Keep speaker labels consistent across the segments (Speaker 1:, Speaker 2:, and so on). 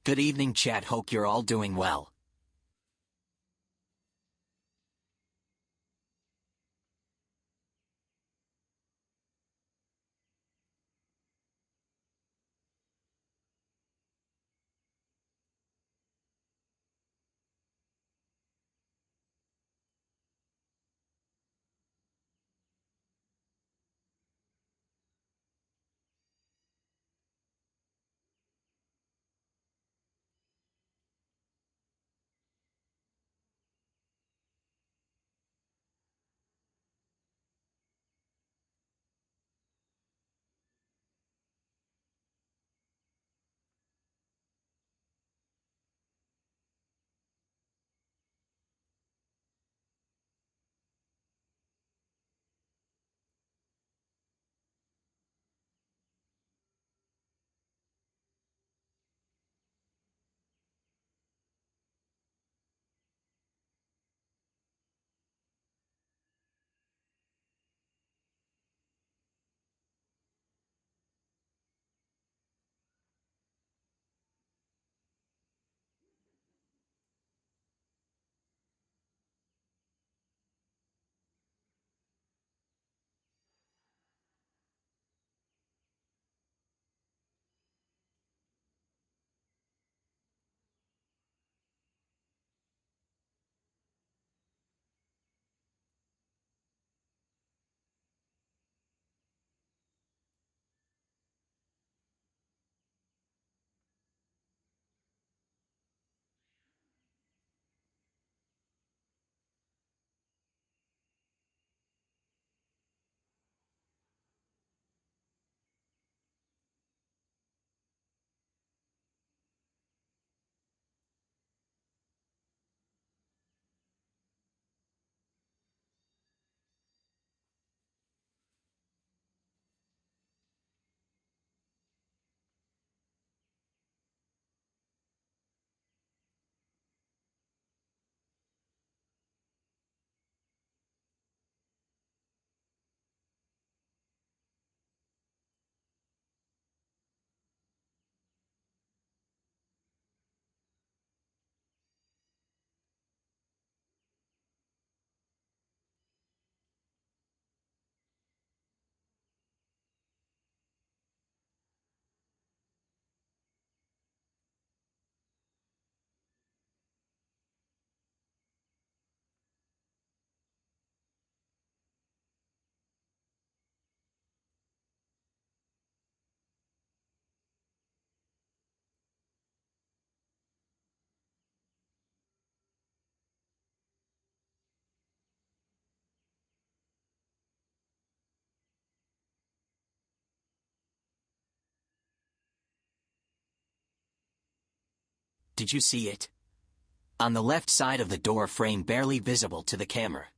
Speaker 1: Good evening, chat. Hope you're all doing well. Did you see it? On the left side of the door frame, barely visible to the camera.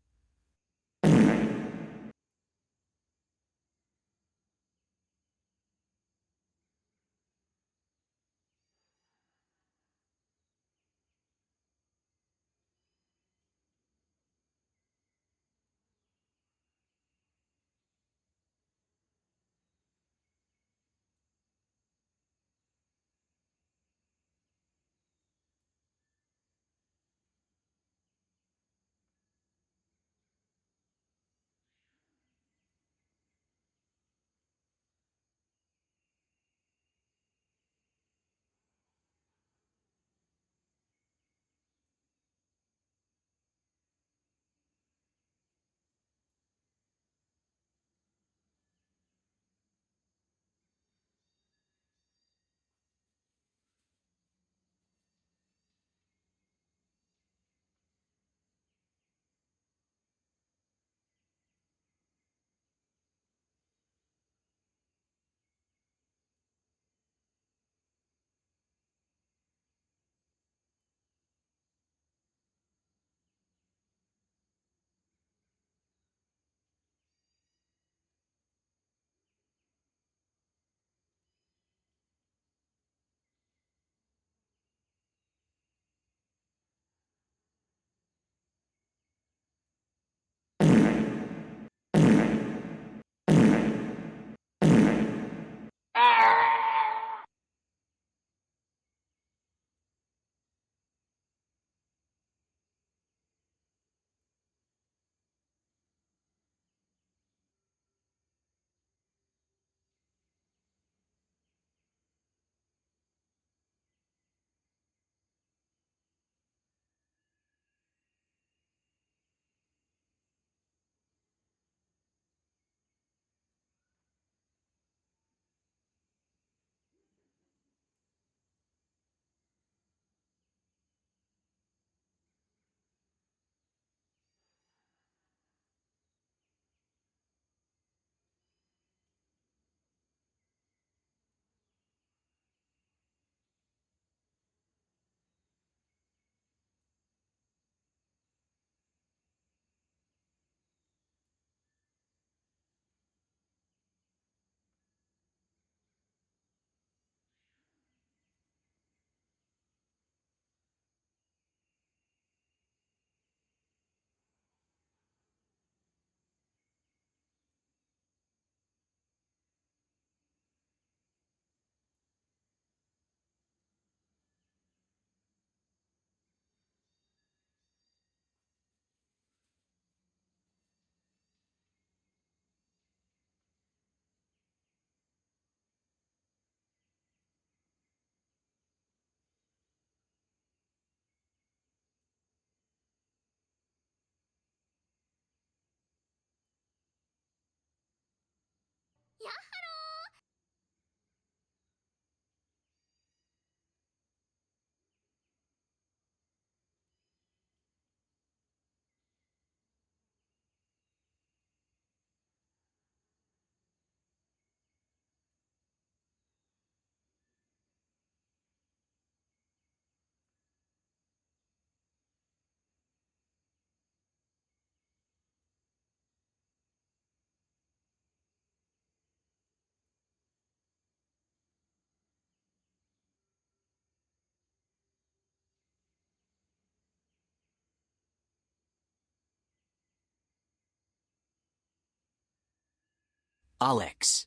Speaker 1: Alex.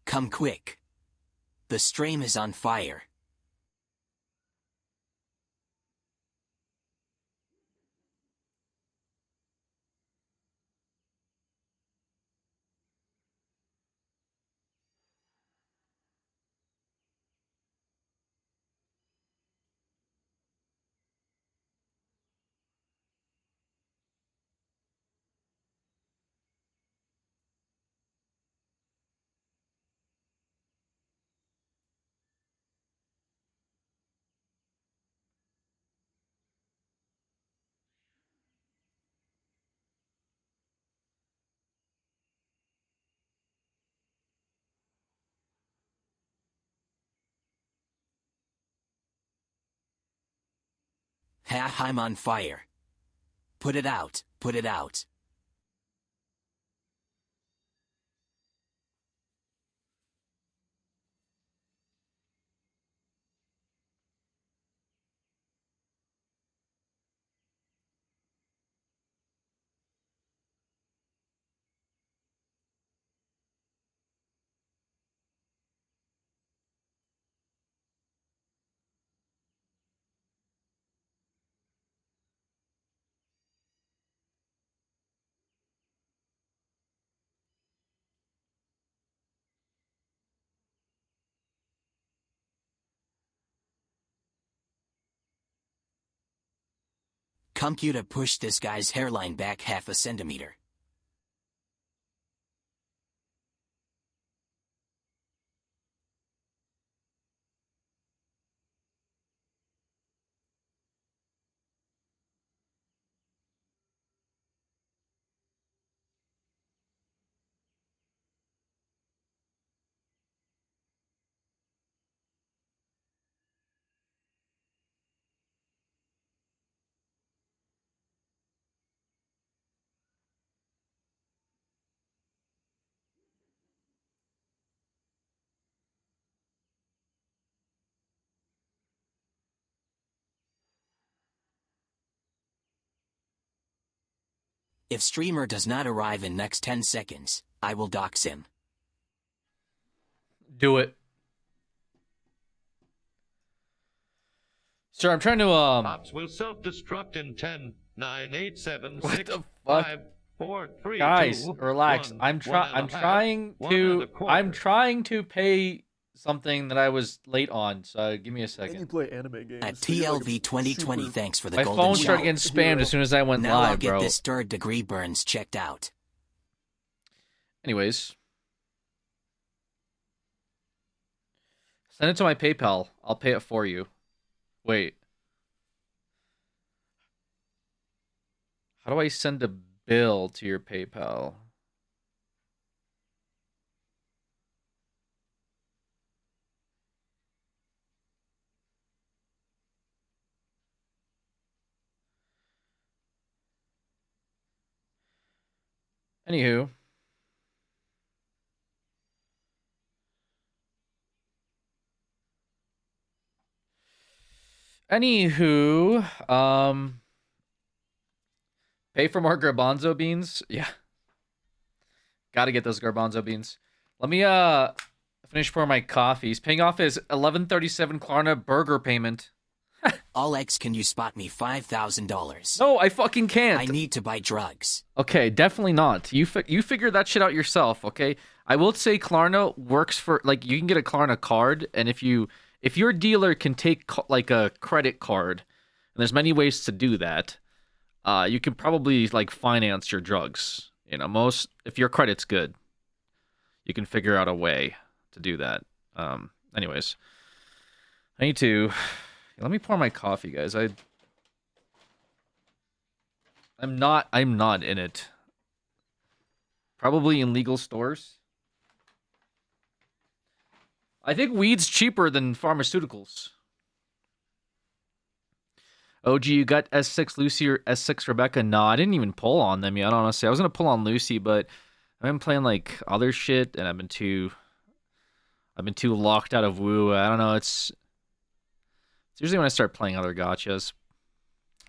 Speaker 1: Come quick. The stream is on fire. Ha, I'm on fire. Put it out, put it out. Computer push this guy's hairline back half a centimeter. If streamer does not arrive in next 10 seconds, I will dox him.
Speaker 2: Do it. Sir, I'm trying to
Speaker 3: Ops will self-destruct in 10, 9, 8, 7,
Speaker 2: What
Speaker 3: 6,
Speaker 2: the fuck?
Speaker 3: 5, 4, 3,
Speaker 2: guys,
Speaker 3: 2,
Speaker 2: relax.
Speaker 3: 1,
Speaker 2: I'm trying to pay something that I was late on, so give me a second.
Speaker 4: And you play anime games.
Speaker 1: At
Speaker 4: so you're, like,
Speaker 1: TLV 2020,
Speaker 4: super-
Speaker 1: thanks for the
Speaker 2: My
Speaker 1: golden
Speaker 2: phone
Speaker 1: shower.
Speaker 2: started getting spammed as soon as I went
Speaker 1: Now I'll
Speaker 2: live,
Speaker 1: get
Speaker 2: bro.
Speaker 1: this third-degree burns checked out.
Speaker 2: Anyways. Send it to my PayPal. I'll pay it for you. Wait. How do I send a bill to your PayPal? Anywho. Pay for more garbanzo beans? Yeah. Gotta get those garbanzo beans. Let me finish pouring my coffee. He's paying off his 1137 Klarna burger payment.
Speaker 1: Alex, can you spot me $5,000?
Speaker 2: No, I fucking can't.
Speaker 1: I need to buy drugs.
Speaker 2: Okay, definitely not. You figure that shit out yourself, okay? I will say Klarna works for, like, you can get a Klarna card, and if your dealer can take like a credit card, and there's many ways to do that, you can probably like finance your drugs. You know, if your credit's good, you can figure out a way to do that. Anyways, I need to let me pour my coffee, guys. I'm not in it. Probably in legal stores. I think weed's cheaper than pharmaceuticals. OG, you got S6 Lucy or S6 Rebecca? No, I didn't even pull on them yet, honestly. I was going to pull on Lucy, but I've been playing like other shit, and I've been too locked out of Woo. I don't know, it's usually when I start playing other gachas.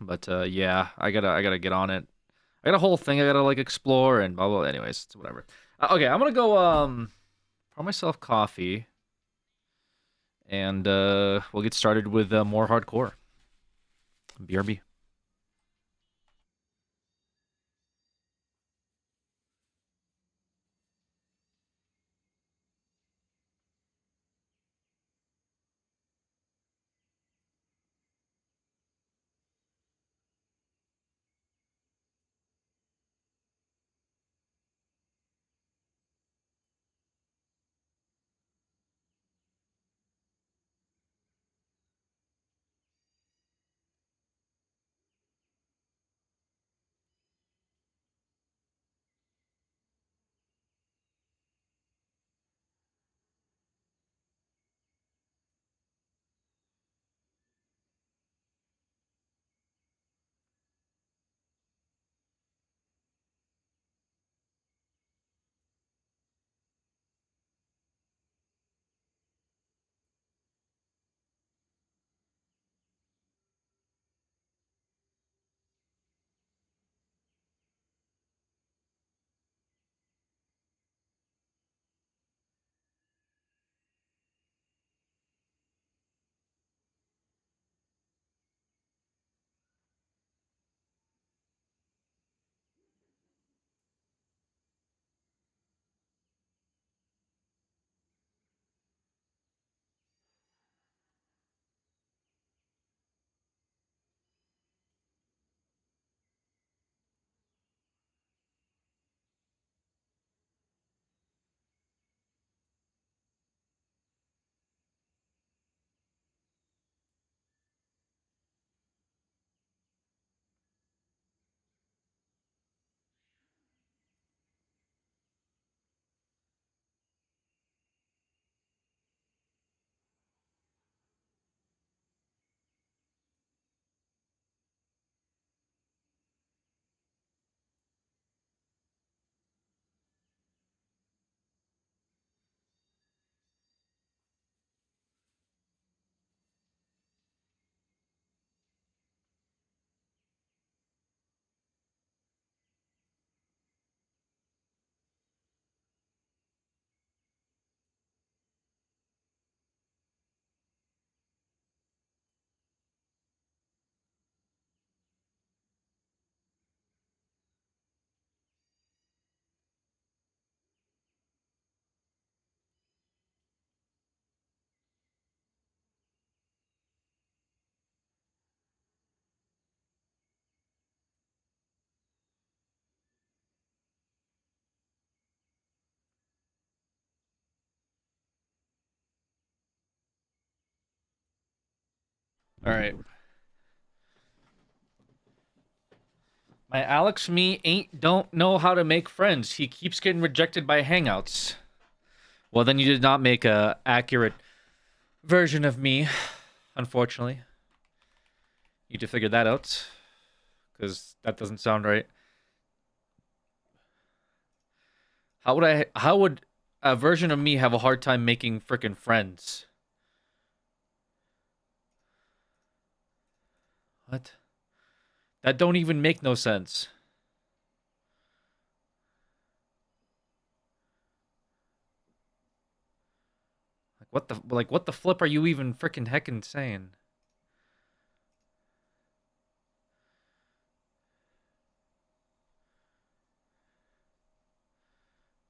Speaker 2: But yeah, I gotta get on it. I got a whole thing I gotta like explore and blah blah. Anyways, it's whatever. Okay, I'm gonna go pour myself coffee, and we'll get started with more hardcore. BRB. All right. My Alex me ain't don't know how to make friends. He keeps getting rejected by Hangouts. Well, then you did not make a accurate version of me, unfortunately. You need to figure that out, because that doesn't sound right. How would a version of me have a hard time making frickin' friends? What? That don't even make no sense. What the flip are you even frickin' heckin' saying?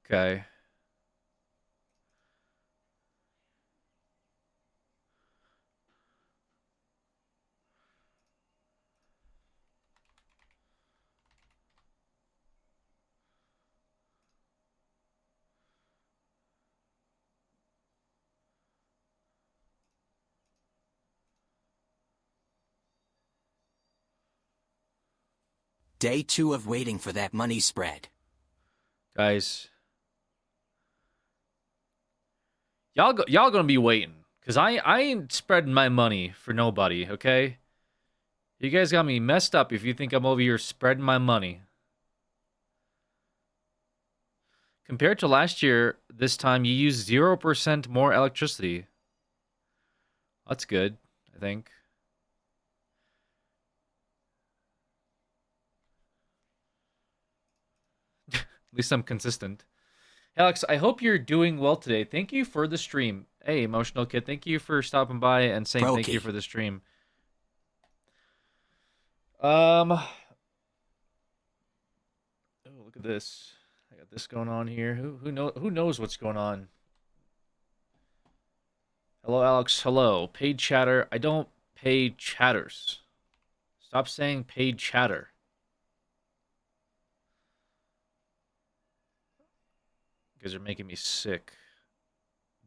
Speaker 2: Okay.
Speaker 1: Day 2 of waiting for that money spread.
Speaker 2: Guys, y'all gonna be waiting, cause I ain't spreading my money for nobody, okay? You guys got me messed up if you think I'm over here spreading my money. Compared to last year, this time you used 0% more electricity. That's good, I think. At least I'm consistent. Alex, I hope you're doing well today. Thank you for the stream. Hey, Emotional Kid, thank you for stopping by and saying thank you
Speaker 1: Brokey.
Speaker 2: for the stream. Oh, look at this. I got this going on here. Who knows what's going on? Hello, Alex. Hello. Paid chatter. I don't pay chatters. Stop saying paid chatter. You guys are making me sick.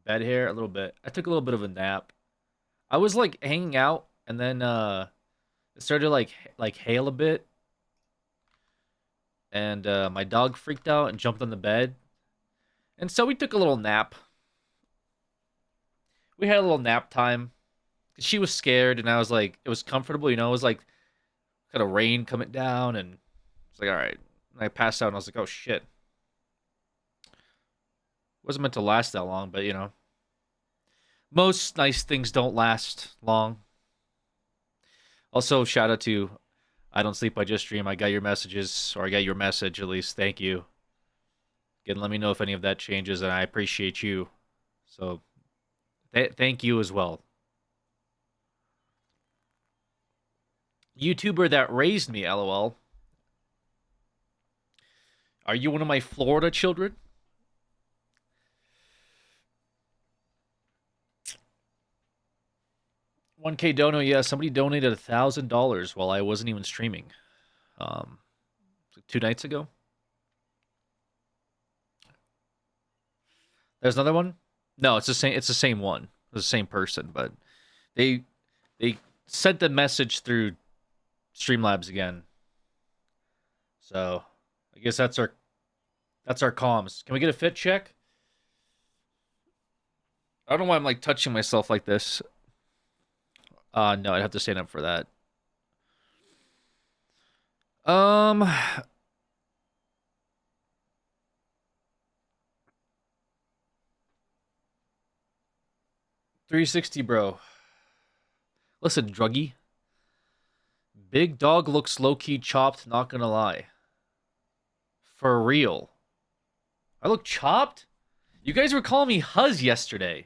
Speaker 2: Bed hair, a little bit. I took a little bit of a nap. I was like hanging out, and then it started to like hail a bit, and my dog freaked out and jumped on the bed, and so we took a little nap. We had a little nap time. She was scared, and I was like, it was comfortable, you know. It was like kind of rain coming down, and it's like, all right. And I passed out, and I was like, oh shit. Wasn't meant to last that long, but you know, most nice things don't last long. Also, shout out to I Don't Sleep, I Just Stream. I got your messages, or I got your message at least. Thank you. Again, let me know if any of that changes, and I appreciate you. So, thank you as well. YouTuber that raised me, lol. Are you one of my Florida children? 1K dono, yeah. Somebody donated $1,000 while I wasn't even streaming. 2 nights ago. There's another one. No, it's the same. It's the same one. It's the same person, but they sent the message through Streamlabs again. So I guess that's our comms. Can we get a fit check? I don't know why I'm like touching myself like this. No, I'd have to stand up for that. 360, bro. Listen, druggy. Big dog looks low-key chopped, not gonna lie. For real. I look chopped? You guys were calling me Huz yesterday.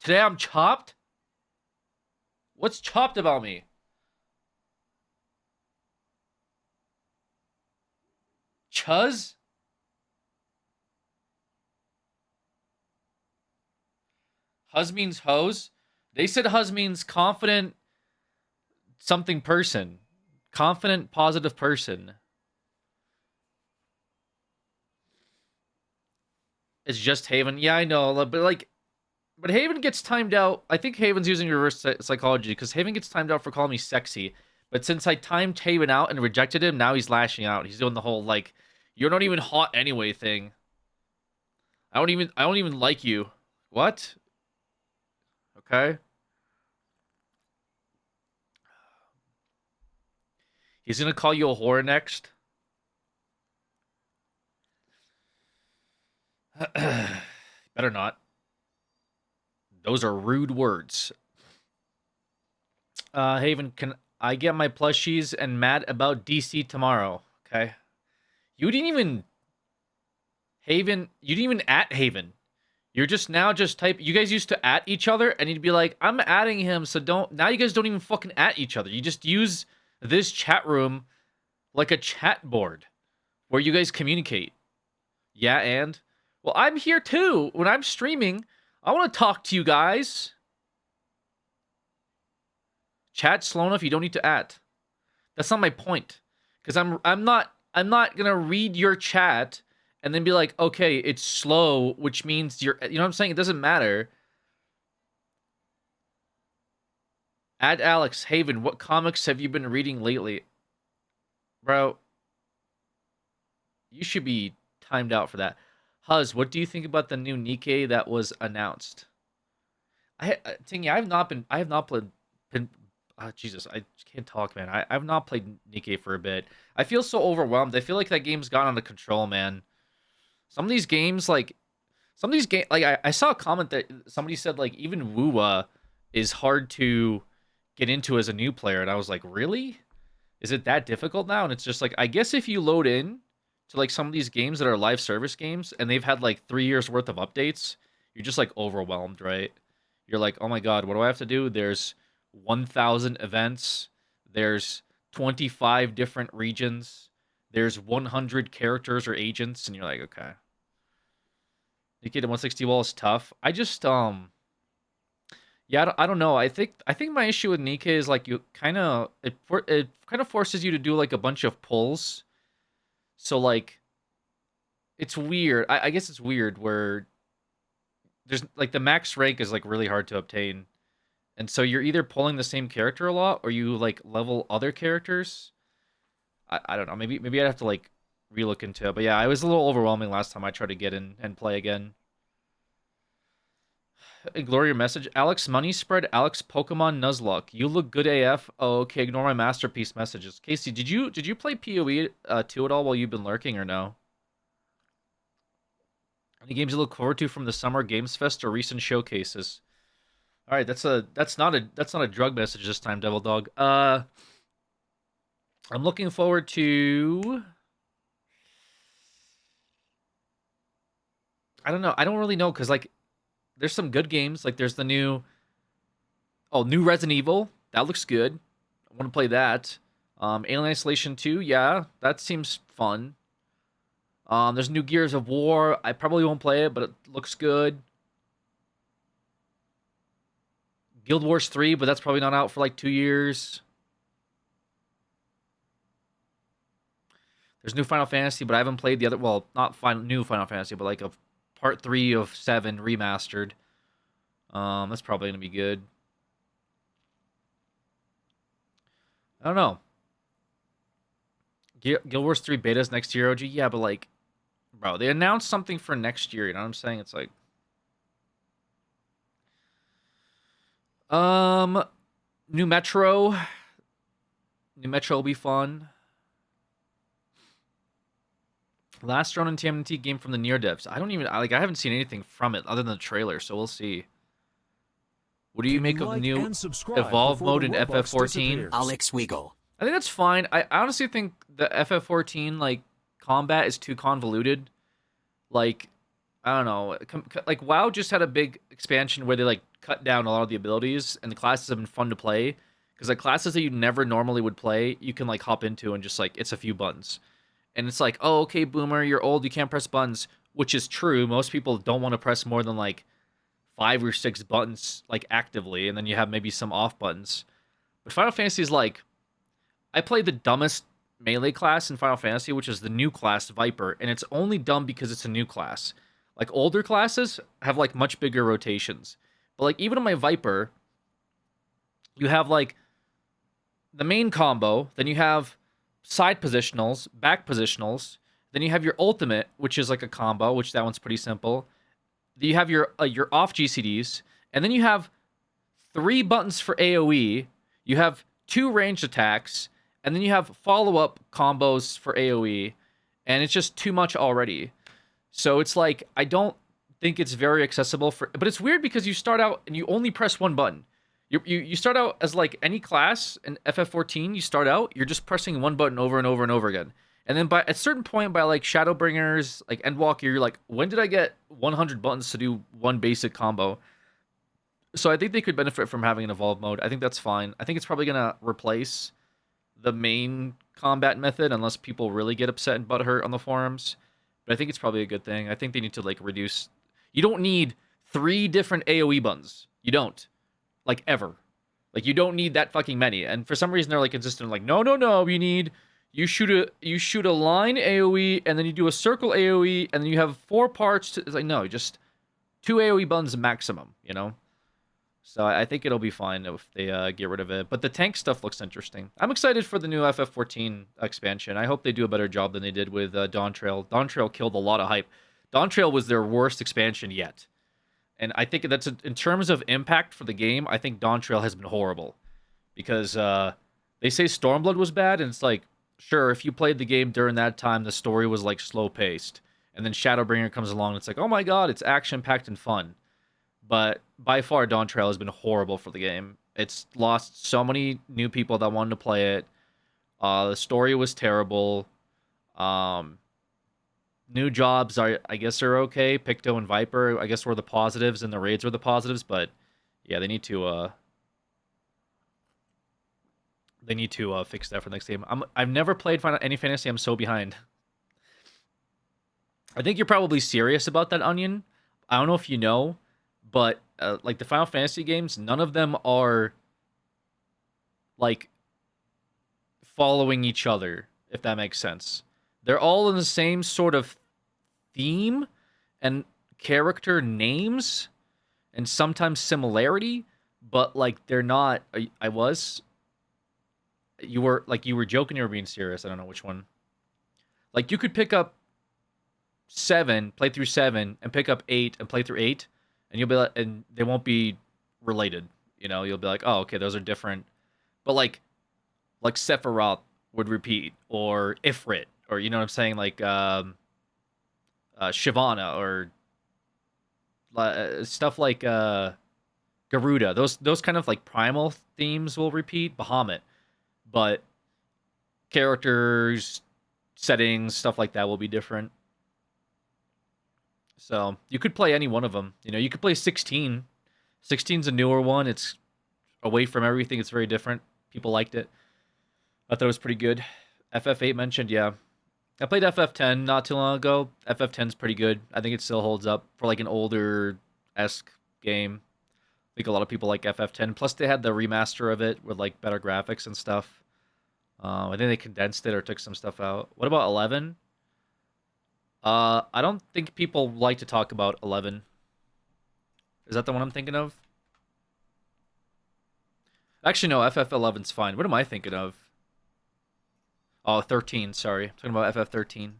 Speaker 2: Today I'm chopped? What's chopped about me? Chuz? Huz means hose? They said Huz means confident something person. Confident, positive person. It's just Haven. Yeah, I know, but Haven gets timed out. I think Haven's using reverse psychology because Haven gets timed out for calling me sexy. But since I timed Haven out and rejected him, now he's lashing out. He's doing the whole like, "You're not even hot anyway" thing. I don't even like you. What? Okay. He's gonna call you a whore next. Better not. Those are rude words. Haven, can I get my plushies and mad about DC tomorrow? Okay. You didn't even Haven. You didn't even at Haven. You're just now just type. You guys used to at each other, and you'd be like, "I'm adding him," so don't. Now you guys don't even fucking at each other. You just use this chat room like a chat board where you guys communicate. Yeah, and well, I'm here too. When I'm streaming, I want to talk to you guys. Chat slow enough. You don't need to at. That's not my point. Because I'm not gonna read your chat and then be like, okay, it's slow, which means you're, you know what I'm saying? It doesn't matter. Add Alex Haven. What comics have you been reading lately, bro? You should be timed out for that. Huz, what do you think about the new Nikkei that was announced? Tingy, I have not played. Jesus, I can't talk, man. I've not played Nikkei for a bit. I feel so overwhelmed. I feel like that game's gone out of control, man. Some of these games, like I saw a comment that somebody said like even Wuwa is hard to get into as a new player, and I was like, really? Is it that difficult now? And it's just like, I guess if you load in to like some of these games that are live service games and they've had like 3 years worth of updates, you're just like overwhelmed, right? You're like, oh my god, what do I have to do? There's 1,000 events. There's 25 different regions. There's 100 characters or agents, and you're like, okay. Nikki to 160 wall is tough. I just yeah, I don't know. I think my issue with Nikkei is like you kind of it kind of forces you to do like a bunch of pulls. So like it's weird. I guess it's weird where there's like the max rank is like really hard to obtain. And so you're either pulling the same character a lot or you like level other characters. I don't know. Maybe I'd have to like relook into it. But yeah, it was a little overwhelming last time I tried to get in and play again. Ignore your message. Alex Money Spread, Alex Pokemon Nuzlocke. You look good AF. Oh, okay, ignore my masterpiece messages. Casey, did you play PoE 2 at all while you've been lurking or no? Any games you look forward to from the Summer Games Fest or recent showcases? All right, that's not a drug message this time, Devil Dog. I'm looking forward to. I don't know. I don't really know because like there's some good games. Like there's the new Resident Evil. That looks good. I want to play that. Alien Isolation 2, yeah, that seems fun. There's new Gears of War. I probably won't play it, but it looks good. Guild Wars 3, but that's probably not out for like 2 years. There's new Final Fantasy, but I haven't played the other. Well, not new Final Fantasy, but like a part 3 of 7 remastered. That's probably gonna be good. I don't know. Guild Wars 3 betas next year, OG. Yeah, but like, bro, they announced something for next year. You know what I'm saying? It's like, new Metro. New Metro will be fun. Last Ronin TMNT game from the Nier devs. I haven't seen anything from it other than the trailer, so we'll see. What do you make of the new Evolve mode in FF14?
Speaker 1: Alex Weagle.
Speaker 2: I think that's fine. I honestly think the FF14 like combat is too convoluted. Like, I don't know. Like WoW just had a big expansion where they like cut down a lot of the abilities, and the classes have been fun to play because like classes that you never normally would play, you can like hop into and just like it's a few buttons. And it's like, oh, okay, boomer, you're old, you can't press buttons, which is true. Most people don't want to press more than like 5 or 6 buttons like actively, and then you have maybe some off buttons. But Final Fantasy is like, I played the dumbest melee class in Final Fantasy, which is the new class Viper, and it's only dumb because it's a new class. Like older classes have like much bigger rotations. But like even on my Viper, you have like the main combo, then you have side positionals, back positionals, then you have your ultimate, which is like a combo, which that one's pretty simple. You have your off GCDs, and then you have 3 buttons for AoE. You have 2 ranged attacks, and then you have follow-up combos for AoE, and it's just too much already. So it's like, I don't think it's very accessible for, but it's weird because you start out and you only press 1 button. You start out as like any class in FF14, you start out, you're just pressing 1 button over and over and over again. And then by a certain point, by like Shadowbringers, like Endwalker, you're like, when did I get 100 buttons to do 1 basic combo? So I think they could benefit from having an evolve mode. I think that's fine. I think it's probably going to replace the main combat method unless people really get upset and butthurt on the forums. But I think it's probably a good thing. I think they need to like reduce. You don't need 3 different AoE buttons. You don't. Like ever. Like you don't need that fucking many. And for some reason they're like consistent. Like no, you shoot a line AoE and then you do a circle AoE and then you have 4 parts. It's like no, just 2 AoE buttons maximum. You know. So I think it'll be fine if they get rid of it. But the tank stuff looks interesting. I'm excited for the new FF14 expansion. I hope they do a better job than they did with Dawn Trail. Dawn Trail killed a lot of hype. Dawn Trail was their worst expansion yet. And I think that's, in terms of impact for the game, I think Dawn Trail has been horrible. Because they say Stormblood was bad, and it's like, sure, if you played the game during that time, the story was like slow-paced. And then Shadowbringer comes along, and it's like, oh my god, it's action-packed and fun. But by far, Dawn Trail has been horrible for the game. It's lost so many new people that wanted to play it. The story was terrible. New jobs are, I guess, are okay. Picto and Viper, I guess, were the positives, and the raids were the positives. But yeah, they need to fix that for the next game. I've never played any fantasy. I'm so behind. I think you're probably serious about that, Onion. I don't know if you know, but like the Final Fantasy games, none of them are like following each other, if that makes sense. They're all in the same sort of theme and character names and sometimes similarity, but like they're not. I was. You were joking. You were being serious. I don't know which one. Like you could pick up 7, play through 7, and pick up 8 and play through 8, and you'll be like, and they won't be related. You know, you'll be like, oh, okay, those are different. But like Sephiroth would repeat, or Ifrit, or you know what I'm saying, like Shyvana, or stuff like Garuda. Those kind of like primal themes will repeat. Bahamut, but characters, settings, stuff like that will be different. So you could play any one of them. You know, you could play 16. 16's a newer one. It's away from everything. It's very different. People liked it. I thought it was pretty good. FF8 mentioned, yeah. I played FF10 not too long ago. FF10's pretty good. I think it still holds up for like an older-esque game. I think a lot of people like FF10. Plus, they had the remaster of it with like better graphics and stuff. I think they condensed it or took some stuff out. What about 11? I don't think people like to talk about 11. Is that the one I'm thinking of? Actually, no, FF11's fine. What am I thinking of? Oh, 13, sorry. I'm talking about FF13.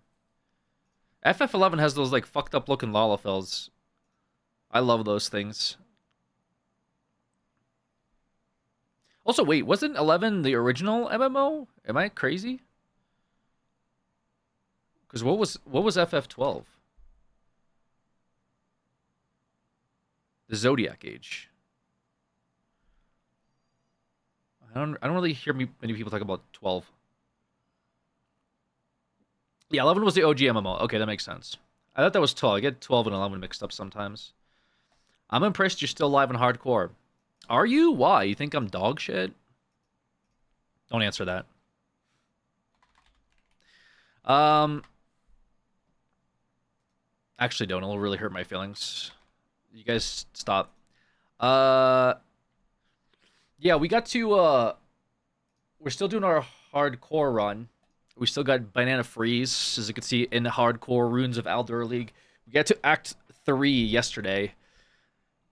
Speaker 2: FF11 has those, like, fucked up looking Lalafels. I love those things. Also, wait, wasn't 11 the original MMO? Am I crazy? Because what was FF12? The Zodiac Age. I don't really hear many people talk about 12. Yeah, 11 was the OG MMO. Okay, that makes sense. I thought that was 12. I get 12 and 11 mixed up sometimes. I'm impressed you're still live in hardcore. Are you? Why? You think I'm dog shit? Don't answer that. Actually don't. It'll really hurt my feelings. You guys stop. Yeah, we got to we're still doing our hardcore run. We still got Banana Freeze, as you can see in the hardcore Runes of Aldor League. We got to Act 3 yesterday.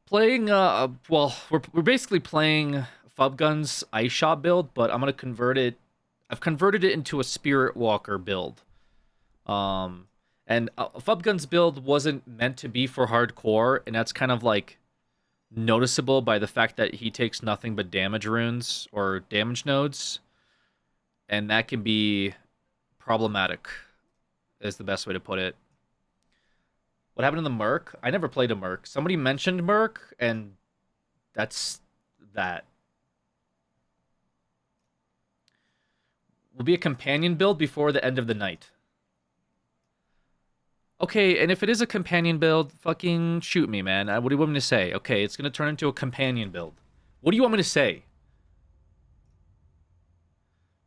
Speaker 2: Playing well, we're basically playing Fubgun's Ice Shot build, but I'm gonna convert it. I've converted it into a Spirit Walker build. And Fubgun's build wasn't meant to be for hardcore, and that's kind of like noticeable by the fact that he takes nothing but damage runes or damage nodes, and that can be problematic, is the best way to put it. What happened in the Merc? I never played a Merc. Somebody mentioned Merc, and that's that. Will be a companion build before the end of the night. Okay, and if it is a companion build, fucking shoot me, man. What do you want me to say? Okay, it's gonna turn into a companion build. What do you want me to say?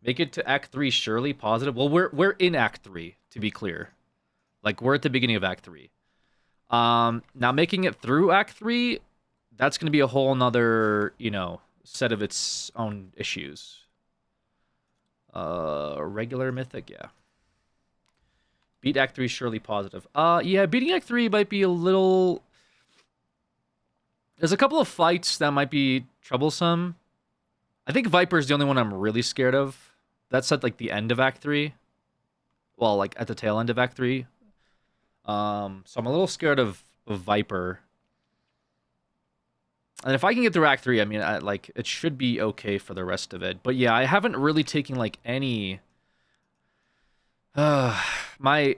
Speaker 2: Make it to Act 3, surely positive. Well, we're in Act 3, to be clear. Like, we're at the beginning of Act 3. Now making it through Act 3, that's gonna be a whole nother, you know, set of its own issues. Regular mythic, yeah. Beat Act 3, surely positive. Yeah, beating Act 3 might be a little... There's a couple of fights that might be troublesome. I think Viper's the only one I'm really scared of. That's at, like, the end of Act 3. Well, like, at the tail end of Act 3. So I'm a little scared of Viper. And if I can get through Act 3, I mean, it should be okay for the rest of it. But yeah, I haven't really taken, like, any... my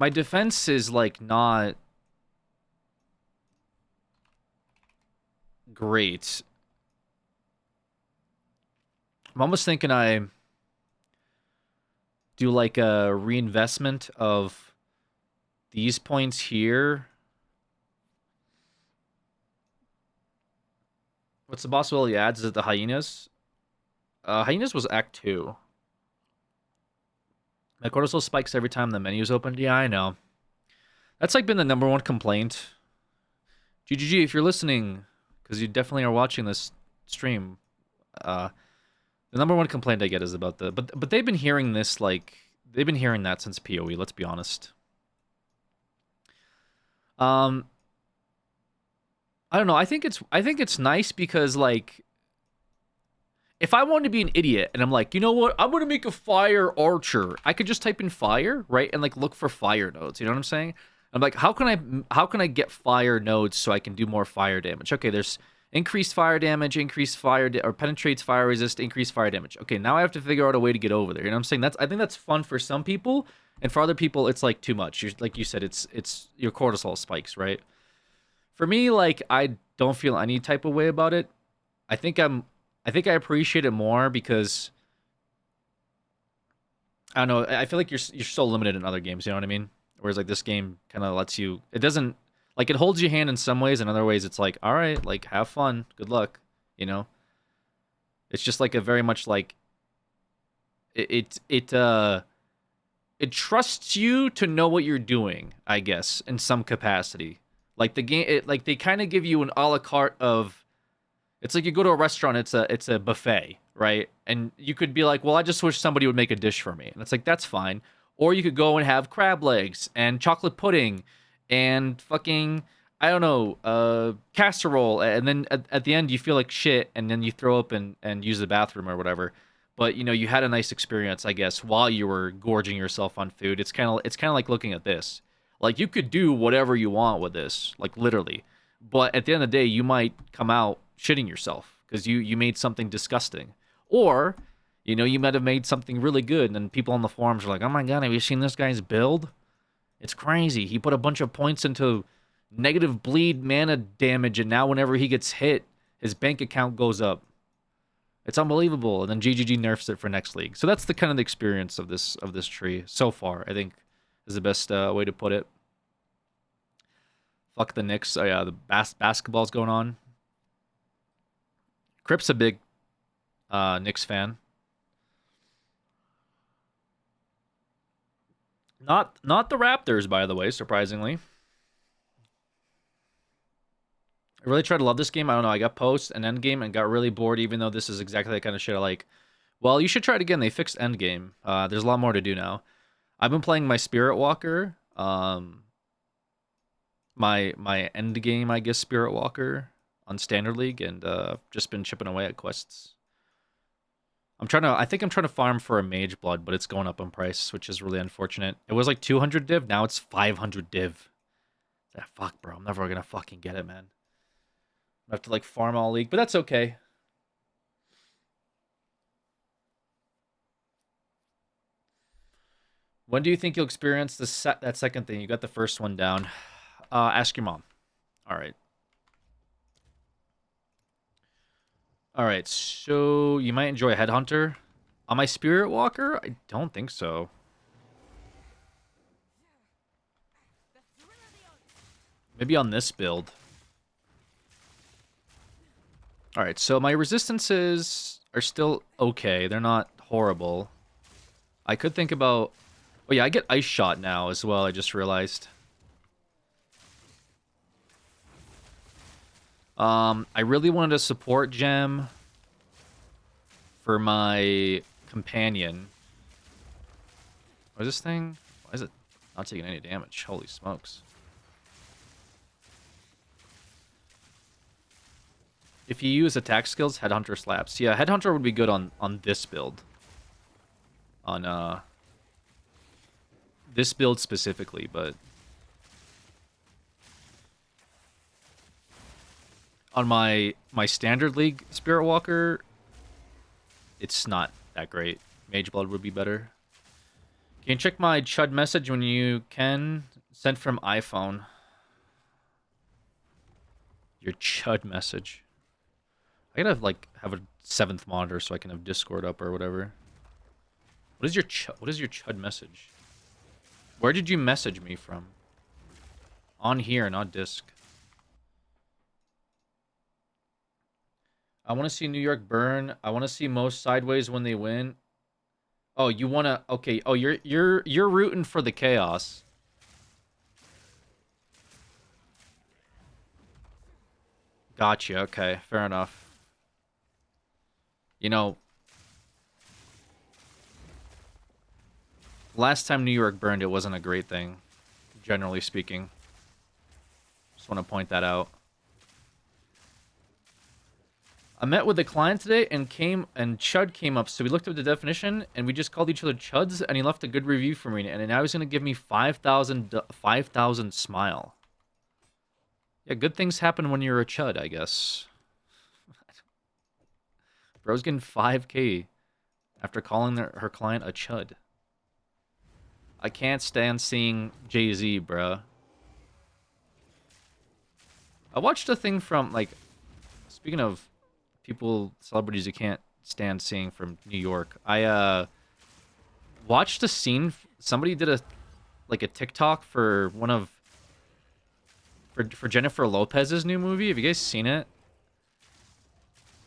Speaker 2: defense is like not great. I'm almost thinking I do like a reinvestment of these points here. What's the possibility adds? Is it the hyenas? Hyenas was Act 2. My cortisol spikes every time the menu's opened. Yeah, I know. That's like been the number one complaint. GGG, if you're listening, because you definitely are watching this stream, the number one complaint I get is about the... But they've been hearing this, like... They've been hearing that since PoE, let's be honest. I don't know, I think it's nice because, like... If I wanted to be an idiot, and I'm like, you know what? I'm going to make a fire archer. I could just type in fire, right? And, like, look for fire nodes. You know what I'm saying? I'm like, how can I get fire nodes so I can do more fire damage? Okay, there's increased fire damage, or penetrates fire resist, increased fire damage. Okay, now I have to figure out a way to get over there. You know what I'm saying? I think that's fun for some people, and for other people, it's, like, too much. Like you said, it's your cortisol spikes, right? For me, like, I don't feel any type of way about it. I think I appreciate it more because I don't know. I feel like you're so limited in other games. You know what I mean? Whereas like this game kind of lets you. It doesn't like it holds your hand in some ways. In other ways, it's like, all right, like have fun, good luck. You know. It's just like a very much like. It trusts you to know what you're doing. I guess in some capacity. Like the game, like they kind of give you an a la carte of. It's like you go to a restaurant, it's a buffet, right? And you could be like, well, I just wish somebody would make a dish for me. And it's like, that's fine. Or you could go and have crab legs and chocolate pudding and fucking, I don't know, casserole. And then at the end, you feel like shit and then you throw up and use the bathroom or whatever. But, you know, you had a nice experience, I guess, while you were gorging yourself on food. It's kind of like looking at this. Like, you could do whatever you want with this, like, literally. But at the end of the day, you might come out shitting yourself because you made something disgusting, or you know you might have made something really good, and then people on the forums are like, "Oh my god, have you seen this guy's build? It's crazy. He put a bunch of points into negative bleed mana damage, and now whenever he gets hit, his bank account goes up. It's unbelievable." And then GGG nerfs it for next league. So that's the kind of the experience of this tree so far. I think is the best way to put it. Fuck the Knicks. Oh yeah, the basketball's going on. Crip's a big Knicks fan. Not the Raptors, by the way, surprisingly. I really tried to love this game. I don't know. I got post and endgame and got really bored, even though this is exactly the kind of shit I like. Well, you should try it again. They fixed endgame. There's a lot more to do now. I've been playing my Spirit Walker. My endgame, I guess, Spirit Walker on Standard League, and just been chipping away at quests. I think I'm trying to farm for a Mage Blood, but it's going up in price, which is really unfortunate. It was like 200 div, now it's 500 div. Ah, fuck, bro, I'm never gonna fucking get it, man. I have to like farm all league, but that's okay. When do you think you'll experience that second thing? You got the first one down. Ask your mom. All right. All right, so you might enjoy Headhunter. On my Spirit Walker? I don't think so. Maybe on this build. All right, so my resistances are still okay. They're not horrible. I could think about... Oh yeah, I get Ice Shot now as well, I just realized. I really wanted a support gem for my companion. What is this thing? Why is it not taking any damage? Holy smokes. If you use attack skills, Headhunter slaps. Yeah, Headhunter would be good on this build. On this build specifically, but on my Standard League Spirit Walker, it's not that great. Mage Blood would be better. Can you check my Chud message when you can? Sent from iPhone. Your Chud message. I gotta like have a 7th monitor so I can have Discord up or whatever. What is your Chud message? Where did you message me from? On here, not disc. I want to see New York burn. I want to see most sideways when they win. Oh, you want to? Okay. Oh, you're rooting for the chaos. Gotcha. Okay, fair enough. You know, last time New York burned, it wasn't a great thing, generally speaking. Just want to point that out. I met with the client today and Chud came up, so we looked up the definition and we just called each other Chuds and he left a good review for me and now he's gonna give me 5,000 smile. Yeah, good things happen when you're a Chud, I guess. Bro's getting 5K after calling her client a Chud. I can't stand seeing Jay-Z, bruh. I watched a thing from, like, speaking of celebrities you can't stand seeing from New York. I watched a scene. Somebody did a TikTok for for Jennifer Lopez's new movie. Have you guys seen it?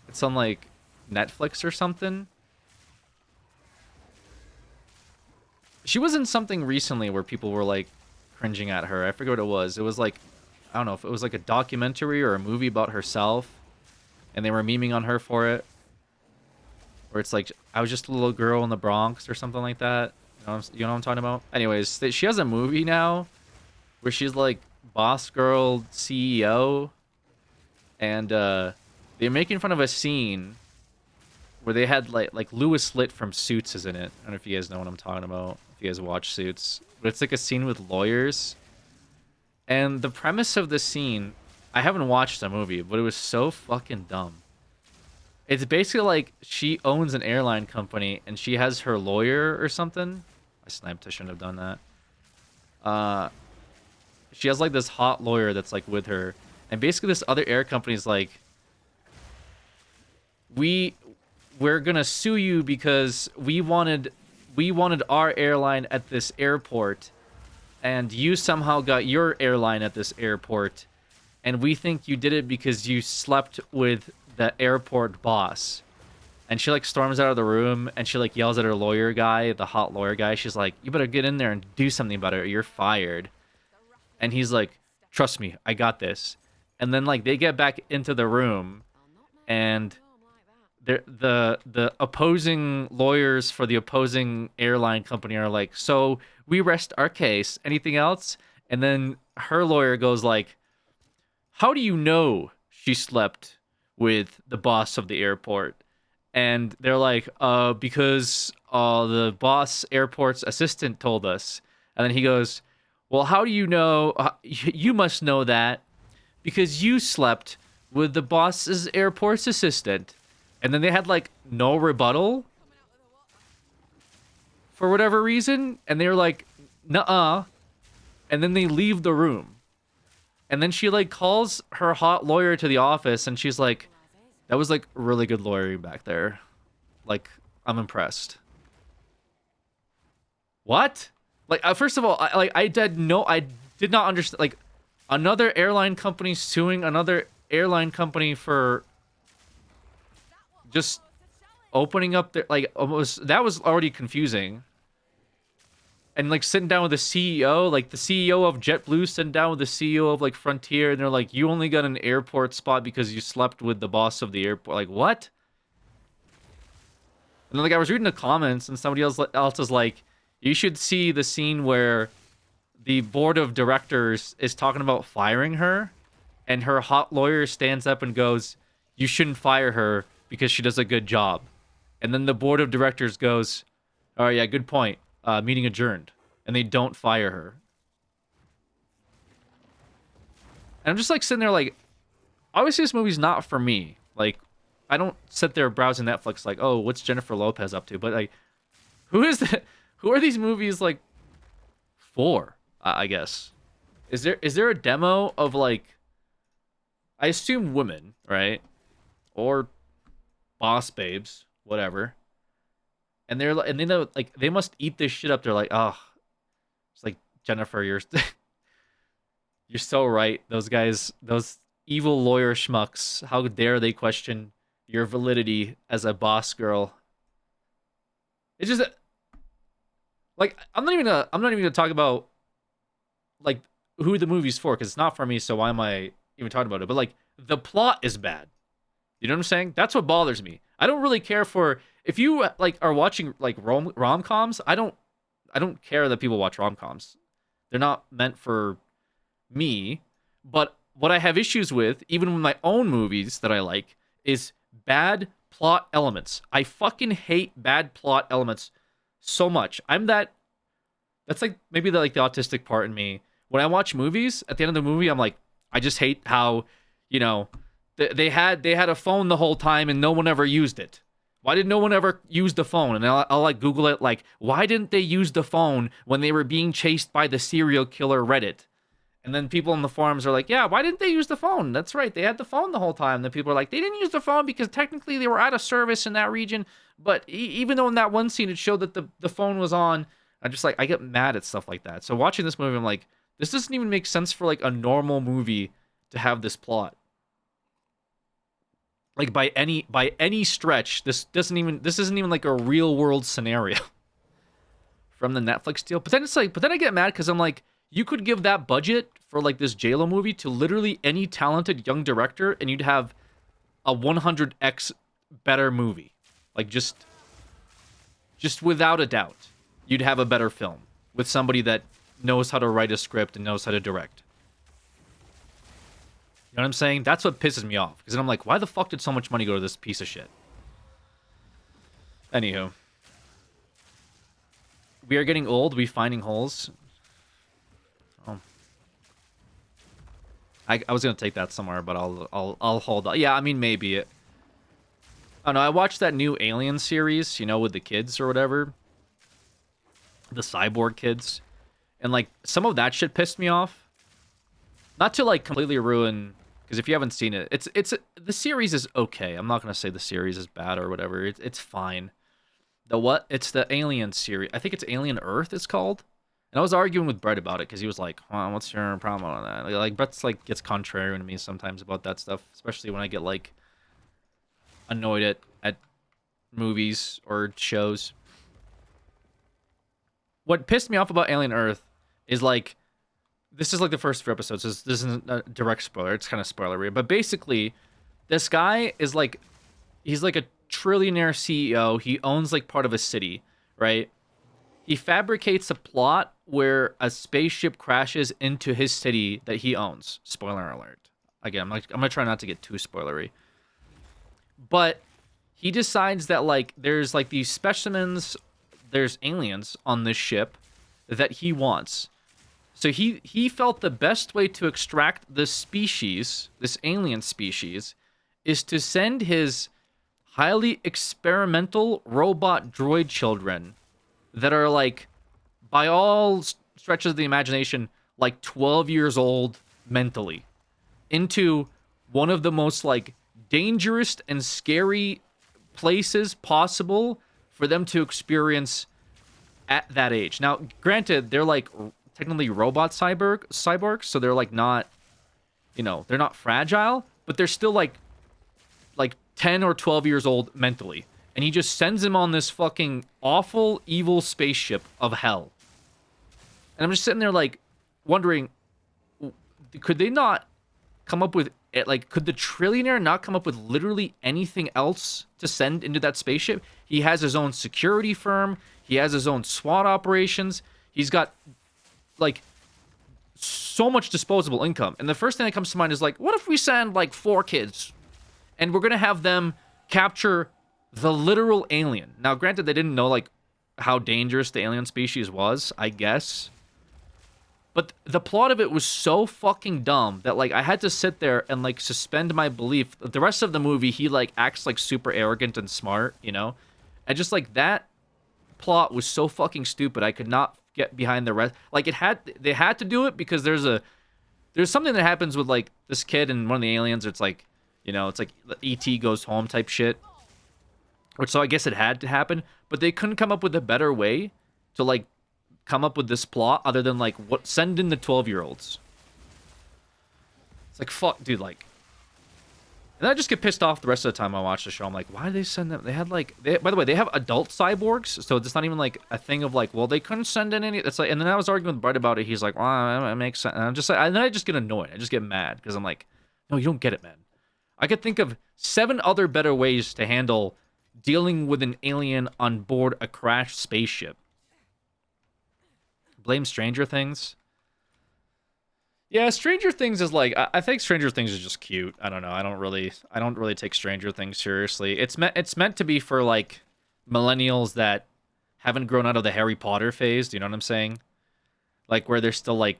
Speaker 2: It's on like Netflix or something. She was in something recently where people were like cringing at her. I forget what it was. It was like, I don't know if it was like a documentary or a movie about herself. And they were memeing on her for it. Where it's like, I was just a little girl in the Bronx or something like that. You know what I'm talking about? Anyways, she has a movie now where she's like boss girl CEO. And they're making fun of a scene where they had like Louis Litt from Suits is in it. I don't know if you guys know what I'm talking about. If you guys watch Suits. But it's like a scene with lawyers. And the premise of the scene... I haven't watched the movie, but it was so fucking dumb. It's basically like she owns an airline company and she has her lawyer or something. I sniped. I shouldn't have done that. She has like this hot lawyer that's like with her, and basically this other air company's like, we're gonna sue you because we wanted our airline at this airport, and you somehow got your airline at this airport. And we think you did it because you slept with the airport boss. And she like storms out of the room and she like yells at her lawyer guy, the hot lawyer guy. She's like, you better get in there and do something about it or you're fired. And he's like, trust me, I got this. And then like they get back into the room and the opposing lawyers for the opposing airline company are like, so we rest our case. Anything else? And then her lawyer goes like, how do you know she slept with the boss of the airport? And they're like, because the boss airport's assistant told us. And then he goes, well, how do you know? You must know that because you slept with the boss's airport's assistant. And then they had like no rebuttal for whatever reason. And they were like, nuh-uh. And then they leave the room. And then she like calls her hot lawyer to the office and she's like, that was like really good lawyering back there. Like, I'm impressed. What? Like, first of all, I did not understand. Like, another airline company suing another airline company for just opening up their, like, almost, that was already confusing. And, like, sitting down with the CEO, like, the CEO of JetBlue sitting down with the CEO of, like, Frontier, and they're like, you only got an airport spot because you slept with the boss of the airport. Like, what? And then, like, I was reading the comments, and somebody else is like, you should see the scene where the board of directors is talking about firing her, and her hot lawyer stands up and goes, you shouldn't fire her because she does a good job. And then the board of directors goes, oh, yeah, good point. Meeting adjourned. And they don't fire her. And I'm just like sitting there like, obviously this movie's not for me. Like, I don't sit there browsing Netflix like, oh, what's Jennifer Lopez up to? But like, who are these movies like for? I guess. Is there a demo of like, I assume women, right? Or boss babes, whatever. And they're like, and they know like they must eat this shit up. They're like, oh, it's like Jennifer, you're You're so right. Those guys, those evil lawyer schmucks, how dare they question your validity as a boss girl? It's just like I'm not even gonna talk about like who the movie's for because it's not for me. So why am I even talking about it? But like the plot is bad. You know what I'm saying? That's what bothers me. I don't really care for if you like are watching like rom-coms. I don't care that people watch rom-coms. They're not meant for me. But what I have issues with, even with my own movies that I like, is bad plot elements. I fucking hate bad plot elements so much. That's like maybe the like the autistic part in me. When I watch movies, at the end of the movie, I'm like, I just hate how, you know, they had a phone the whole time and no one ever used it. Why did no one ever use the phone? And I'll like Google it, like, why didn't they use the phone when they were being chased by the serial killer Reddit? And then people on the forums are like, yeah, why didn't they use the phone? That's right, they had the phone the whole time. And then people are like, they didn't use the phone because technically they were out of service in that region. But even though in that one scene it showed that the phone was on, I get mad at stuff like that. So watching this movie, I'm like, this doesn't even make sense for like a normal movie to have this plot. Like by any stretch, this isn't even like a real world scenario from the Netflix deal. But then I get mad because I'm like, you could give that budget for like this JLo movie to literally any talented young director, and you'd have a 100x better movie. Like just without a doubt, you'd have a better film with somebody that knows how to write a script and knows how to direct. You know what I'm saying? That's what pisses me off. Because then I'm like, why the fuck did so much money go to this piece of shit? Anywho. We are getting old. We finding holes. Oh. I was going to take that somewhere, but I'll hold on. Yeah, I mean, maybe. I don't know. I watched that new Alien series, you know, with the kids or whatever. The cyborg kids. And, like, some of that shit pissed me off. Not to, like, completely ruin... Because if you haven't seen it, the series is okay. I'm not gonna say the series is bad or whatever. It's fine. It's the Alien series. I think it's Alien Earth. It's called. And I was arguing with Brett about it because he was like, "Oh, what's your problem on that?" Like Brett's like gets contrary to me sometimes about that stuff, especially when I get like annoyed at movies or shows. What pissed me off about Alien Earth is like. This is like the first 4 episodes. So this isn't a direct spoiler. It's kind of spoilery. But basically, this guy is like, he's like a trillionaire CEO. He owns like part of a city, right? He fabricates a plot where a spaceship crashes into his city that he owns. Spoiler alert. Again, I'm gonna try not to get too spoilery. But he decides that like there's like these specimens, there's aliens on this ship that he wants. So he felt the best way to extract this species, this alien species, is to send his highly experimental robot droid children that are like, by all stretches of the imagination, like 12 years old mentally, into one of the most like dangerous and scary places possible for them to experience at that age. Now, granted, they're like technically robot cyborgs, so they're like not, you know, they're not fragile, but they're still like 10 or 12 years old mentally. And he just sends them on this fucking awful, evil spaceship of hell. And I'm just sitting there like wondering, could they not come up with like, could the trillionaire not come up with literally anything else to send into that spaceship? He has his own security firm. He has his own SWAT operations. He's got like so much disposable income. And the first thing that comes to mind is like, what if we send like 4 kids and we're going to have them capture the literal alien? Now, granted, they didn't know like how dangerous the alien species was, I guess. But the plot of it was so fucking dumb that like I had to sit there and like suspend my belief. The rest of the movie, he like acts like super arrogant and smart, you know? And just like that plot was so fucking stupid. I could not get behind the rest. Like they had to do it because there's something that happens with like this kid and one of the aliens. It's like, you know, it's like E.T. goes home type shit. Which, so I guess it had to happen, but they couldn't come up with a better way to like come up with this plot other than like send in the 12-year-olds. It's like, fuck, dude, like... And I just get pissed off the rest of the time I watch the show. I'm like, why did they send them? They had, like... by the way, they have adult cyborgs, so it's not even, like, a thing of, like, well, they couldn't send in any... It's like... And then I was arguing with Brett about it. He's like, well, it makes sense. And I'm just like... And then I just get annoyed. I just get mad, because I'm like, no, you don't get it, man. I could think of 7 other better ways to handle dealing with an alien on board a crashed spaceship. Blame Stranger Things? Yeah, Stranger Things is like, I think Stranger Things is just cute. I don't know. I don't really take Stranger Things seriously. It's meant to be for like millennials that haven't grown out of the Harry Potter phase. Do you know what I'm saying? Like where they're still like,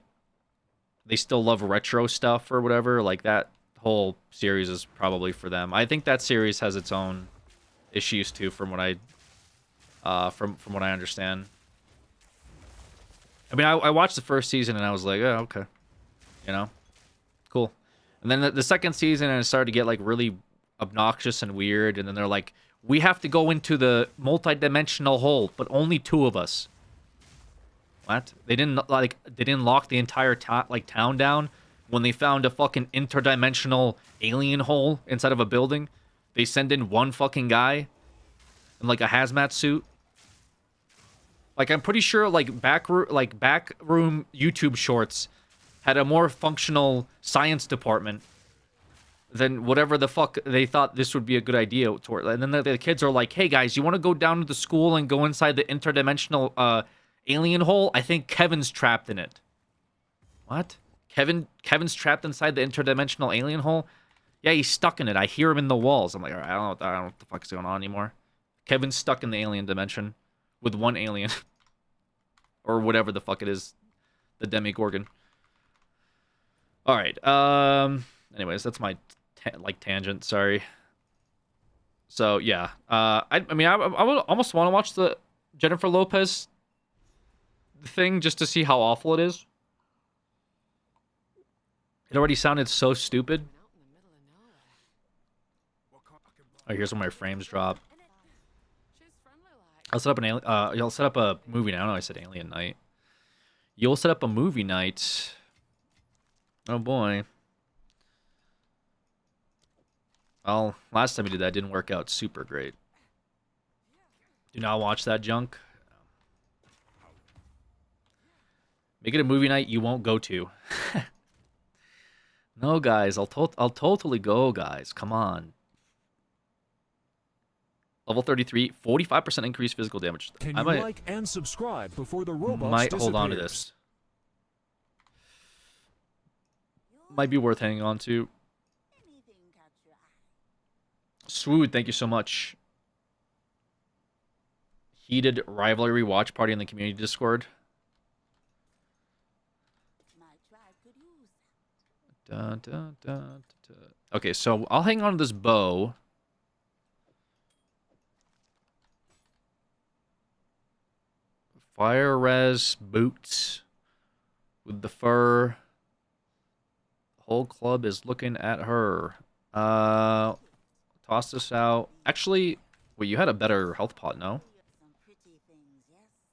Speaker 2: they still love retro stuff or whatever. Like that whole series is probably for them. I think that series has its own issues too, from what from what I understand. I mean, I watched the first season and I was like, oh, okay. You know, cool. And then the second season, and it started to get like really obnoxious and weird. And then they're like, we have to go into the multi-dimensional hole, but only 2 of us. What? They didn't lock the entire town down when they found a fucking interdimensional alien hole inside of a building. They send in 1 fucking guy in like a hazmat suit. Like I'm pretty sure like backroom YouTube shorts had a more functional science department than whatever the fuck they thought this would be a good idea toward. And then the kids are like, hey guys, you want to go down to the school and go inside the interdimensional alien hole? I think Kevin's trapped in it. What? Kevin's trapped inside the interdimensional alien hole? Yeah, he's stuck in it. I hear him in the walls. I'm like, all right, I don't know what the fuck is going on anymore. Kevin's stuck in the alien dimension with 1 alien. Or whatever the fuck it is. The Demigorgon. All right. Anyways, that's my tangent. Sorry. So yeah. I mean, I would almost want to watch the Jennifer Lopez thing just to see how awful it is. It already sounded so stupid. Oh, here's where my frames drop. I'll set up an you'll set up a movie night. I don't know. I said alien night. You'll set up a movie night. Oh boy. Well, last time we did that didn't work out super great. Do not watch that junk. Make it a movie night you won't go to. No, guys, I'll totally go, guys. Come on. Level 33, 45% increased physical damage.
Speaker 4: Can you like and subscribe before the robots
Speaker 2: might
Speaker 4: disappears?
Speaker 2: hold on to this. Might be worth hanging on to. Swood, thank you so much. Heated rivalry watch party in the community Discord. Dun, dun, dun, dun, dun. Okay, so I'll hang on to this bow. Fire res boots with the fur. The whole club is looking at her. Toss this out. Actually, wait, you had a better health pot, no?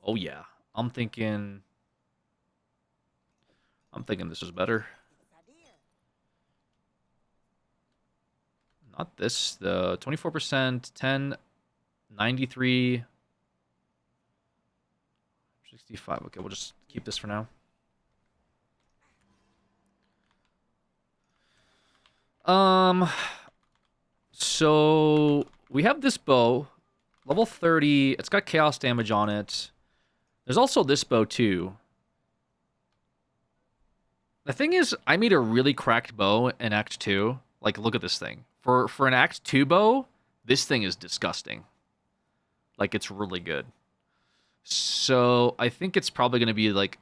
Speaker 2: Oh yeah. I'm thinking this is better. Not this. The 24%, 10, 93, 65. Okay, we'll just keep this for now. So we have this bow, level 30. It's got chaos damage on it. There's also this bow too. The thing is, I made a really cracked bow in Act 2. Like, look at this thing. For an Act 2 bow, this thing is disgusting. Like, it's really good. So I think it's probably going to be like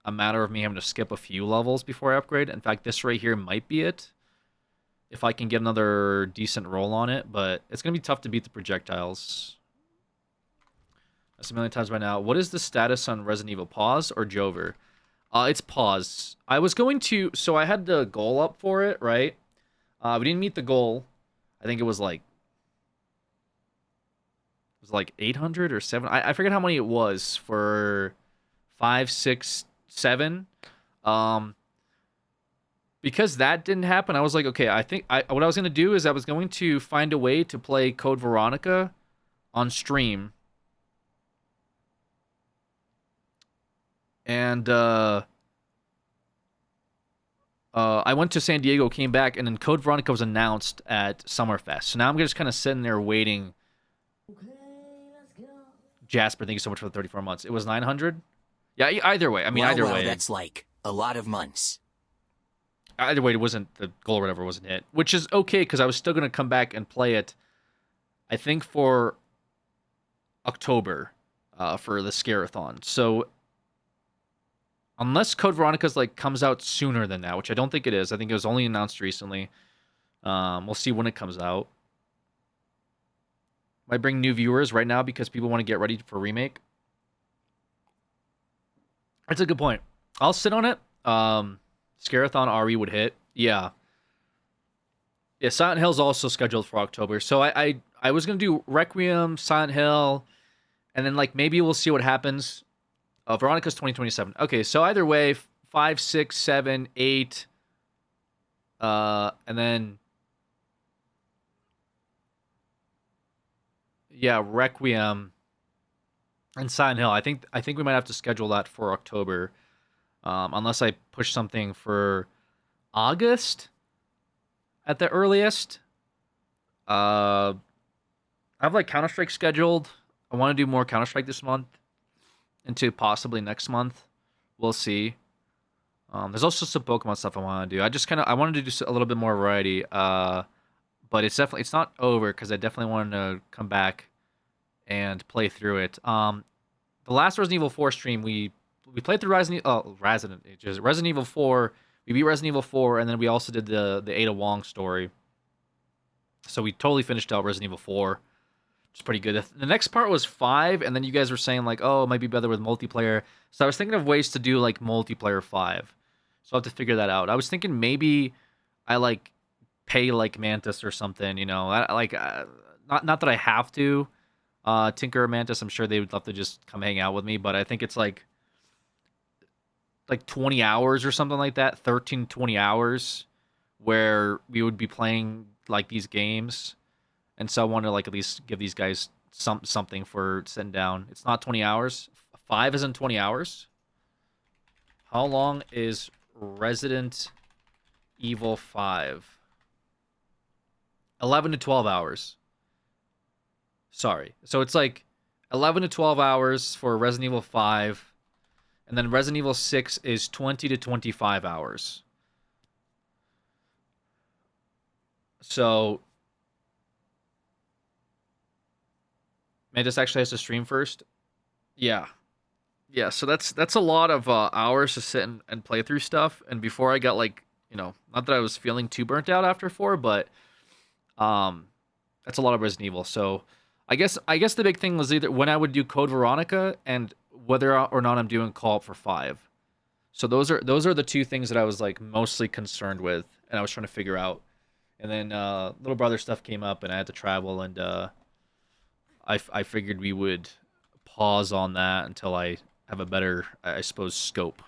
Speaker 2: a matter of me having to skip a few levels before I upgrade. In fact, this right here might be it. If I can get another decent roll on it, but it's going to be tough to beat the projectiles. That's a million times by now. What is the status on Resident Evil? Pause or Jover? It's pause. I was going to... So I had the goal up for it, right? We didn't meet the goal. I think it was like 800 or 7. I forget how many it was for 5, 6, 7. But because that didn't happen, I was like, okay, I think what I was gonna do is I was going to find a way to play Code Veronica on stream, and I went to San Diego, came back, and then Code Veronica was announced at Summerfest. So now I'm just kind of sitting there waiting. Jasper, thank you so much for the 34 months. It was 900. Yeah, either way. I mean, either way.
Speaker 1: That's like a lot of months.
Speaker 2: Either way, it wasn't the goal or whatever wasn't hit, which is okay because I was still gonna come back and play it. I think for October, for the Scarathon. So unless Code Veronica's like comes out sooner than that, which I don't think it is. I think it was only announced recently. We'll see when it comes out. Might bring new viewers right now because people want to get ready for remake. That's a good point. I'll sit on it. Scarathon RE would hit. Yeah. Yeah, Silent Hill's also scheduled for October. So I was going to do Requiem, Silent Hill, and then like maybe we'll see what happens. Veronica's 2027. Okay, so either way, 5, 6, 7, 8, and then yeah, Requiem and Silent Hill. I think we might have to schedule that for October, unless I push something for August at the earliest. I have like Counter-Strike scheduled. I want to do more Counter-Strike this month into possibly next month. We'll see. There's also some Pokemon stuff I want to do. I wanted to do a little bit more variety. But it's not over because I definitely wanted to come back and play through it. The last Resident Evil 4 stream we played through Resident Evil 4. We beat Resident Evil 4, and then we also did the Ada Wong story. So we totally finished out Resident Evil 4. It's pretty good. The next part was 5, and then you guys were saying like, oh, it might be better with multiplayer. So I was thinking of ways to do like multiplayer 5. So I'll have to figure that out. I was thinking maybe I like pay like Mantis or something, you know. Not that I have to. Tinker or Mantis, I'm sure they would love to just come hang out with me, but I think it's like 20 hours or something like that, 13, 20 hours where we would be playing like these games. And so I want to like at least give these guys something for sitting down. It's not 20 hours. 5 isn't 20 hours. How long is Resident Evil 5? 11 to 12 hours. Sorry. So it's like 11 to 12 hours for Resident Evil 5. And then Resident Evil 6 is 20 to 25 hours. So Mantis actually has to stream first. Yeah. Yeah, so that's a lot of hours to sit and play through stuff. And before I got like, you know, not that I was feeling too burnt out after 4, but that's a lot of Resident Evil. So I guess the big thing was either when I would do Code Veronica and whether or not I'm doing co-op for 5. So those are the two things that I was like mostly concerned with, and I was trying to figure out. And then little brother stuff came up, and I had to travel, and I figured we would pause on that until I have a better, I suppose, scope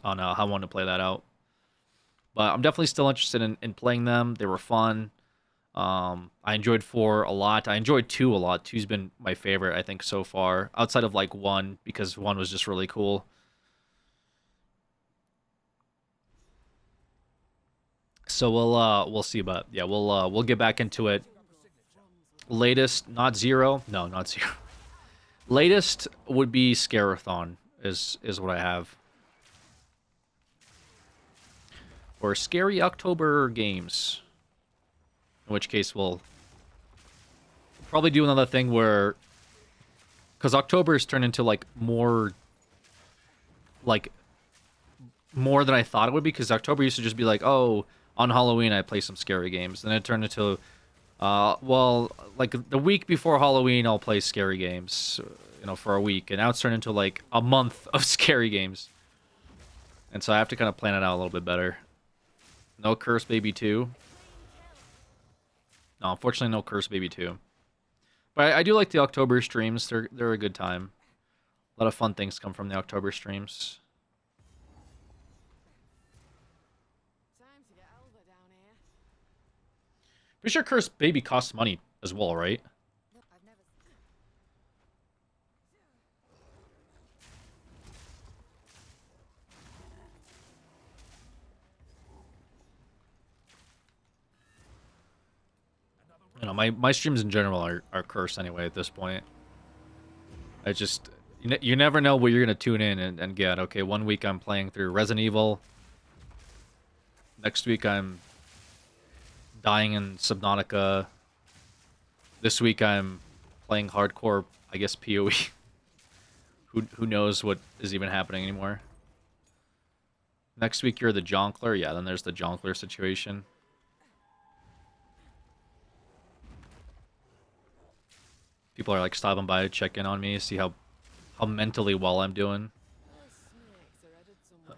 Speaker 2: on how I want to play that out. But I'm definitely still interested in playing them. They were fun. I enjoyed 4 a lot. I enjoyed 2 a lot. 2's been my favorite, I think, so far. Outside of like 1, because 1 was just really cool. So we'll see, but yeah, we'll get back into it. Latest, not 0. No, not 0. Latest would be Scarathon is what I have. Or Scary October games. In which case we'll probably do another thing where, because October has turned into like more than I thought it would be, because October used to just be like, oh, on Halloween I play some scary games. Then it turned into like the week before Halloween I'll play scary games, you know, for a week. And now it's turned into like a month of scary games. And so I have to kind of plan it out a little bit better. No Curse Baby 2. No, unfortunately no Curse Baby 2. But I do like the October streams. They're a good time. A lot of fun things come from the October streams. Pretty sure Cursed Baby costs money as well, right? You know, my streams in general are cursed anyway at this point. I just... You never know what you're going to tune in and get. Okay, one week I'm playing through Resident Evil. Next week I'm dying in Subnautica. This week I'm playing hardcore, I guess, PoE. Who knows what is even happening anymore. Next week you're the Jonkler. Yeah, then there's the Jonkler situation. People are like stopping by to check in on me, see how mentally well I'm doing.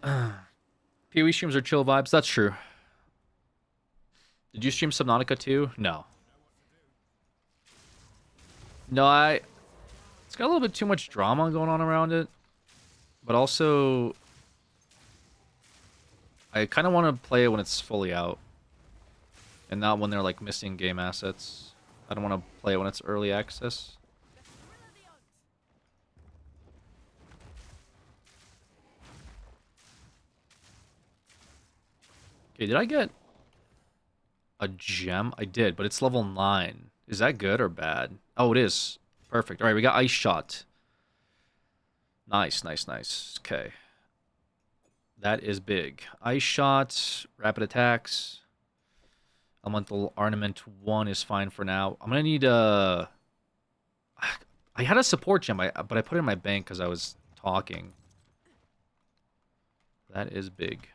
Speaker 2: PoE streams are chill vibes. That's true. Did you stream Subnautica too? No. No, it's got a little bit too much drama going on around it. But also, I kind of want to play it when it's fully out. And not when they're like missing game assets. I don't want to play it when it's early access. Okay, did I get a gem? I did, but it's level 9. Is that good or bad? Oh, it is. Perfect. All right, we got Ice Shot. Nice, nice, nice. Okay. That is big. Ice Shot, Rapid Attacks. Elemental Ornament 1 is fine for now. I'm going to need a... I had a support gem, but I put it in my bank because I was talking. That is big.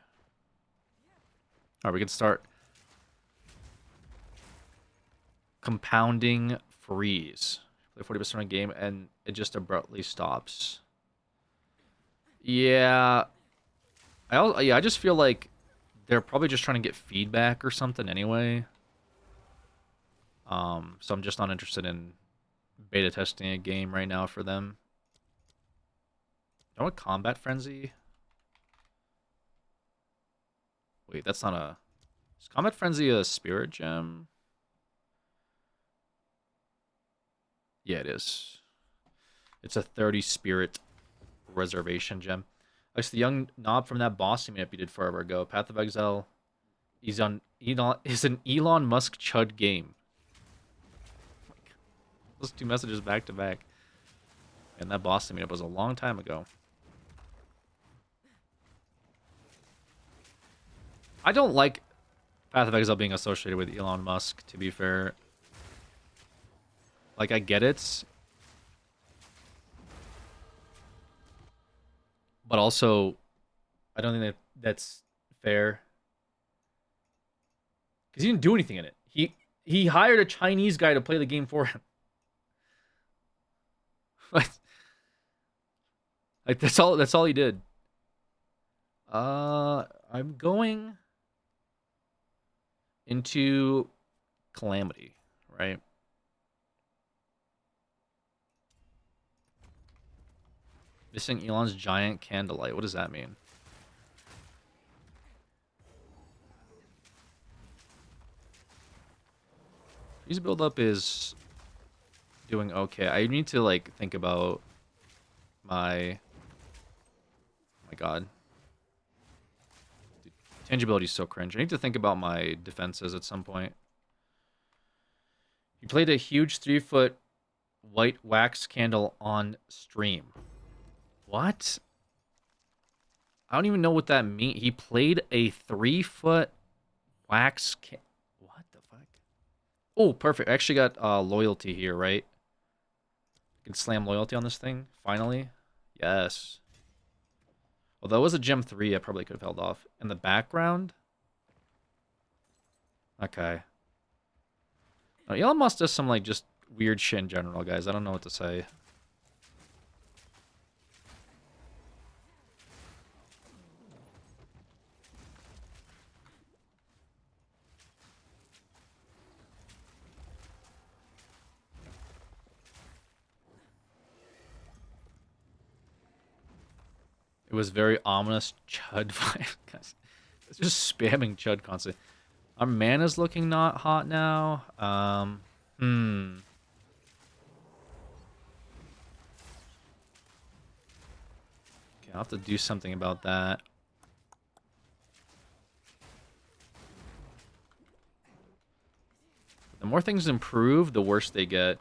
Speaker 2: All right, we can start. Compounding Freeze. Play 40% of a game and it just abruptly stops. Yeah. I just feel like they're probably just trying to get feedback or something anyway. So I'm just not interested in beta testing a game right now for them. You know what? Combat Frenzy? Wait, that's not a... Is Combat Frenzy a spirit gem? Yeah, it is. It's a 30 spirit reservation gem. It's the young knob from that boss team you did forever ago. Path of Exile is an Elon Musk chud game. Those two messages back to back. And that boss meetup was a long time ago. I don't like Path of Exile being associated with Elon Musk, to be fair. Like, I get it. But also, I don't think that's fair. Because he didn't do anything in it. He hired a Chinese guy to play the game for him. Like that's all he did. I'm going into Calamity, right? Missing Elon's giant candlelight. What does that mean? His build up is doing okay. I need to like think about my... Oh my god. Dude, tangibility is so cringe. I need to think about my defenses at some point. He played a huge 3-foot white wax candle on stream. What? I don't even know what that means. He played a 3-foot wax What the fuck? Oh, perfect. I actually got loyalty here, right? I can slam loyalty on this thing, finally. Yes. Well, that was a gem 3. I probably could have held off. In the background? Okay. Now, Elon Musk does some, like, just weird shit in general, guys. I don't know what to say. It was very ominous Chud vibe. It's just spamming Chud constantly. Our mana's looking not hot now. Okay, I'll have to do something about that. The more things improve, the worse they get.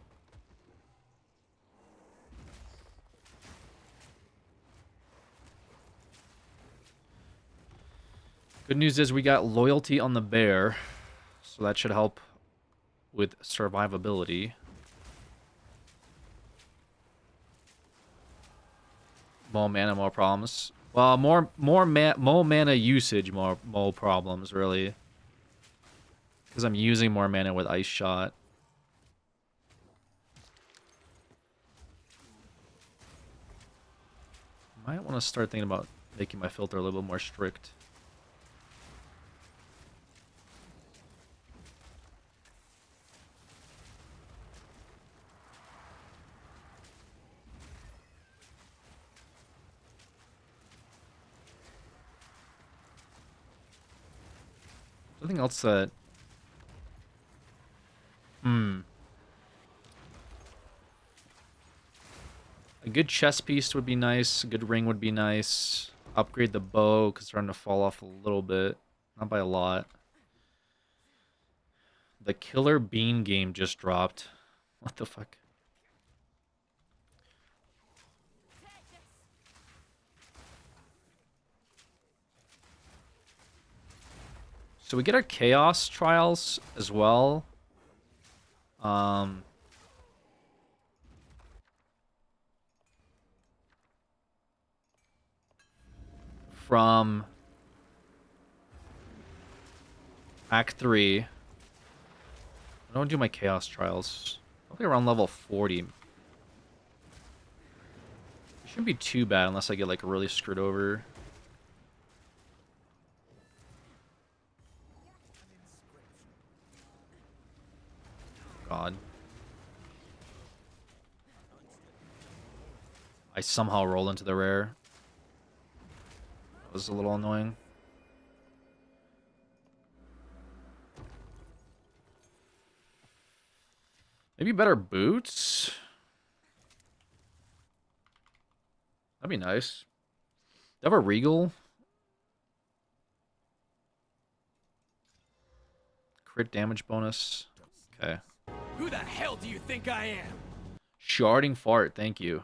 Speaker 2: Good news is we got loyalty on the bear, so that should help with survivability. More mana, more problems. Well, more mana usage, more problems, really. Because I'm using more mana with Ice Shot. Might want to start thinking about making my filter a little bit more strict. Something else that... A good chest piece would be nice. A good ring would be nice. Upgrade the bow, because it's starting to fall off a little bit. Not by a lot. The Killer Bean game just dropped. What the fuck? So we get our Chaos Trials as well. From Act 3. I don't do my Chaos Trials. Probably around level 40. It shouldn't be too bad unless I get like really screwed over. God. I somehow roll into the rare. That was a little annoying. Maybe better boots? That'd be nice. Do you have a Regal? Crit damage bonus. Okay.
Speaker 5: Who the hell do you think I am?
Speaker 2: Sharding Fart, thank you.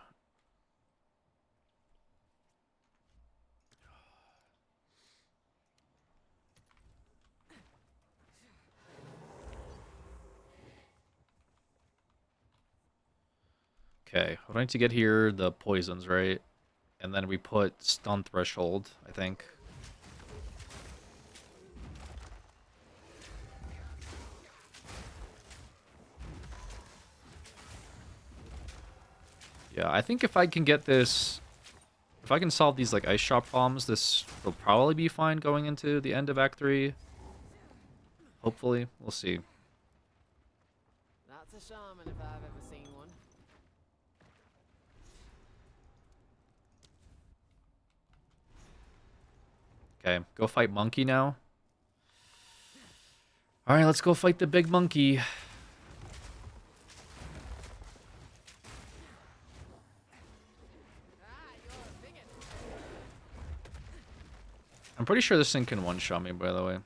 Speaker 2: Okay, what do I need to get here? The poisons, right? And then we put stun threshold, I think. Yeah, I think if I can get this... If I can solve these like ice shot problems, this will probably be fine going into the end of Act 3. Hopefully. We'll see.
Speaker 5: That's a shaman if I've ever seen one.
Speaker 2: Okay, go fight Monkey now. Alright, let's go fight the big monkey. I'm pretty sure this thing can one-shot me, by the way. Oh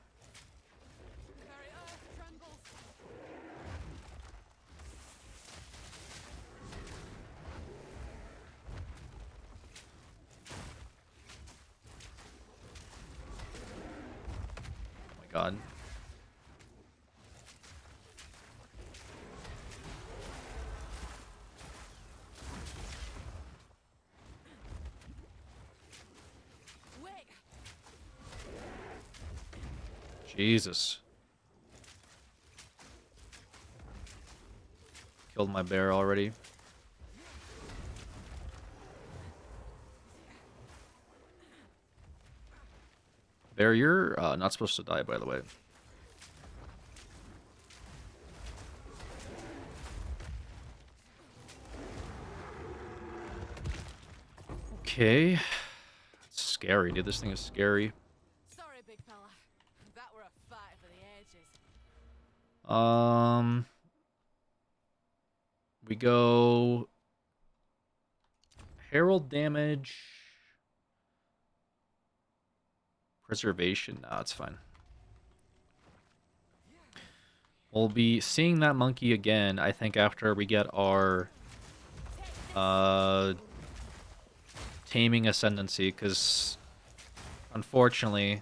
Speaker 2: my god. Jesus. Killed my bear already. Bear, you're not supposed to die, by the way. Okay. It's scary, dude. This thing is scary.
Speaker 5: Sorry, big fella. That were a fight for the ages.
Speaker 2: We go Herald damage. Preservation. No, it's fine. We'll be seeing that monkey again, I think, after we get our taming ascendancy, because unfortunately,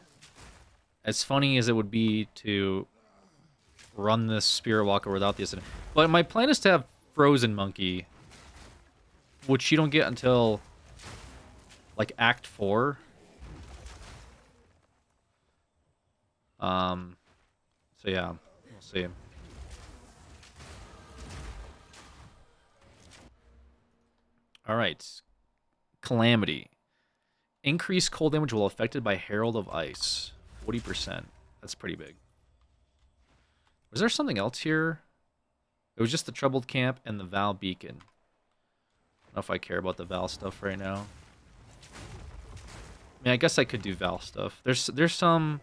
Speaker 2: as funny as it would be to run this Spirit Walker without the ascendant, but my plan is to have Frozen Monkey, which you don't get until like Act 4. So yeah, we'll see. All right. Calamity. Increased cold damage while affected by Herald of Ice. 40%. That's pretty big. Was there something else here? It was just the Troubled Camp and the Val Beacon. I don't know if I care about the Val stuff right now. I mean, I guess I could do Val stuff. There's some...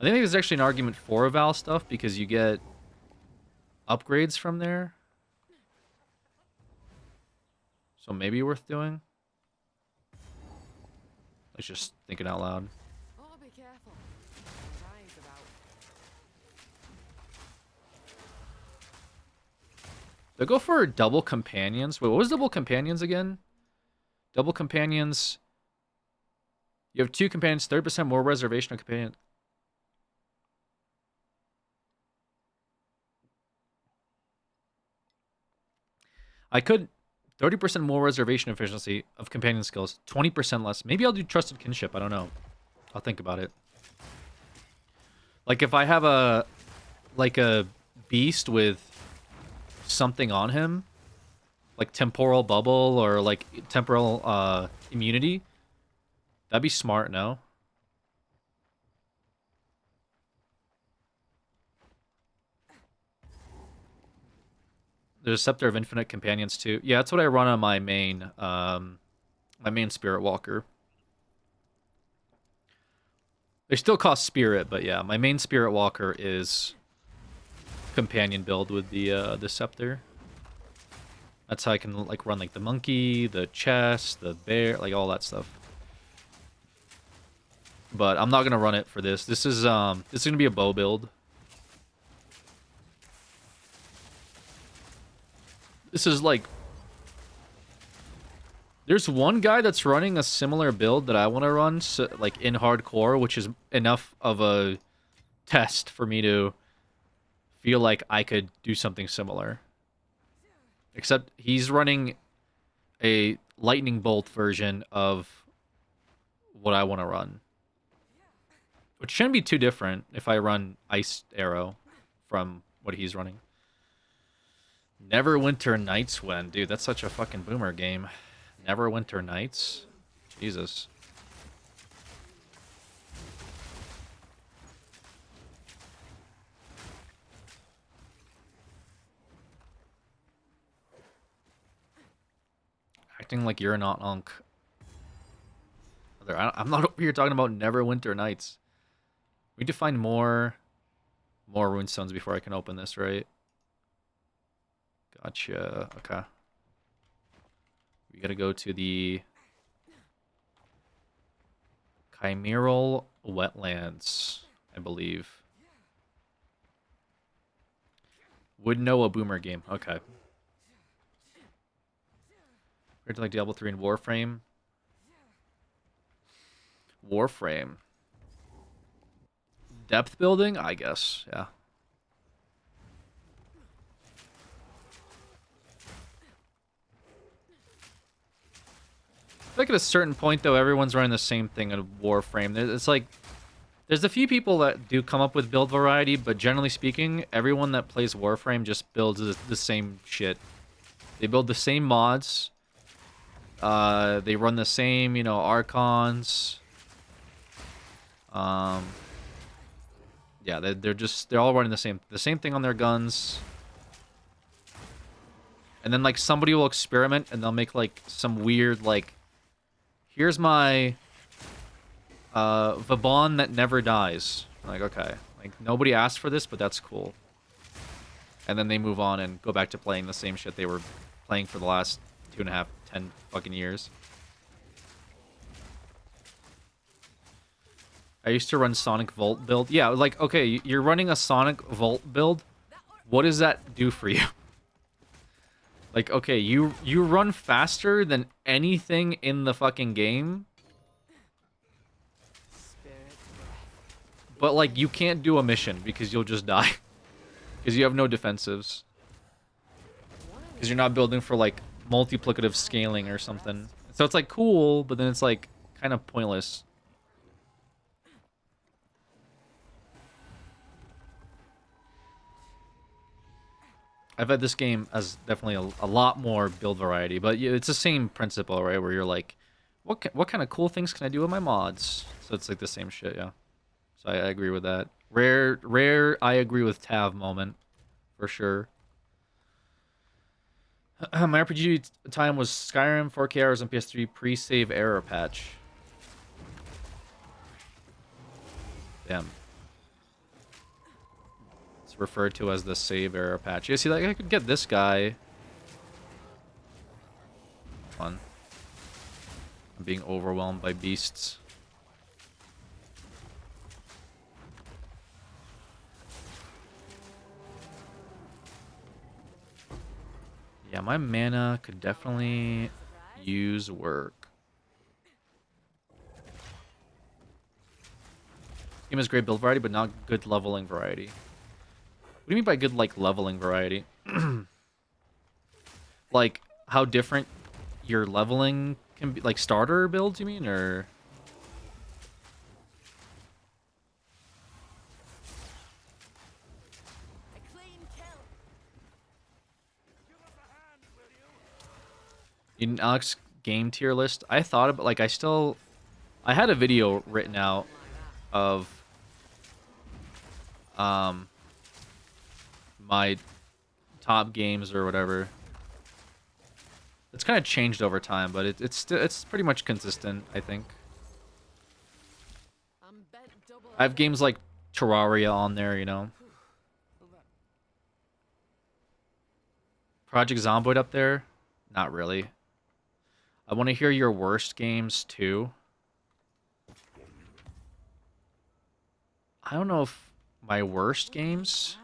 Speaker 2: I think there's actually an argument for Val stuff because you get upgrades from there. So maybe worth doing. Let's just thinking out loud.
Speaker 5: Oh, be careful. Eyes about.
Speaker 2: They'll go for double companions. Wait, what was double companions again? Double companions. You have 2 companions, 30% more reservation of companion. I could 30% more reservation efficiency of companion skills, 20% less. Maybe I'll do trusted kinship. I don't know. I'll think about it. Like if I have a beast with something on him, like temporal bubble or like temporal immunity, that'd be smart, no? There's a Scepter of Infinite Companions too. Yeah, that's what I run on my main Spirit Walker. They still cost Spirit, but yeah, my main Spirit Walker is companion build with the Scepter. That's how I can like run like the monkey, the chest, the bear, like all that stuff. But I'm not gonna run it for this. This is gonna be a bow build. This is like... There's one guy that's running a similar build that I want to run, so, like, in hardcore, which is enough of a test for me to feel like I could do something similar. Except he's running a lightning bolt version of what I want to run. Which shouldn't be too different if I run Ice Arrow from what he's running. Neverwinter Nights when? Dude, that's such a fucking boomer game. Neverwinter Nights? Jesus. Acting like you're not Unk. I'm not over here talking about Neverwinter Nights. We need to find more runestones before I can open this, right? Gotcha. Okay. We gotta go to the Chimeral Wetlands, I believe. Would know a boomer game. Okay. Compared to like Diablo 3 and Warframe. Warframe. Depth building? I guess, yeah. I think at a certain point, though, everyone's running the same thing in Warframe. It's like, there's a few people that do come up with build variety, but generally speaking, everyone that plays Warframe just builds the same shit. They build the same mods. They run the same, you know, Archons. Yeah, they're all running the same thing on their guns. And then like somebody will experiment and they'll make like some weird like, here's my Vauban that never dies. Like, okay, like nobody asked for this, but that's cool. and then they move on and go back to playing the same shit they were playing for the last 2.5, 10 fucking years. I used to run Sonic Volt build. Yeah, like, okay, you're running a Sonic Volt build. What does that do for you? Like, okay, you run faster than anything in the fucking game. But, like, you can't do a mission because you'll just die. Because you have no defensives. Because you're not building for, like, multiplicative scaling or something. So it's, like, cool, but then it's, like, kind of pointless. I've had this game as definitely a lot more build variety, but yeah, it's the same principle, right? Where you're like, what kind of cool things can I do with my mods? So it's like the same shit, yeah. So I agree with that. Rare. I agree with Tav moment, for sure. My RPG time was Skyrim, 4K hours on PS3, pre-save error patch. Damn. It's referred to as the save error patch. You see, like, I could get this guy. Fun. I'm being overwhelmed by beasts. Yeah, my mana could definitely use work. Game has great build variety, but not good leveling variety. What do you mean by good, like, leveling variety? Like, how different your leveling can be? Like, starter builds, you mean? Or... in Alex game tier list, I thought about, like, I had a video written out of my top games or whatever. It's kind of changed over time, but it's pretty much consistent, I think. I have games like Terraria on there, you know. Project Zomboid up there? Not really. I want to hear your worst games too. I don't know if my worst games.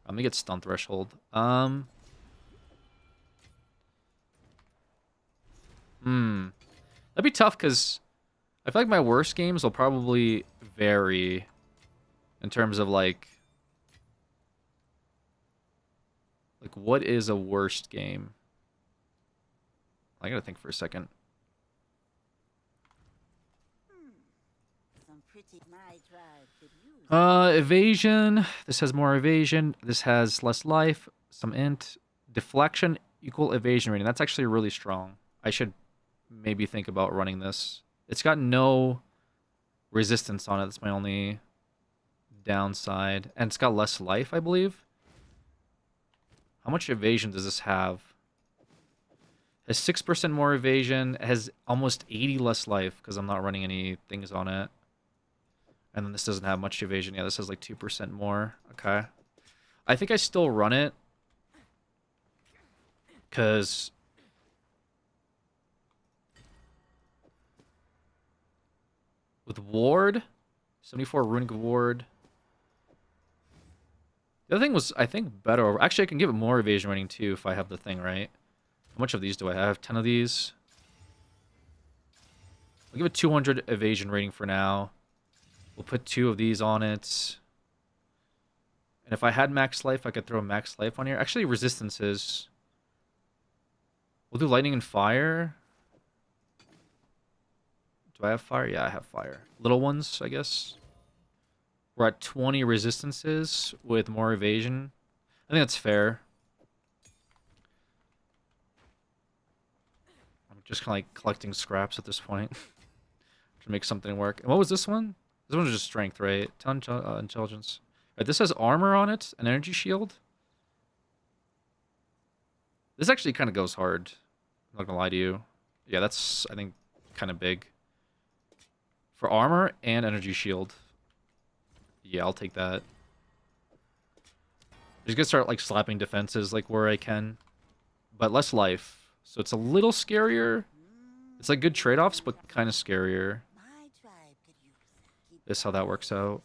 Speaker 2: Let me get Stun Threshold. That'd be tough because I feel like my worst games will probably vary in terms of like what is a worst game? I gotta think for a second. Evasion. This has more evasion. This has less life. Some int. Deflection equal evasion rating. That's actually really strong. I should maybe think about running this. It's got no resistance on it. That's my only downside. And it's got less life, I believe. How much evasion does this have? It has 6% more evasion. It has almost 80 less life because I'm not running any things on it. And then this doesn't have much evasion. Yeah, this has like 2% more. Okay. I think I still run it. Because... with Ward, 74 Runic Ward. The other thing was, I think, better. Actually, I can give it more evasion rating too if I have the thing right. How much of these do I have? 10 of these. I'll give it 200 evasion rating for now. We'll put 2 of these on it. And if I had max life, I could throw max life on here. Actually, resistances. We'll do lightning and fire. Do I have fire? Yeah, I have fire. Little ones, I guess. We're at 20 resistances with more evasion. I think that's fair. I'm just kind of like collecting scraps at this point to make something work. And what was this one? This one was just strength, right? Intelligence. Right, this has armor on it, an energy shield. This actually kind of goes hard. I'm not gonna lie to you. Yeah, that's, I think, kind of big. For armor and energy shield. Yeah, I'll take that. just gonna start like slapping defenses like where I can, but less life. So it's a little scarier. It's like good trade-offs, but kind of scarier. This how that works out.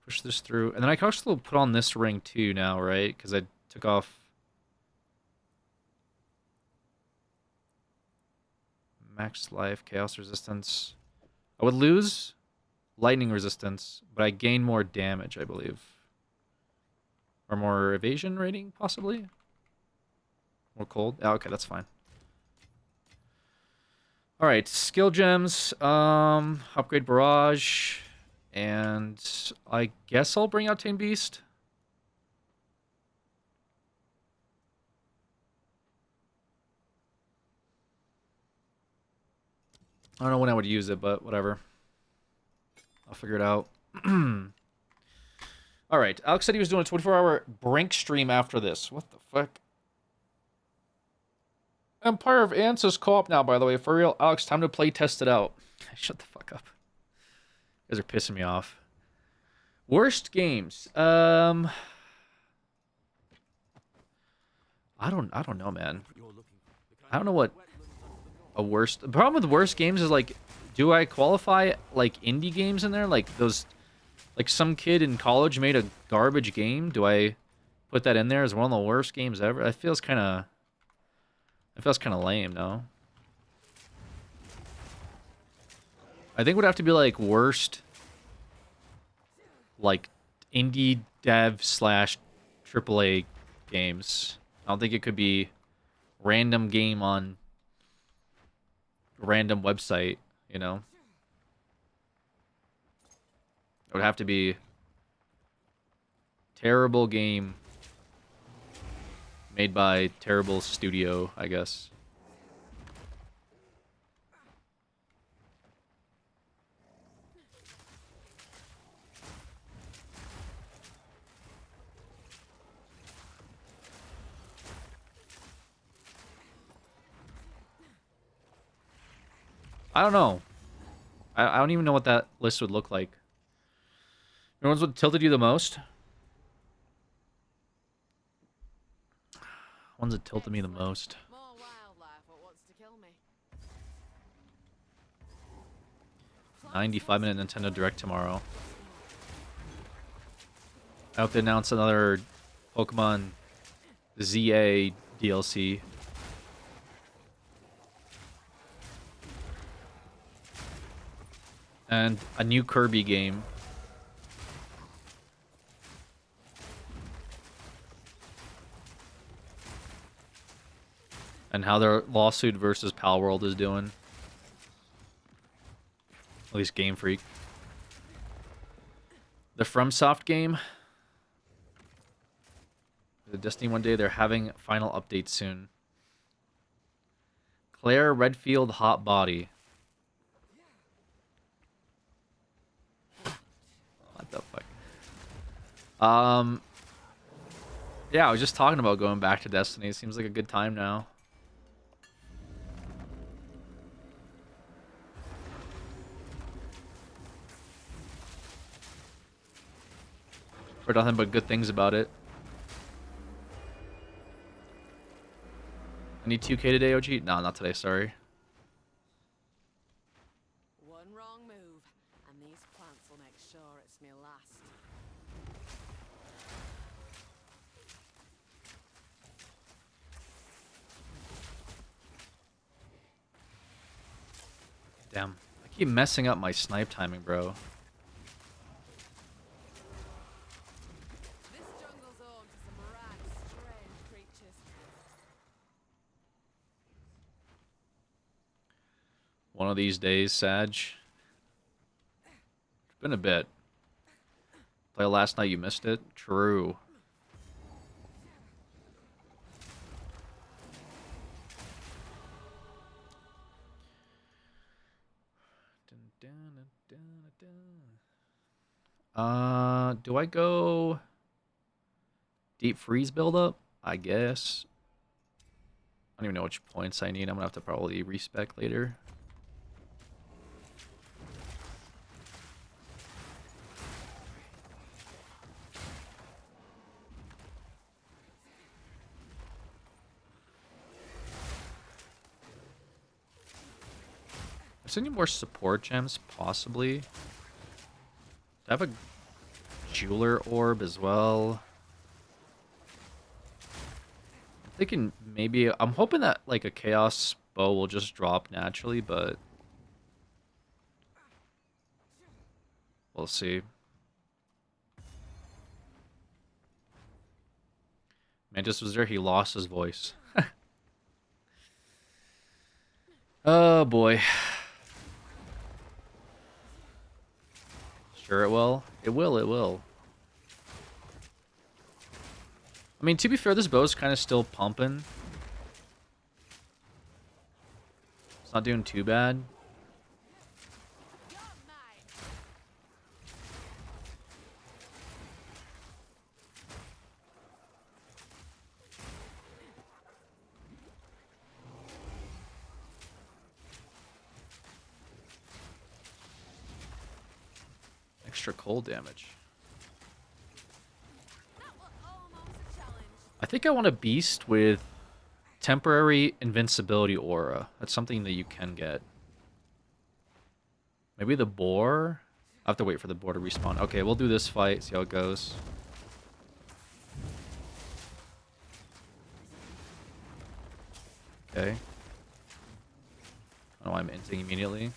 Speaker 2: Push this through, and then I can also put on this ring too now, right? Because I took off max life, chaos resistance. I would lose lightning resistance, but I gain more damage, I believe. Or more evasion rating, possibly? More cold? Oh, okay, that's fine. Alright, skill gems. Upgrade barrage. And I guess I'll bring out Tame Beast. I don't know when I would use it, but whatever. I'll figure it out. Alright, Alex said he was doing a 24-hour Brink stream after this. What the fuck? Empire of Ants is co-op now, by the way. For real, Alex, time to play test it out. Shut the fuck up. You guys are pissing me off. Worst games. I don't know, man. I don't know what a worst. The problem with worst games is like, do I qualify like indie games in there? Like those, like some kid in college made a garbage game. Do I put that in there as one of the worst games ever? It feels kind of lame, no? I think it would have to be like worst, like indie dev slash AAA games. I don't think it could be random game on random website, you know? It would have to be terrible game made by terrible studio, I guess. I don't know. I don't even know what that list would look like. You know ones what tilted you the most? Ones that tilted me the most.
Speaker 5: More wildlife what wants to kill me.
Speaker 2: 95-minute Nintendo Direct tomorrow. I hope they announce another Pokemon ZA DLC. And a new Kirby game. And how their lawsuit versus Palworld is doing. At least Game Freak. The FromSoft game. The Destiny one day, they're having final updates soon. Claire Redfield Hot Body. What the fuck? Yeah, I was just talking about going back to Destiny. It seems like a good time now. Heard nothing but good things about it. I need 2K today, OG? No, not today, sorry.
Speaker 5: One wrong move, and these plants will make sure it's me last.
Speaker 2: Damn. I keep messing up my snipe timing, bro.
Speaker 5: This jungle's home to some rad, strange creatures.
Speaker 2: One of these days, Sag. It's been a bit. Play last night, you missed it? True. Do I go deep freeze buildup? I guess. I don't even know which points I need. I'm gonna have to probably respec later. Perhaps any more support gems, possibly. I have a jeweler orb as well. I'm thinking maybe... I'm hoping that like a chaos bow will just drop naturally, but... we'll see. Mantis was there, he lost his voice. Oh boy. Sure it will? It will, it will. I mean, to be fair, this bow's kind of still pumping. It's not doing too bad.
Speaker 5: You're mine.
Speaker 2: Extra cold damage.
Speaker 5: That was almost a challenge.
Speaker 2: I think I want a beast with temporary invincibility aura. That's something that you can get. Maybe the boar? I have to wait for the boar to respawn. Okay, we'll do this fight, see how it goes. Okay. I don't know why I'm inting immediately.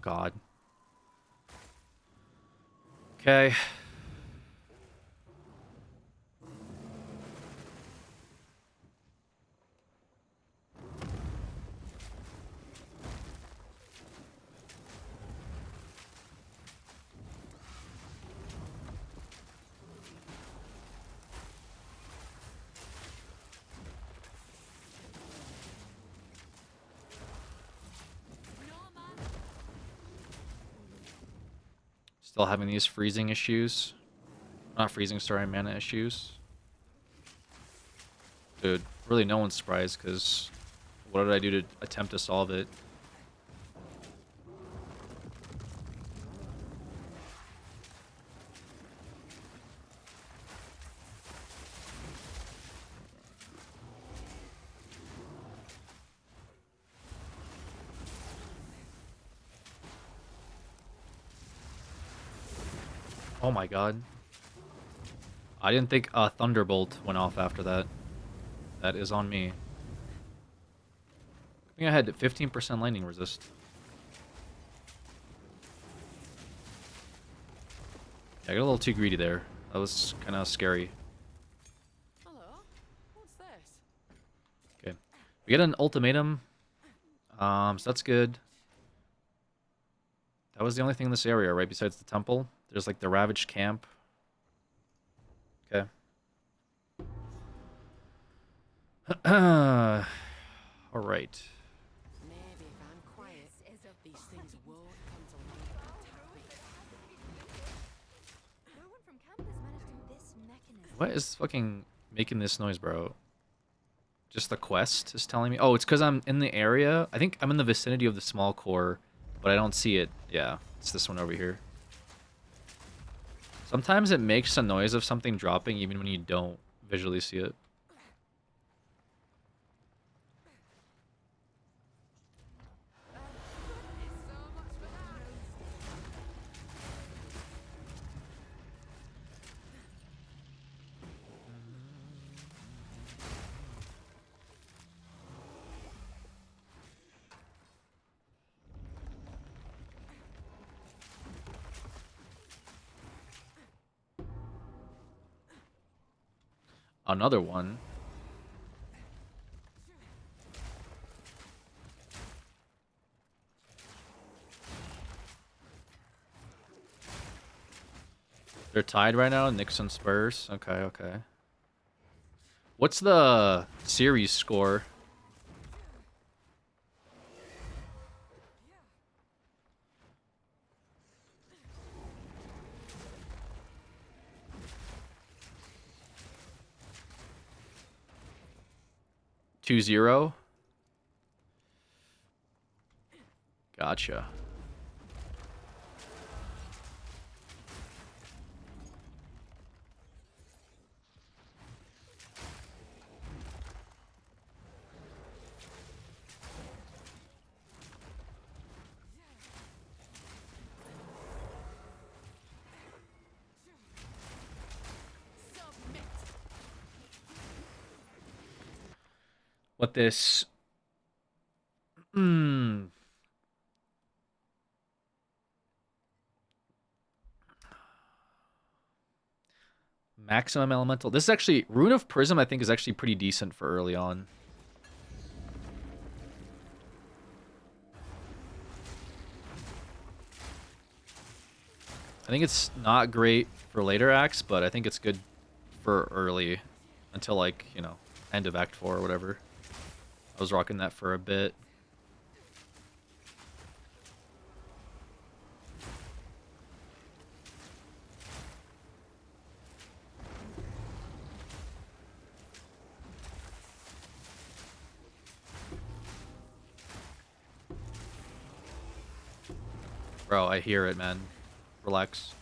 Speaker 2: God. Okay.
Speaker 5: No, man.
Speaker 2: Still having these freezing issues. Not freezing, sorry, mana issues. Dude, really no one's surprised, because what did I do to attempt to solve it? Oh my god. I didn't think a Thunderbolt went off after that. That is on me. I think I had 15% lightning resist. Yeah, I got a little too greedy there. That was kind of scary.
Speaker 5: Hello. What's this?
Speaker 2: Okay. We get an ultimatum. So that's good. That was the only thing in this area, right? Besides the temple. There's like the ravaged camp. Okay. All right.
Speaker 5: Maybe if I'm quiet, these things won't come to life.
Speaker 6: No one from campus managed this mechanism.
Speaker 2: What is fucking making this noise, bro? Just the quest is telling me. Oh, it's because I'm in the area. I think I'm in the vicinity of the small core, but I don't see it. Yeah, it's this one over here. Sometimes it makes a noise of something dropping even when you don't visually see it.
Speaker 5: So much for that.
Speaker 2: Another one. They're tied right now, Knicks and Spurs. Okay, okay. What's the series score? Two zero. Gotcha. what this. Hmm. Maximum elemental. This is actually Rune of Prism. I think is actually pretty decent for early on. I think it's not great for later acts, but I think it's good for early until like, you know, end of Act 4 or whatever. I was rocking that for a bit. Bro, I hear it, man. Relax.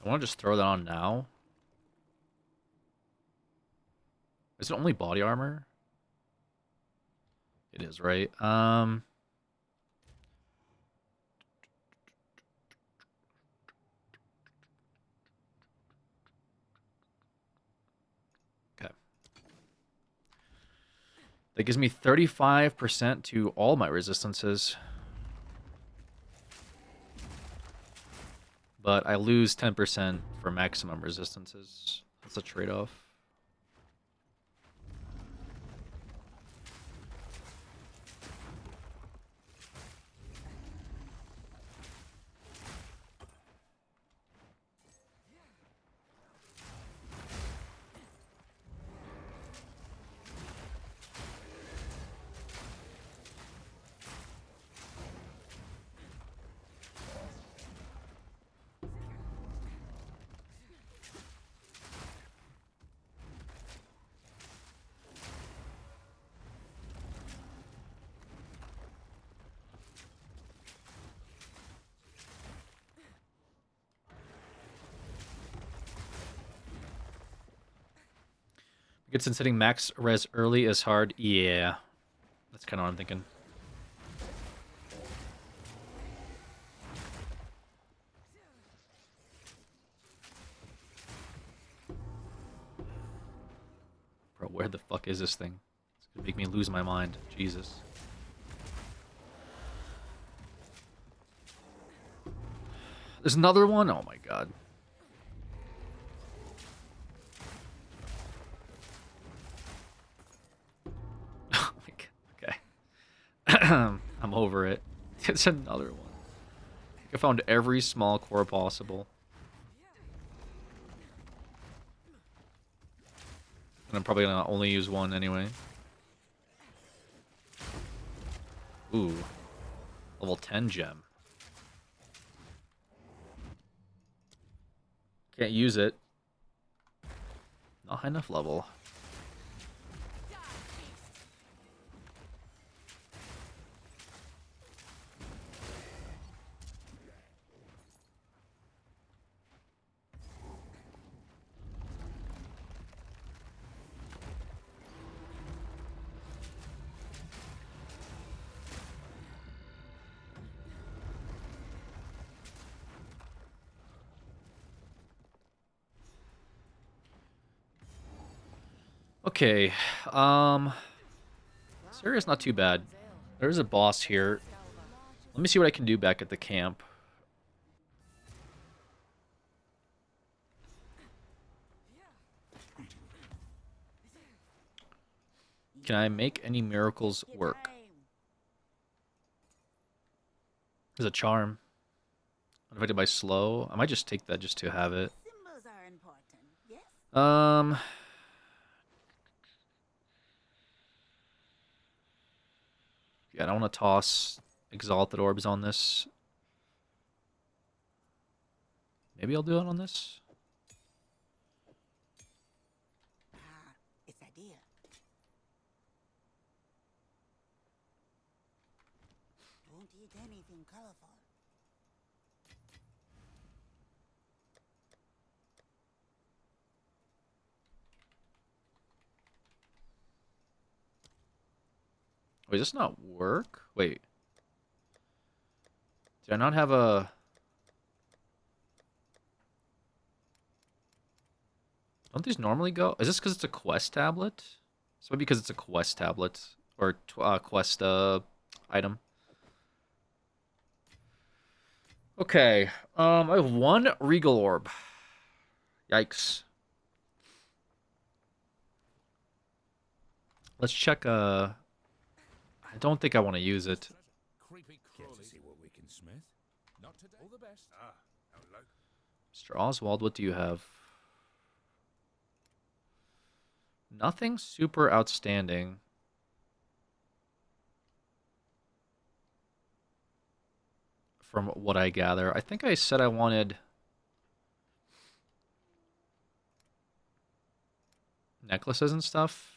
Speaker 2: I want to just throw that on now. Is it only body armor? It is, right? Okay. That gives me 35% to all my resistances. But I lose 10% for maximum resistances. That's a trade-off. Since hitting max res early is hard. Yeah. That's kind of what I'm thinking. Bro, where the fuck is this thing? It's gonna make me lose my mind. Jesus. There's another one? Oh my god. Oh my god. Okay. I'm over it. It's another one. I found every small core possible. And I'm probably gonna only use one anyway. Ooh. Level 10 gem. Can't use it. Not high enough level. Okay, this area's not too bad. There's a boss here. Let me see what I can do back at the camp. Can I make any miracles work? There's a charm. Unaffected by slow. I might just take that just to have it. Yeah, I don't want to toss Exalted Orbs on this. Maybe I'll do it on this.
Speaker 7: It's idea. Don't eat anything colorful.
Speaker 2: Wait, does this not work? Wait. Did I not have a... Don't these normally go? Is this because it's a quest tablet? So maybe because it's a quest tablet. Or quest item. Okay. I have one Regal Orb. Yikes. Let's check, I don't think I want to use it.
Speaker 4: Care to see what we can smith? Not today. All the best. Hello.
Speaker 2: Mr. Oswald, what do you have? Nothing super outstanding. From what I gather. I think I said I wanted necklaces and stuff.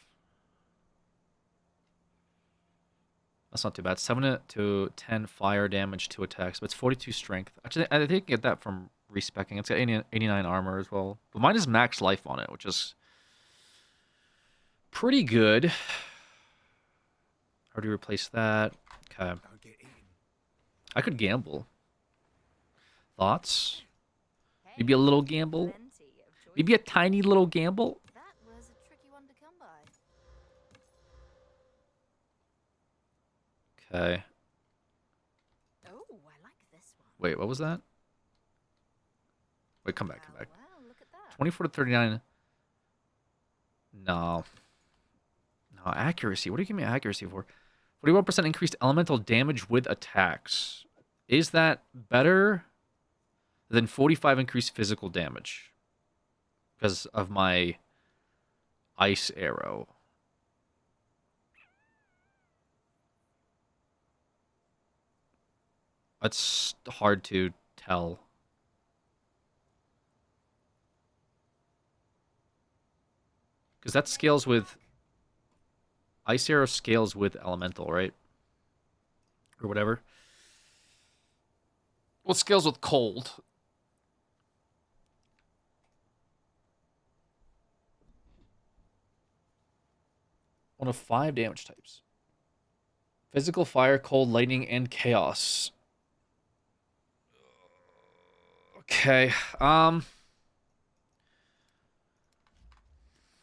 Speaker 2: That's not too bad. 7 to 10 fire damage, 2 attacks, but it's 42 strength. Actually, I think I get that from respecking. It's got 89 armor as well. But mine is max life on it, which is pretty good. How do you replace that? Okay. I could gamble. Thoughts? Maybe a little gamble? Maybe a tiny little gamble?
Speaker 6: That was a tricky one to come by.
Speaker 2: Okay.
Speaker 6: Oh, I like this one.
Speaker 2: Wait, what was that? Wait, come back.
Speaker 6: Wow, look at that.
Speaker 2: 24 to 39. No. No, accuracy. What do you give me accuracy for? 41% increased elemental damage with attacks. Is that better than 45 increased physical damage? Because of my ice arrow. That's hard to tell. Because that scales with... Ice arrow scales with elemental, right? Or whatever. Well, it scales with cold. One of 5 damage types. Physical, fire, cold, lightning, and chaos. Okay.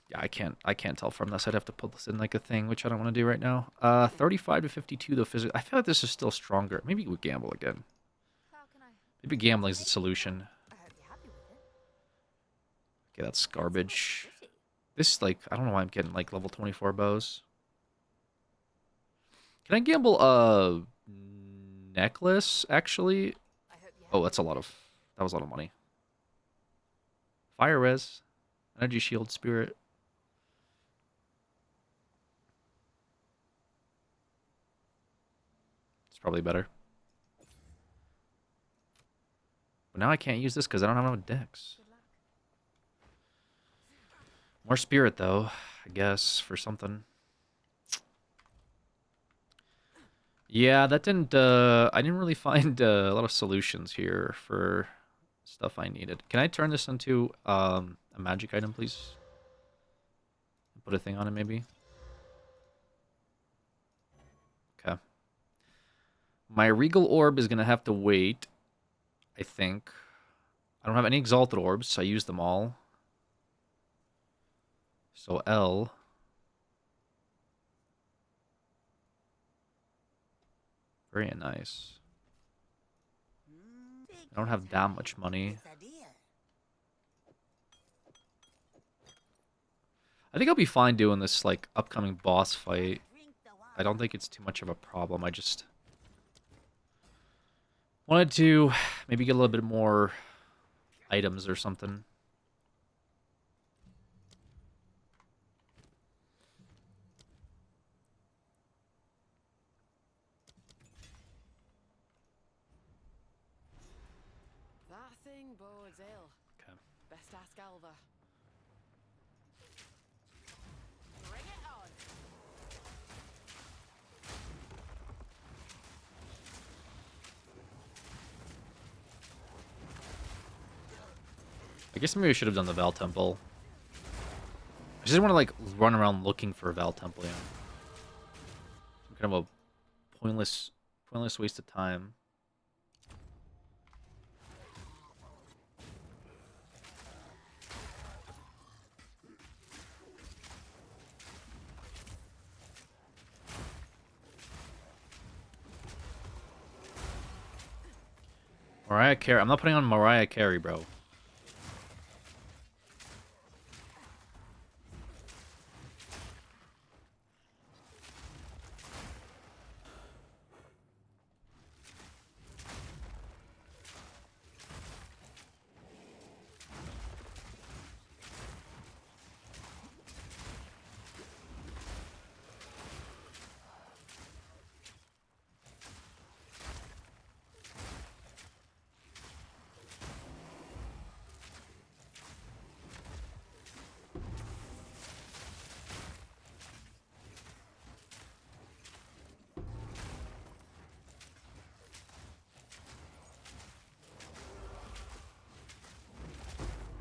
Speaker 2: Yeah, I can't tell from this. I'd have to put this in like a thing, which I don't want to do right now. 35 to 52 though physical. I feel like this is still stronger. Maybe we gamble again.
Speaker 6: How can I?
Speaker 2: Maybe gambling is the solution.
Speaker 6: I hope you're happy with it.
Speaker 2: Okay, that's garbage.
Speaker 6: Pretty.
Speaker 2: This, like, I don't know why I'm getting, like, level 24 bows. Can I gamble a necklace, actually?
Speaker 6: I hope you're
Speaker 2: Oh, that's a lot of... That was a lot of money. Fire res. Energy shield, spirit. It's probably better. But now I can't use this because I don't have enough dex.
Speaker 6: Good luck.
Speaker 2: More spirit, though, I guess, for something. Yeah, that didn't, I didn't really find a lot of solutions here for stuff I needed. Can I turn this into a magic item, please? Put a thing on it, maybe? Okay. My Regal Orb is going to have to wait, I think. I don't have any Exalted Orbs, so I used them all. So L. Very nice. I don't have that much money. I think I'll be fine doing this, like, upcoming boss fight. I don't think it's too much of a problem. I just wanted to maybe get a little bit more items or something.
Speaker 5: That thing bodes ill.
Speaker 2: Okay.
Speaker 5: Best ask Alva. Bring it on.
Speaker 2: I guess maybe I should have done the Val Temple. I just want to, like, run around looking for Val Temple, yeah. Kind of a pointless waste of time. Mariah Carey. I'm not putting on Mariah Carey, bro.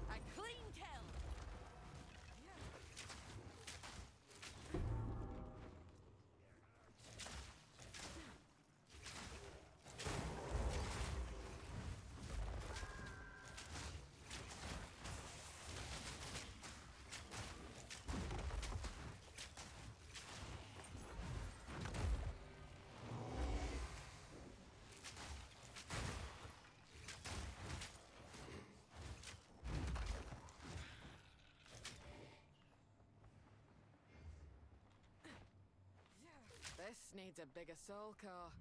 Speaker 5: A clean kill. This needs a bigger soul core.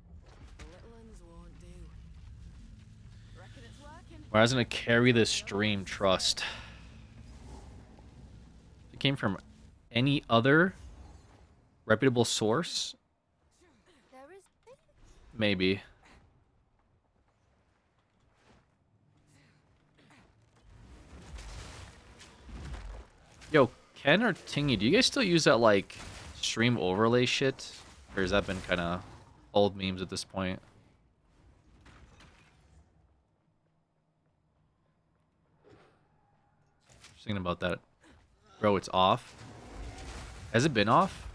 Speaker 5: The little ones won't do. Reckon it's working.
Speaker 2: Why doesn't it carry this stream? Trust. If it came from any other reputable source,
Speaker 6: There is.
Speaker 2: maybe. Yo, Ken or Tingy, do you guys still use that, like, stream overlay shit? Or has that been kind of old memes at this point? Just thinking about that. Bro, it's off. Has it been off?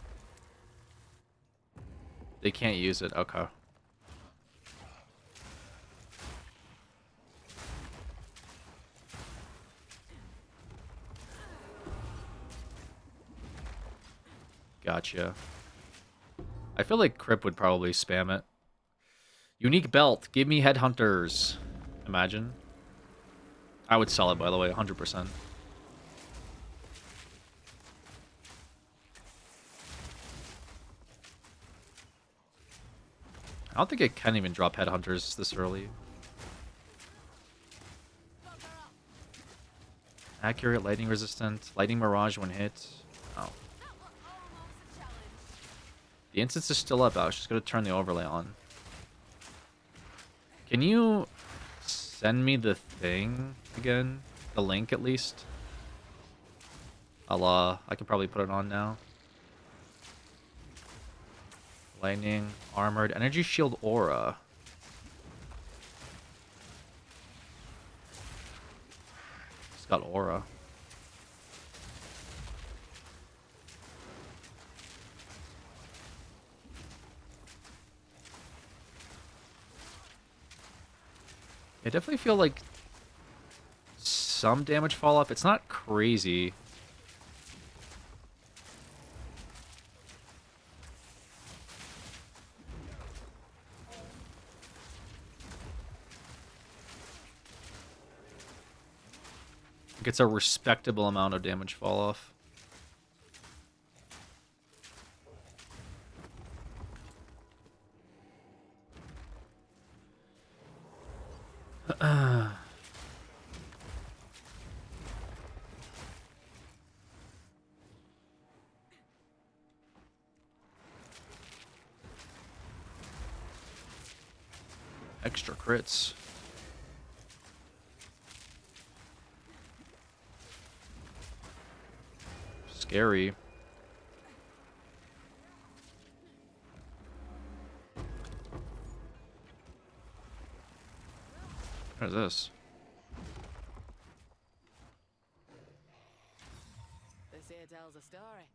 Speaker 2: They can't use it. Okay. Gotcha. I feel like Crip would probably spam it. Unique belt. Give me headhunters. Imagine. I would sell it, by the way, 100%. I don't think it can even drop headhunters this early. Accurate, lightning resistant, lightning mirage when hit. Oh.
Speaker 5: That was almost a challenge.
Speaker 2: The instance is still up. I was just going to turn the overlay on. Can you send me the thing again? The link, at least? I can probably put it on now. Lightning, armored, energy shield aura. It's got aura. I definitely feel like some damage fall off. It's not crazy. Like it's a respectable amount of damage fall off. Extra crits. Scary. What is this?
Speaker 5: This here tells a story.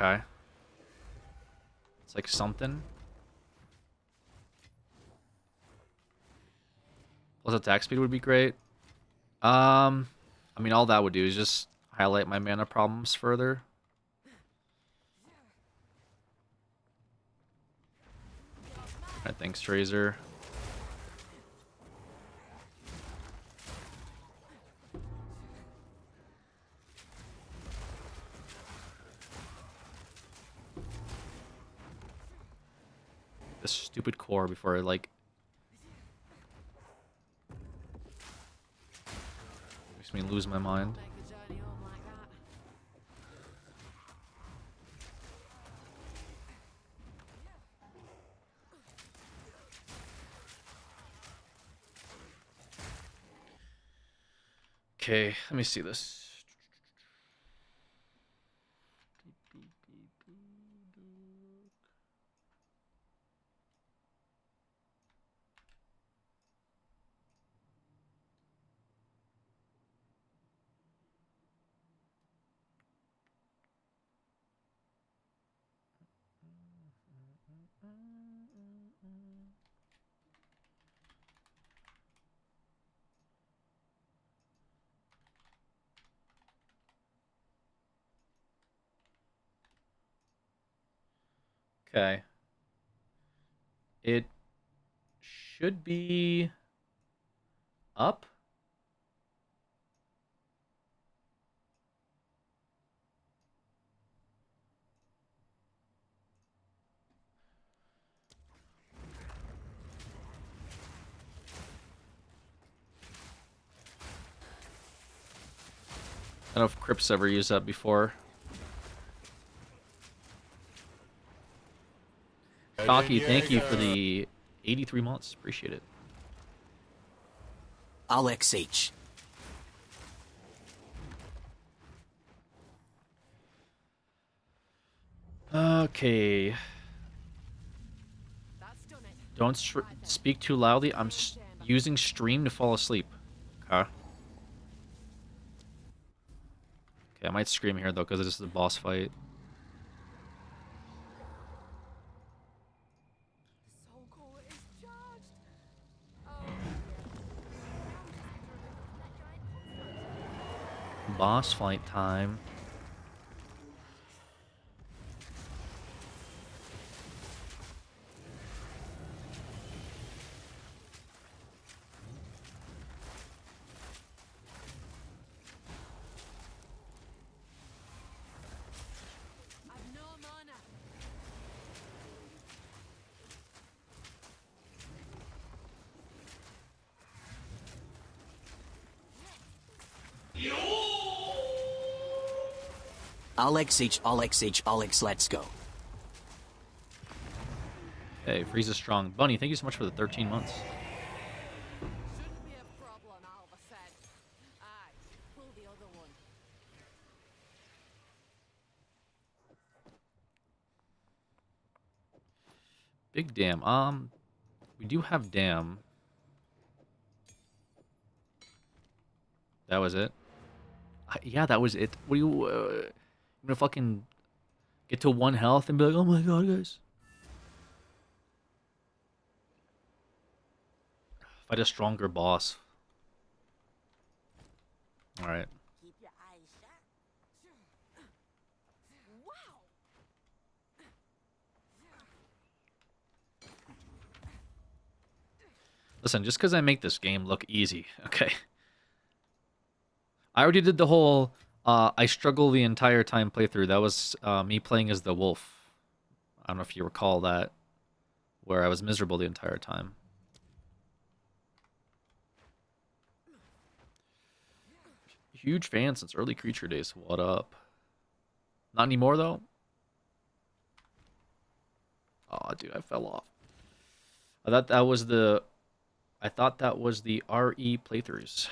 Speaker 2: Okay. It's like something. Plus attack speed would be great. I mean, all that would do is just highlight my mana problems further. Alright, thanks, Trazer. This stupid core before I, like... makes me lose my mind.
Speaker 5: Make a journey home like that.
Speaker 2: Okay, let me see this. Okay. It should be up. I don't know if Crips ever used that before. Cocky, thank you for the 83 months. Appreciate it.
Speaker 1: Alex H.
Speaker 2: Okay.
Speaker 5: That's done it.
Speaker 2: Don't speak too loudly. I'm using stream to fall asleep. Okay. Okay, I might scream here, though, because this is a boss fight.
Speaker 5: The soul core is charged. Oh,
Speaker 2: Boss fight time.
Speaker 5: I've no mana.
Speaker 1: Alex H. Alex H. Alex, let's go.
Speaker 2: Hey, Frieza's strong. Bunny, thank you so much for the 13 months.
Speaker 5: Shouldn't be a problem, Alva said. Aye, pull the other one.
Speaker 2: Big dam. We do have dam. That was it. Yeah, that was it. What do you... I'm gonna fucking get to 1 health and be like, oh my god, guys. Fight a stronger boss. Alright.
Speaker 7: Keep your eyes shut.
Speaker 5: Wow!
Speaker 2: Listen, just because I make this game look easy, okay? I already did the whole, I struggle the entire time playthrough. That was me playing as the wolf. I don't know if you recall that, where I was miserable the entire time. Huge fan since early Creature days. What up? Not anymore, though? Oh, dude, I fell off. I thought that was the... I thought that was the RE playthroughs.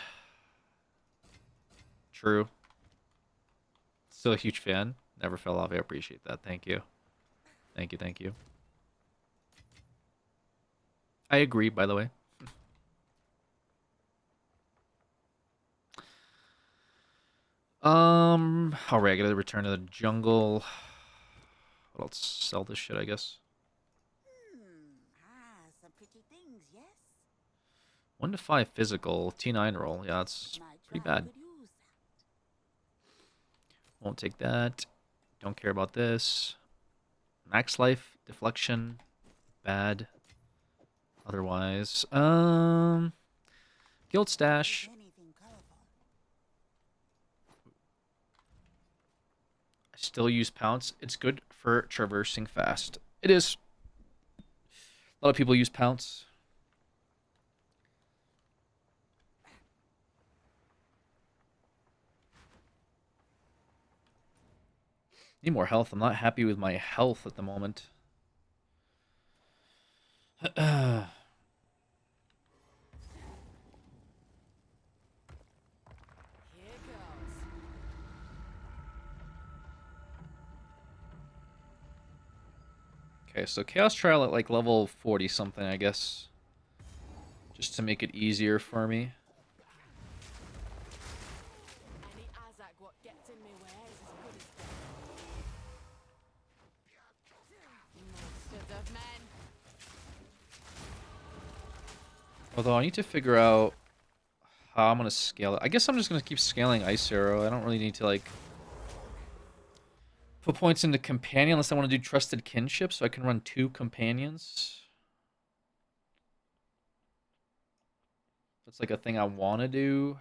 Speaker 2: True. Still a huge fan. Never fell off. I appreciate that. Thank you. Thank you, thank you. I agree, by the way. Alright, I gotta return to the jungle. What else? Sell this shit, I guess.
Speaker 7: Some pretty things, yes?
Speaker 2: 1 to 5 physical, T9 roll. Yeah, that's
Speaker 7: My
Speaker 2: pretty
Speaker 7: tribe
Speaker 2: bad.
Speaker 7: could use that.
Speaker 2: Won't take that. Don't care about this. Max life, deflection, bad. Otherwise, guild stash.
Speaker 7: Anything colorful.
Speaker 2: I still use pounce. It's good for traversing fast. It is. A lot of people use pounce. Need more health. I'm not happy with my health at the moment.
Speaker 5: Here goes.
Speaker 2: Okay, so Chaos Trial at like level 40 something, I guess. Just to make it easier for me.
Speaker 5: Any Azak what gets in me way is as good as dead. Monsters of men.
Speaker 2: Although I need to figure out how I'm going to scale it. I guess I'm just going to keep scaling Ice Arrow. I don't really need to like put points into Companion unless I want to do Trusted Kinship so I can run 2 Companions. That's like a thing I want to do.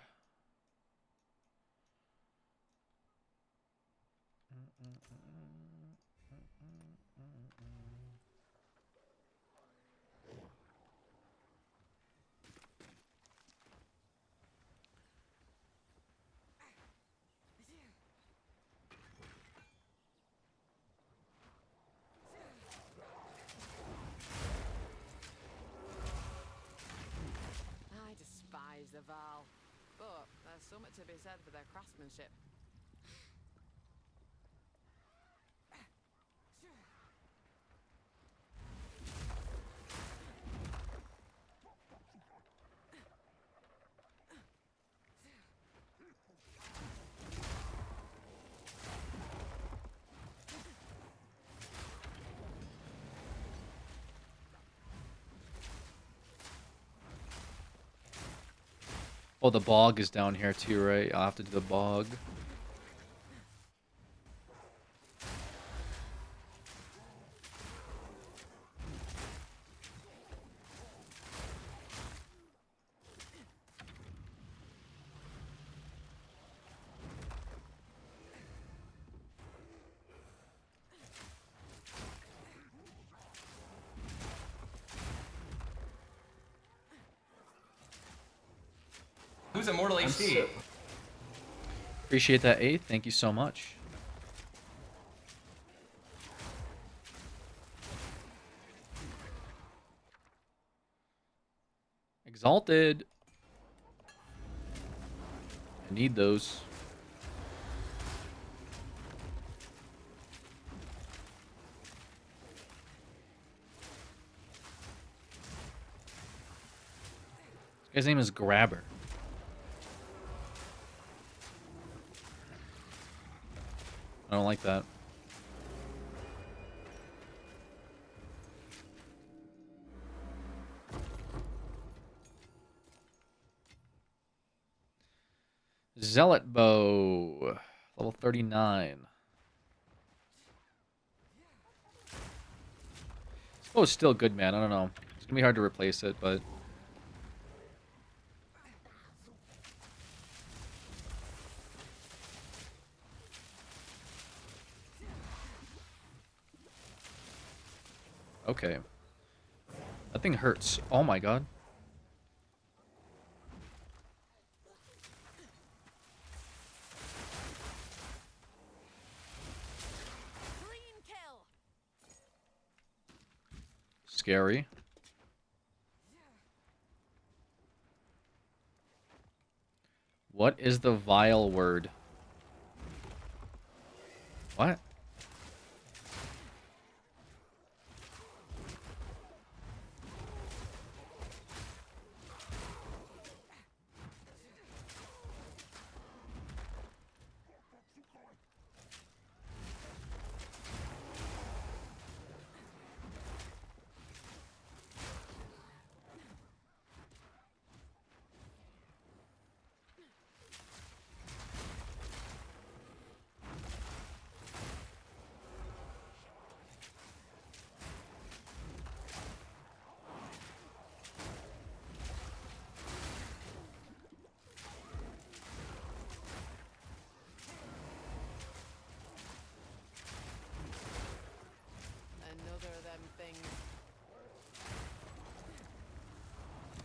Speaker 5: I despise the Val, but there's so much to be said for their craftsmanship.
Speaker 2: Oh, the bog is down here too, right? I'll have to do the bog.
Speaker 8: Who's Immortal HD?
Speaker 2: Appreciate that, A. Thank you so much. Exalted. I need those. This guy's name is Grabber. I don't like that. Zealot Bow. Level 39. This bow is still good, man. I don't know. It's gonna be hard to replace it, but... Okay. That thing hurts. Oh my god.
Speaker 5: Clean kill.
Speaker 2: Scary. What is the vile word? What?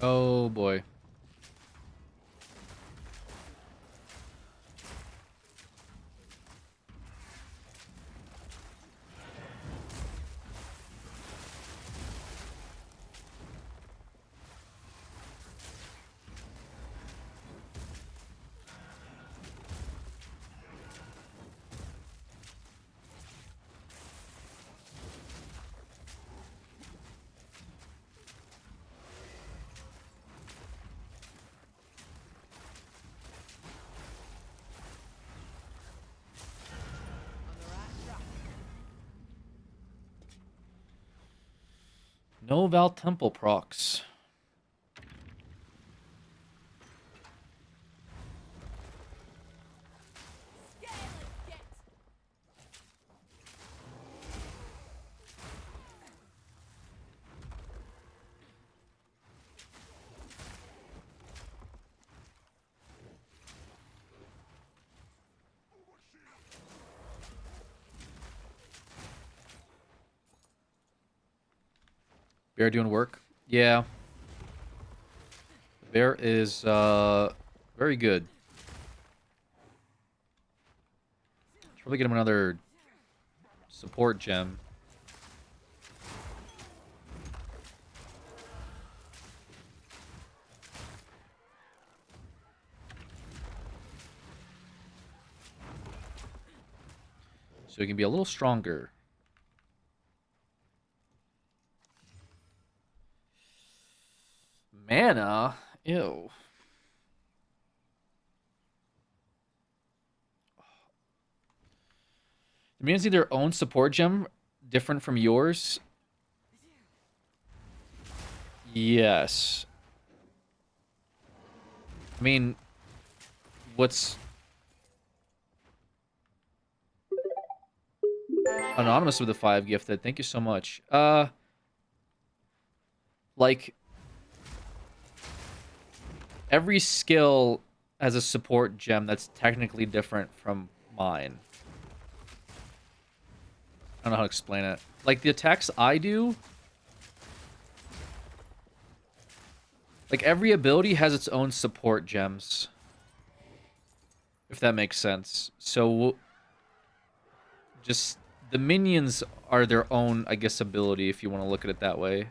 Speaker 2: Oh boy.
Speaker 5: On the right track.
Speaker 2: No Val Temple procs.
Speaker 5: Scale and get.
Speaker 2: Bear doing work? Yeah. Bear is very good. Should probably get him another support gem. So he can be a little stronger. Mana? Ew. It means their own support gem different from yours. Yes. I mean, what's anonymous with the 5 gifted? Thank you so much. Like every skill has a support gem that's technically different from mine. I don't know how to explain it. Like the attacks I do, like every ability has its own support gems. If that makes sense. So just the minions are their own, I guess, ability if you want to look at it that way.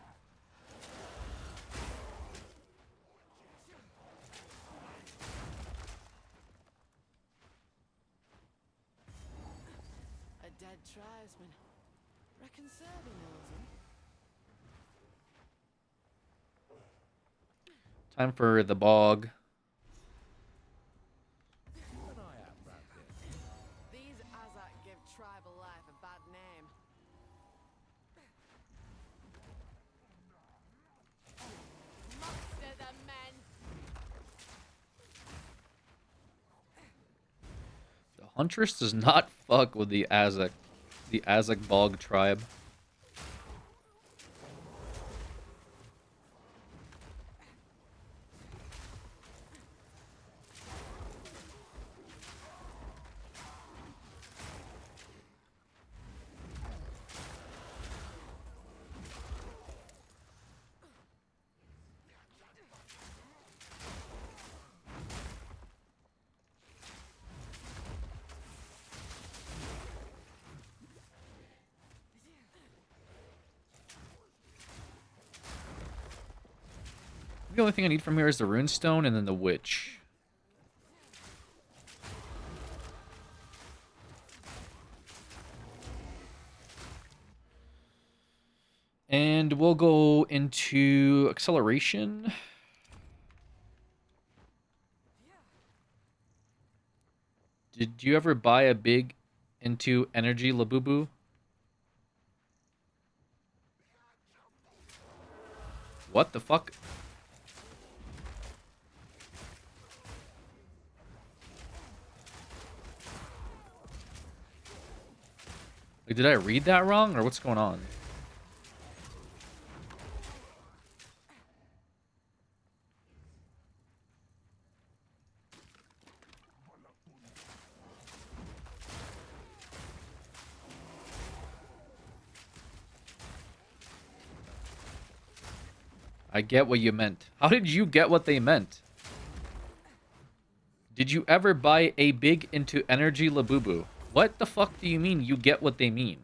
Speaker 5: A dead tribesman. Reckon Serby knows him.
Speaker 2: Time for the bog.
Speaker 5: These Azak give tribal life a bad name. Muster the men.
Speaker 2: The Huntress does not fuck with the Azak bog tribe. The only thing I need from here is the runestone and then the witch. And we'll go into acceleration. Did you ever buy a big into energy Labubu? What the fuck? Like, did I read that wrong or what's going on? I get what you meant. How did you get what they meant? Did you ever buy a big into energy Labubu? What the fuck do you mean you get what they mean?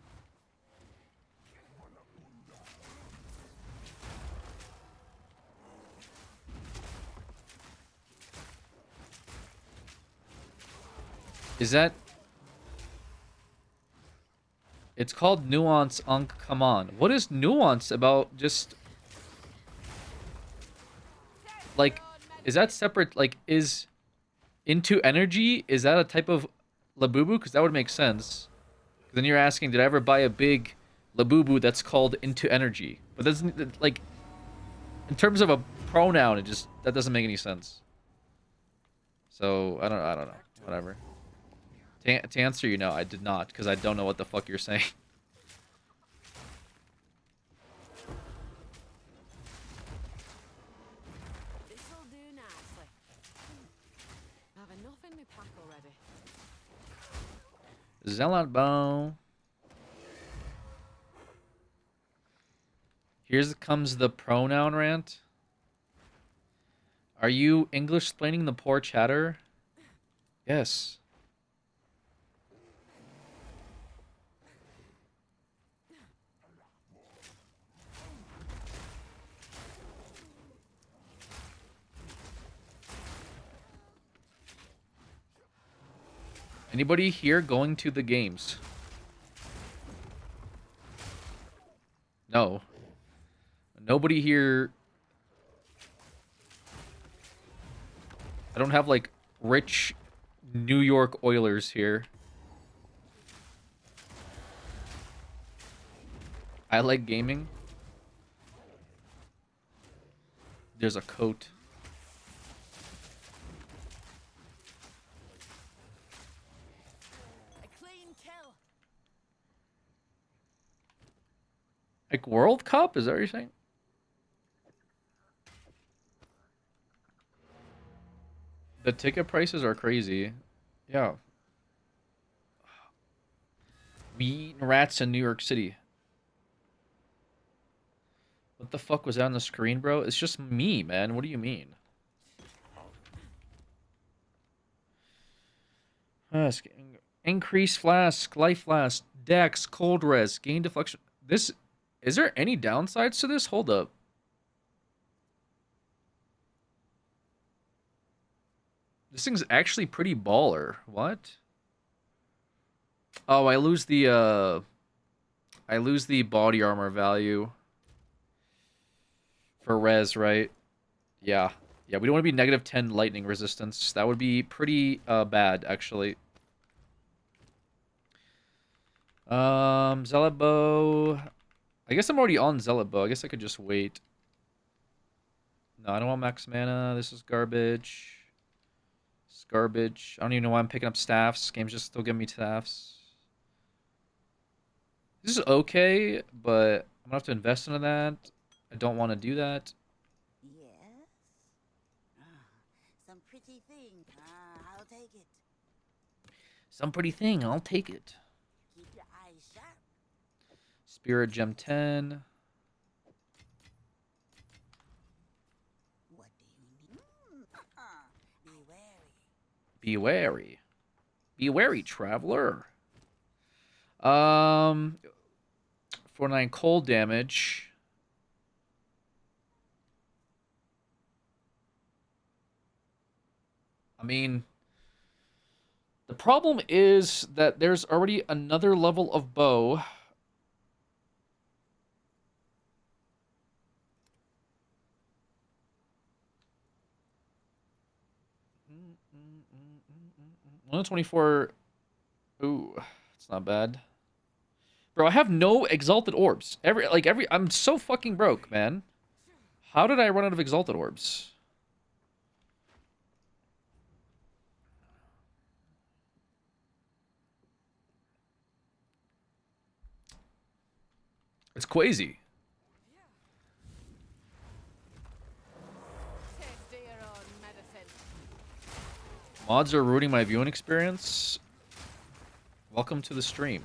Speaker 2: Is that... It's called nuance, Unk, come on. What is nuance about just... Like, is that separate, like, is... Into energy, is that a type of Labubu? Because that would make sense. Then you're asking, did I ever buy a big Labubu that's called into energy? But doesn't, like, in terms of a pronoun, it just, that doesn't make any sense. So, I don't know. Whatever. To answer you, no, I did not, because I don't know what the fuck you're saying.
Speaker 5: This'll do nicely. I've enough in my pack already.
Speaker 2: Zealot bow. Here comes the pronoun rant. Are you English-splaining the poor chatter? Yes. Anybody here going to the games? No. Nobody here... I don't have, like, rich New York Oilers here. I like gaming. There's a coat.
Speaker 5: A clean kill.
Speaker 2: Like World Cup? Is that what you're saying? The ticket prices are crazy. Yeah. We eating rats in New York City. What the fuck was that on the screen, bro? It's just me, man. What do you mean? Flask. Increase flask, life flask, dex, cold res, gain deflection. This... Is there any downsides to this? Hold up. This thing's actually pretty baller. What? Oh, I lose the body armor value for res, right? Yeah. Yeah, we don't want to be negative 10 lightning resistance. That would be pretty bad, actually. Zealot bow. I guess I'm already on Zealot bow. I guess I could just wait. No, I don't want max mana. This is garbage. It's garbage. I don't even know why I'm picking up staffs. Game's just still giving me staffs. This is okay, but I'm gonna have to invest into that. I don't want to do that.
Speaker 7: Yes? Some pretty thing. I'll take it.
Speaker 2: Some pretty thing. I'll take it.
Speaker 7: Keep your eyes sharp.
Speaker 2: Spirit Gem 10.
Speaker 7: What do you need? Be wary.
Speaker 2: Be wary. Be wary, traveler. 49 cold damage. I mean, the problem is that there's already another level of bow. One 24. Ooh, it's not bad. Bro, I have no exalted orbs. I'm so fucking broke, man. How did I run out of exalted orbs? It's crazy.
Speaker 5: Taste your own medicine.
Speaker 2: Mods are ruining my viewing experience. Welcome to the stream.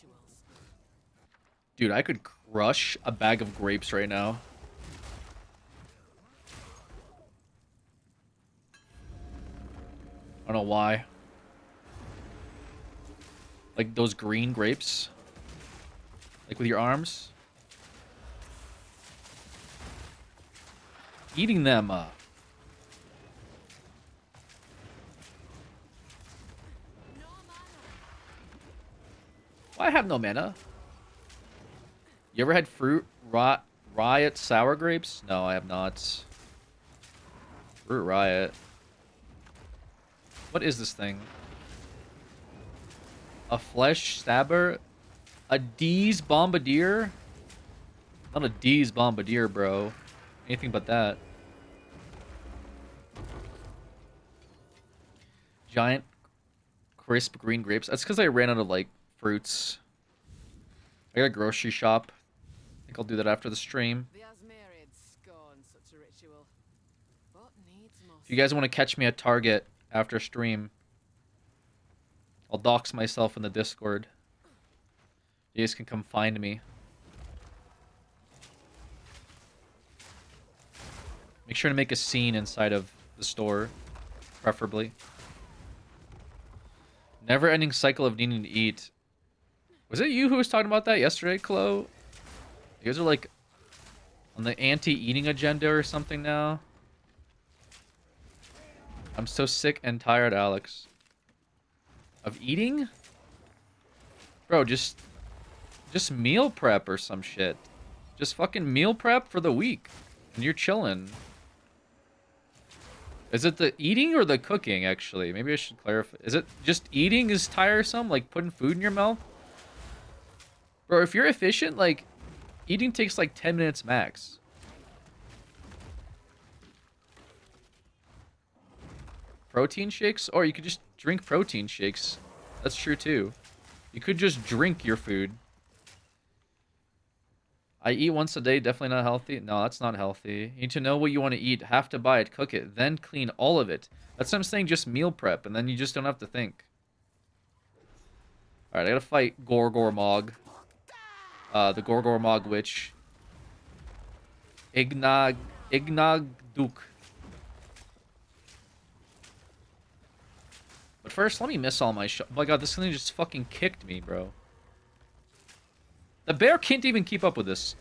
Speaker 5: rituals.
Speaker 2: Dude, I could crush a bag of grapes right now. I don't know why. Like those green grapes. Like with your arms. Eating them.
Speaker 5: No mana.
Speaker 2: Why I have no mana? You ever had riot sour grapes? No, I have not. Fruit riot. What is this thing? A flesh stabber? A D's bombardier? Not a D's bombardier, bro. Anything but that. Giant crisp green grapes. That's because I ran out of like fruits. I got a grocery shop. I think I'll do that after the stream.
Speaker 5: The Asmerids scorn such a ritual. What needs must.
Speaker 2: If you guys want to catch me at Target after stream, I'll dox myself in the Discord. You guys can come find me. Make sure to make a scene inside of the store, preferably. Never-ending cycle of needing to eat. Was it you who was talking about that yesterday, Chloe? You guys are like on the anti-eating agenda or something now. I'm so sick and tired, Alex. Of eating? Bro, just meal prep or some shit. Just fucking meal prep for the week. And you're chilling. Is it the eating or the cooking, actually? Maybe I should clarify. Is it just eating is tiresome? Like putting food in your mouth? Bro, if you're efficient, like, eating takes like 10 minutes max. Protein shakes? Or you could just drink protein shakes. That's true, too. You could just drink your food. I eat once a day, definitely not healthy. No, that's not healthy. You need to know what you want to eat, have to buy it, cook it, then clean all of it. That's what I'm saying, just meal prep, and then you just don't have to think. Alright, I gotta fight Gorgormog. The Gorgormog Witch. Ignagduk. But first, let me miss all my shots. Oh my god, this thing just fucking kicked me, bro. The bear can't even keep up with this.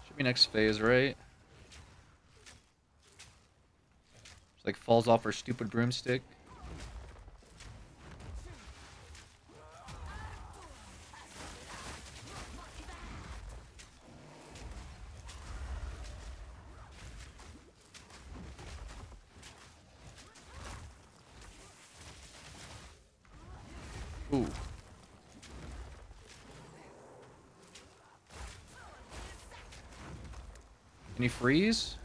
Speaker 2: Should be next phase, right? Like falls off her stupid broomstick. Ooh. Can you freeze?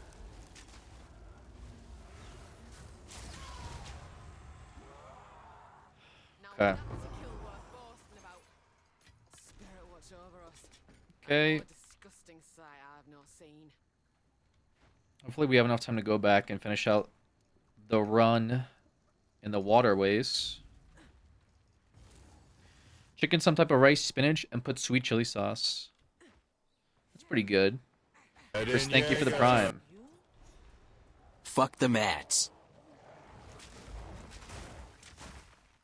Speaker 2: Okay. Okay.
Speaker 5: Disgusting sight I've not seen.
Speaker 2: Hopefully we have enough time to go back and finish out the run in the waterways. Chicken, some type of rice, spinach, and put sweet chili sauce. That's pretty good. Chris, thank you for the prime.
Speaker 1: Fuck the mats.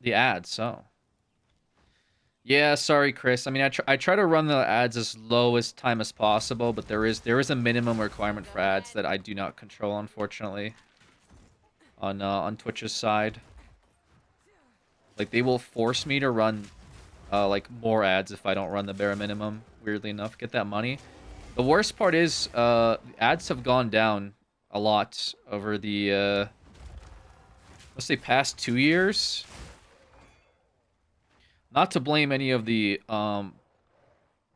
Speaker 2: The ads, oh. Yeah, sorry, Chris. I mean, I try to run the ads as low as time as possible, but there is a minimum requirement for ads that I do not control, unfortunately. On Twitch's side, like they will force me to run, like more ads if I don't run the bare minimum. Weirdly enough, get that money. The worst part is, ads have gone down a lot over the, let's say, past 2 years. Not to blame any of the,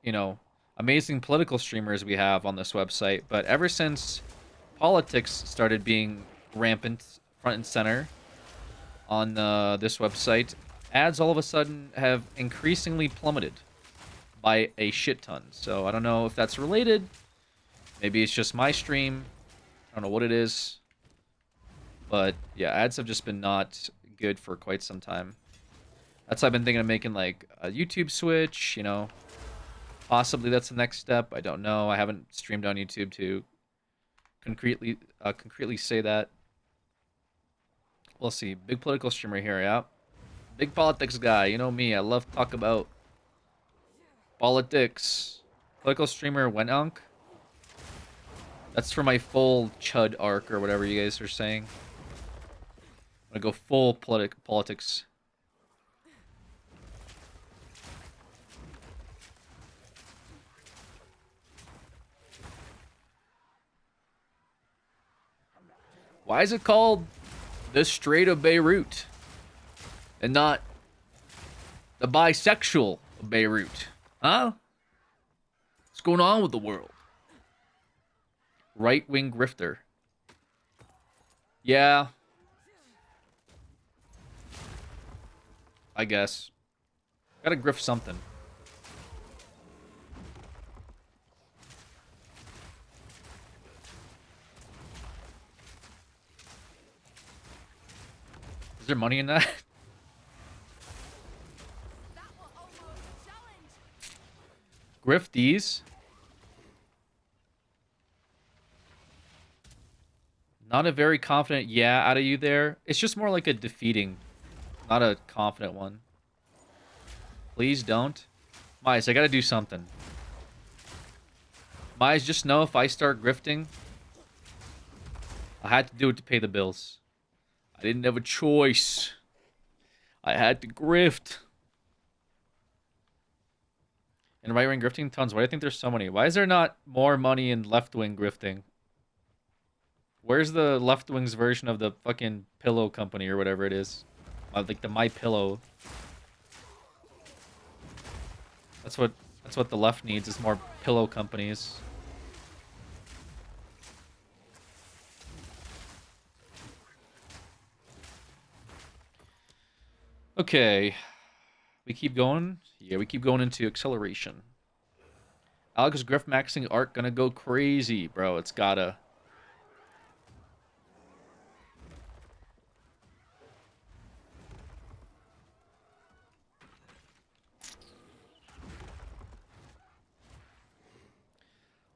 Speaker 2: you know, amazing political streamers we have on this website, but ever since politics started being rampant front and center on this website, ads all of a sudden have increasingly plummeted by a shit ton. So I don't know if that's related. Maybe it's just my stream. I don't know what it is. But yeah, ads have just been not good for quite some time. That's why I've been thinking of making like a YouTube switch, you know. Possibly that's the next step. I don't know. I haven't streamed on YouTube to concretely say that. We'll see. Big political streamer here, yeah. Big politics guy. You know me. I love to talk about politics. Political streamer Wenunk. That's for my full chud arc or whatever you guys are saying. I'm gonna go full politics. Why is it called the Strait of Beirut and not the bisexual of Beirut? Huh? What's going on with the world? Right-wing grifter. Yeah. I guess. Gotta grift something. Is there money in that? Grift these. Not a very confident yeah out of you there. It's just more like a defeating, not a confident one. Please don't. Mice, I gotta do something. Mice, just know if I start grifting, I had to do it to pay the bills. I didn't have a choice. I had to grift. And right-wing grifting, tons. Why do you think there's so many? Why is there not more money in left-wing grifting? Where's the left-wing's version of the fucking pillow company or whatever it is? Like the My Pillow. That's what the left needs, is more pillow companies. Okay. We keep going? Yeah, we keep going into acceleration. Alex grift maxing arc gonna go crazy, bro. It's gotta.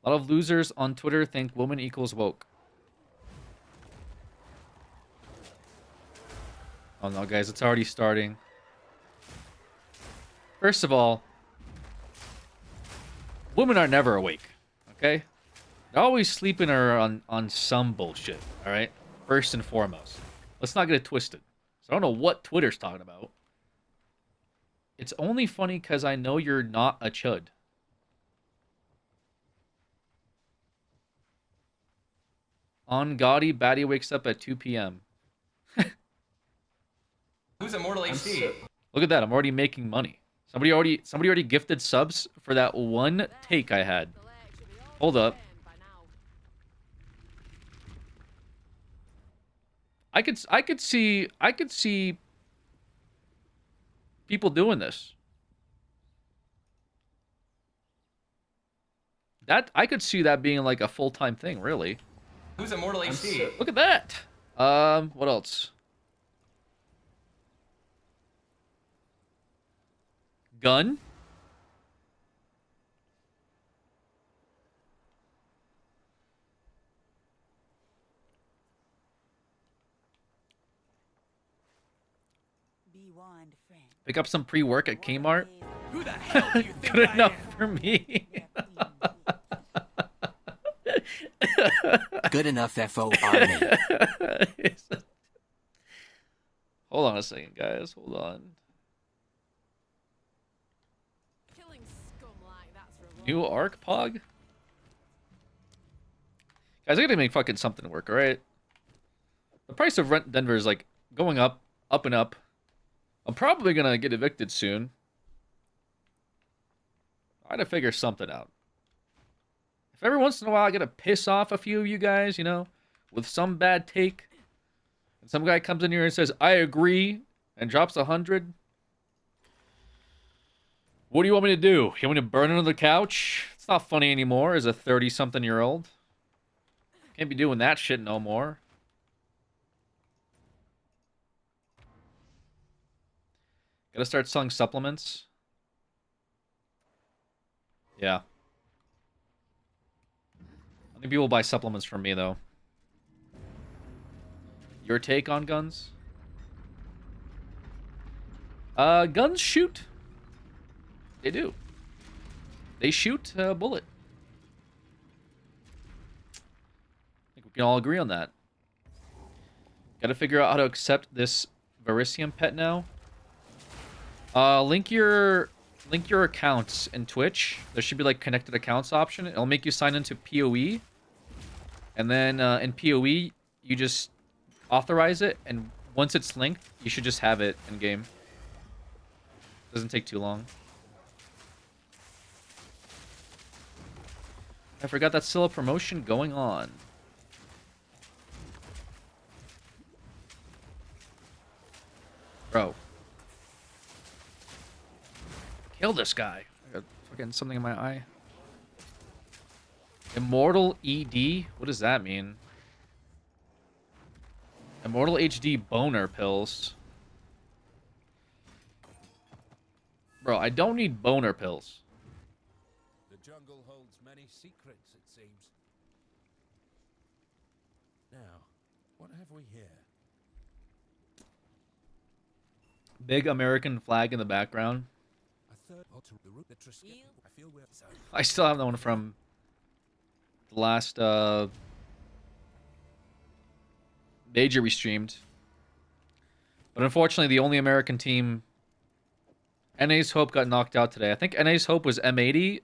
Speaker 2: A lot of losers on Twitter think woman equals woke. Oh no, guys, it's already starting. First of all, women are never awake, okay? They're always sleeping or on some bullshit, alright? First and foremost. Let's not get it twisted. So I don't know what Twitter's talking about. It's only funny because I know you're not a chud. On Gotti, Batty wakes up at 2 p.m.
Speaker 8: Who's Immortal HD?
Speaker 2: Look at that, I'm already making money. Somebody already gifted subs for that one take I had. Hold up. I could see people doing this. I could see that being like a full-time thing, really.
Speaker 8: Who's Immortal HD?
Speaker 2: Look at that. What else? Gun.
Speaker 7: Be warned, friend.
Speaker 2: Pick up some pre-work at Kmart.
Speaker 4: Who the hell do you think
Speaker 2: Good
Speaker 4: I
Speaker 2: enough
Speaker 4: am?
Speaker 2: for me.
Speaker 1: Good enough FOR me.
Speaker 2: Hold on a second, guys. Hold on.
Speaker 5: Killing scum like that's rewarding.
Speaker 2: New arc, Pog? Guys, I gotta make fucking something work, alright? The price of rent in Denver is like going up, up and up. I'm probably gonna get evicted soon. I gotta figure something out. If every once in a while I gotta piss off a few of you guys, you know, with some bad take, And some guy comes in here and says, I agree, and drops 100. What do you want me to do? You want me to burn under the couch? It's not funny anymore as a 30-something-year-old. Can't be doing that shit no more. Gotta start selling supplements. Yeah. I think people will buy supplements from me, though. Your take on guns? Guns shoot. They do. They shoot a bullet. I think we can all agree on that. Gotta figure out how to accept this Verisium pet now. Link your accounts in Twitch. There should be like connected accounts option. It'll make you sign into PoE. And then in PoE, you just authorize it, and once it's linked, you should just have it in game. Doesn't take too long. I forgot that's still a promotion going on. Bro. Kill this guy. I got fucking something in my eye. Immortal ED? What does that mean? Immortal HD boner pills. Bro, I don't need boner pills.
Speaker 4: The jungle holds many secrets, it seems. Now, what have we here?
Speaker 2: Big American flag in the background.
Speaker 4: A third to the root I feel we're so
Speaker 2: I still have that one from the last major we streamed. But unfortunately, the only American team, NA's Hope, got knocked out today. I think NA's Hope was M80.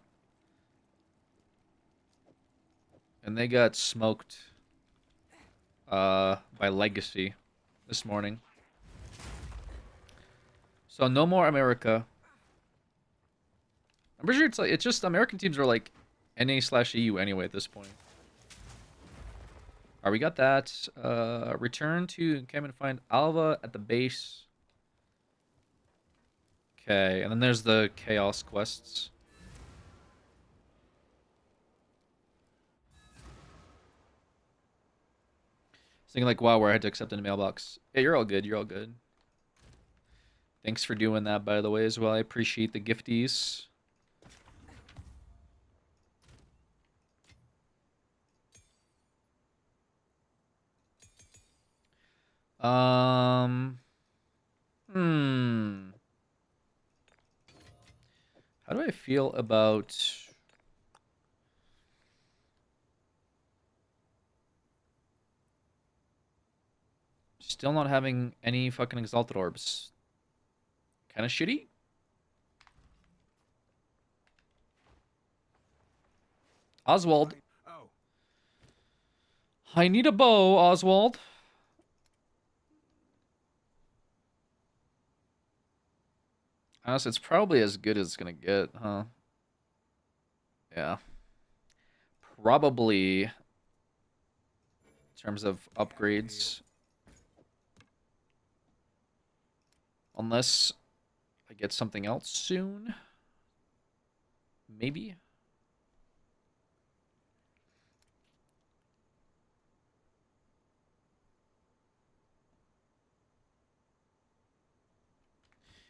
Speaker 2: And they got smoked by Legacy this morning. So no more America. I'm pretty sure it's just American teams are like NA/EU anyway at this point. Alright, we got that. Return to camp and find Alva at the base. Okay, and then there's the Chaos quests. Thinking like, wow, where I had to accept in the mailbox. Yeah, you're all good. You're all good. Thanks for doing that, by the way, as well. I appreciate the gifties. How do I feel about still not having any fucking exalted orbs? Kind of shitty. Oswald.
Speaker 4: Oh,
Speaker 2: I need a bow, Oswald. Honestly, it's probably as good as it's gonna get, huh? Yeah. Probably in terms of upgrades. Unless I get something else soon. Maybe.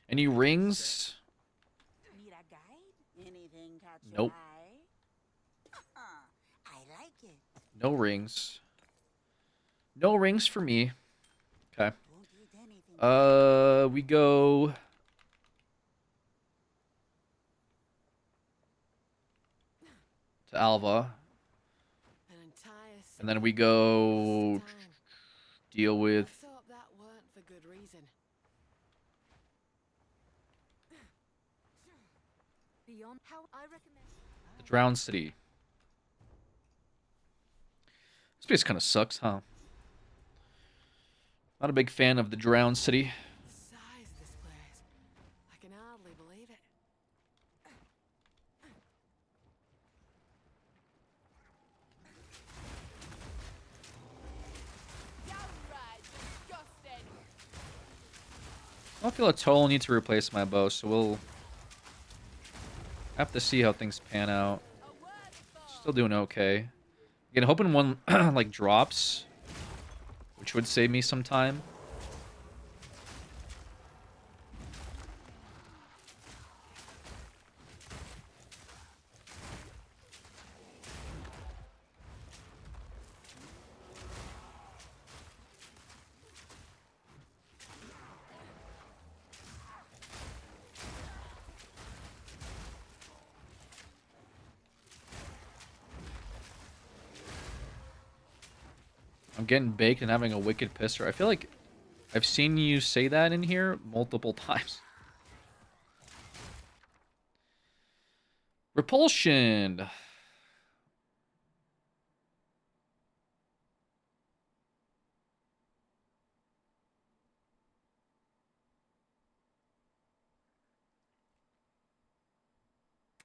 Speaker 2: Any rings?
Speaker 7: Need a guide? Anything catch
Speaker 2: Nope.
Speaker 7: your eye? I like it.
Speaker 2: No rings. No rings for me. Okay.
Speaker 7: Won't eat anything.
Speaker 2: We go to Alva,
Speaker 5: An entire
Speaker 2: and then we go
Speaker 5: time.
Speaker 2: deal with
Speaker 5: Let's hope that weren't for good reason.
Speaker 6: Beyond how I recommend.
Speaker 2: the Drowned City. This place kind of sucks, huh? Not a big fan of the Drowned City.
Speaker 5: The size of this place. I can hardly believe it. Downright
Speaker 2: don't feel a total need to replace my bow, so we'll have to see how things pan out. Still doing okay. Again, hoping one like drops, which would save me some time. I'm getting baked and having a wicked pisser. I feel like I've seen you say that in here multiple times. Repulsion.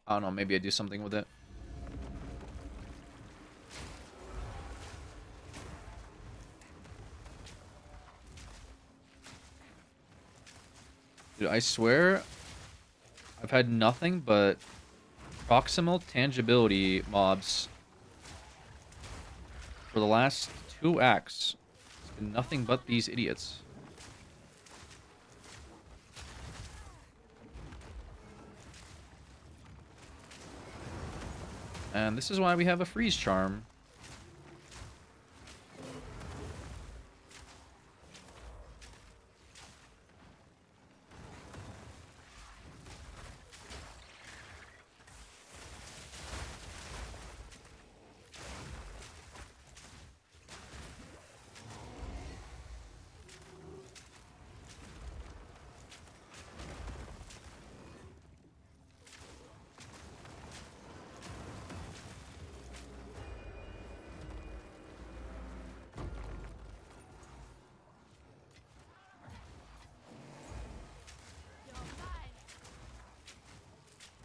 Speaker 2: I don't know, maybe I do something with it. Dude, I swear I've had nothing but proximal tangibility mobs for the last 2 acts. It's been nothing but these idiots. And this is why we have a freeze charm.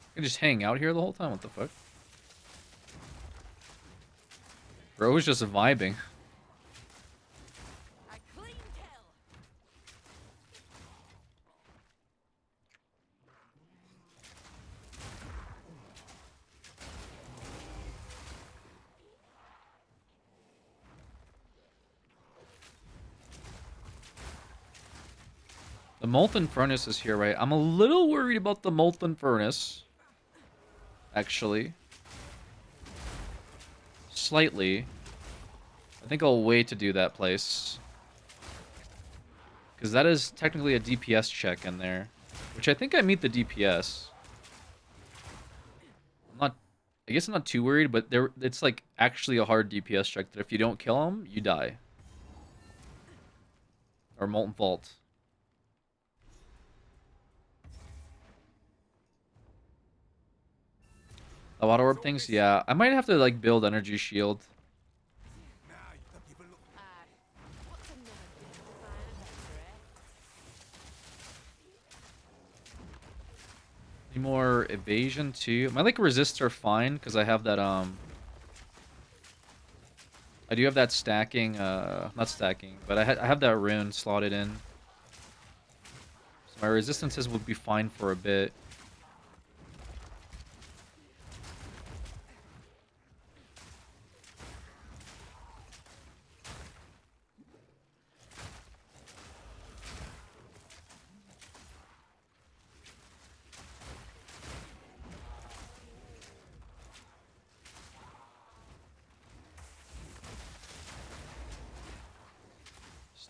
Speaker 2: I can just hang out here the whole time. What the fuck? Bro was just vibing.
Speaker 5: A clean kill.
Speaker 2: The Molten Furnace is here, right? I'm a little worried about the Molten Furnace. Actually. Slightly. I think I'll wait to do that place. Because that is technically a DPS check in there. Which I think I meet the DPS. I guess I'm not too worried, but it's like actually a hard DPS check that if you don't kill him, you die. Or Molten Vault. The water orb things, yeah. I might have to like build energy shield.
Speaker 5: Aye. What's another dignified adventure, eh?
Speaker 2: Need more evasion too. My like resists are fine because I have that I do have that stacking not stacking, but I have that rune slotted in. So my resistances would be fine for a bit.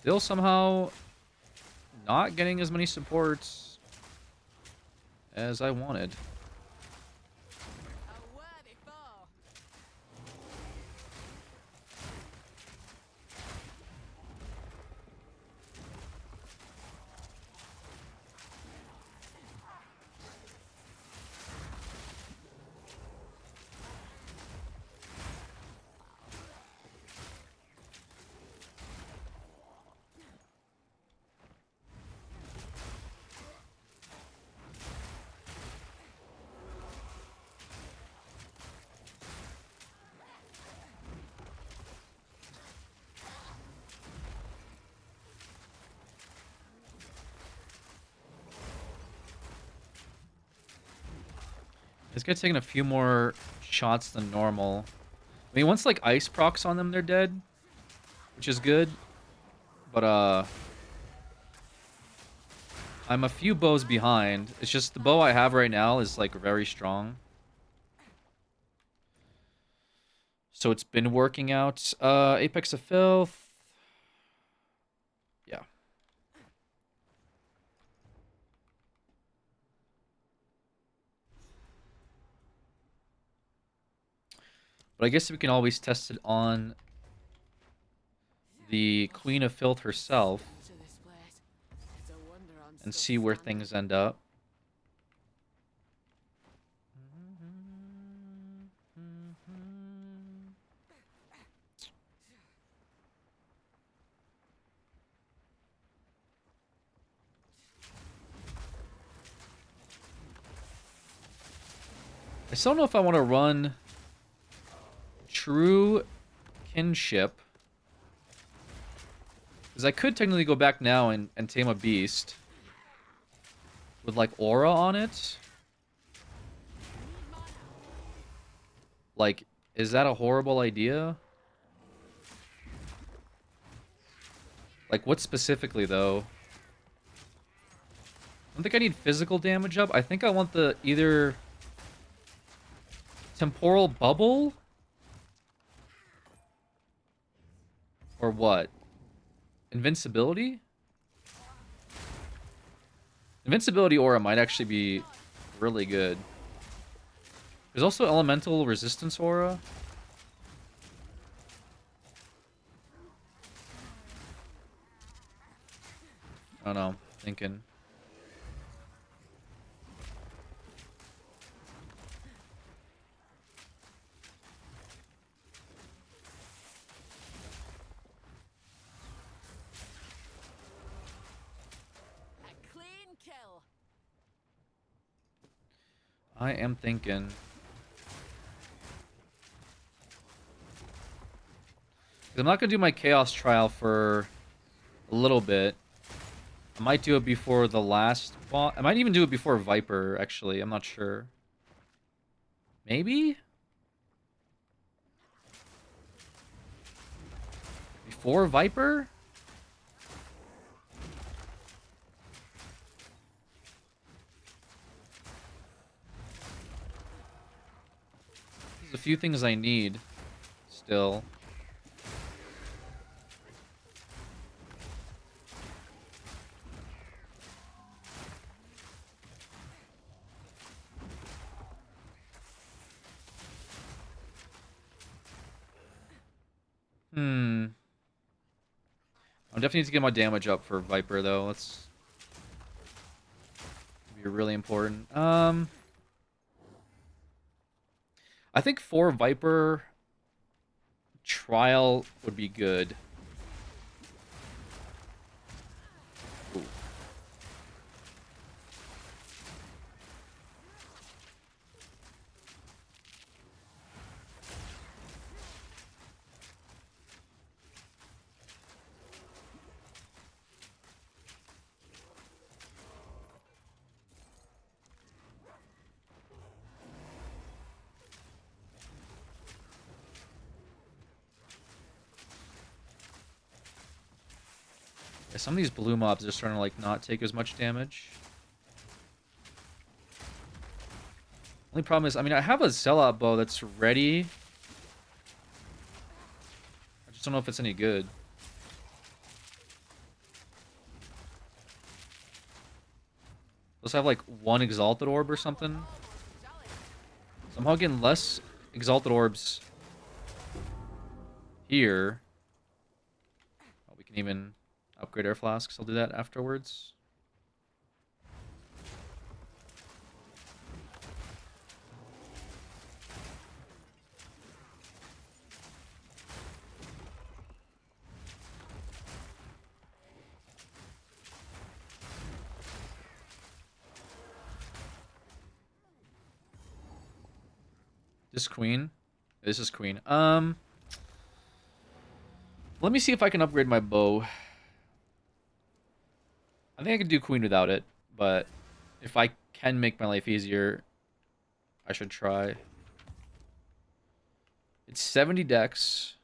Speaker 2: Still somehow not getting as many supports as I wanted.
Speaker 5: A worthy foe.
Speaker 2: This guy's taking a few more shots than normal. I mean, once like ice procs on them, they're dead, which is good. But I'm a few bows behind. It's just the bow I have right now is like very strong. So it's been working out. Apex of Filth. Yeah. But I guess we can always test it on the Queen of Filth herself
Speaker 5: To this place. It's a wonder I'm
Speaker 2: and
Speaker 5: still
Speaker 2: see where
Speaker 5: standing.
Speaker 2: things end up. I still don't know if I want to run True Kinship. Because I could technically go back now and tame a beast. With like aura on it. Like, is that a horrible idea? Like, what specifically though? I don't think I need physical damage up. I think I want the either temporal bubble or what? Invincibility? Invincibility aura might actually be really good. There's also elemental resistance aura. I don't know. Thinking.
Speaker 5: A clean kill.
Speaker 2: I am thinking. 'Cause I'm not gonna do my chaos trial for a little bit. I might do it before the last boss. I might even do it before Viper, actually. I'm not sure. Maybe? Before Viper? There's a few things I need still. I definitely need to get my damage up for Viper, though. That's be really important. I think for Viper, Trial would be good. Ooh. Yeah, some of these blue mobs are starting to like not take as much damage. Only problem is, I mean, I have a sellout bow that's ready. I just don't know if it's any good. Let's have like one exalted orb or something. Somehow getting less exalted orbs here. Oh, we can even upgrade our flasks. I'll do that afterwards. This queen? This is queen. Let me see if I can upgrade my bow. I think I can do queen without it, but if I can make my life easier, I should try. It's 70 dex.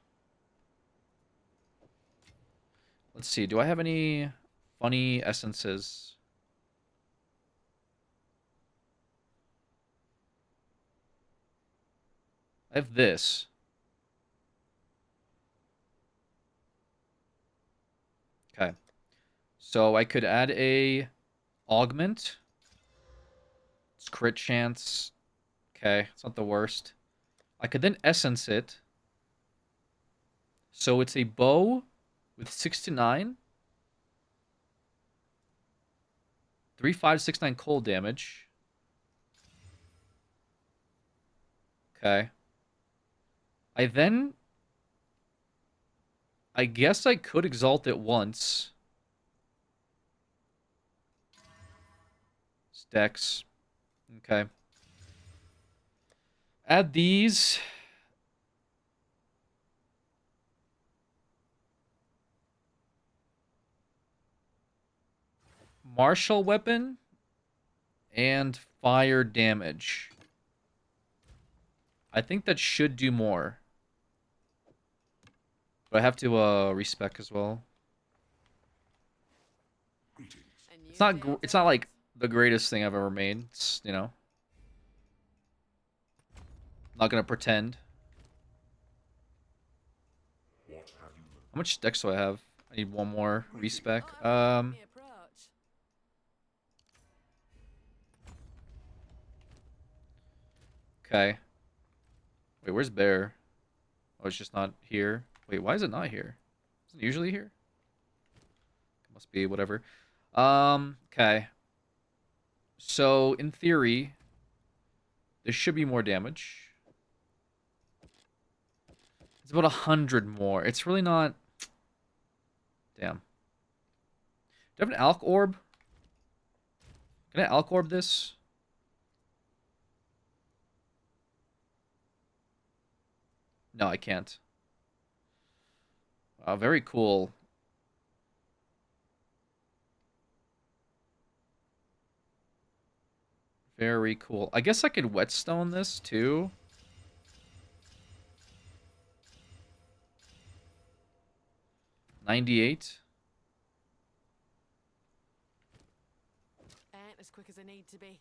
Speaker 2: Let's see. Do I have any funny essences? I have this. Okay. So I could add a augment. It's crit chance. Okay, it's not the worst. I could then essence it. So it's a bow with 6 to 9. 3, 5, 6, 9 cold damage. Okay. I guess I could exalt it once. Stacks. Okay. Add these. Martial weapon and fire damage. I think that should do more. But I have to respec as well. It's not like the greatest thing I've ever made. It's, you know, not gonna pretend. How much dex do I have? I need one more respec. Okay. Wait, where's Bear? Oh, it's just not here. Wait, why is it not here? Isn't it usually here? It must be whatever. Okay. So, in theory, there should be more damage. It's about 100 more. It's really not... Damn. Do I have an Alk Orb? Can I Alk Orb this? No, I can't. Wow, very cool. Very cool. I guess I could whetstone this too. $98.
Speaker 5: Ain't as quick as I need to be.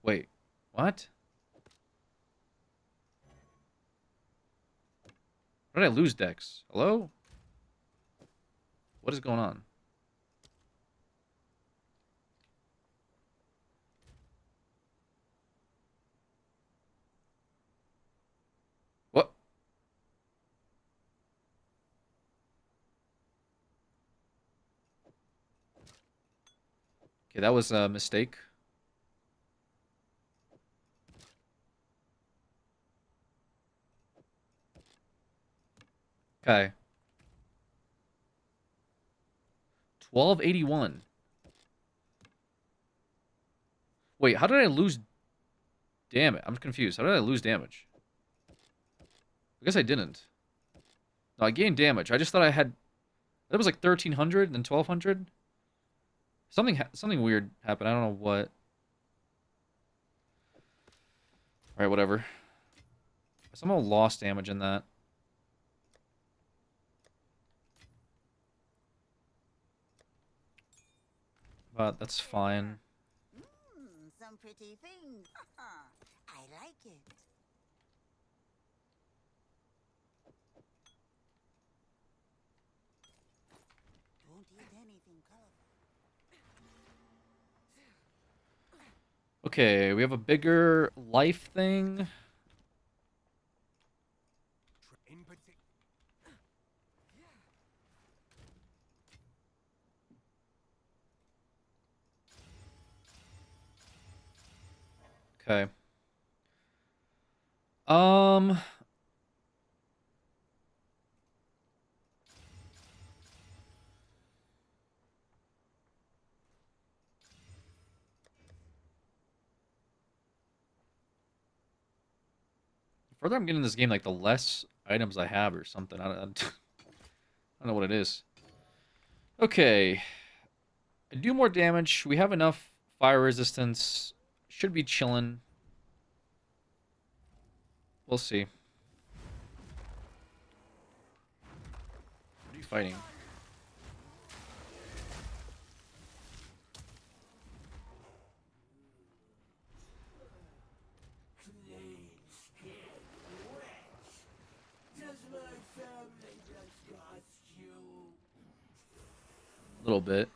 Speaker 2: Wait, what? How did I lose Dex? Hello? What is going on? What? Okay, that was a mistake. Okay. 1281. Wait, how did I lose... Damn it, I'm confused. How did I lose damage? I guess I didn't. No, I gained damage. I just thought I had... That was like 1,300 and 1,200. Something weird happened. I don't know what. Alright, whatever. I somehow lost damage in that. But that's fine.
Speaker 7: Some pretty things. I like it. Don't eat anything colorful.
Speaker 2: Okay, we have a bigger life thing. Okay. The further I'm getting in this game, like the less items I have or something. I don't know what it is. Okay. I do more damage. We have enough fire resistance. Should be chilling. We'll see. What are you fighting? A little bit.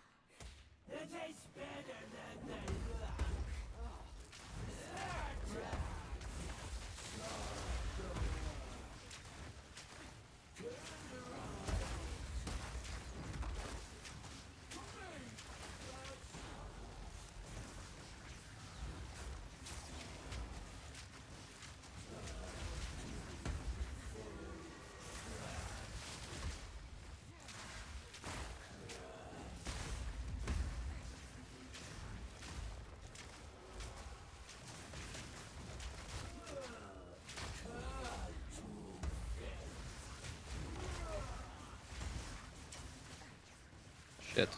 Speaker 2: Shit.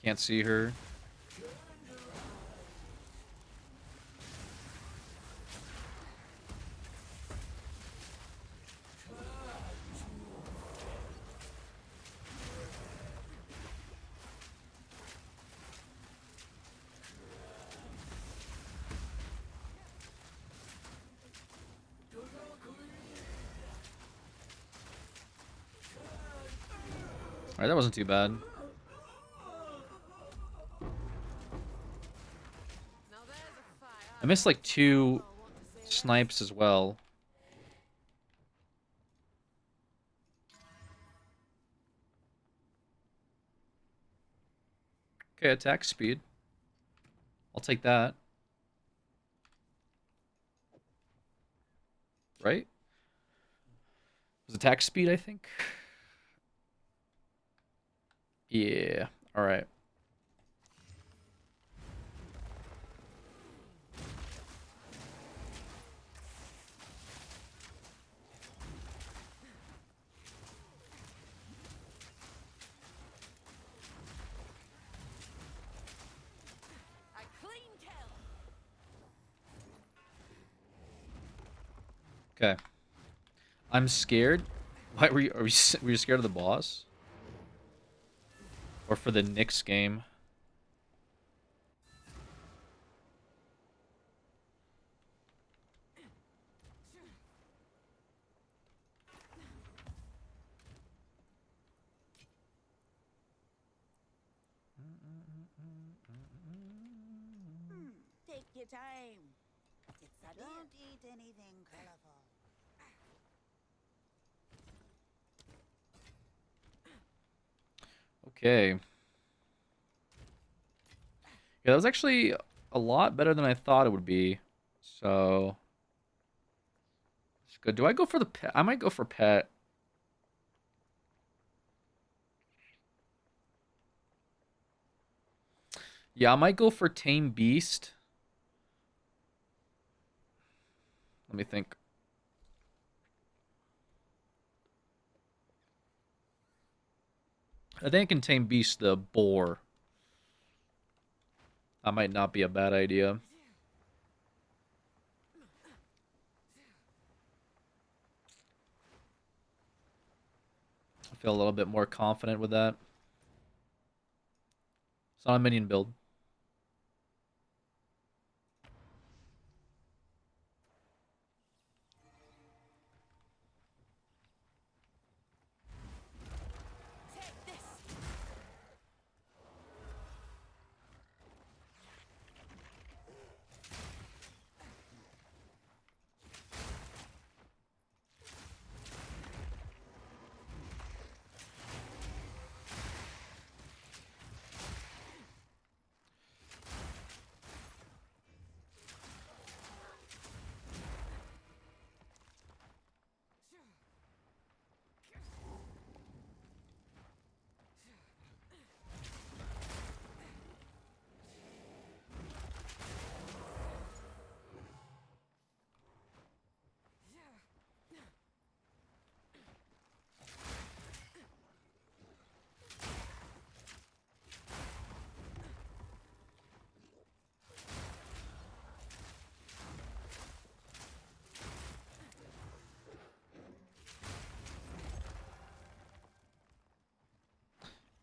Speaker 2: Can't see her. Alright, that wasn't too bad.
Speaker 5: Now there's a fight.
Speaker 2: I missed like 2
Speaker 5: I want to see that.
Speaker 2: snipes as well. Okay, attack speed. I'll take that. Right? It was attack speed, I think. Yeah. All right.
Speaker 5: A clean kill.
Speaker 2: Okay. I'm scared. Why were you? Were you scared of the boss? Or for the Knicks game?
Speaker 7: Take your time. Don't eat anything colorful.
Speaker 2: Okay. Yeah, that was actually a lot better than I thought it would be. So it's good. Do I go for the pet? I might go for pet. Yeah, I might go for Tame Beast. Let me think. I think I can Tame Beast the boar. That might not be a bad idea. I feel a little bit more confident with that. It's not a minion build.
Speaker 5: Take this.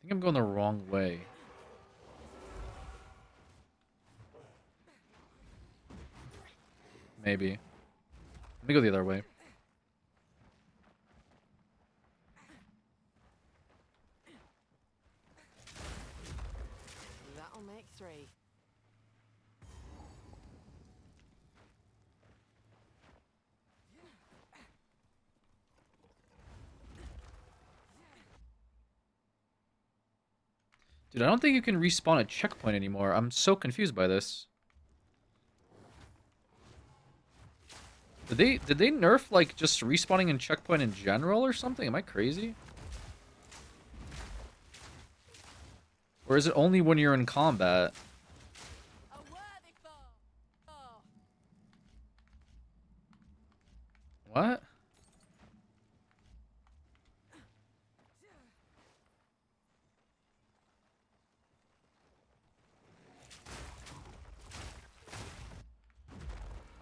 Speaker 2: think I'm going the wrong way. Maybe. Let me go the other way.
Speaker 5: That'll make 3.
Speaker 2: Dude, I don't think you can respawn a checkpoint anymore. I'm so confused by this. Did they nerf like just respawning in checkpoint in general or something? Am I crazy? Or is it only when you're in combat?
Speaker 5: A worthy foe. Oh.
Speaker 2: What?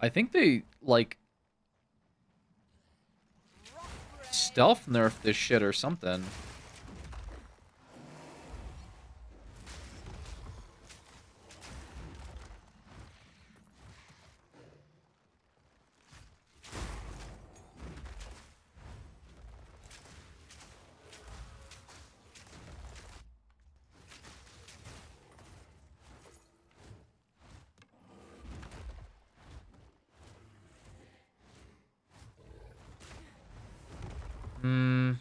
Speaker 2: I think they, like, stealth nerfed this shit or something. Hmm.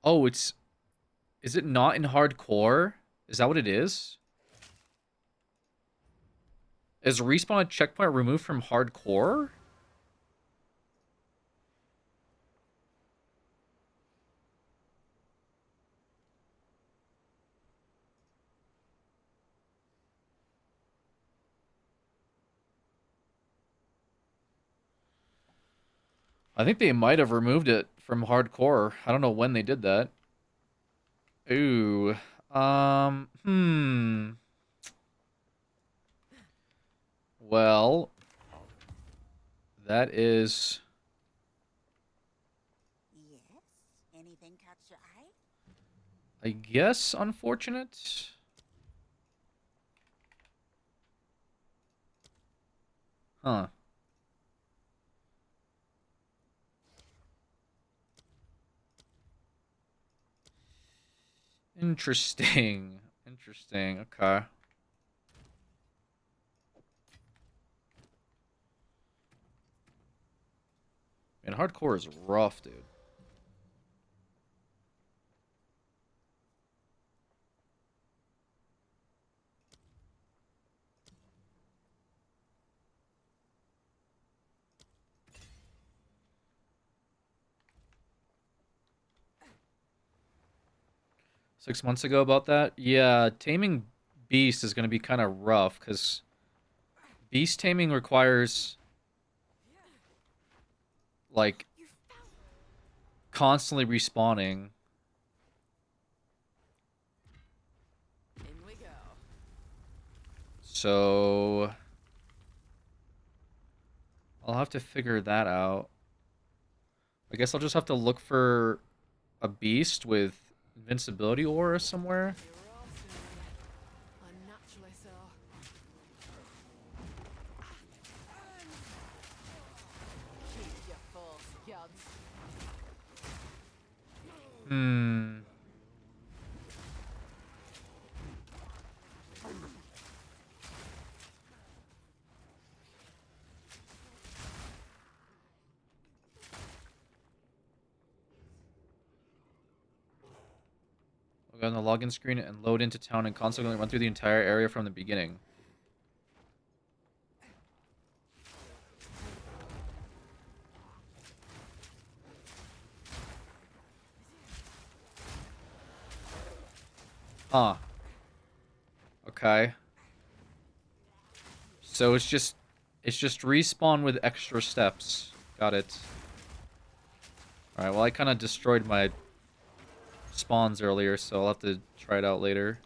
Speaker 2: Oh, is it not in hardcore? Is that what it is? Is respawn a checkpoint removed from hardcore? I think they might have removed it from hardcore. I don't know when they did that. Ooh. Hmm. Well, that is...
Speaker 7: Yes? Anything catch your eye?
Speaker 2: I guess unfortunate. Huh. Interesting. Interesting. Okay. Man, hardcore is rough, dude. $6 months ago about that? Yeah, taming Beast is going to be kind of rough, because Beast taming requires, like, constantly respawning.
Speaker 5: In we go.
Speaker 2: So... I'll have to figure that out. I guess I'll just have to look for a Beast with invincibility aura somewhere.
Speaker 5: You're all soon. Unnaturally so. Keep your false gods.
Speaker 2: Hmm. I'll go on the login screen and load into town and consequently run through the entire area from the beginning. Huh. Okay. So it's just It's just respawn with extra steps. Got it. Alright, well I kind of destroyed my spawns earlier, so I'll have to try it out later.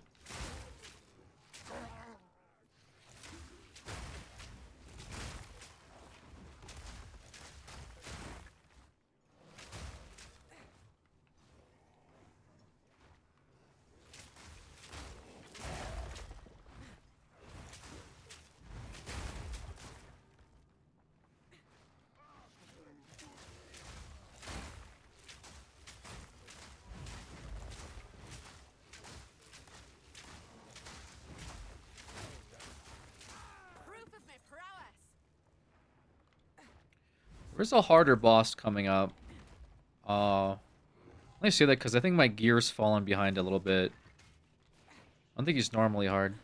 Speaker 5: Proof of my prowess.
Speaker 2: Where's a harder boss coming up? Let me say that because I think my gear's fallen behind a little bit. I don't think he's normally hard.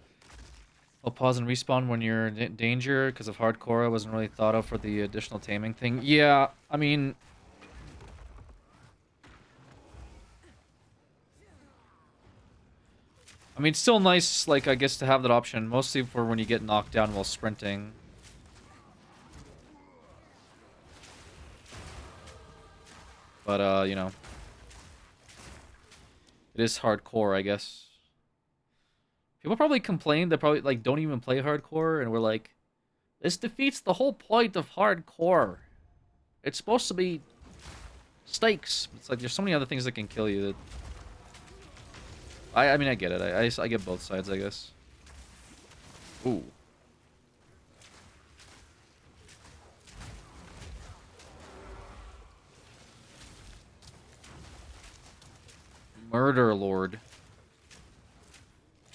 Speaker 2: I'll pause and respawn when you're in danger because of hardcore. I wasn't really thought of for the additional taming thing. Yeah, I mean... it's still nice, like, I guess, to have that option. Mostly for when you get knocked down while sprinting. But, you know. It is hardcore, I guess. People probably complain that probably, like, don't even play hardcore, and we're like, this defeats the whole point of hardcore. It's supposed to be stakes. It's like, there's so many other things that can kill you that... I mean, I get it. I get both sides, I guess. Ooh. Murder Lord.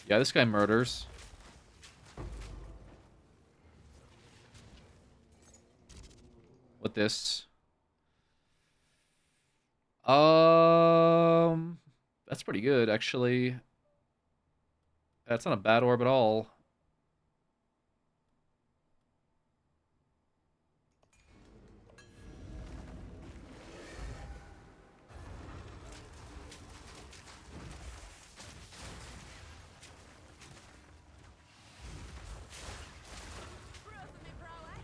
Speaker 2: Yeah, this guy murders. What this? That's pretty good, actually. That's not a bad orb at all.
Speaker 5: Proof of my prowess.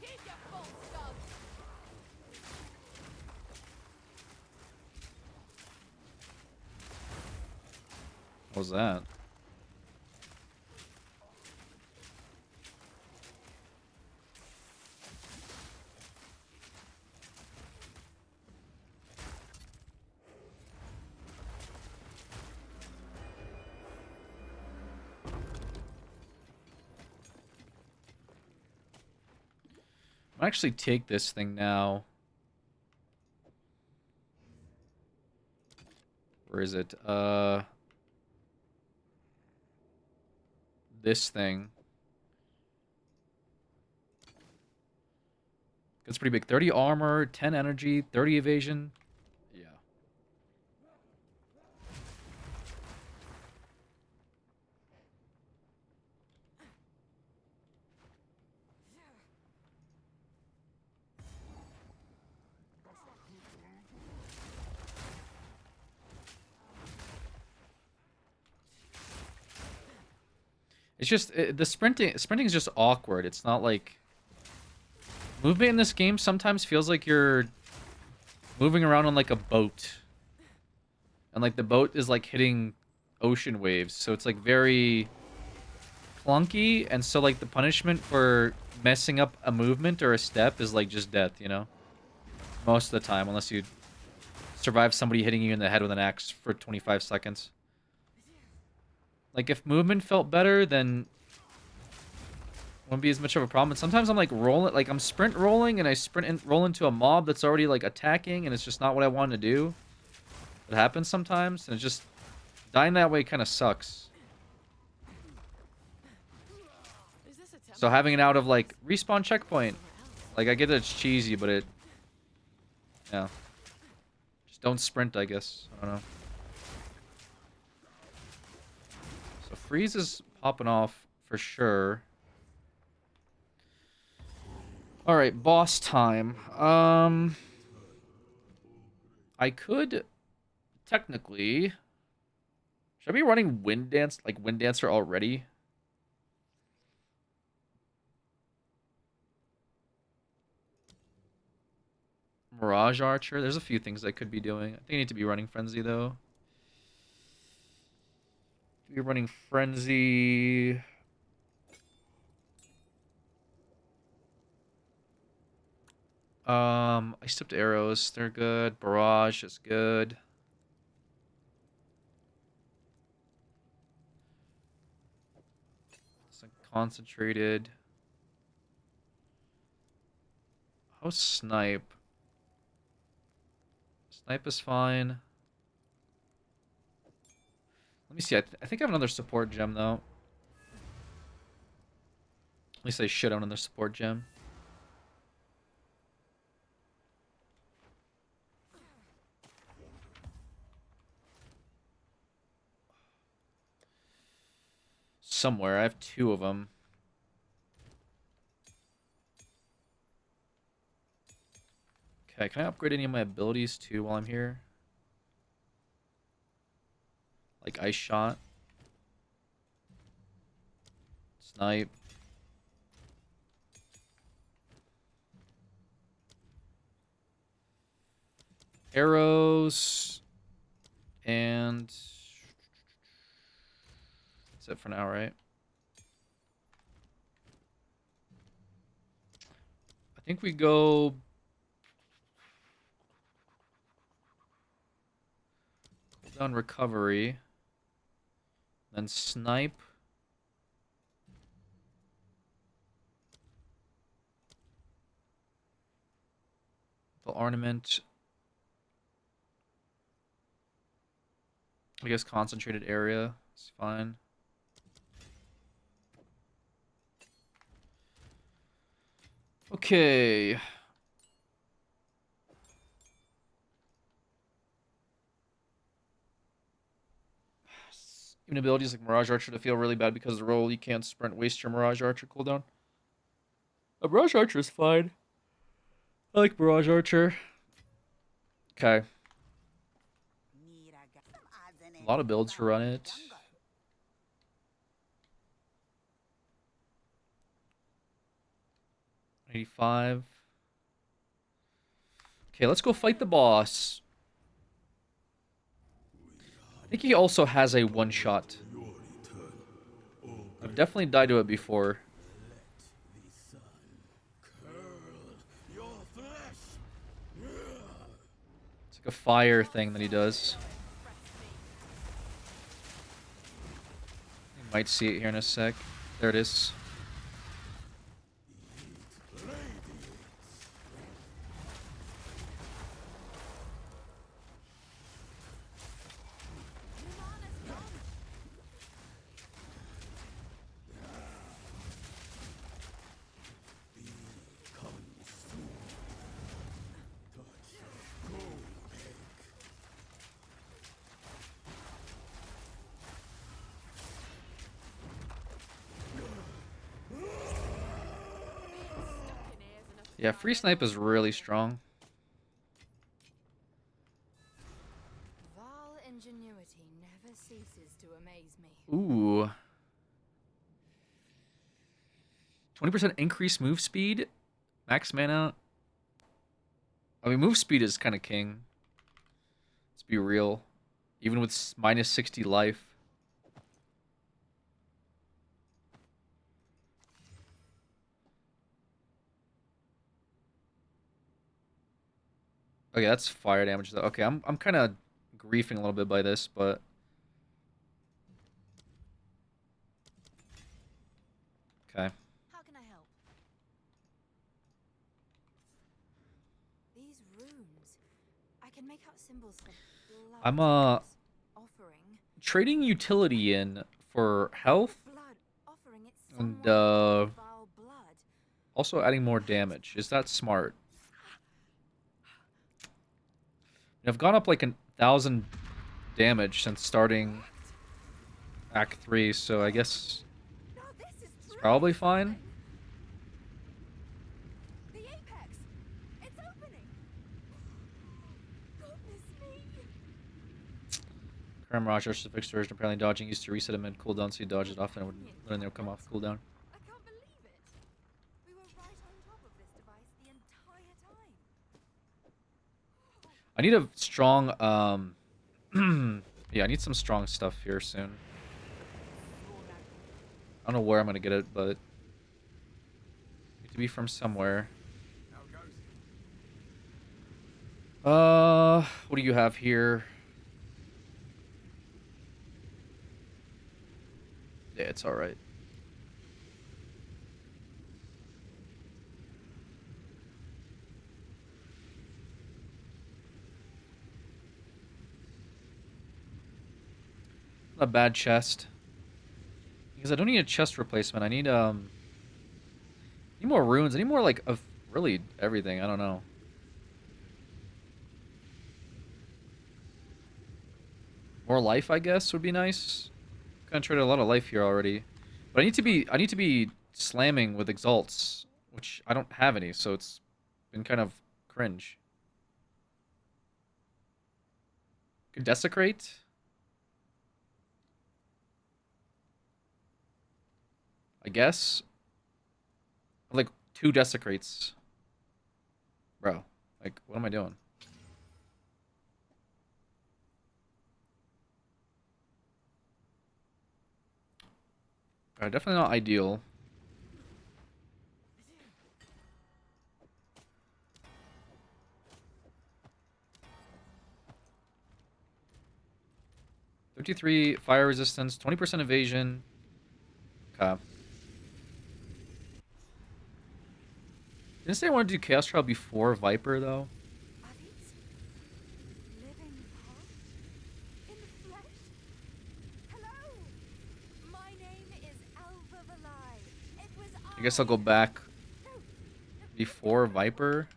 Speaker 5: Keep your full stop.
Speaker 2: What was that? I'll actually take this thing now. Where is it? This thing. It's pretty big. 30 armor, 10 energy, 30 evasion. Yeah. It's just the sprinting is just awkward. It's not like movement in this game sometimes feels like you're moving around on like a boat. And like the boat is like hitting ocean waves. So it's like very clunky, and so like the punishment for messing up a movement or a step is like just death, you know? Most of the time, unless you survive somebody hitting you in the head with an axe for 25 seconds. Like, if movement felt better, then it wouldn't be as much of a problem. And sometimes I'm, like, rolling... Like, I'm sprint rolling, and I roll into a mob that's already, like, attacking, and it's just not what I wanted to do. It happens sometimes, and it's just... Dying that way kind of sucks.
Speaker 5: Is this a
Speaker 2: So having it out of, like, respawn checkpoint. Like, I get that it's cheesy, but it... Yeah. Just don't sprint, I guess. I don't know. So freeze is popping off for sure. All right, boss time. I could technically. Should I be running Wind Dancer already? Mirage Archer. There's a few things I could be doing. I think I need to be running Frenzy though. You're running Frenzy. I stepped arrows. They're good. Barrage is good. It's like concentrated. How snipe? Snipe is fine. Let me see. I think I have another support gem though. At least I should have another support gem. Somewhere. I have 2 of them. Okay, can I upgrade any of my abilities too while I'm here? Like Ice Shot. Snipe. Arrows. And that's it for now, right? I think we go cooldown recovery. Then snipe. The ornament. I guess concentrated area is fine. Okay. Even abilities like Mirage Archer to feel really bad because of the roll you can't sprint, waste your Mirage Archer cooldown. A Mirage Archer is fine. I like Mirage Archer. Okay. A lot of builds to run it. 85. Okay, let's go fight the boss. I think he also has a one-shot. I've definitely died to it before. It's like a fire thing that he does. You might see it here in a sec. There it is. Yeah, free snipe is really strong.
Speaker 5: Val ingenuity never ceases to amaze me.
Speaker 2: Ooh. 20% increased move speed. Max mana. I mean, move speed is kind of king. Let's be real. Even with minus 60 life. Okay, that's fire damage though. Okay, I'm kind of griefing a little bit by this, but okay.
Speaker 6: How can I help? These runes. I can make out symbols for blood.
Speaker 2: I'm
Speaker 6: offering
Speaker 2: trading utility in for health
Speaker 6: blood. Offering it
Speaker 2: and
Speaker 6: Vile blood.
Speaker 2: also adding more damage. Is that smart? I've gone up like 1,000 damage since starting Act 3, so I guess
Speaker 6: No, this is
Speaker 2: it's probably fine.
Speaker 6: The
Speaker 2: Current Mirage versus the fixed version, apparently dodging used to reset a mid cooldown, so you dodge it often and when they'll come off cooldown.
Speaker 5: I can't believe it. We were right on top of this device the entire time.
Speaker 2: I need a strong, yeah, I need some strong stuff here soon. I don't know where I'm gonna get it, but it needs to be from somewhere. What do you have here? Yeah, it's alright. Not a bad chest. Because I don't need a chest replacement. I need more runes. I need more like of really everything. I don't know. More life, I guess, would be nice. Kind of traded a lot of life here already. But I need to be slamming with exalts, which I don't have any, so it's been kind of cringe. Could desecrate. I guess. Like 2 desecrates. Bro, like what am I doing? Definitely not ideal. $53 fire resistance, 20% evasion. Okay. Didn't say I wanted to do Chaos Trial before Viper, though.
Speaker 5: Are these living part in the flesh? Hello, my name is Alva Valai. It was
Speaker 2: I guess I'll go back before Viper.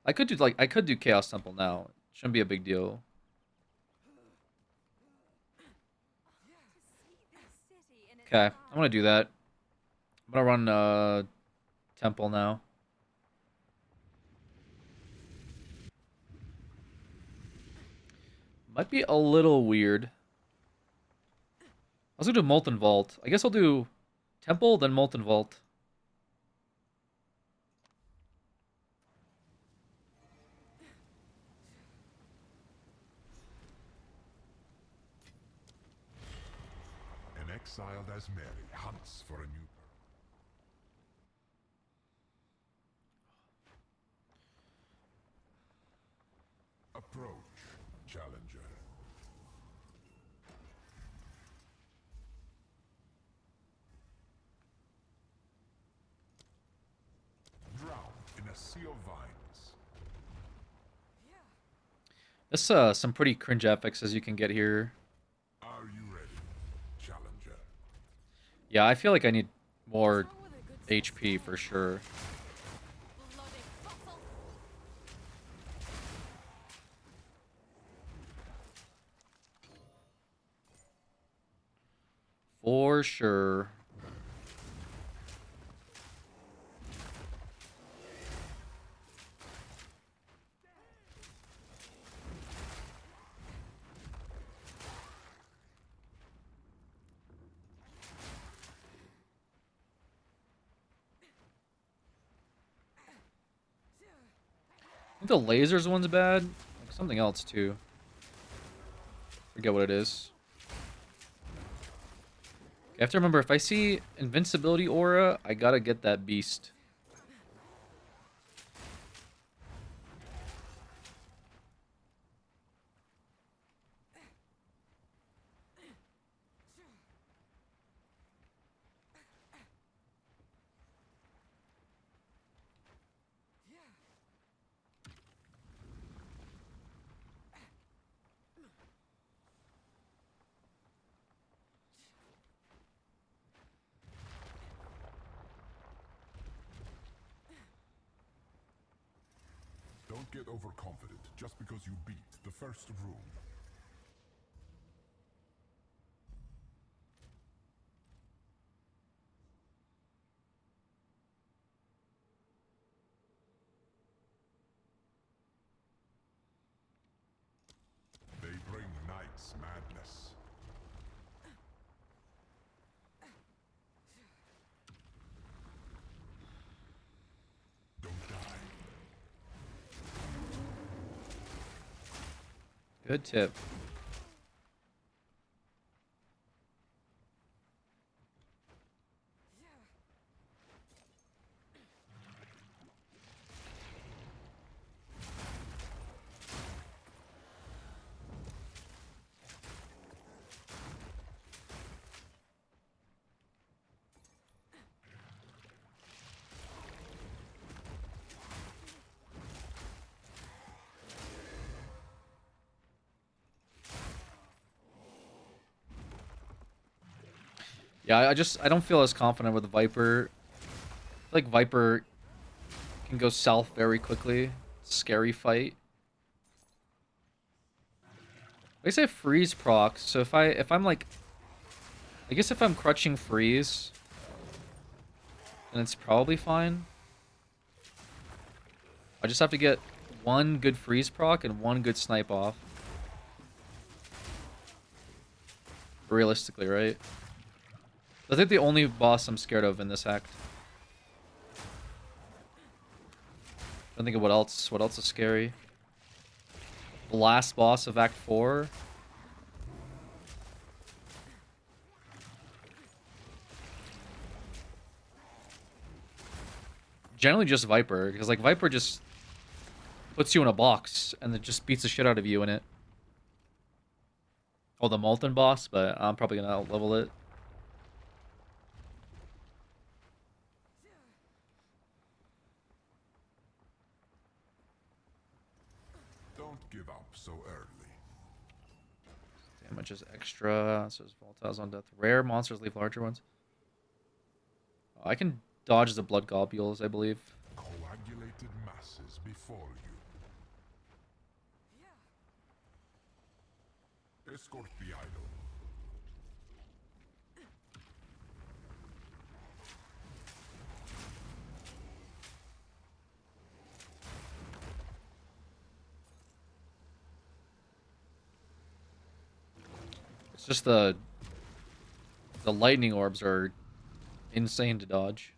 Speaker 2: I could do Chaos Temple now. Shouldn't be a big deal. Okay, I'm gonna do that. I'm gonna run Temple now. Might be a little weird. I was gonna do Molten Vault. I guess I'll do Temple, then Molten Vault.
Speaker 4: An exiled as Mary hunts for a new approach, challenger. Drown in a sea of vines.
Speaker 2: This some pretty cringe FXs you can get here.
Speaker 4: Are you ready, challenger?
Speaker 2: Yeah, I feel like I need more HP for sure.
Speaker 5: bloody fossil.
Speaker 2: For sure. I think the lasers one's bad. Like something else too. Forget what it is. I have to remember, if I see invincibility aura, I gotta get that beast.
Speaker 4: Don't get overconfident just because you beat the first room. This madness. Don't die.
Speaker 2: Good tip. Yeah, I don't feel as confident with Viper. I feel like Viper can go south very quickly. Scary fight. I say freeze proc, so if I'm like, I guess if I'm crutching freeze, then it's probably fine. I just have to get one good freeze proc and one good snipe off. Realistically, right? I think the only boss I'm scared of in this act. I'm thinking what else. What else is scary? The last boss of Act 4. Generally just Viper, because like Viper just puts you in a box and it just beats the shit out of you in it. Oh, the Molten boss, but I'm probably gonna out-level it.
Speaker 4: Don't give up so early.
Speaker 2: Damage is extra. So it's volatiles on death. Rare monsters leave larger ones. Oh, I can dodge the blood globules, I believe.
Speaker 4: Coagulated masses before you. Escort the idol.
Speaker 2: It's just the lightning orbs are insane to dodge.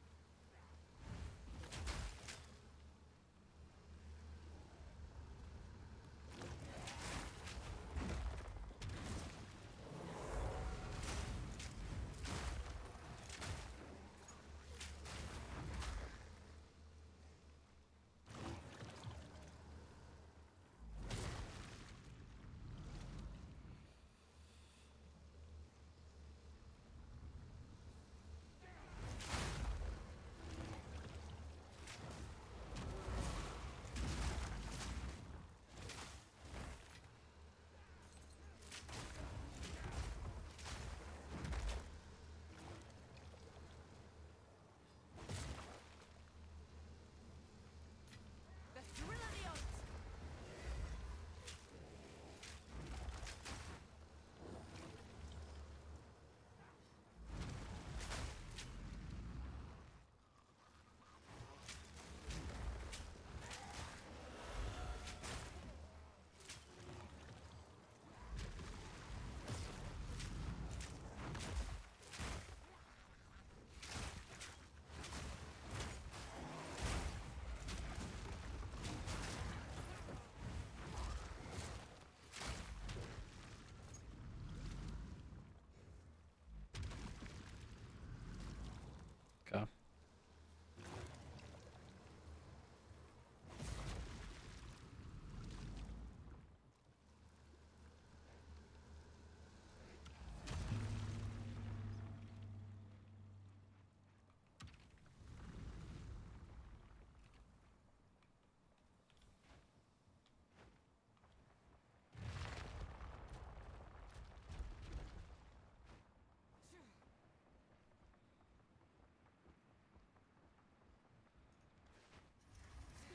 Speaker 2: Okay.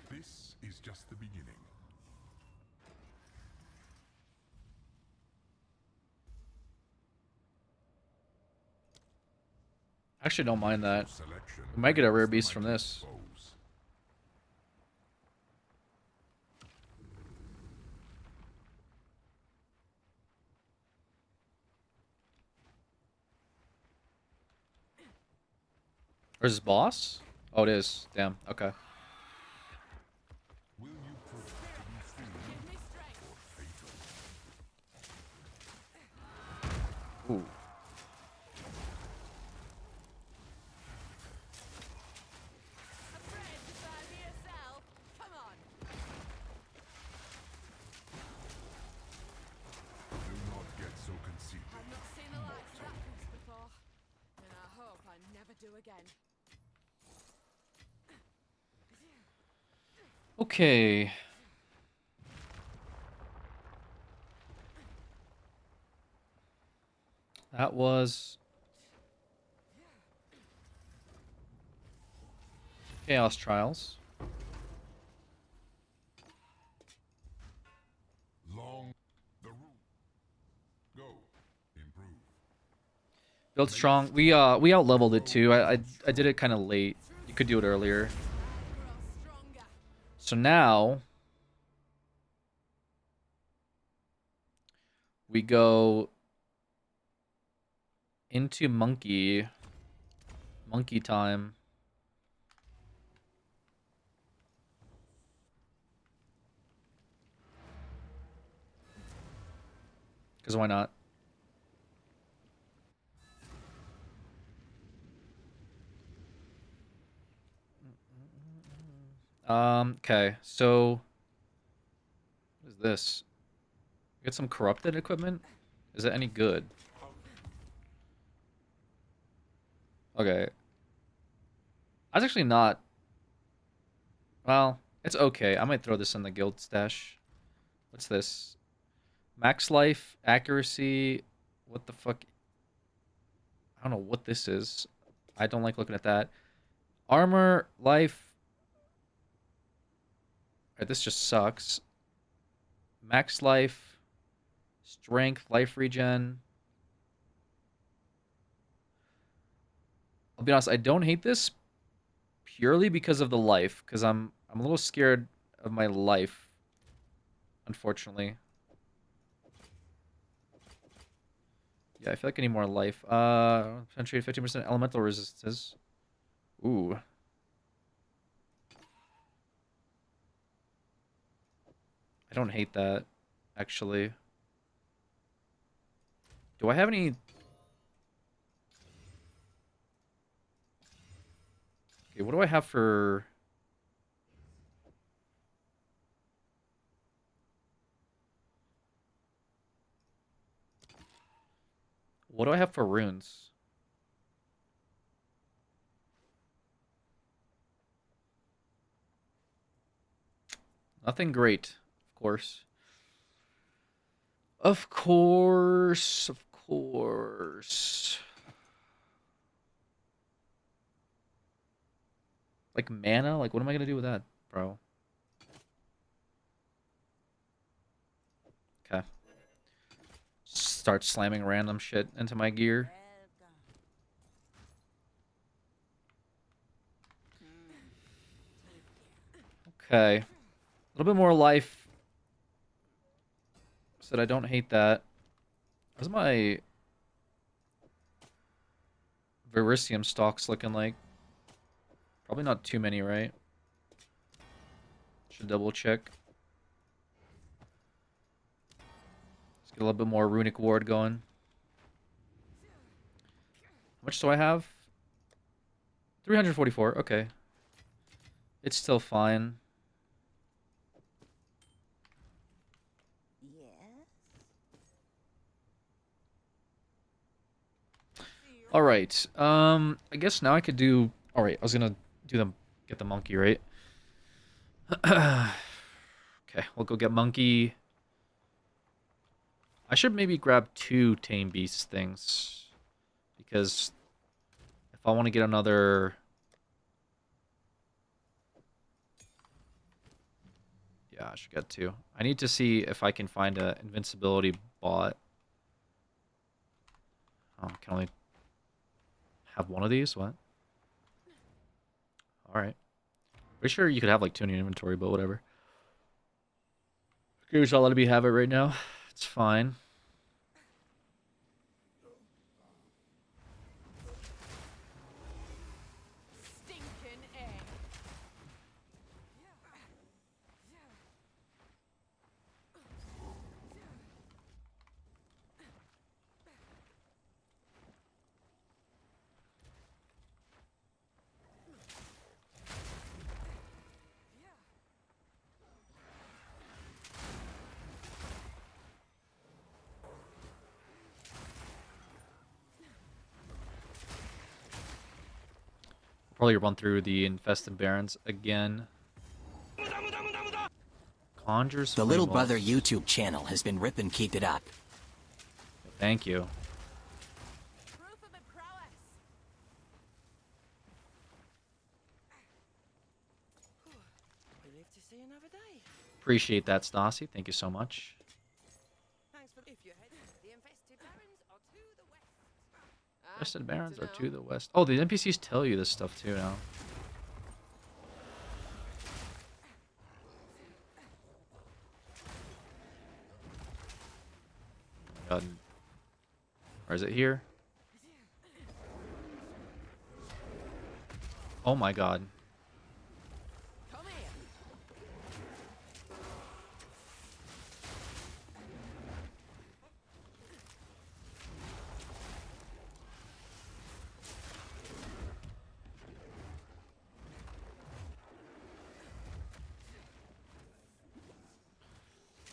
Speaker 4: This is just the beginning.
Speaker 2: Actually, don't mind that.
Speaker 4: Selection.
Speaker 2: We might get a rare
Speaker 4: is the
Speaker 2: beast from
Speaker 4: mighty
Speaker 2: this.
Speaker 4: foes.
Speaker 2: Where's his boss? Oh, it is. Damn. Okay.
Speaker 4: Will you prove to be foolish
Speaker 5: Give me strength.
Speaker 4: or fatal?
Speaker 2: Ooh.
Speaker 5: Afraid to find me yourself? Come on.
Speaker 4: Do not get so conceited.
Speaker 5: I've not seen the likes of that beast before, and I hope I never do again.
Speaker 2: Okay. That was Chaos Trials.
Speaker 4: Long the room. Go. Improve.
Speaker 2: Build strong. We out leveled it too. I did it kind of late. You could do it earlier.
Speaker 5: Grow stronger.
Speaker 2: So now we go into monkey time. Because why not? Okay, so what is this? Get some corrupted equipment? Is it any good? Okay. That's actually not... Well, it's okay. I might throw this in the guild stash. What's this? Max life, accuracy... What the fuck? I don't know what this is. I don't like looking at that. Armor, life... Alright, this just sucks. Max life, strength, life regen. I'll be honest, I don't hate this purely because of the life, because I'm a little scared of my life, unfortunately. Yeah, I feel like I need more life. Penetrate 15% elemental resistances. Ooh. I don't hate that, actually. Do I have any... Okay, what do I have for... What do I have for runes? Nothing great, of course. Of course, of course. Like mana? Like, what am I gonna do with that, bro? Okay. Start slamming random shit into my gear. Okay. A little bit more life. Said I don't hate that. How's my Verisium stocks looking like? Probably not too many, right? Should double check. Let's get a little bit more runic ward going. How much do I have? 344. Okay. It's still fine.
Speaker 7: Yes.
Speaker 2: All right. I guess now I could do. All right. I was gonna do them. Get the monkey, right? Okay. We'll go get monkey. I should maybe grab 2 tame beast things because if I want to get another. Yeah, I should get 2. I need to see if I can find a invincibility bot. Oh, I can only have one of these? What? Alright. Pretty sure you could have like 2 in your inventory, but whatever. Okay, so I'll let me have it right now. It's fine. Probably run through the infested barons again. Conjures
Speaker 1: The Little
Speaker 2: Flame
Speaker 1: Brother
Speaker 2: Wolves.
Speaker 1: YouTube channel has been ripping keep it up.
Speaker 2: Thank you.
Speaker 5: Proof of my prowess. We live to see another day.
Speaker 2: Appreciate that, Stassi. Thank you so much.
Speaker 5: Thanks for if you head. The infested barons are to the west.
Speaker 2: Infested barons are to the west. Oh, the NPCs tell you this stuff too now. God. Or is it here? Oh my god.
Speaker 5: Come here.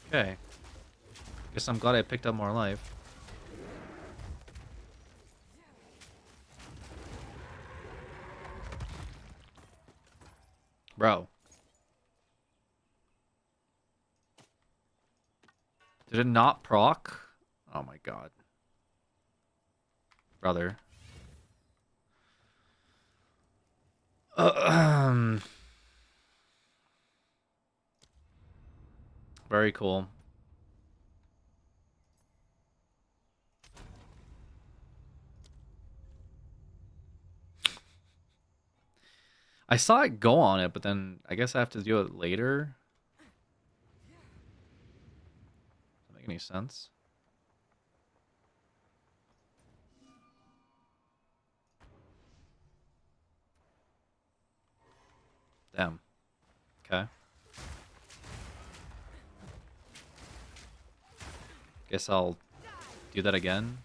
Speaker 2: Okay. Guess I'm glad I picked up more life. Bro. Did it not proc? Oh my god. Brother. Very cool. I saw it go on it, but then I guess I have to do it later. Doesn't make any sense. Damn. Okay. Guess I'll do that again.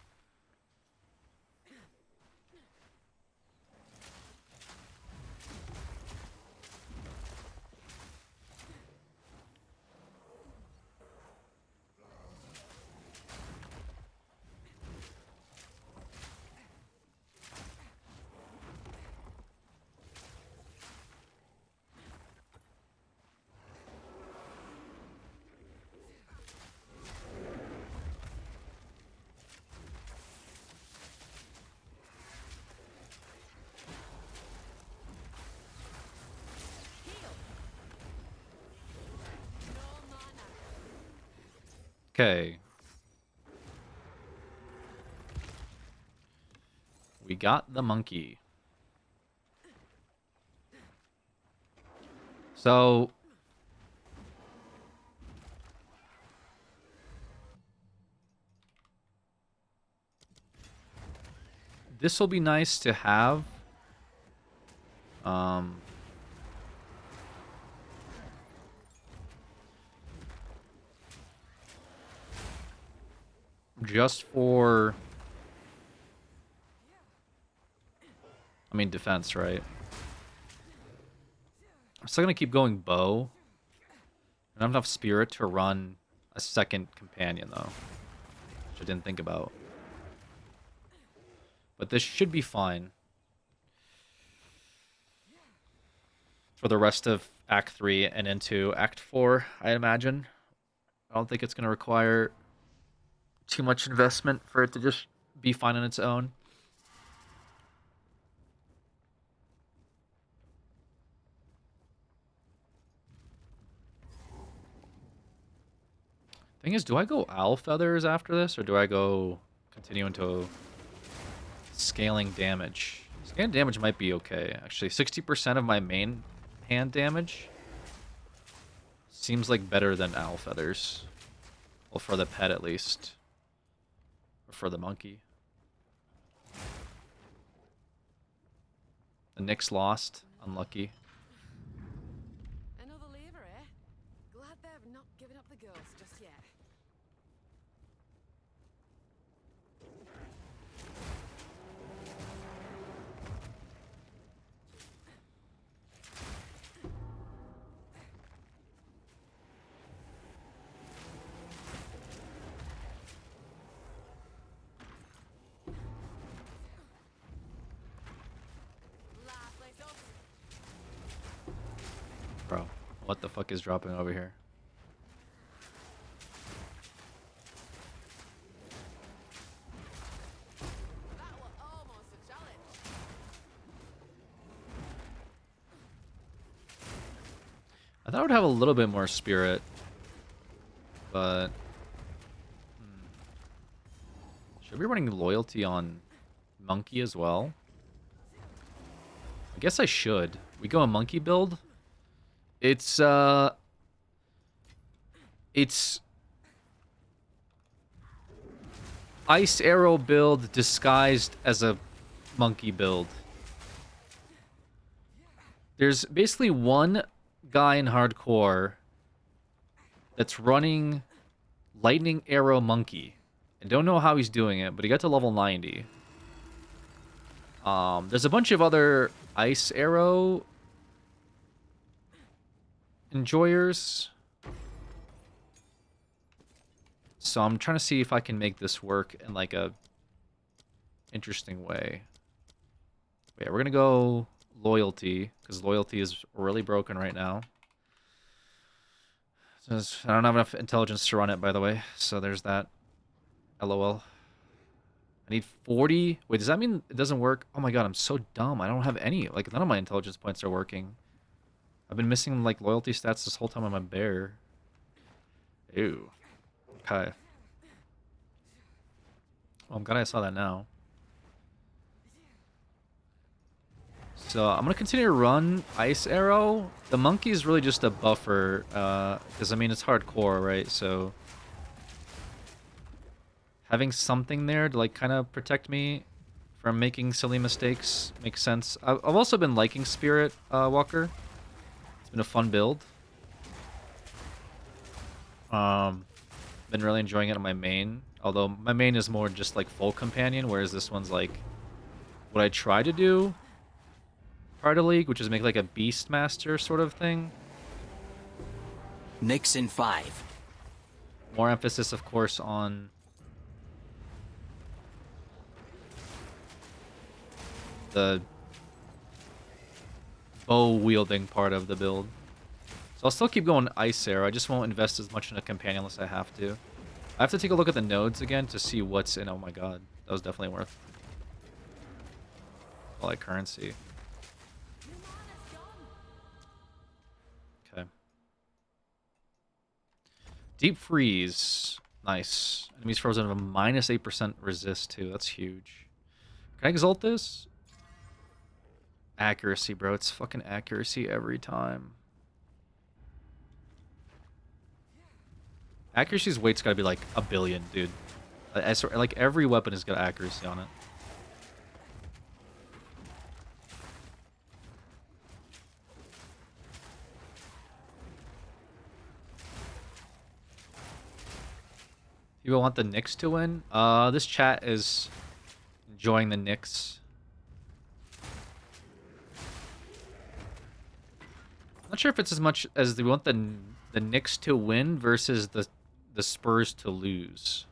Speaker 2: Okay. We got the monkey. So this will be nice to have. Just for, I mean, defense, right? I'm still gonna keep going bow. I don't have enough spirit to run a second companion though, which I didn't think about. But this should be fine for the rest of Act 3 and into Act 4, I imagine. I don't think it's gonna require too much investment for it to just be fine on its own. Thing is, do I go owl feathers after this, or do I go continue into scaling damage? Scaling damage might be okay, actually. 60% of my main hand damage seems like better than owl feathers. Well, for the pet at least. Or for the monkey. The Nyx lost. Unlucky.
Speaker 5: Another lever, eh? Glad they've not given up the ghost just yet. Last place open.
Speaker 2: Bro, what the fuck is dropping over here?
Speaker 5: That was almost a challenge.
Speaker 2: I thought I would have a little bit more spirit, but should we be running loyalty on monkey as well? I guess I should. We go a monkey build. It's ice arrow build disguised as a monkey build. There's basically one guy in hardcore that's running lightning arrow monkey. I don't know how he's doing it, but he got to level 90. There's a bunch of other ice arrow enjoyers. So I'm trying to see if I can make this work in like a interesting way. Yeah, we're gonna go loyalty because loyalty is really broken right now. I don't have enough intelligence to run it, by the way. So there's that. LOL. I need 40. Wait, does that mean it doesn't work? Oh my god, I'm so dumb. I don't have any. Like, none of my intelligence points are working. I've been missing, like, loyalty stats this whole time I'm a bear. Ew. Okay. Well, I'm glad I saw that now. So, I'm going to continue to run Ice Arrow. The monkey is really just a buffer, because, I mean, it's hardcore, right? So, having something there to, like, kind of protect me from making silly mistakes makes sense. I've also been liking Spirit Walker. It's been a fun build. Been really enjoying it on my main. Although, my main is more just, like, full companion, whereas this one's, like, what I try to do prior to League, which is make, like, a Beastmaster sort of thing.
Speaker 1: Nyx in 5.
Speaker 2: More emphasis, of course, on the bow wielding part of the build. So I'll still keep going Ice Arrow. I just won't invest as much in a companion unless I have to. I have to take a look at the nodes again to see what's in. Oh my god, that was definitely worth all that currency. Okay. Deep Freeze. Nice. Enemies frozen have a minus 8% resist too. That's huge. Can I exalt this? Accuracy, bro. It's fucking accuracy every time. Accuracy's weight's gotta be like a billion, dude. I swear, like every weapon has got accuracy on it. People want the Nyx to win? This chat is enjoying the Nyx. I'm not sure if it's as much as they want the Nyx to win versus the Spurs to lose.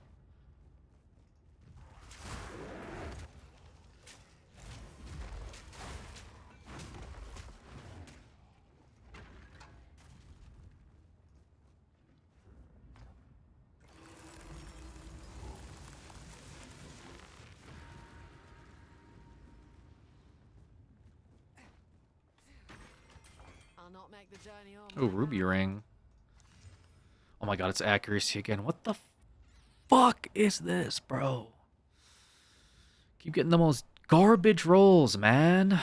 Speaker 5: I'll not make the journey home.
Speaker 2: Oh, Ruby Ring. Oh my god, it's accuracy again. What the fuck is this, bro? Keep getting the most garbage rolls, man.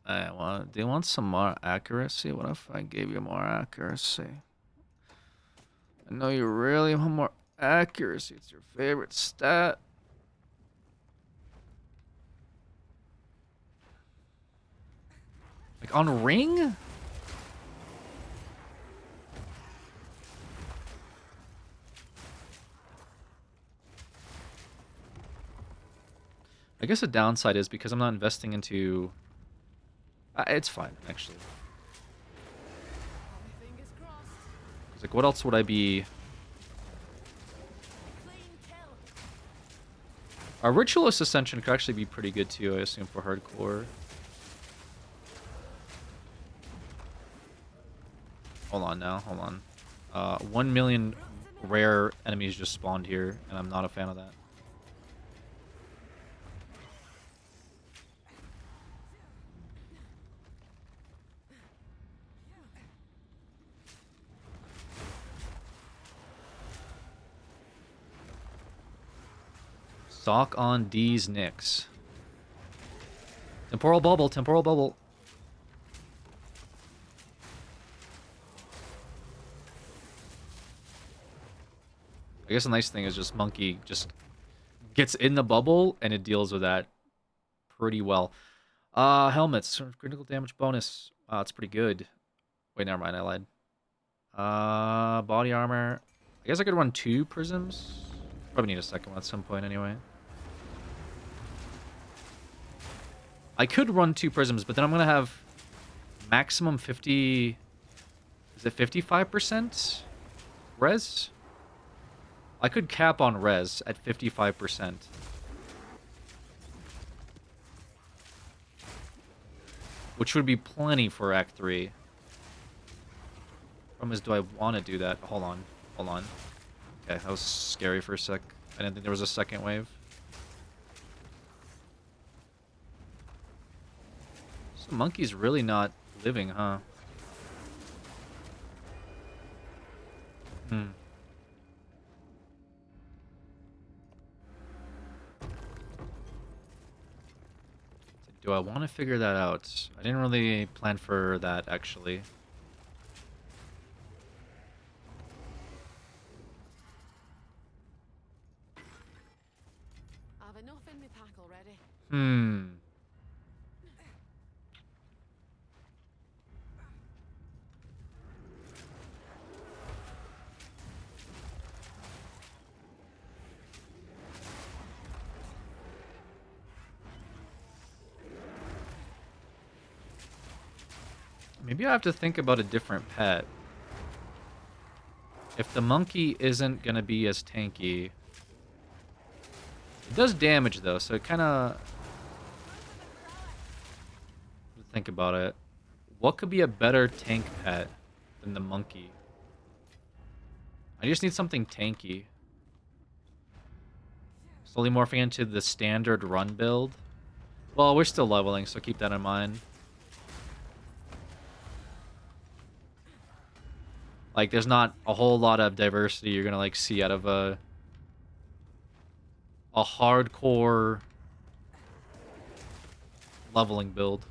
Speaker 2: Do you want some more accuracy? What if I gave you more accuracy? I know you really want more accuracy. It's your favorite stat. Like on ring? I guess the downside is because I'm not investing into... it's fine, actually.
Speaker 5: Fingers crossed.
Speaker 2: 'Cause, like, what else would I be...
Speaker 5: Clean kill.
Speaker 2: Our Ritualist Ascension could actually be pretty good too, I assume, for hardcore. Hold on now. Hold on. 1 million rare enemies just spawned here, and I'm not a fan of that. Sock on D's Knicks. Temporal bubble, temporal bubble. I guess the nice thing is just Monkey just gets in the bubble and it deals with that pretty well. Helmets, critical damage bonus. It's pretty good. Wait, never mind, I lied. Body armor. I guess I could run 2 prisms. Probably need a second one at some point anyway. I could run 2 prisms, but then I'm gonna have maximum 50. Is it 55% res? I could cap on res at 55%. Which would be plenty for Act 3. Problem is, do I want to do that? Hold on. Hold on. Okay, that was scary for a sec. I didn't think there was a second wave. So Monkey's really not living, huh? Do I want to figure that out? I didn't really plan for that, actually.
Speaker 5: I've enough in my pack already.
Speaker 2: Maybe I have to think about a different pet. If the monkey isn't going to be as tanky... It does damage, though, so it kind of... Think about it. What could be a better tank pet than the monkey? I just need something tanky. Slowly morphing into the standard run build. Well, we're still leveling, so keep that in mind. Like, there's not a whole lot of diversity you're gonna, like, see out of a hardcore leveling build.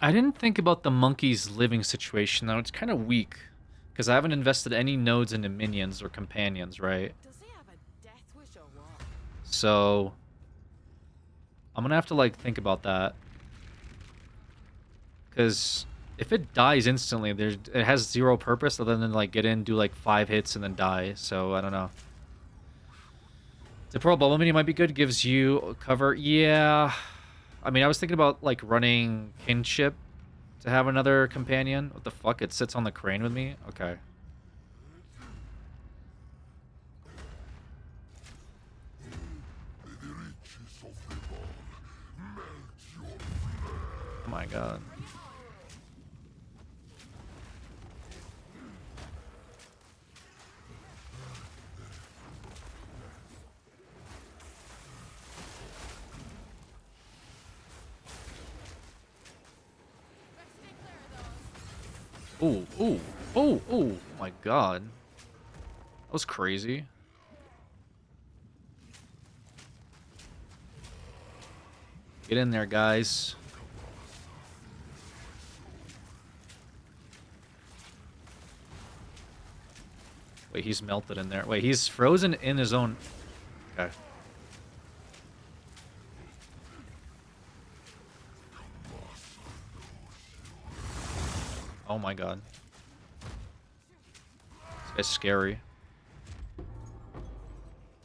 Speaker 2: I didn't think about the monkey's living situation, though. It's kind of weak. Because I haven't invested any nodes into minions or companions, right?
Speaker 5: Does he have a death wish or what?
Speaker 2: So... I'm gonna have to, like, think about that. Because if it dies instantly, it has zero purpose other than, like, get in, do, like, 5 hits, and then die. So, I don't know. The Pearl Bubble Mini might be good. Gives you cover. Yeah... I mean, I was thinking about, like, running Kinship to have another companion. What the fuck? It sits on the crane with me? Okay. Oh my god. Ooh, ooh, oh, oh my god. That was crazy. Get in there, guys. Wait, he's melted in there. Wait, he's frozen in his own... Okay. Oh my god. This guy's scary.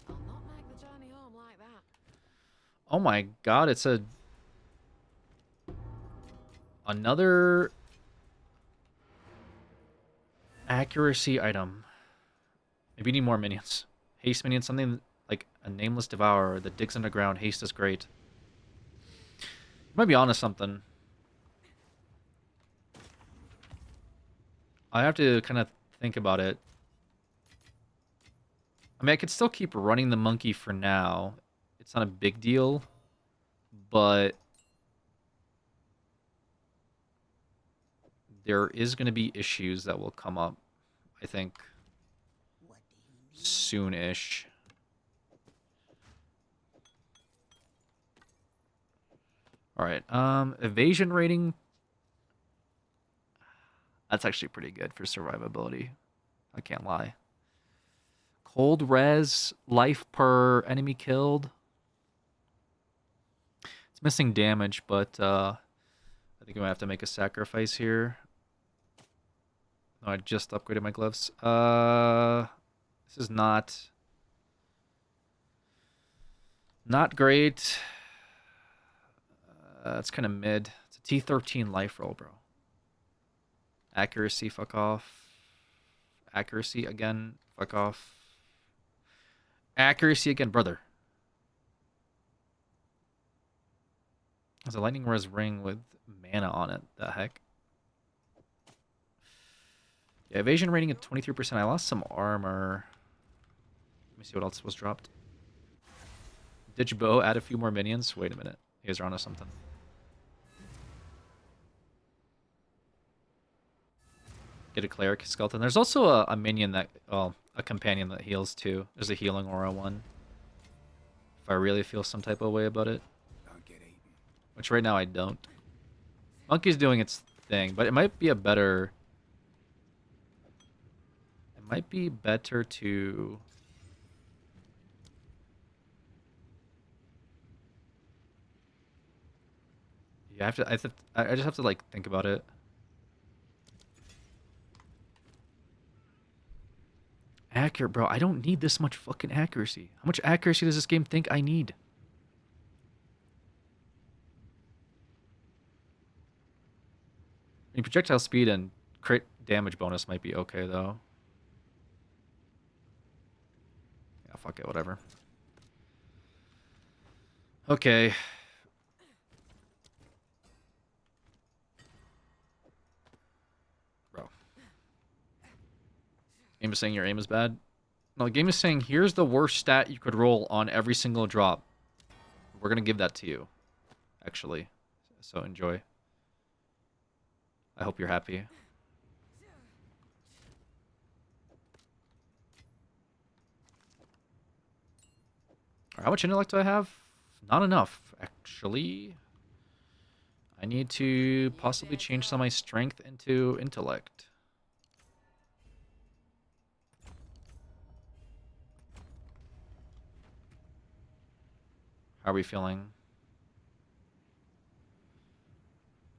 Speaker 5: I'll not make the journey home like that.
Speaker 2: Oh my god, it's another accuracy item. We need more minions. Haste minions, something like a nameless devourer that digs underground. Haste is great. You might be onto something. I have to kind of think about it. I mean, I could still keep running the monkey for now. It's not a big deal, but there is going to be issues that will come up, I think, soon-ish. All right, evasion rating. That's actually pretty good for survivability. I can't lie. Cold res, life per enemy killed. It's missing damage, but I think I might have to make a sacrifice here. No, I just upgraded my gloves. This is not great. It's kind of mid. It's a T13 life roll, bro. Accuracy, fuck off. Accuracy again, fuck off. Accuracy again, brother. There's a lightning res ring with mana on it. The heck? Yeah, evasion rating at 23%. I lost some armor. Let me see what else was dropped. Ditch bow, add a few more minions. Wait a minute. You guys are onto something. Get a cleric skeleton. There's also a minion that, well, a companion that heals too. There's a healing aura one. If I really feel some type of way about it. Which right now I don't. Monkey's doing its thing, but it might be a better... It might be better to... Yeah, I just have to like think about it. Accurate, bro. I don't need this much fucking accuracy. How much accuracy does this game think I need? I mean, projectile speed and crit damage bonus might be okay, though. Yeah, fuck it, whatever. Okay. Bro. Game is saying your aim is bad? No, the game is saying here's the worst stat you could roll on every single drop. We're going to give that to you, actually. So enjoy. I hope you're happy. How much intellect do I have? Not enough, actually. I need to possibly change some of my strength into intellect. How are we feeling?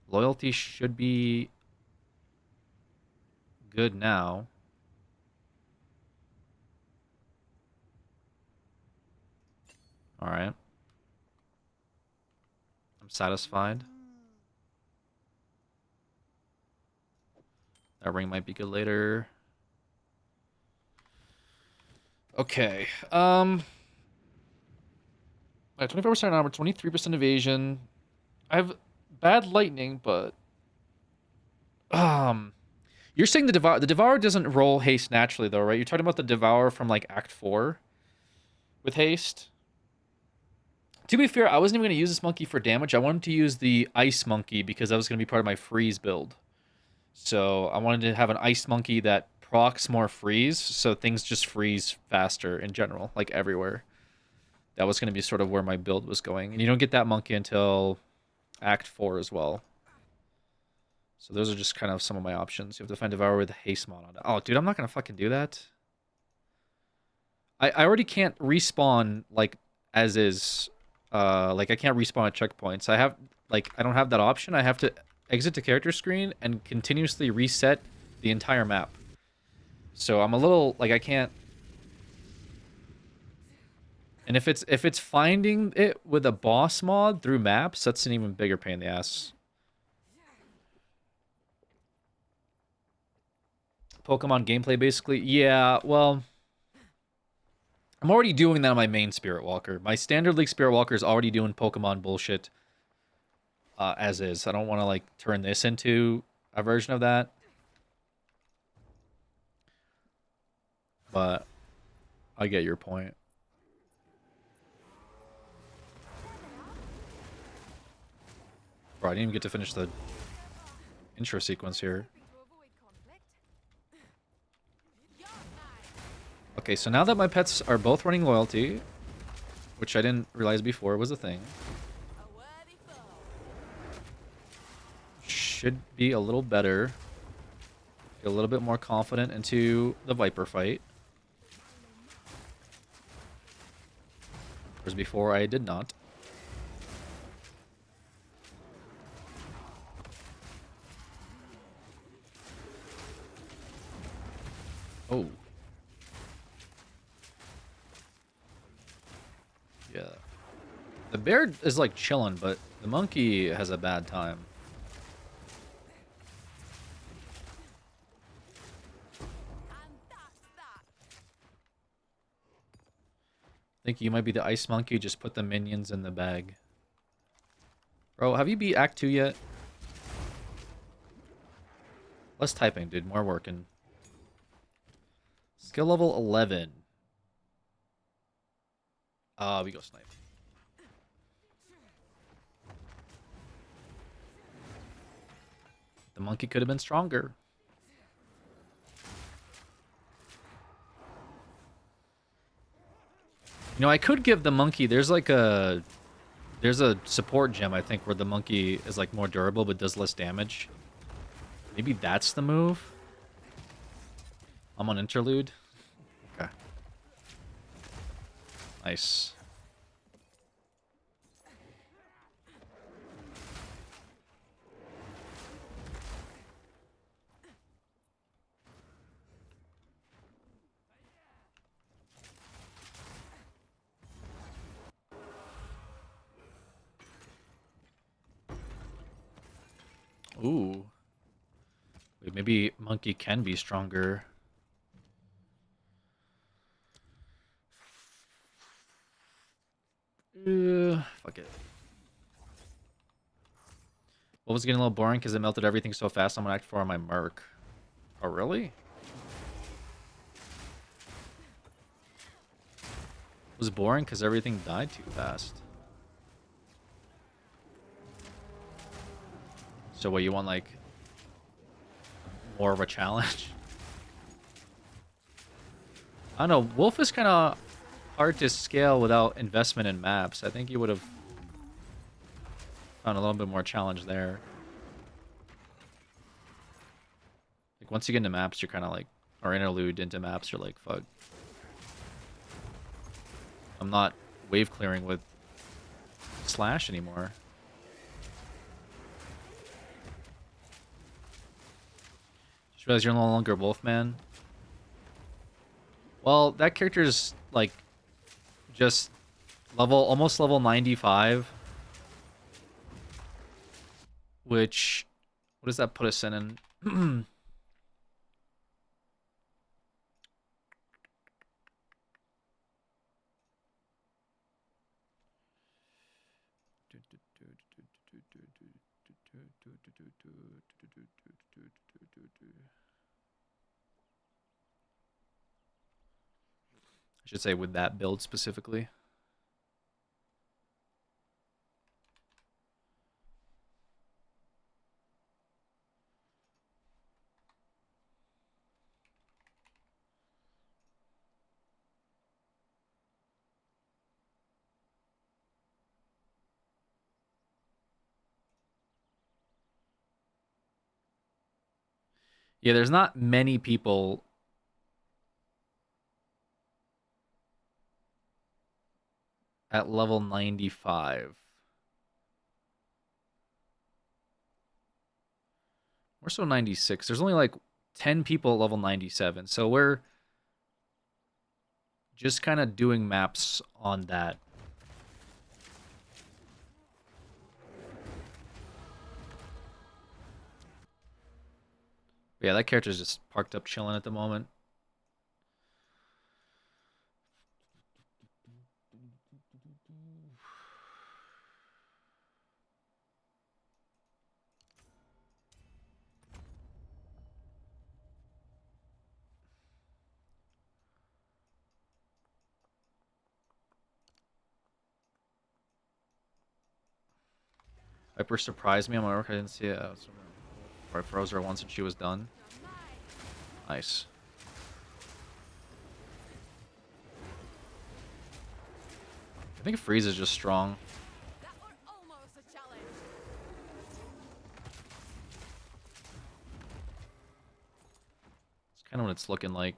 Speaker 2: Loyalty should be good now. All right. I'm satisfied. That ring might be good later. Okay. 24% armor, 23% evasion. I have bad lightning, but you're saying the Devourer doesn't roll haste naturally though, right? You're talking about the Devourer from like Act 4 with haste. To be fair, I wasn't even going to use this monkey for damage. I wanted to use the ice monkey because that was going to be part of my freeze build. So I wanted to have an ice monkey that procs more freeze, so things just freeze faster in general, like everywhere. That was going to be sort of where my build was going. And you don't get that monkey until Act 4 as well. So those are just kind of some of my options. You have to find Devourer with a haste mod on it. Oh, dude, I'm not going to fucking do that. I already can't respawn, like, as is. Like, I can't respawn at checkpoints. I don't have that option. I have to exit the character screen and continuously reset the entire map. So I'm a little, like, I can't... And if it's finding it with a boss mod through maps, that's an even bigger pain in the ass. Pokemon gameplay, basically. Yeah, well... I'm already doing that on my main Spirit Walker. My Standard League Spirit Walker is already doing Pokemon bullshit as is. I don't want to like turn this into a version of that. But I get your point. Bro, I didn't even get to finish the intro sequence here. Okay, so now that my pets are both running loyalty, which I didn't realize before was a thing, should be a little better. Get a little bit more confident into the Viper fight. Whereas before I did not. Oh. Yeah. The bear is like chilling, but the monkey has a bad time. I think you might be the ice monkey, just put the minions in the bag. Bro, have you beat Act 2 yet? Less typing, dude. More working. Skill level 11. We go snipe. The monkey could have been stronger. You know, I could give the monkey... There's a support gem, I think, where the monkey is like more durable but does less damage. Maybe that's the move? I'm on interlude. Okay. Nice. Ooh. Wait, maybe monkey can be stronger. Fuck it. What was getting a little boring because it melted everything so fast. I'm gonna Act 4 on my Merc. Oh, really? It was boring because everything died too fast. So what, you want like more of a challenge? I don't know. Wolf is kind of hard to scale without investment in maps. I think you would have found a little bit more challenge there. Like once you get into maps, you're kind of like, or interlude into maps, you're like, fuck. I'm not wave clearing with Slash anymore. Just realized you're no longer Wolfman. Well, that character is like just almost level 95. Which, what does that put us in? I should say with that build specifically. Yeah, there's not many people at level 95. We're still 96. There's only like 10 people at level 97. So we're just kind of doing maps on that. Yeah, that character's just parked up chilling at the moment. Hyper surprised me on my work. I didn't see it. I froze her once and she was done. Nice. I think freeze is just strong.
Speaker 5: That were almost a challenge.
Speaker 2: It's kind of what it's looking like.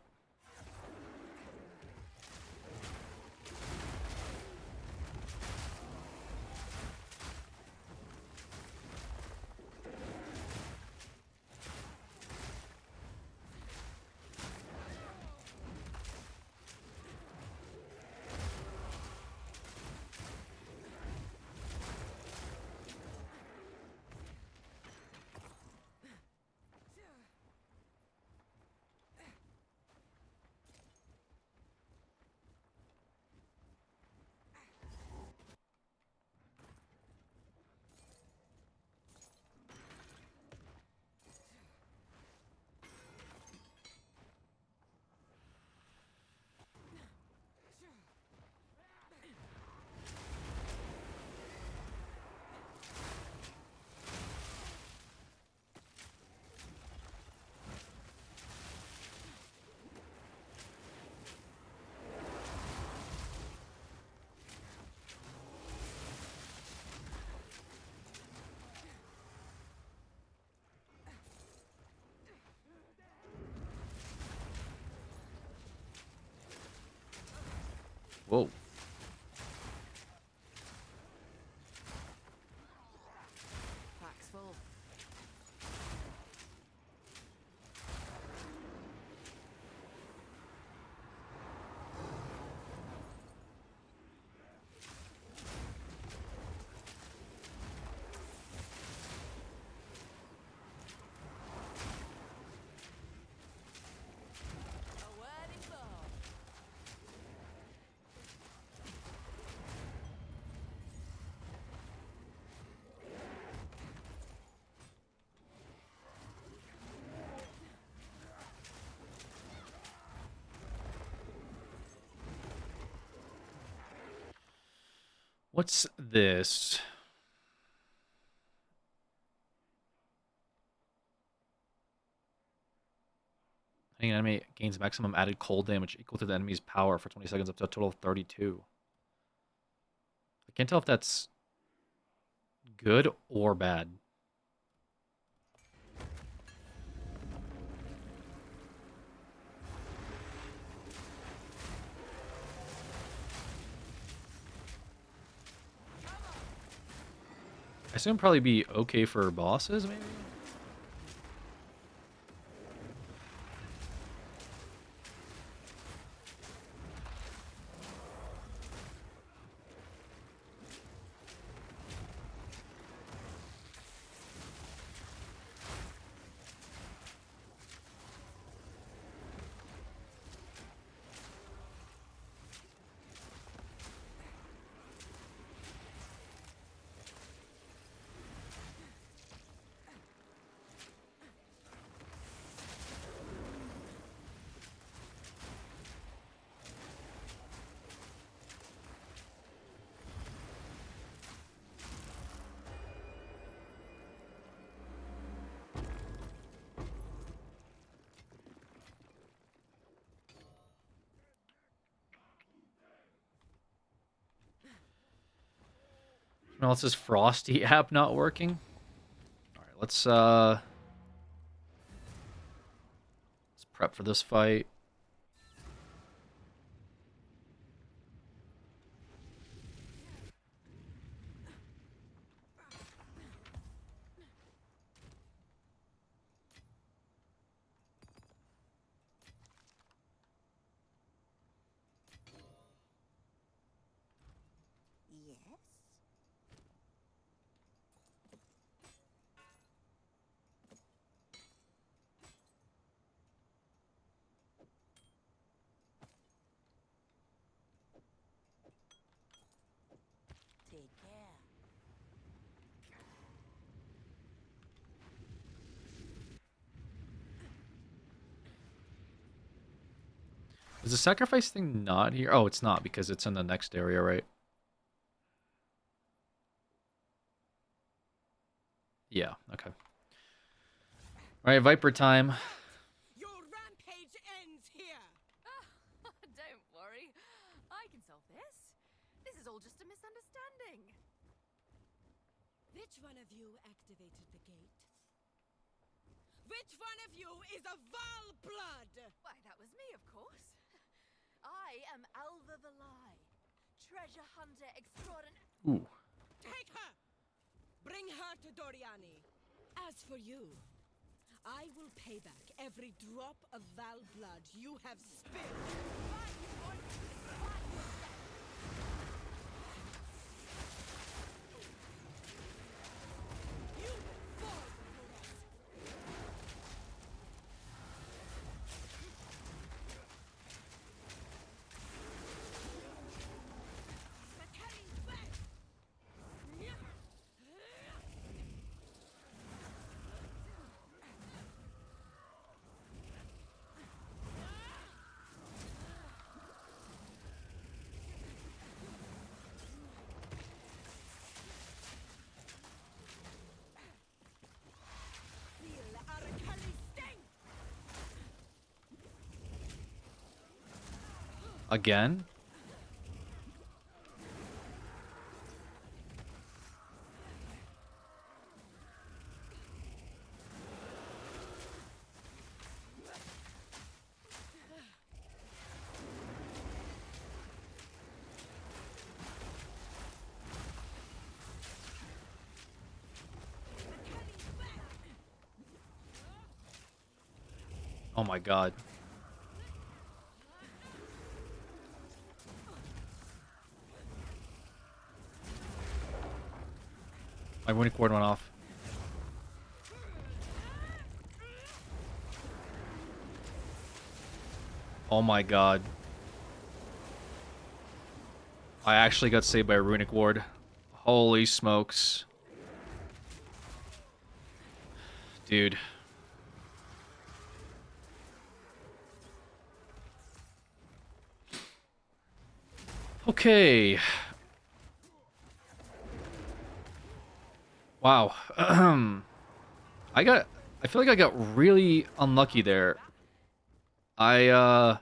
Speaker 2: Whoa.
Speaker 5: Pack's full. A worthy foe.
Speaker 2: What's this? Hanging enemy gains maximum added cold damage equal to the enemy's power for 20 seconds up to a total of 32. I can't tell if that's good or bad. I assume it'd probably be okay for bosses, maybe? No, it's this Frosty app not working. All right, let's prep for this fight.
Speaker 7: Yes? Take care.
Speaker 2: Is the sacrifice thing not here? Oh, it's not because it's in the next area, right? Alright, Viper time.
Speaker 5: Your rampage ends here.
Speaker 6: Don't worry. I can solve this. This is all just a misunderstanding.
Speaker 5: Which one of you activated the gate? Which one of you is a Val blood?
Speaker 6: Why, that was me, of course. I am Alva Valai, treasure hunter extraordinaire.
Speaker 2: Ooh.
Speaker 5: Take her! Bring her to Doriani. As for you, I will pay back every drop of Val blood you have spilled. You will fall before us. Carrying back. Feel Arakali sting.
Speaker 2: Again? Oh my god. My runic ward went off. Oh my god. I actually got saved by a runic ward. Holy smokes. Dude. Okay. Wow. I feel like I got really unlucky there. I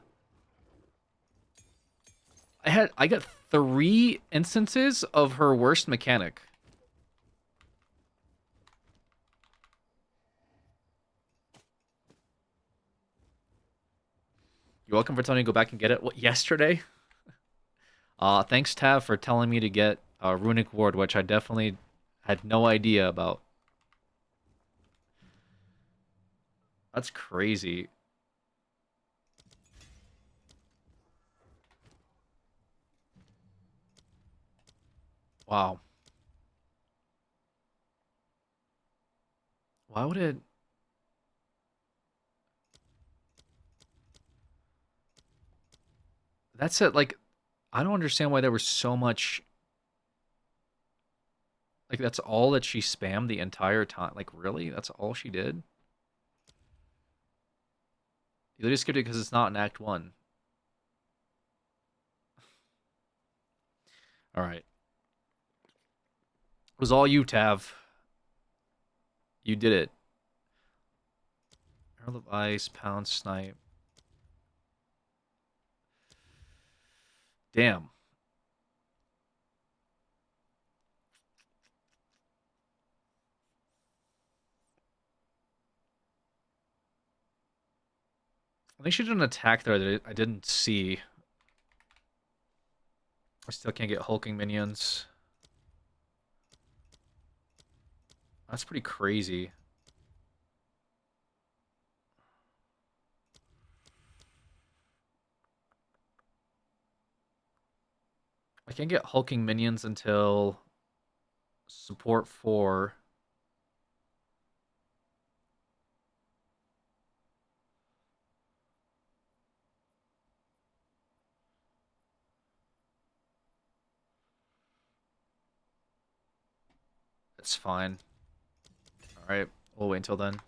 Speaker 2: got 3 instances of her worst mechanic. You're welcome for telling me to go back and get it. What, yesterday? Thanks, Tav, for telling me to get a runic ward, which I definitely had no idea about. That's crazy. Wow. Why would it... That's it, like, I don't understand why there was so much... Like, that's all that she spammed the entire time. Like, really? That's all she did? You literally skipped it because it's not in Act 1. Alright. It was all you, Tav. You did it. Earl of Ice, Pound Snipe. Damn. I think she did an attack there that I didn't see. I still can't get hulking minions. That's pretty crazy. I can't get hulking minions until support 4. It's fine. Alright, we'll wait until then.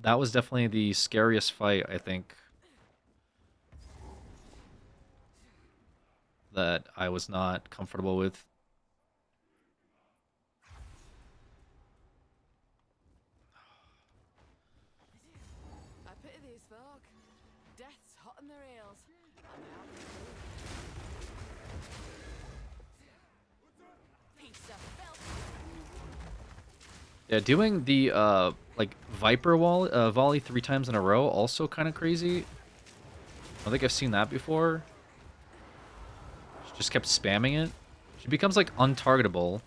Speaker 2: That was definitely the scariest fight, I think. That I was not comfortable with.
Speaker 6: folk. Death's hot in their heels. And how piece of filth.
Speaker 2: Yeah, doing the like Viper volley 3 times in a row also kind of crazy. I don't think I've seen that before. She just kept spamming it. She becomes like untargetable,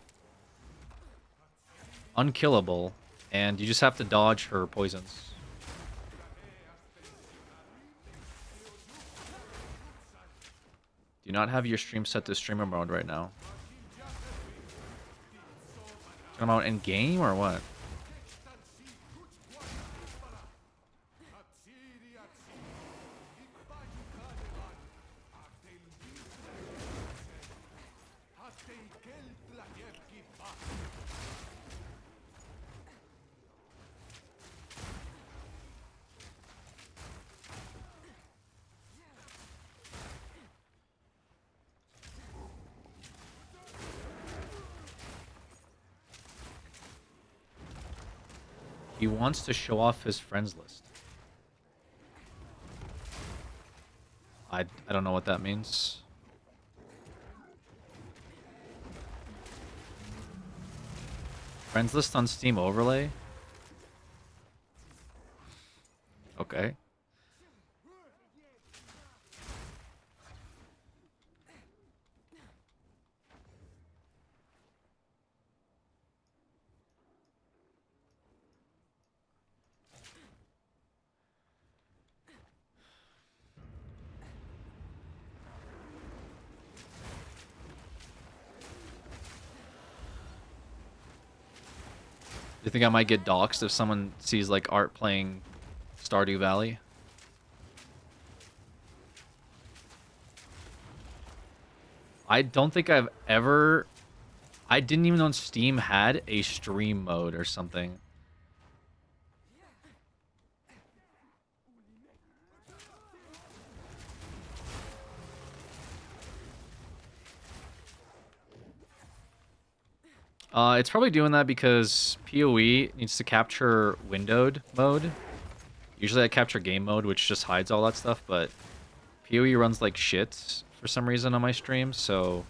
Speaker 2: unkillable, and you just have to dodge her poisons. Do not have your stream set to streamer mode right now. Talking about in game or what? He wants to show off his friends list. I don't know what that means. Friends list on Steam overlay? Okay. Do you think I might get doxxed if someone sees like Art playing Stardew Valley? I don't think I've ever... I didn't even know Steam had a stream mode or something. It's probably doing that because PoE needs to capture windowed mode. Usually I capture game mode, which just hides all that stuff, but PoE runs like shit for some reason on my stream, so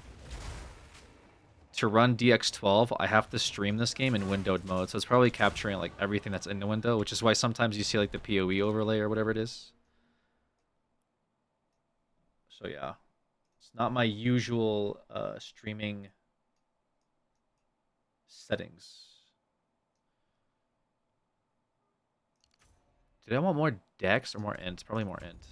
Speaker 2: to run DX12, I have to stream this game in windowed mode, so it's probably capturing like everything that's in the window, which is why sometimes you see like the PoE overlay or whatever it is. So yeah, it's not my usual streaming settings. Did I want more dex or more int? Probably more int.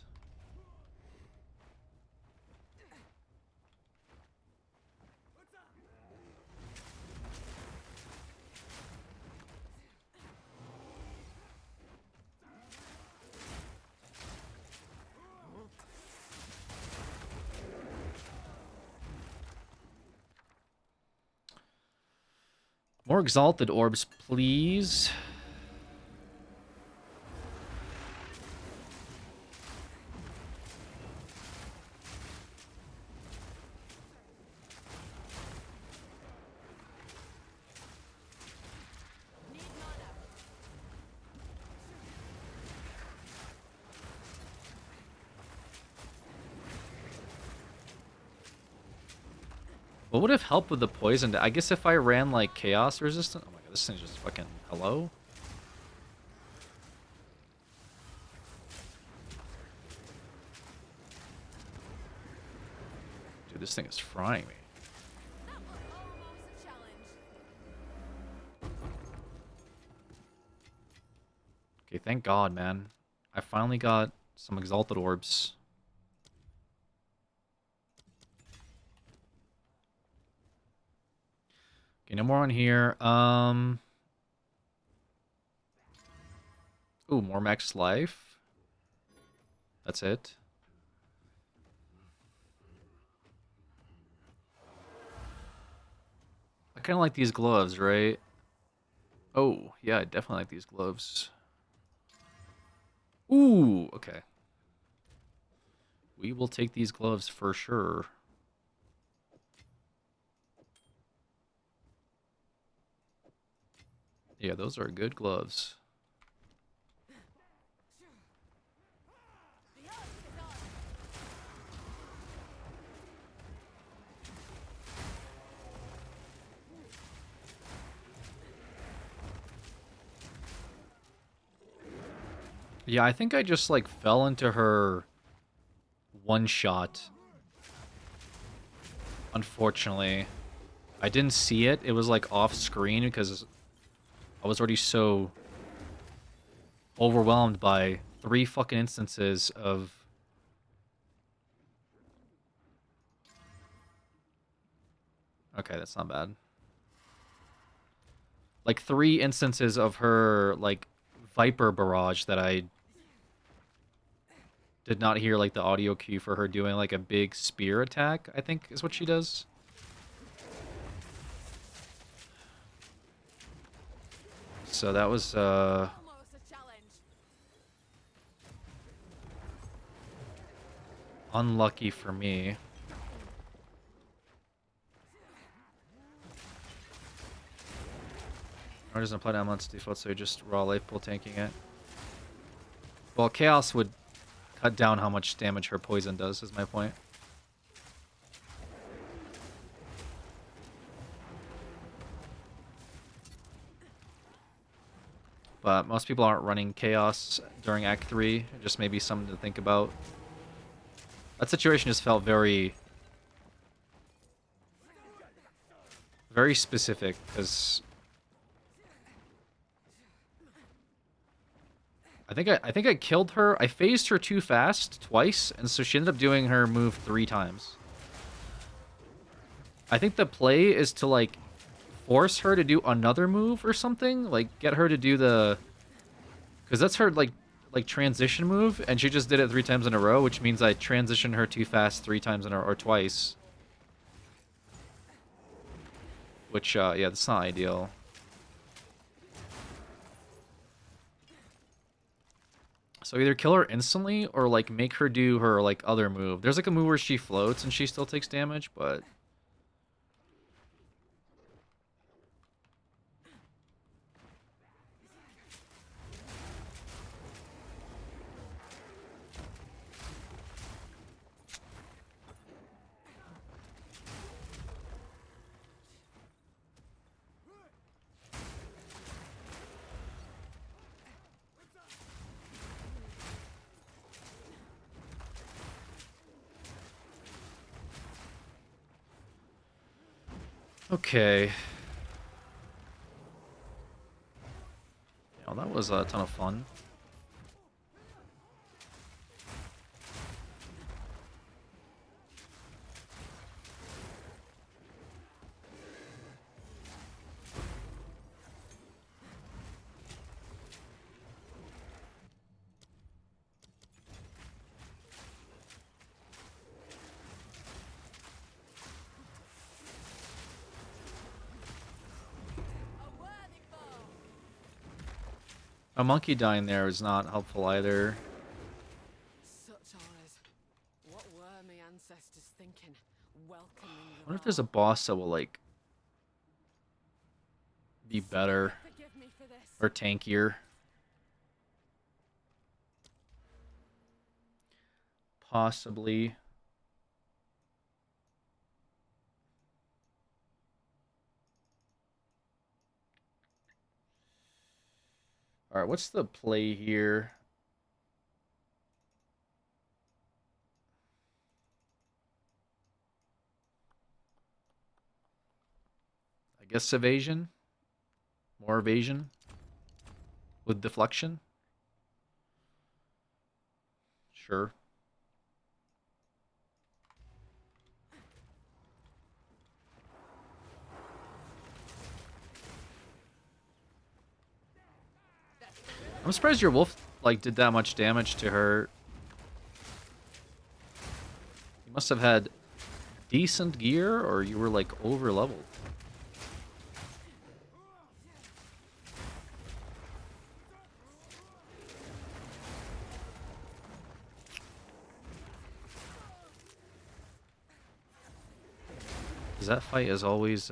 Speaker 2: More exalted orbs, please. What would have helped with the poison? I guess if I ran like chaos resistant. Oh my god, this thing's just fucking hello. Dude, this thing is frying me.
Speaker 6: That was almost a challenge.
Speaker 2: Okay, thank God, man. I finally got some exalted orbs. Okay, no more on here. Ooh, more max life. That's it. I kind of like these gloves, right? Oh, yeah, I definitely like these gloves. Ooh, okay. We will take these gloves for sure. Yeah, those are good gloves. Yeah, I think I just like fell into her one shot. Unfortunately, I didn't see it. It was like off screen because I was already so overwhelmed by 3 fucking instances of... Okay, that's not bad. Like 3 instances of her like Viper barrage that I did not hear like the audio cue for her doing like a big spear attack, I think is what she does. So that was
Speaker 6: Almost a challenge.
Speaker 2: unlucky for me. Or doesn't apply to Amulet's default, so you're just raw life pool tanking it. Well, Chaos would cut down how much damage her poison does, is my point. But most people aren't running Chaos during Act 3. Just maybe something to think about. That situation just felt very... very specific, because... I think I killed her. I phased her too fast twice, and so she ended up doing her move 3 times. I think the play is to like force her to do another move or something, like get her to do the, because that's her like transition move, and she just did it 3 times in a row, which means I transitioned her too fast 3 times in a, or twice. Which yeah, that's not ideal. So either kill her instantly or like make her do her like other move. There's like a move where she floats and she still takes damage, but okay. Yeah, that was a ton of fun. A monkey dying there is not helpful either.
Speaker 5: Such honors. What were my ancestors thinking? Welcoming
Speaker 2: I wonder if there's a boss that will like be better
Speaker 5: Forgive me for this.
Speaker 2: or tankier. Possibly. Alright, what's the play here? I guess evasion? More evasion? With deflection? Sure. I'm surprised your wolf like did that much damage to her. You must have had decent gear, or you were like over leveled. Because that fight is always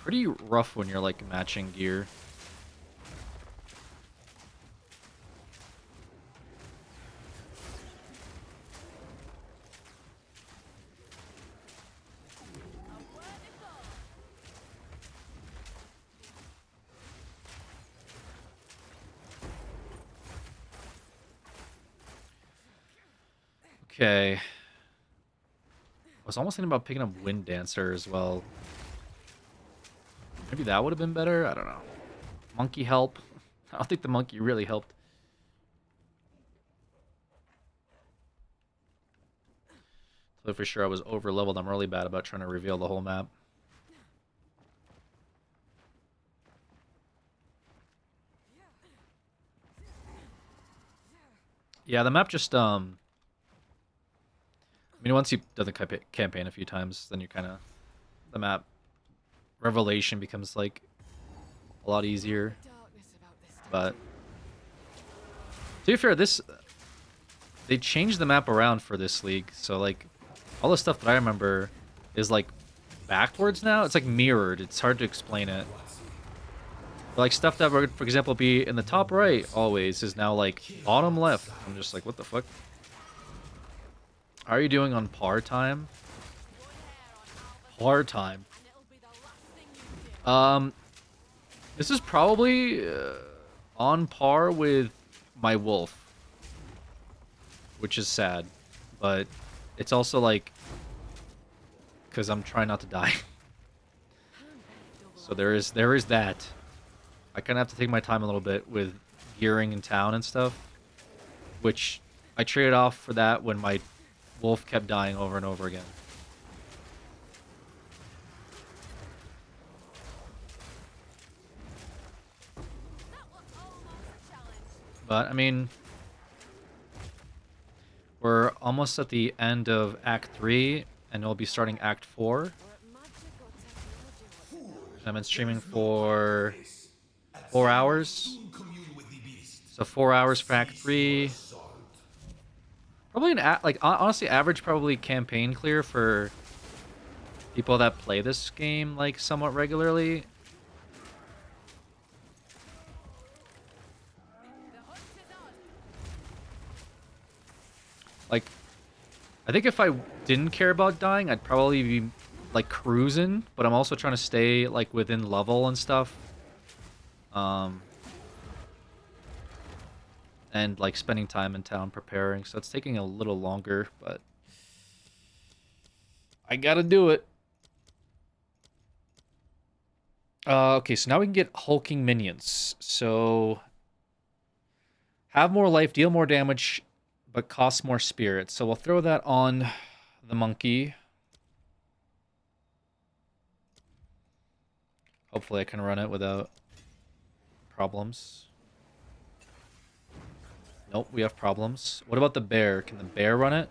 Speaker 2: pretty rough when you're like matching gear. Okay. I was almost thinking about picking up Wind Dancer as well. Maybe that would have been better? I don't know. Monkey help? I don't think the monkey really helped. So for sure I was over leveled. I'm really bad about trying to reveal the whole map. Yeah, the map just I mean, once you've done the campaign a few times, then you kind of the map revelation becomes like a lot easier. But to be fair, they changed the map around for this league, so like all the stuff that I remember is like backwards now. It's like mirrored. It's hard to explain it. But, like stuff that would, for example, be in the top right always is now like bottom left. I'm just like, what the fuck? How are you doing on par time? Par time. This is probably on par with my wolf, which is sad, but it's also like because I'm trying not to die. So there is that. I kind of have to take my time a little bit with gearing in town and stuff, which I traded off for that when my wolf kept dying over and over again. But, I mean, we're almost at the end of Act 3, and we'll be starting Act 4. I've been streaming for 4 hours. So 4 hours for Act 3. Probably honestly, average probably campaign clear for people that play this game, like, somewhat regularly. Like, I think if I didn't care about dying, I'd probably be, like, cruising, but I'm also trying to stay, like, within level and stuff. And, like, spending time in town preparing, so it's taking a little longer, but I gotta do it. Okay, so now we can get hulking minions. So, have more life, deal more damage, but cost more spirits. So we'll throw that on the monkey. Hopefully I can run it without problems. Nope, we have problems. What about the bear? Can the bear run it?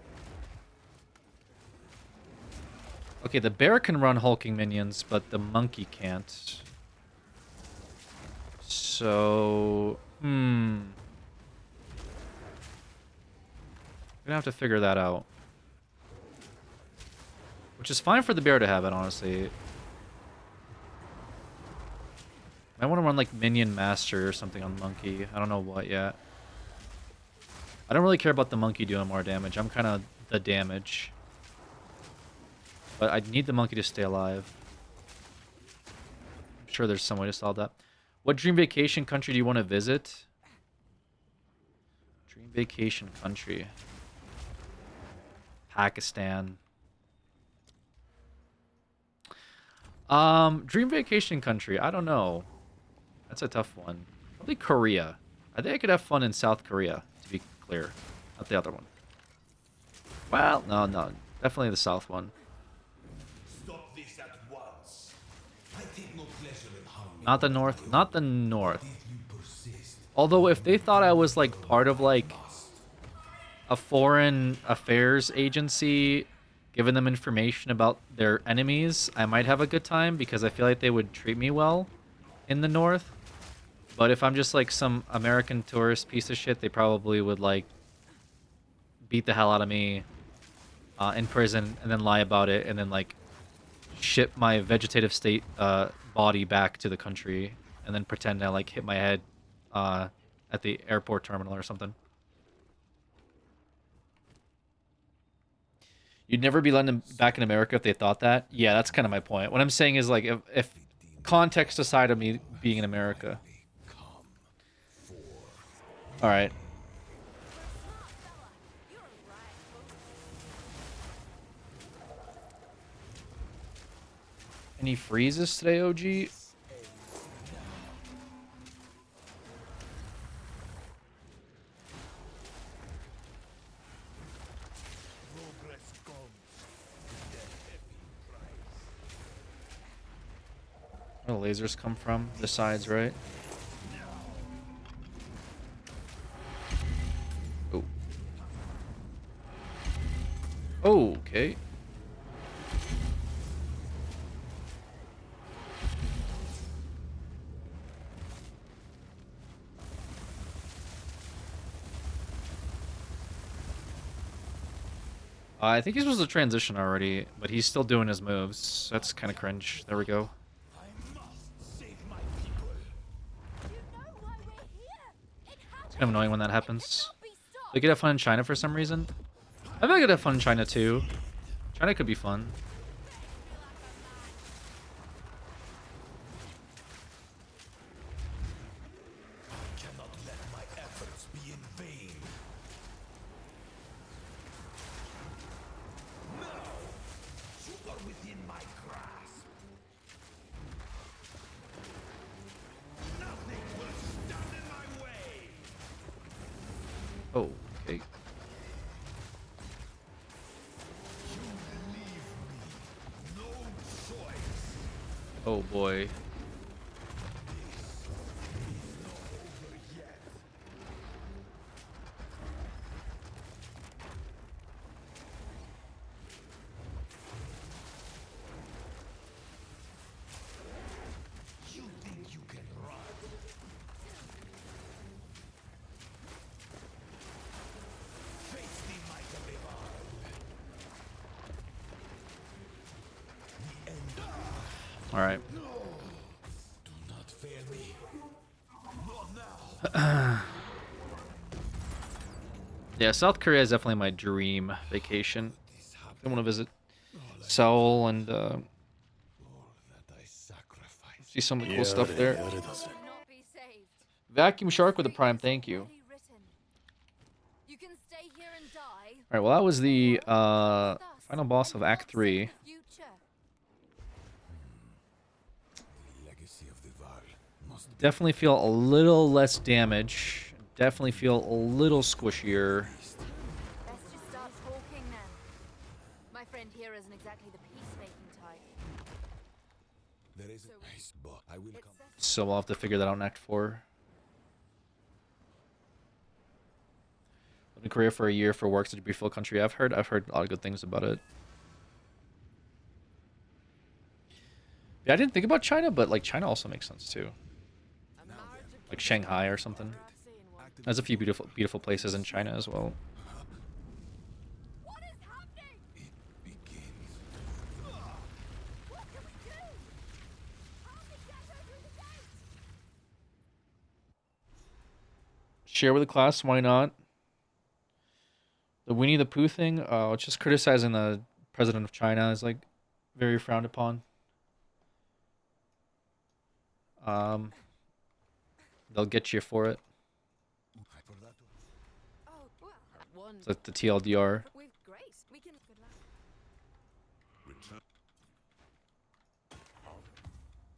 Speaker 2: Okay, the bear can run hulking minions, but the monkey can't. So, I'm gonna have to figure that out. Which is fine for the bear to have it, honestly. I want to run like Minion Master or something on Monkey. I don't know what yet. I don't really care about the Monkey doing more damage. I'm kind of the damage. But I need the Monkey to stay alive. I'm sure there's some way to solve that. What dream vacation country do you want to visit? Dream vacation country. Pakistan. Dream vacation country. I don't know. That's a tough one. Probably Korea. I think I could have fun in South Korea, to be clear. Not the other one. Well, no. Definitely the South one.
Speaker 4: Stop this at once. I take no pleasure in harming.
Speaker 2: Not the North. Not the North. Although if they thought I was like part of like a foreign affairs agency giving them information about their enemies, I might have a good time because I feel like they would treat me well in the North. But if I'm just like some American tourist piece of shit, they probably would like beat the hell out of me in prison and then lie about it and then like ship my vegetative state body back to the country and then pretend I like hit my head at the airport terminal or something. You'd never be letting them back in America if they thought that? Yeah, that's kind of my point. What I'm saying is, like, if context aside of me being in America. Alright. Any freezes today, OG? Where the lasers come from? The sides, right? Oh. Oh, okay. I think he's supposed to transition already, but he's still doing his moves. That's kind of cringe. There we go.
Speaker 4: I must save my people.
Speaker 6: You know why we're here. It
Speaker 2: It's kind of annoying when that happens.
Speaker 6: cannot be stopped.
Speaker 2: They could have fun in China for some reason. I feel like I could have fun in China too. China could be fun.
Speaker 4: I cannot let my efforts be in vain. Now, you are within my grasp. Nothing will stand in my way.
Speaker 2: Oh, okay.
Speaker 4: You leave me no choice.
Speaker 2: Oh boy.
Speaker 4: Over yet. You think you can run? Face the might of Ivar. The end.
Speaker 2: All right.
Speaker 4: Do not fail me. Not now.
Speaker 2: Yeah, South Korea is definitely my dream vacation. I want to visit Seoul and
Speaker 4: All that I sacrificed.
Speaker 2: see some of the cool stuff there.
Speaker 6: Will not be saved.
Speaker 2: Vacuum Shark with a Prime, thank you.
Speaker 6: Already written. You can stay here and die.
Speaker 2: All right, well that was the final boss of Act 3.
Speaker 6: Future.
Speaker 4: The legacy of the Val must be
Speaker 2: Definitely feel a little less damage. Definitely feel a little squishier.
Speaker 6: Let's just start talking then. My friend here isn't exactly the peacemaking type.
Speaker 4: There is a place, but I will come.
Speaker 2: So we'll have to figure that out in Act 4. Lived in Korea for a year for work, such a beautiful country. I've heard a lot of good things about it. Yeah, I didn't think about China, but like China also makes sense too. Like Shanghai or something. There's a few beautiful places in China as well.
Speaker 6: What is happening?
Speaker 4: Begins.
Speaker 6: What can we do? How do we get her through the gate?
Speaker 2: Share with the class, why not? The Winnie the Pooh thing, it's just criticizing the president of China is like very frowned upon. They'll get you for it.
Speaker 4: I forgot to.
Speaker 6: Oh, well, one.
Speaker 2: It's like the TLDR.
Speaker 6: With grace, we can. Good luck.
Speaker 4: Return.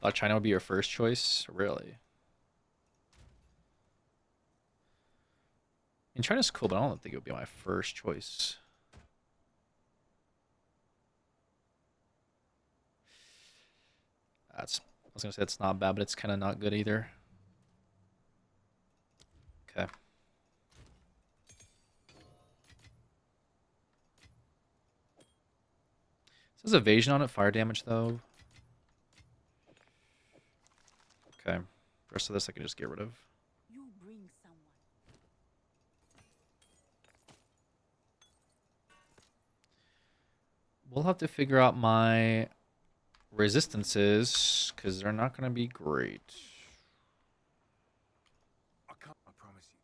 Speaker 2: Thought China would be your first choice? Really? I mean, China's cool, but I don't think it would be my first choice. I was gonna say it's not bad, but it's kind of not good either. Okay. Says evasion on it, fire damage though. Okay. The rest of this I can just get rid of.
Speaker 7: You bring someone.
Speaker 2: We'll have to figure out my resistances, because they're not going to be great.
Speaker 4: I can't. I promise you.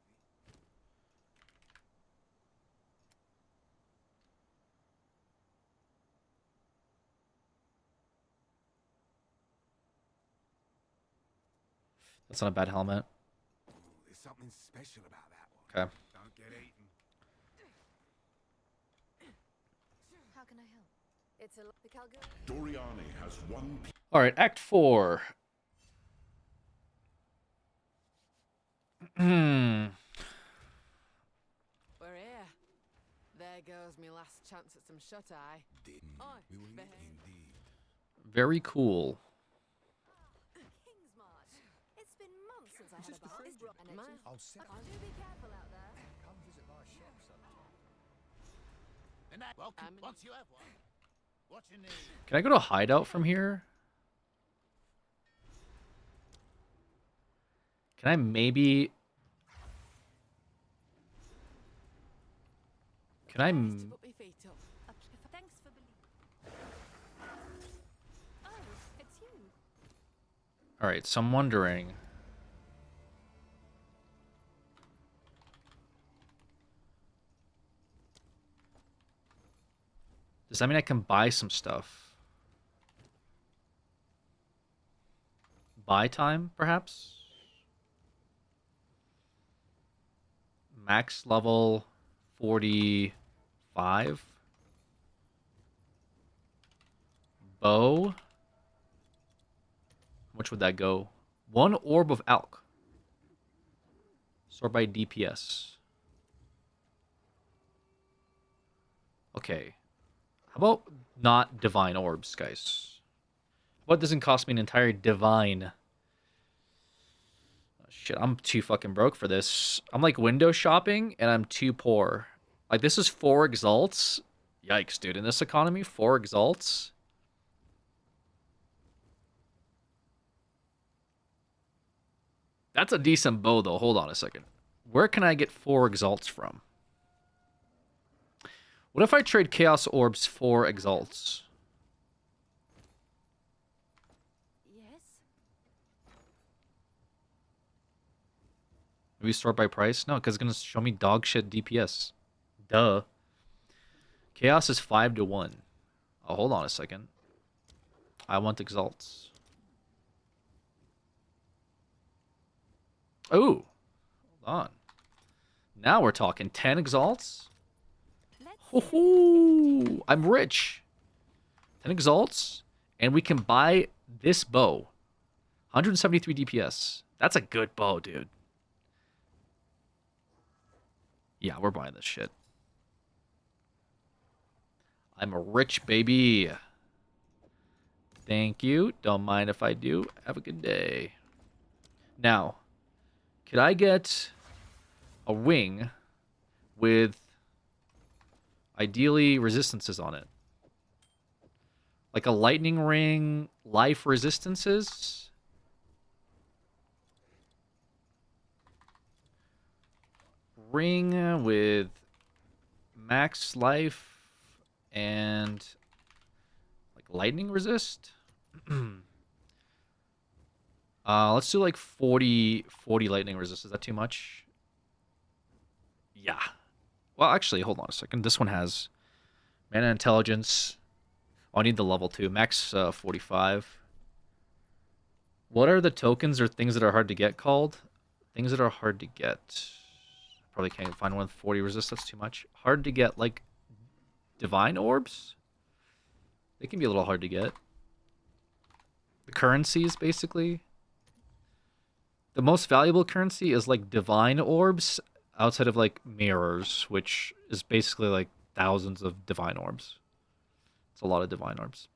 Speaker 2: That's not a bad helmet.
Speaker 4: There's something special about that one.
Speaker 2: Okay.
Speaker 4: Don't get eaten.
Speaker 6: How can I help? It's a the Calgary.
Speaker 9: Doriani has one.
Speaker 2: All right, Act 4. Hmm.
Speaker 9: We're here. There goes me last chance at some shut-eye. Oi, behave.
Speaker 2: Very cool.
Speaker 6: Kingsmarch. It's been months since I had a bath.
Speaker 9: I'll
Speaker 6: Do be careful out there.
Speaker 4: Once you have one. What's your name?
Speaker 2: Can I go to hideout from here? Can I maybe... Can I...
Speaker 9: Put my feet up.
Speaker 6: Thanks for believing. Oh, it's you.
Speaker 2: Alright, so I'm wondering... Does that mean I can buy some stuff? Buy time, perhaps? Max level 45. Bow. How much would that go? 1 orb of alk. Sort by DPS. Okay. How about not divine orbs, guys? What doesn't cost me an entire divine? Oh, shit, I'm too fucking broke for this. I'm like window shopping and I'm too poor. Like this is 4 exalts. Yikes, dude. In this economy, 4 exalts. That's a decent bow though. Hold on a second. Where can I get 4 exalts from? What if I trade Chaos Orbs for Exalts?
Speaker 6: Yes.
Speaker 2: Maybe sort by price? No, because it's going to show me dog shit DPS. Duh. Chaos is 5-1. Oh, hold on a second. I want Exalts. Oh. Hold on. Now we're talking 10 Exalts? Ho-ho! I'm rich. 10 exalts, and we can buy this bow. 173 DPS. That's a good bow, dude. Yeah, we're buying this shit. I'm a rich baby. Thank you. Don't mind if I do. Have a good day. Now, could I get a wing with ideally resistances on it? Like a lightning ring, life resistances. Ring with max life and like lightning resist. Let's do like 40 lightning resist. Is that too much? Yeah. Well, actually, hold on a second. This one has mana intelligence. Oh, I need the level 2. Max 45. What are the tokens or things that are hard to get called? Things that are hard to get. Probably can't find one with 40 resist. That's too much. Hard to get, like, divine orbs? They can be a little hard to get. The currencies, basically. The most valuable currency is, like, divine orbs outside of, like, mirrors, which is basically, like, thousands of divine orbs. It's a lot of divine orbs.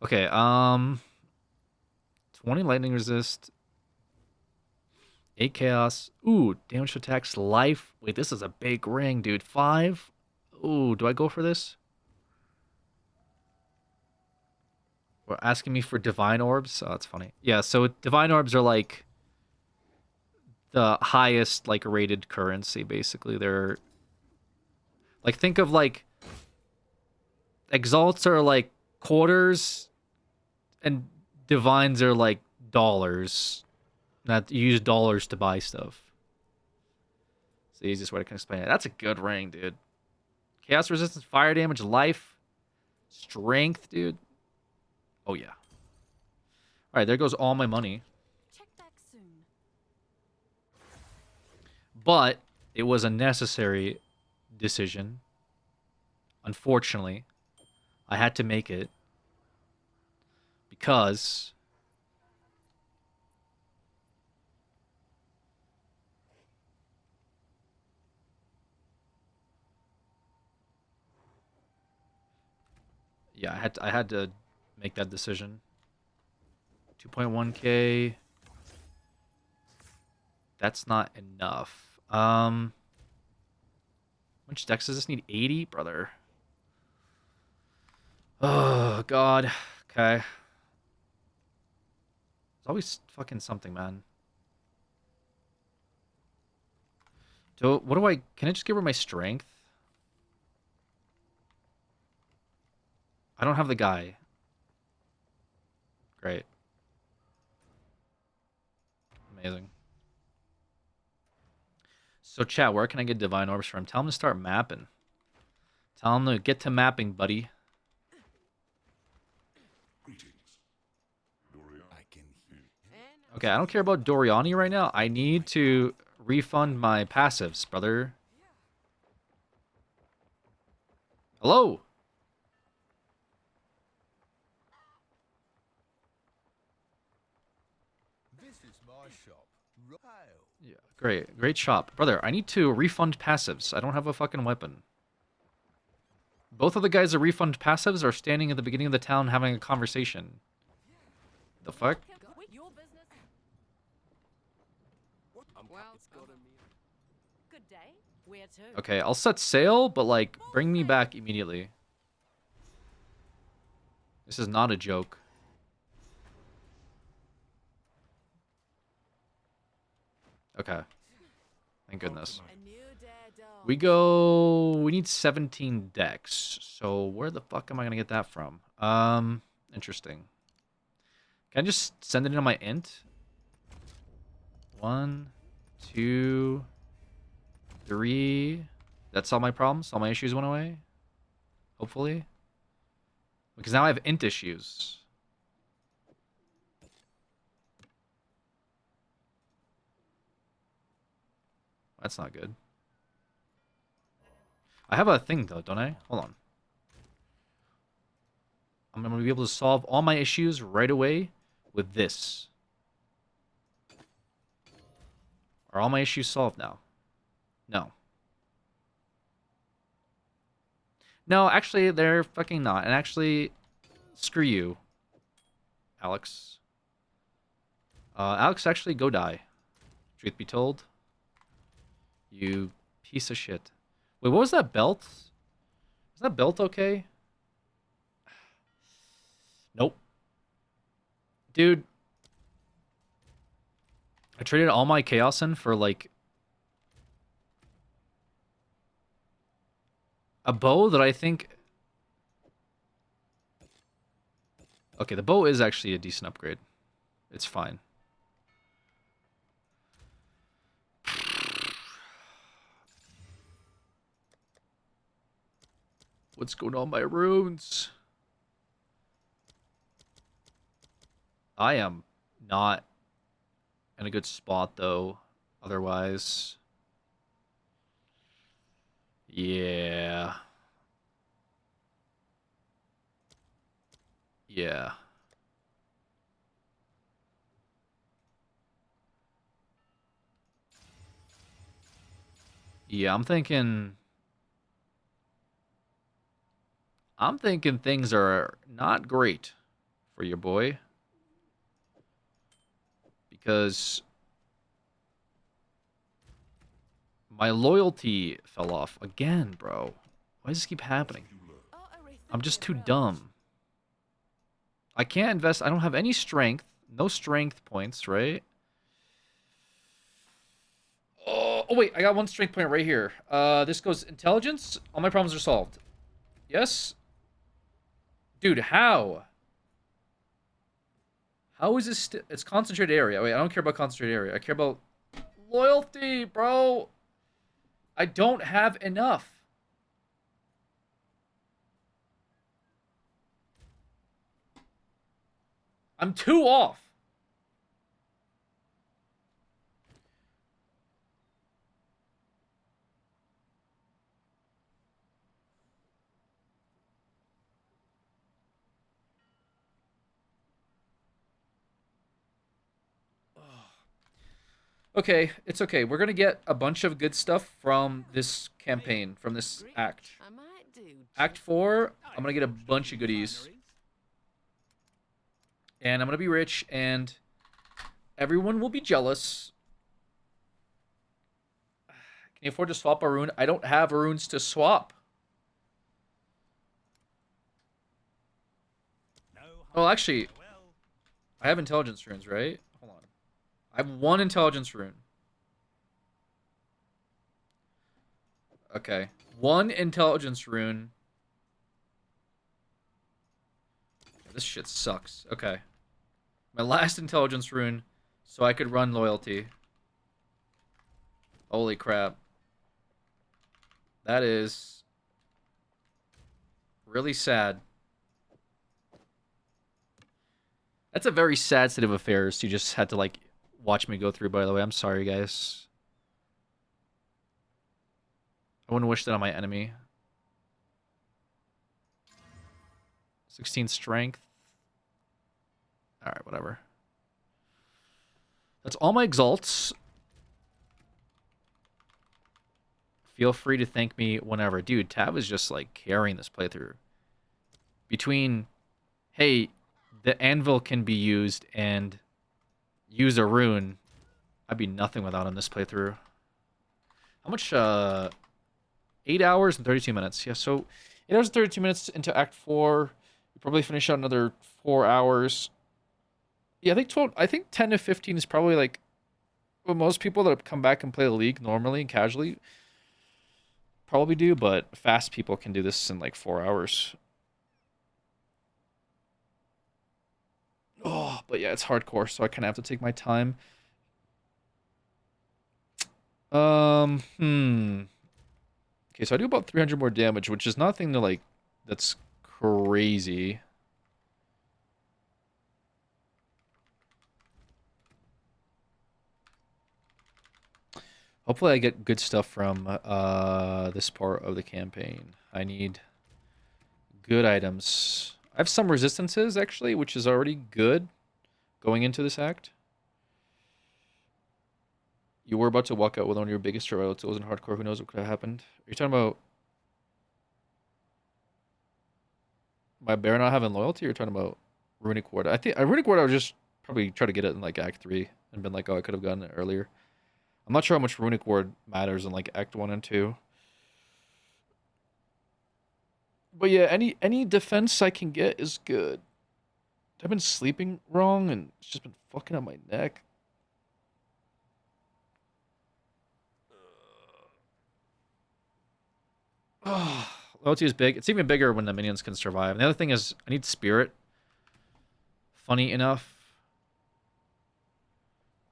Speaker 2: Okay, 20 lightning resist. 8 chaos. Ooh, damage to attacks, life. Wait, this is a big ring, dude. 5. Ooh, do I go for this? We're asking me for divine orbs? Oh, that's funny. Yeah, so divine orbs are like the highest like rated currency, basically. They're like, think of like exalts are like quarters and divines are like dollars. That you use dollars to buy stuff. It's the easiest way to explain it. That's a good ring, dude. Chaos resistance, fire damage, life, strength, dude. Oh yeah. Alright, there goes all my money.
Speaker 6: Check back soon.
Speaker 2: But it was a necessary decision. Unfortunately, I had to make it. Because yeah, I had to make that decision. 2.1k. That's not enough. How much dex does this need? 80, brother. Oh god. Okay. There's always fucking something, man. So what do I? Can I just give her my strength? I don't have the guy. Great. Amazing. So chat, where can I get divine orbs from? Tell him to start mapping. Tell him to get to mapping, buddy. Okay, I don't care about Doriani right now. I need to refund my passives, brother. Hello?
Speaker 4: This is my shop.
Speaker 2: Yeah, great. Great shop. Brother, I need to refund passives. I don't have a fucking weapon. Both of the guys that refund passives are standing at the beginning of the town having a conversation. The fuck?
Speaker 9: Your business. Well, good day. Where to?
Speaker 2: Okay, I'll set sail, but like, bring me back immediately. This is not a joke. Okay. Thank goodness.
Speaker 9: A new daredevil.
Speaker 2: We need 17 decks. So where the fuck am I gonna get that from? Interesting. Can I just send it into my int? 1, 2, 3. That solved my problems? All my issues went away? Hopefully. Because now I have int issues. That's not good. I have a thing, though, don't I? Hold on. I'm going to be able to solve all my issues right away with this. Are all my issues solved now? No. No, actually, they're fucking not. And actually, screw you, Alex. Alex, actually, go die. Truth be told. You piece of shit. Wait, what was that belt? Is that belt okay? Nope. Dude. I traded all my Chaos in for, like, a bow that I think... Okay, the bow is actually a decent upgrade. It's fine. What's going on with my runes? I am not in a good spot, though. Otherwise... Yeah. Yeah. Yeah, I'm thinking things are not great for your boy. Because my loyalty fell off again, bro. Why does this keep happening? I'm just too dumb. I can't invest. I don't have any strength. No strength points, right? Oh, wait. I got one strength point right here. This goes intelligence. All my problems are solved. Yes? Dude, how? How is this? It's concentrated area. Wait, I don't care about concentrated area. I care about loyalty, bro. I don't have enough. I'm 2 off. Okay, it's okay. We're gonna get a bunch of good stuff from this campaign, from this act.
Speaker 9: I might do.
Speaker 2: Act 4, I'm gonna get a bunch of goodies. And I'm gonna be rich, and everyone will be jealous. Can you afford to swap a rune? I don't have runes to swap. Oh, actually, I have intelligence runes, right? Hold on. I have 1 intelligence rune. Okay. 1 intelligence rune. This shit sucks. Okay. My last intelligence rune, so I could run loyalty. Holy crap. That is really sad. That's a very sad state of affairs you just had to, like, watch me go through, by the way. I'm sorry, guys. I wouldn't wish that on my enemy. 16 strength. Alright, whatever. That's all my exalts. Feel free to thank me whenever. Dude, Tab is just, like, carrying this playthrough. Between, hey, the anvil can be used and use a rune, I'd be nothing without him this playthrough. How much, 8 hours and 32 minutes. Yeah, so 8 hours and 32 minutes into Act 4. You probably finish out another 4 hours. Yeah, I think 10 to 15 is probably, like, what most people that come back and play the league normally and casually probably do, but fast people can do this in, like, 4 hours. Oh, but yeah, it's hardcore, so I kind of have to take my time. Okay, so I do about 300 more damage, which is nothing to, like, that's crazy. Hopefully I get good stuff from this part of the campaign. I need good items. I have some resistances, actually, which is already good going into this act. You were about to walk out with one of your biggest survival tools in hardcore. Who knows what could have happened? Are you talking about my bear not having loyalty, or you're talking about Runic Ward? I think Runic Ward I would just probably try to get it in, like, Act 3 and been like, oh, I could have gotten it earlier. I'm not sure how much Runic Ward matters in, like, Act 1 and 2. But yeah, any defense I can get is good. I've been sleeping wrong, and it's just been fucking up my neck. Loyalty is big. It's even bigger when the minions can survive. And the other thing is, I need spirit. Funny enough.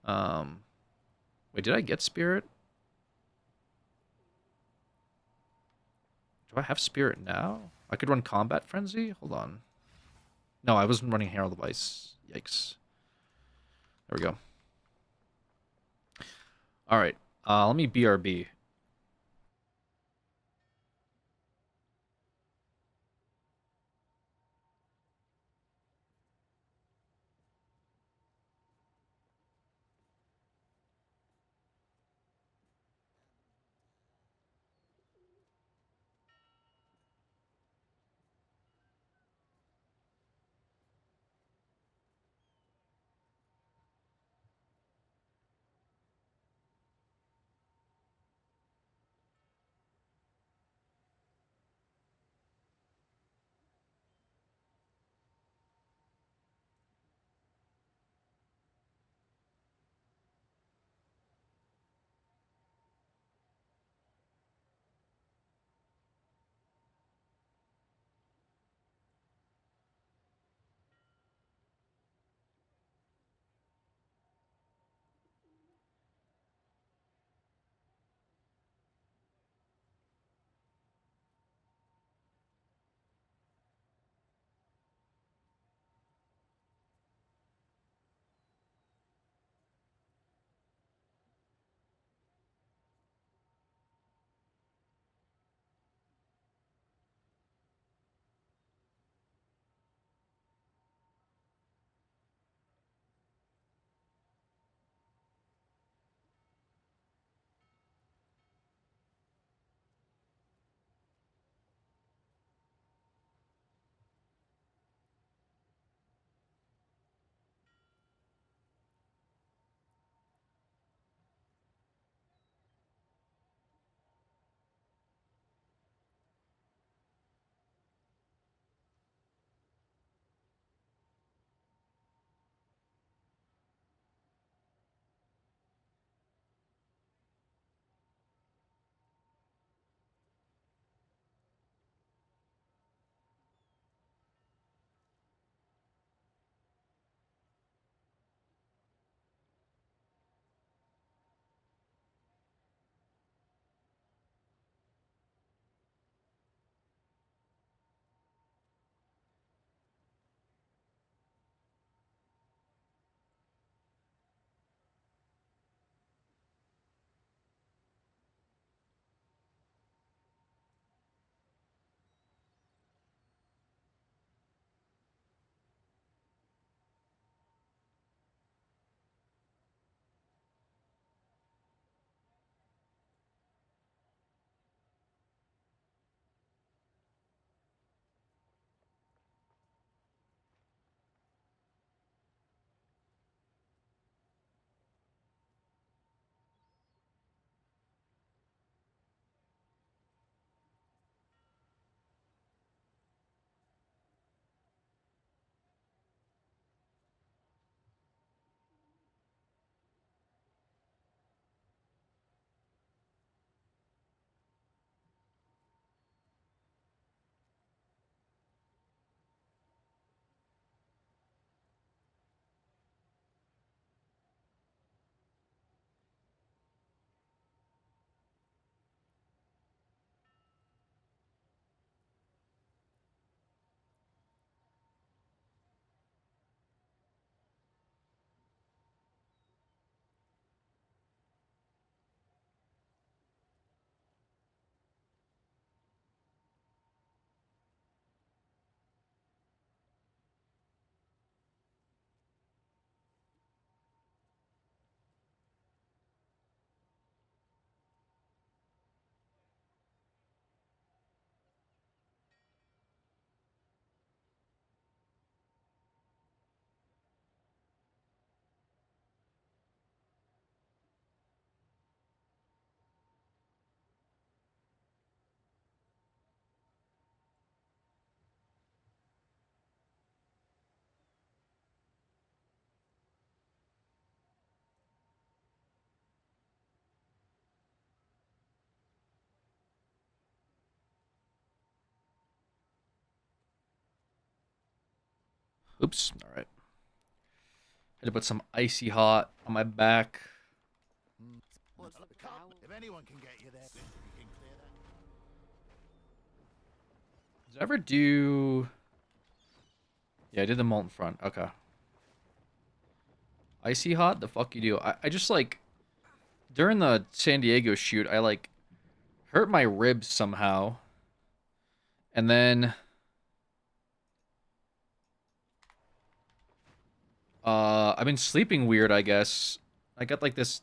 Speaker 2: Wait, did I get spirit? Do I have spirit now? I could run combat frenzy? Hold on. No, I wasn't running Herald of Ice. Yikes. There we go. Alright. Let me BRB. Oops. All right. Had to put some icy hot on my back.
Speaker 9: What's the cow?
Speaker 4: If anyone can get you there, you can clear that.
Speaker 2: Did I ever do... Yeah, I did the molten front. Okay. Icy hot? The fuck you do? I just, like... During the San Diego shoot, I, like... hurt my ribs somehow. And then... I've been sleeping weird, I guess. I got, like, this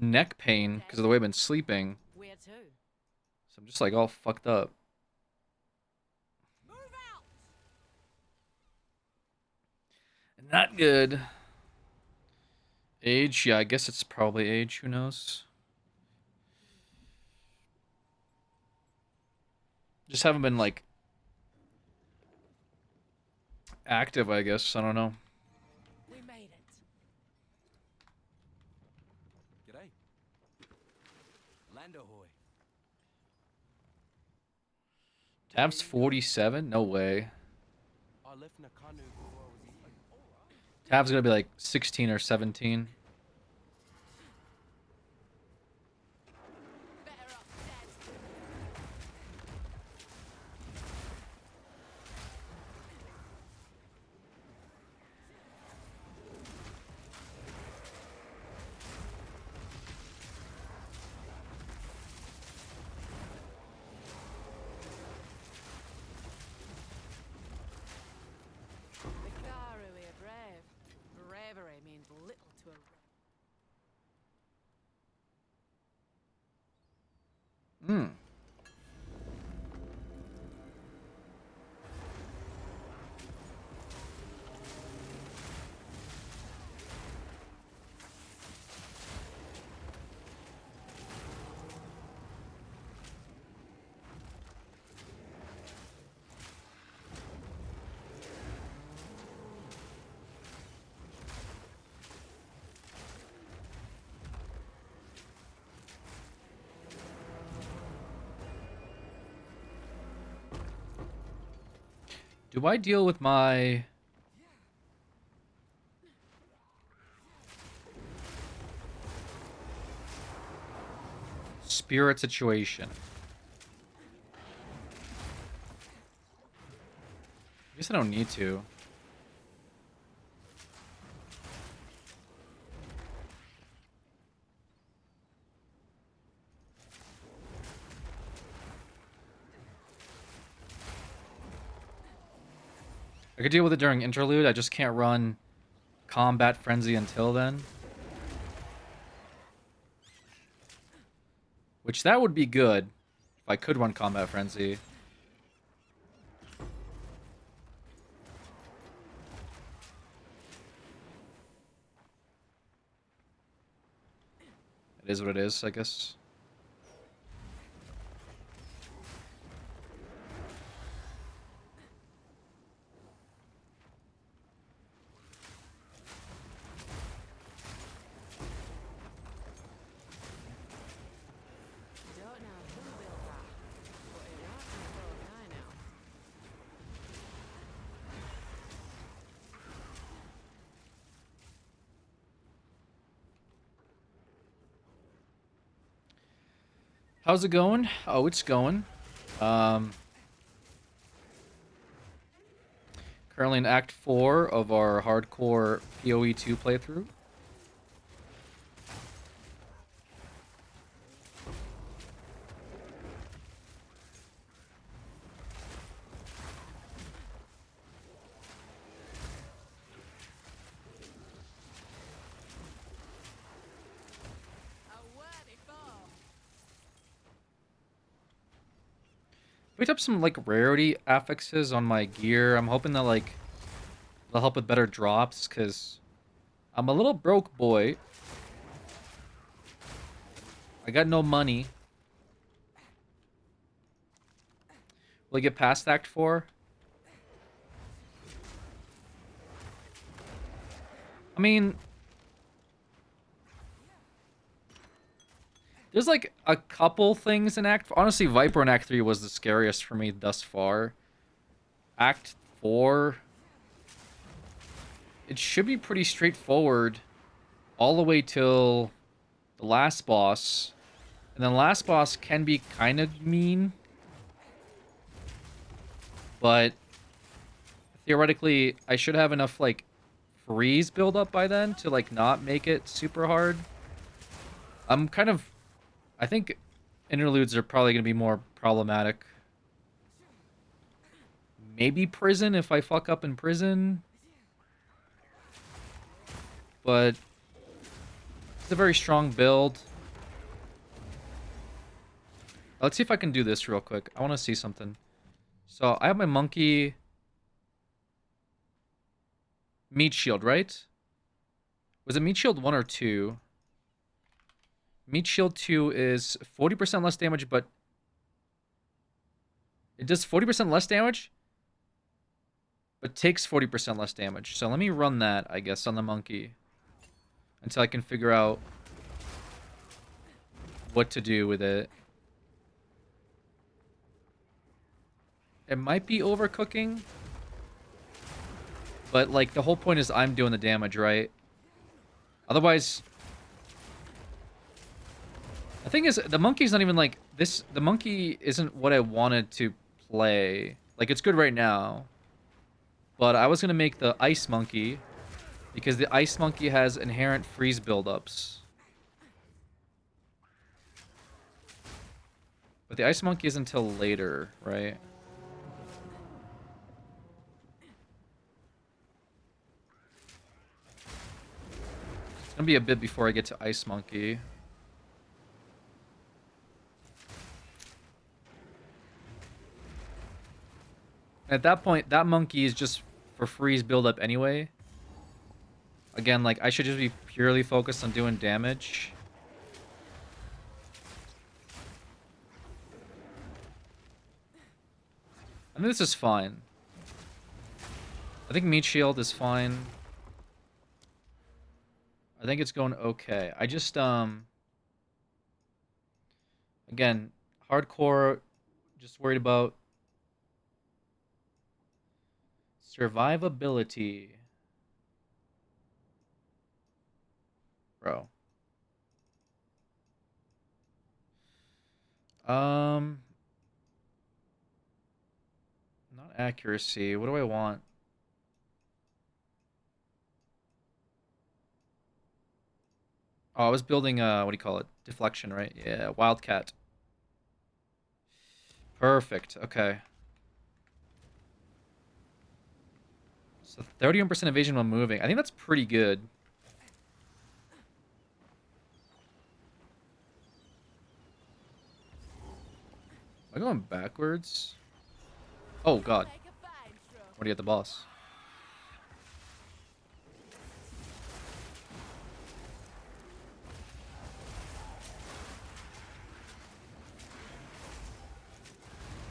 Speaker 2: neck pain because of the way I've been sleeping.
Speaker 9: Where to?
Speaker 2: So I'm just, like, all fucked up.
Speaker 5: Move out!
Speaker 2: Not good. Age? Yeah, I guess it's probably age. Who knows? Just haven't been, like, active, I guess. I don't know.
Speaker 9: We made it.
Speaker 10: G'day. Land ahoy.
Speaker 2: Tab's 47? No way.
Speaker 10: I left Nakanu before I was in.
Speaker 2: Tab's gonna be like 16 or 17.
Speaker 9: Better up dead. Vikaru are brave. Bravery means little to a...
Speaker 2: Hmm. Do I deal with my... spirit situation? I guess I don't need to. I could deal with it during interlude, I just can't run Combat Frenzy until then. Which that would be good if I could run Combat Frenzy. It is what it is, I guess.
Speaker 9: Don't know who built that, but it wasn't a boat I know.
Speaker 2: How's it going? Oh, it's going. Currently in Act 4 of our hardcore PoE 2 playthrough.
Speaker 9: A worthy foe.
Speaker 2: Picked up some like rarity affixes on my gear. I'm hoping that like they'll help with better drops because I'm a little broke boy. I got no money. Will I get past Act 4? I mean, there's like a couple things in Act 4. Honestly, Viper in Act 3 was the scariest for me thus far. Act 4, it should be pretty straightforward all the way till the last boss. And the last boss can be kind of mean. But theoretically, I should have enough, like, freeze build up by then to, like, not make it super hard. I'm kind of... I think interludes are probably going to be more problematic. Maybe prison if I fuck up in prison. But it's a very strong build. Let's see if I can do this real quick. I want to see something. So I have my monkey meat shield, right? Was it meat shield 1 or 2? Meat shield 2 is 40% less damage, but it does 40% less damage, but takes 40% less damage. So let me run that, I guess, on the monkey until I can figure out what to do with it. It might be overcooking, but, like, the whole point is I'm doing the damage, right? Otherwise, the thing is, the monkey's not even, like, this... The monkey isn't what I wanted to play. Like, it's good right now. But I was going to make the ice monkey, because the ice monkey has inherent freeze buildups. But the ice monkey is until later, right? It's going to be a bit before I get to ice monkey. At that point, that monkey is just for freeze buildup anyway. Again, like, I should just be purely focused on doing damage. I mean, this is fine. I think meat shield is fine. I think it's going okay. I just, again, hardcore, just worried about survivability. Bro. Not accuracy. What do I want? Oh, I was building, what do you call it? Deflection, right? Yeah, Wildcat. Perfect. Okay. So 31% evasion while moving. I think that's pretty good. Am I going backwards? Oh, God. What do you at the boss?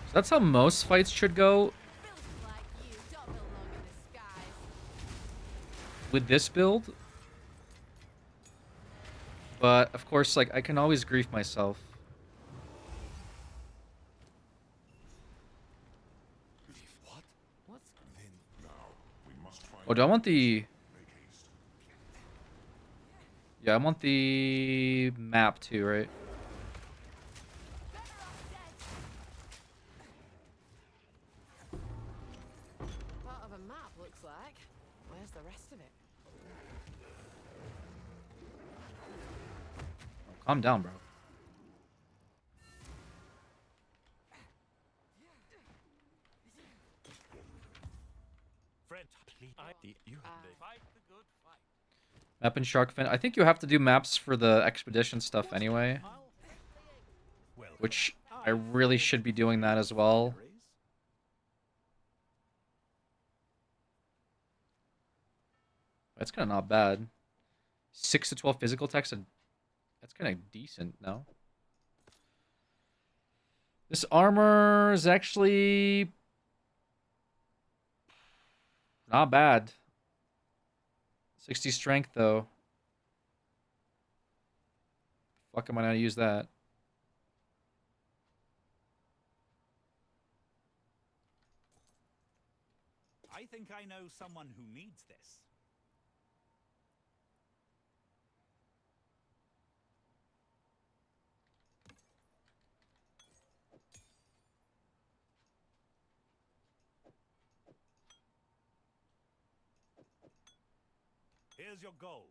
Speaker 2: So that's how most fights should go. With this build. But, of course, like, I can always grief myself. Oh, do I want the... Yeah, I want the map too, right?
Speaker 9: Part of a map, looks like. Where's the rest of it?
Speaker 2: Oh, calm down, bro. Map and shark fin. I think you have to do maps for the expedition stuff anyway. Which I really should be doing that as well. That's kind of not bad. 6 to 12 physical text. That's kind of decent, no? This armor is actually not bad. 60 strength, though. Fuck am I gonna use that?
Speaker 11: I think I know someone who needs this.
Speaker 4: Here's your gold.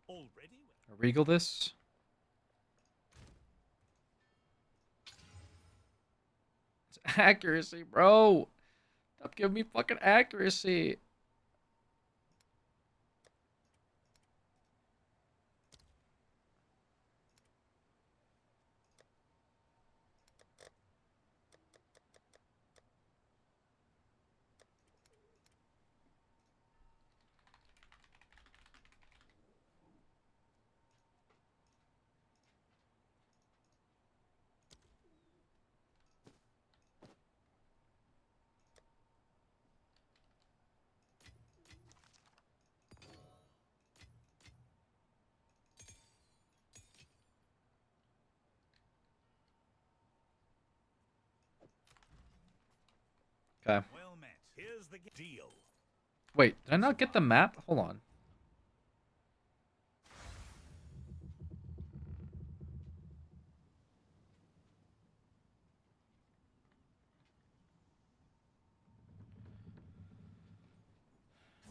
Speaker 4: Already?
Speaker 2: Regal this. It's accuracy, bro. Stop giving me fucking accuracy. Okay.
Speaker 4: Well met. Here's the deal.
Speaker 2: Wait, did I not get the map? Hold on.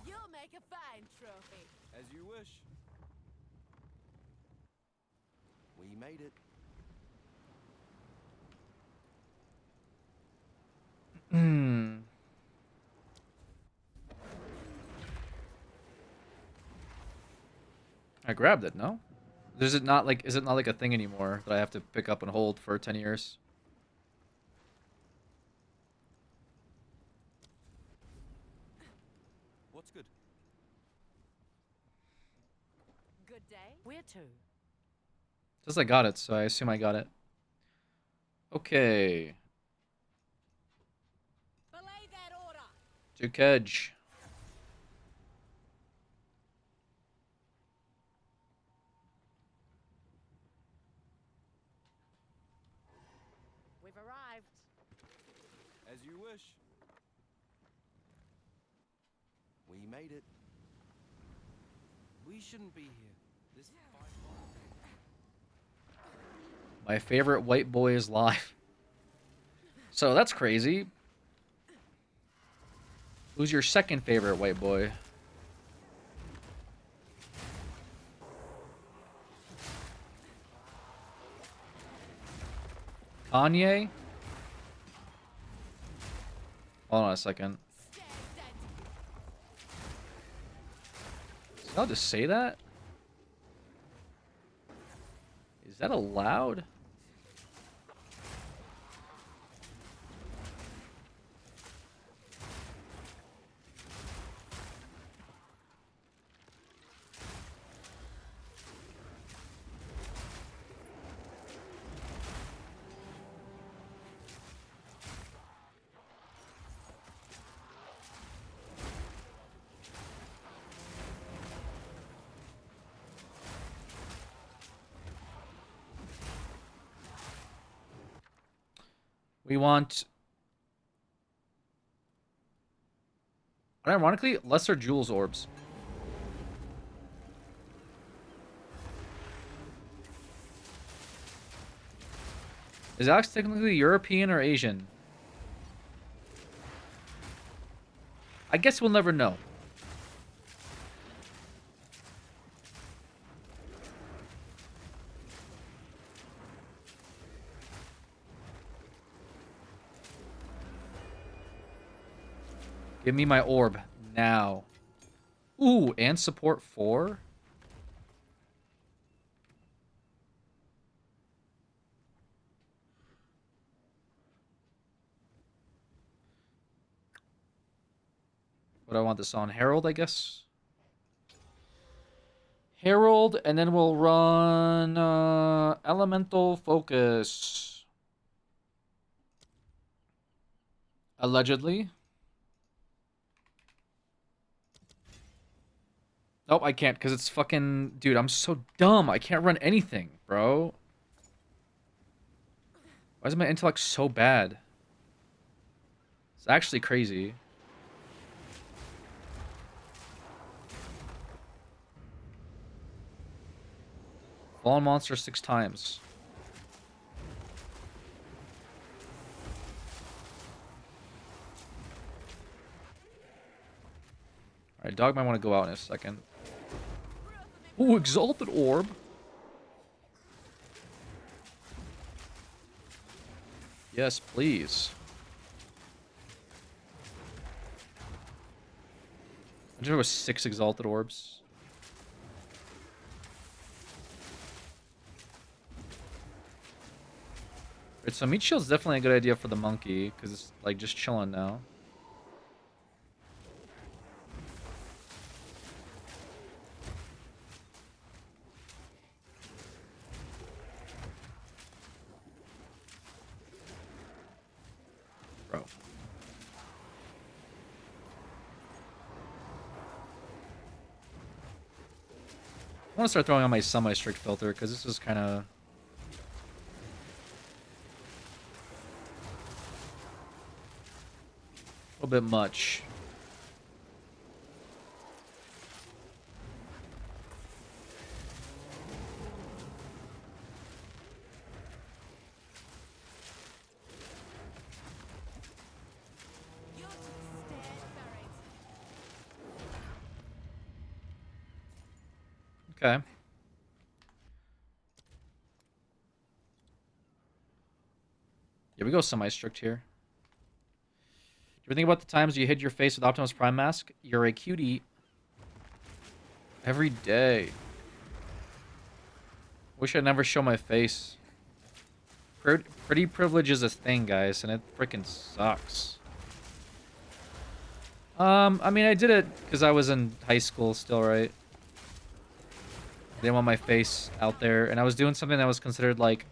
Speaker 9: You'll make a fine trophy.
Speaker 10: As you wish. We made it.
Speaker 2: Hmm. I grabbed it, no? Is it not like a thing anymore that I have to pick up and hold for 10 years?
Speaker 10: What's good?
Speaker 9: Good day. Where to?
Speaker 2: Says I got it, so I assume I got it. Okay.
Speaker 5: Belay that order.
Speaker 2: To Kedge.
Speaker 9: We've arrived.
Speaker 10: As you wish. We made it. We shouldn't be here. This
Speaker 2: My favorite white boy is live. So that's crazy. Who's your second favorite white boy? Kanye? Hold on a second. Did I just say that? Is that allowed? We want... Ironically, lesser jewels orbs. Is Alex technically European or Asian? I guess we'll never know. Give me my orb now. Ooh, and support 4? What do I want this on? Herald, I guess? Herald, and then we'll run Elemental Focus. Allegedly. Nope, I can't because it's fucking... Dude, I'm so dumb. I can't run anything, bro. Why is my intellect so bad? It's actually crazy. Fallen monster 6 times. Alright, dog might want to go out in a second. Ooh, exalted orb. Yes, please. Imagine there was 6 exalted orbs. Right, so meat shield's definitely a good idea for the monkey, because it's like just chilling now. Bro. I want to start throwing on my semi-strict filter, because this is kind of... a little bit much. Okay. Yeah, we go semi-strict here. You ever think about the times you hit your face with Optimus Prime mask? You're a cutie. Every day. Wish I'd never show my face. Pretty privilege is a thing, guys, and it freaking sucks. I mean, I did it because I was in high school still, right? I didn't want my face out there, and I was doing something that was considered, like,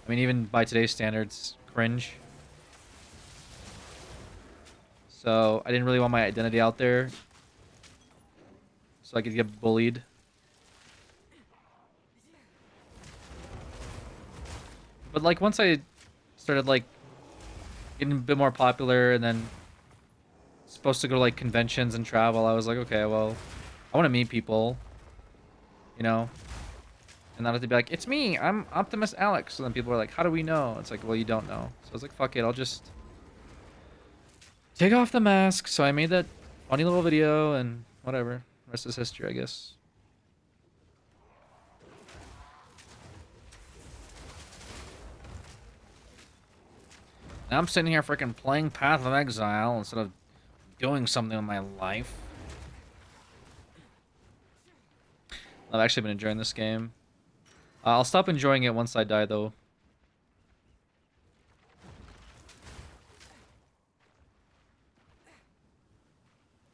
Speaker 2: I mean, even by today's standards, cringe. So I didn't really want my identity out there, so I could get bullied. But like once I started like getting a bit more popular, and then supposed to go to like conventions and travel, I was like, okay, well, I want to meet people, you know, and not have to be like, it's me, I'm Optimus Alex. So then people are like, how do we know? It's like, well, you don't know. So I was like, fuck it, I'll just take off the mask. So I made that funny little video, and whatever. The rest is history, I guess. Now I'm sitting here freaking playing Path of Exile instead of doing something with my life. I've actually been enjoying this game. I'll stop enjoying it once I die, though.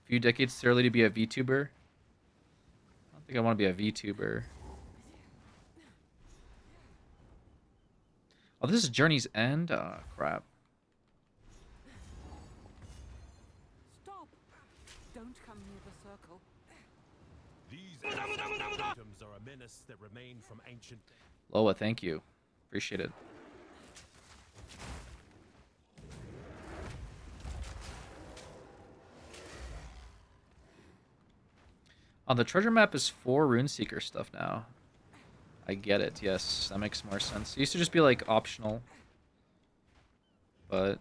Speaker 2: Few decades too early to be a VTuber. I don't think I want to be a VTuber. Oh, this is Journey's End? Oh, crap.
Speaker 9: Stop! Don't come near the circle.
Speaker 4: These items are a menace that remain from ancient.
Speaker 2: Loa, thank you. Appreciate it. On the treasure map is 4 Runeseeker stuff now. I get it, yes. That makes more sense. It used to just be, like, optional. But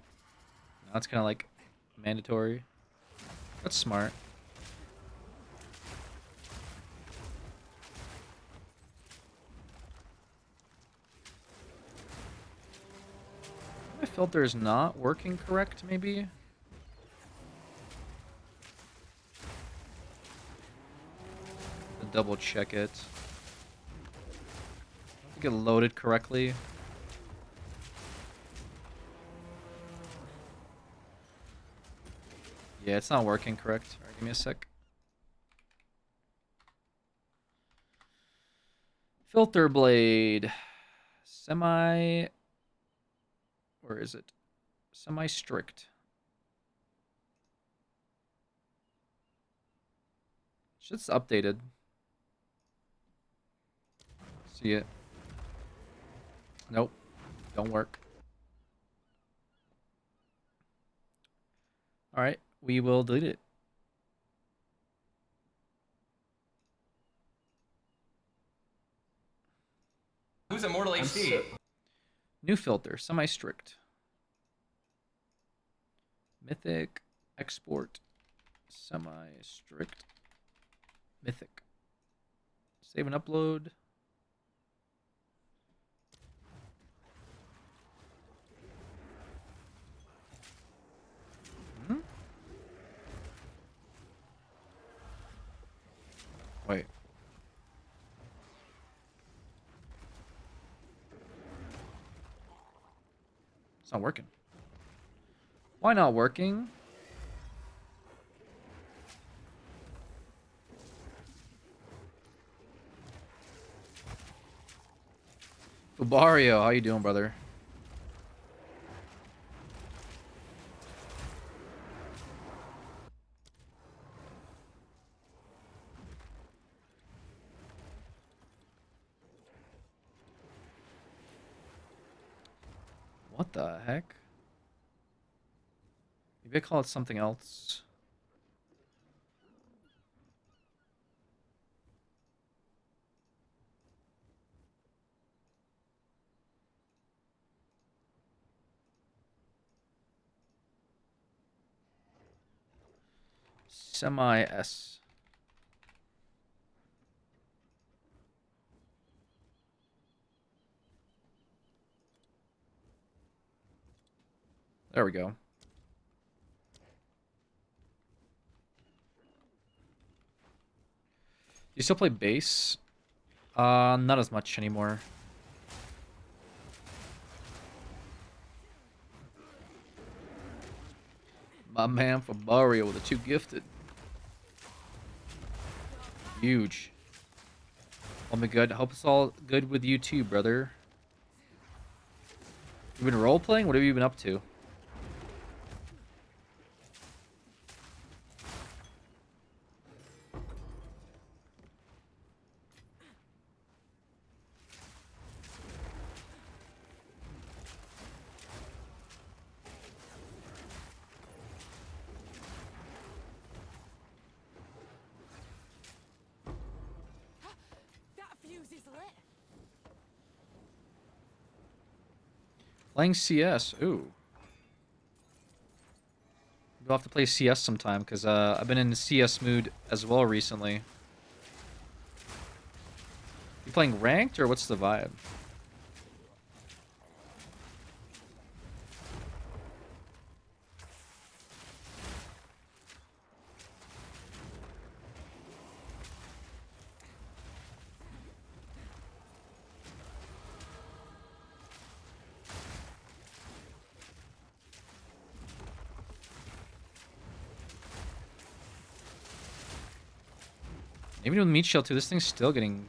Speaker 2: now it's kind of, like, mandatory. That's smart. My filter is not working correct, maybe? Double check it. I don't think it loaded correctly. Yeah, it's not working correct. Alright, give me a sec. Filter blade. Semi... Where is it? Semi-strict. Shit's updated. See it. Nope. Don't work. Alright, we will delete it.
Speaker 8: AC.
Speaker 2: New filter, semi-strict. Mythic, export, semi-strict, mythic. Save and upload. Wait. It's not working. Why not working? Ubario, how you doing, brother? What the heck? Maybe I call it something else. Semi-S. There we go. You still play bass? Not as much anymore. My man Fabario with the 2 gifted. Huge. Oh my god, hope it's all good with you too, brother. You been role playing? What have you been up to?
Speaker 9: That fuse is lit.
Speaker 2: Playing CS. Ooh. We'll have to play CS sometime, because I've been in the CS mood as well recently. You playing ranked, or what's the vibe? Even with meat shell too, this thing's still getting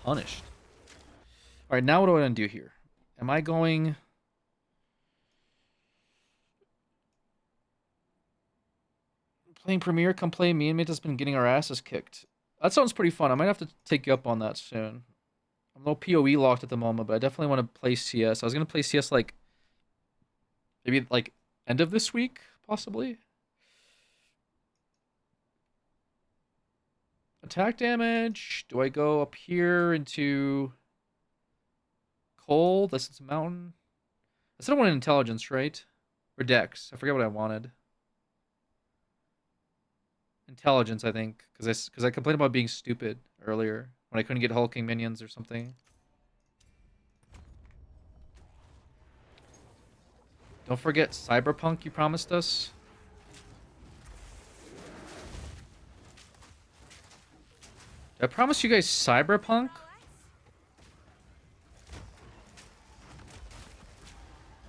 Speaker 2: punished. Alright, now what do I want to do here? Am I going... Playing Premiere, come play me and mate has been getting our asses kicked. That sounds pretty fun. I might have to take you up on that soon. I'm a little PoE locked at the moment, but I definitely want to play CS. I was going to play CS like... Maybe like end of this week, possibly? Attack damage. Do I go up here into cold? This is a mountain. I still wanted intelligence, right? Or dex. I forget what I wanted. Intelligence, I think, because I complained about being stupid earlier when I couldn't get hulking minions or something. Don't forget Cyberpunk you promised us. Did I promise you guys Cyberpunk?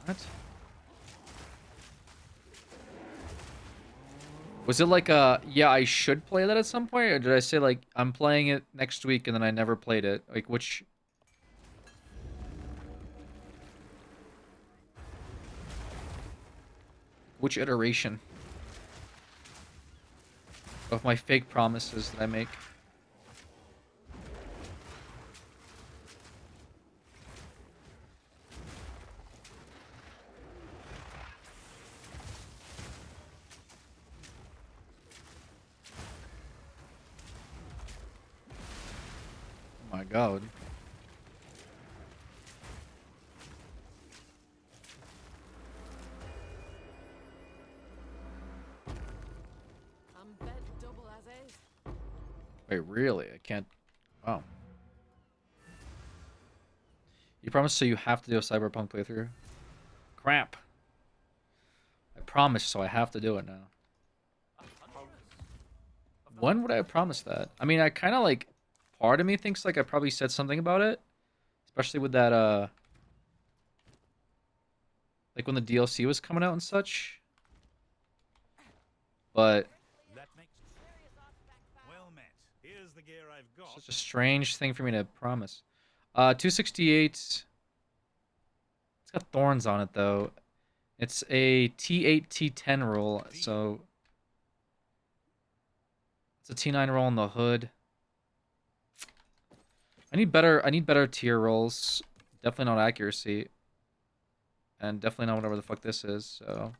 Speaker 2: What? Was it like a, yeah, I should play that at some point? Or did I say, like, I'm playing it next week and then I never played it? Like, which... Which iteration of my fake promises that I make? Oh my god. Wait, really? I can't... Wow. You promised, so you have to do a Cyberpunk playthrough? Crap. I promised, so I have to do it now. When would I have promised that? I mean, I kind of like... Part of me thinks like I probably said something about it. Especially with that, like when the DLC was coming out and such. But...
Speaker 4: Well met. Here's the gear I've got.
Speaker 2: Such a strange thing for me to promise. 268. It's got thorns on it, though. It's a T8, T10 roll, so... It's a T9 roll in the hood. I need better tier rolls. Definitely not accuracy. And definitely not whatever the fuck this is, so...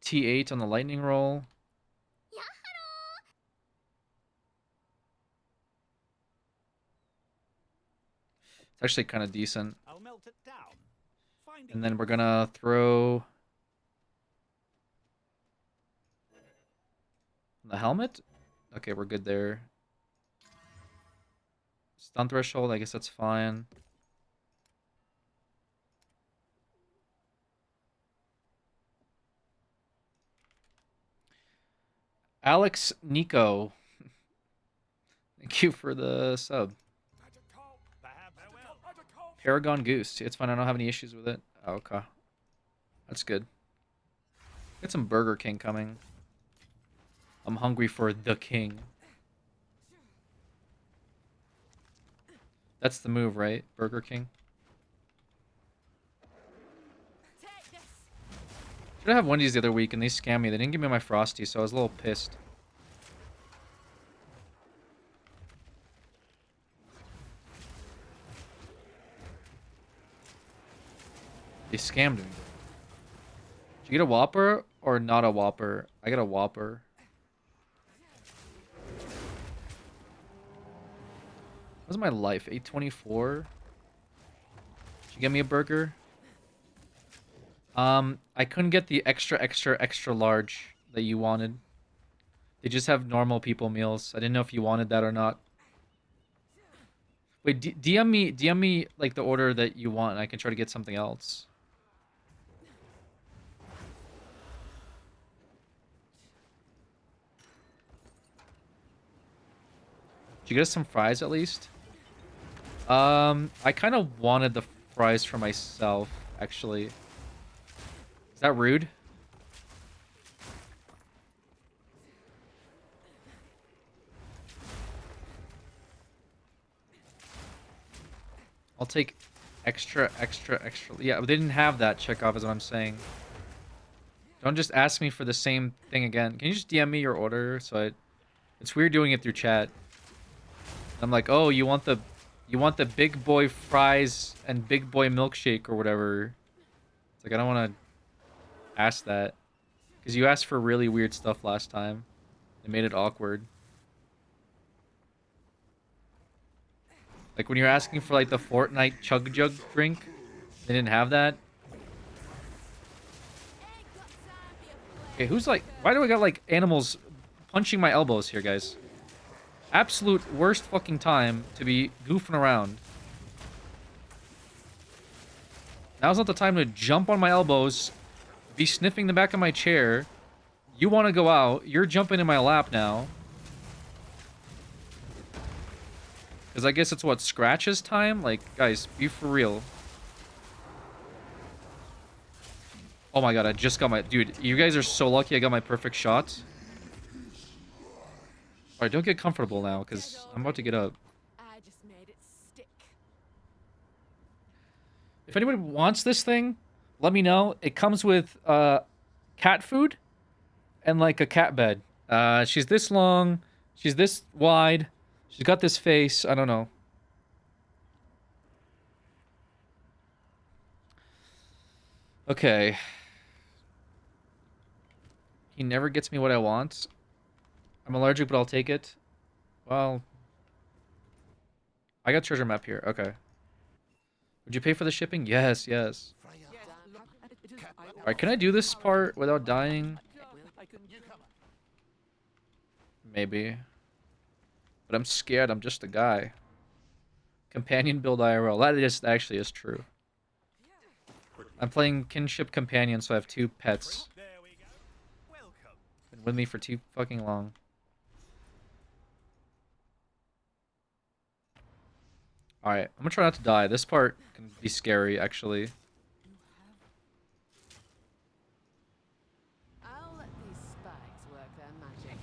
Speaker 2: T8 on the lightning roll. It's actually kind of decent.
Speaker 4: I'll melt it down.
Speaker 2: And then we're gonna throw... The helmet? Okay, we're good there. Stun threshold, I guess that's fine. Alex Nico. Thank you for the sub. Paragon Goose. It's fine, I don't have any issues with it. Oh, okay. That's good. Get some Burger King coming. I'm hungry for the king. That's the move, right? Burger King. Should have Wendy's the other week and they scammed me. They didn't give me my Frosty, so I was a little pissed. They scammed me. Did you get a Whopper or not a Whopper? I got a Whopper. What's my life? 824? Did you get me a burger? I couldn't get the extra large that you wanted. They just have normal people meals. I didn't know if you wanted that or not. Wait, DM me like the order that you want and I can try to get something else. Did you get us some fries at least? I kind of wanted the fries for myself, actually. Is that rude? I'll take extra. Yeah, but they didn't have that checkoff is what I'm saying. Don't just ask me for the same thing again. Can you just DM me your order? It's weird doing it through chat. I'm like, oh, you want the big boy fries and big boy milkshake or whatever. It's like, I don't want to ask that. Because you asked for really weird stuff last time. It made it awkward. Like when you're asking for like the Fortnite Chug Jug drink, they didn't have that. Okay, who's like, why do I got like animals punching my elbows here, guys? Absolute worst fucking time to be goofing around. Now's not the time to jump on my elbows, be sniffing the back of my chair. You want to go out, you're jumping in my lap now. Because I guess it's what, scratches time? Like, guys, be for real. Oh my god, I just got my... Dude, you guys are so lucky I got my perfect shot. Alright, don't get comfortable now, because I'm about to get up.
Speaker 9: I just made it stick.
Speaker 2: If anybody wants this thing, let me know. It comes with cat food and like a cat bed. She's this long. She's this wide. She's got this face. I don't know. Okay. He never gets me what I want. I'm allergic, but I'll take it. Well, I got treasure map here. Okay. Would you pay for the shipping? Yes, yes. Alright, can I do this part without dying? Maybe. But I'm scared. I'm just a guy. Companion build IRL. That actually is true. I'm playing Kinship Companion, so I have 2 pets. Been with me for too fucking long. Alright, I'm gonna try not to die. This part can be scary, actually.
Speaker 9: I'll let these spikes work their magic.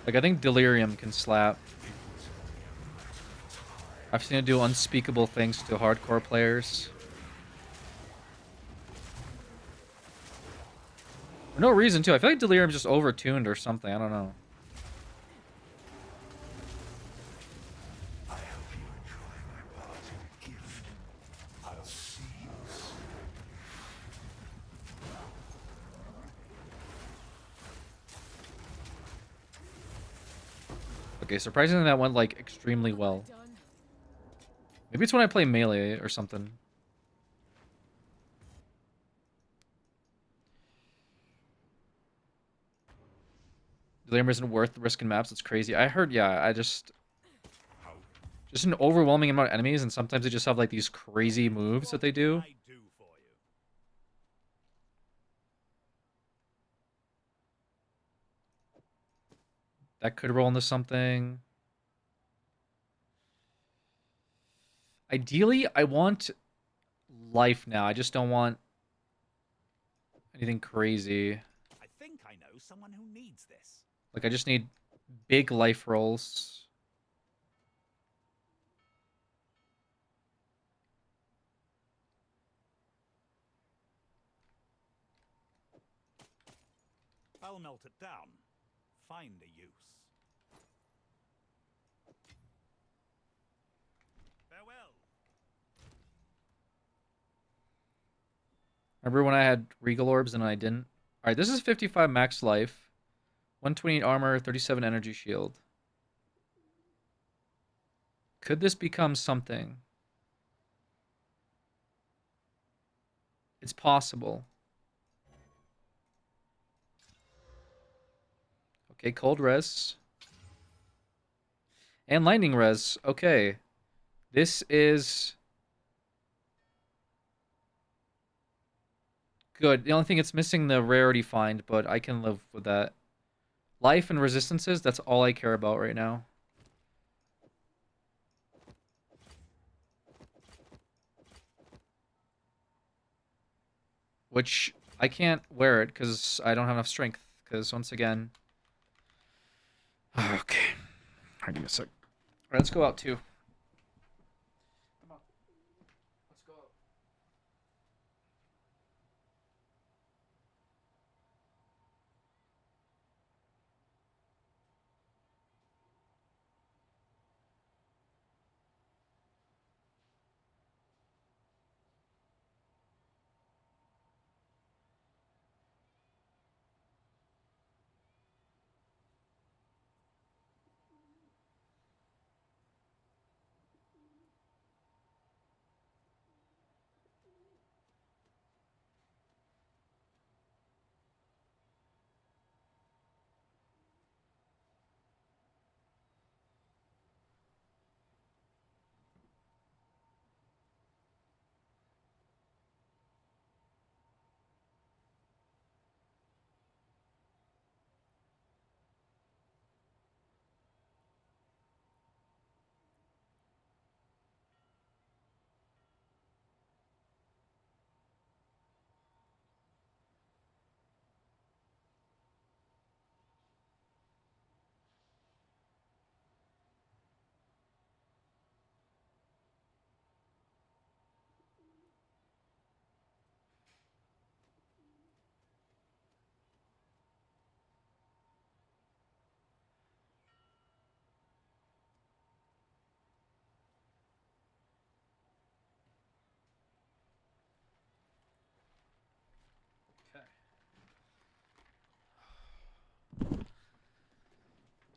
Speaker 2: Like, I think Delirium can slap. I've seen it do unspeakable things to hardcore players. For no reason, too. I feel like Delirium's just overtuned or something. I don't know. Okay, surprisingly that went, like, extremely well. Maybe it's when I play melee or something. Delirium isn't worth risking maps. It's crazy. I heard, yeah, just an overwhelming amount of enemies, and sometimes they just have, like, these crazy moves that they do. That could roll into something. Ideally, I want life now. I just don't want anything crazy.
Speaker 4: I think I know someone who needs this.
Speaker 2: Like, I just need big life rolls.
Speaker 4: I'll melt it down. Find a use. Farewell.
Speaker 2: Remember when I had Regal Orbs and I didn't? Alright, this is 55 max life. 128 armor, 37 energy shield. Could this become something? It's possible. Okay, cold res. And lightning res. Okay. This is good. The only thing it's missing the rarity find, but I can live with that. Life and resistances, that's all I care about right now. Which I can't wear it because I don't have enough strength. Because once again. Okay. Alright, give me a sec. Alright, let's go out too. Come on. Let's go out.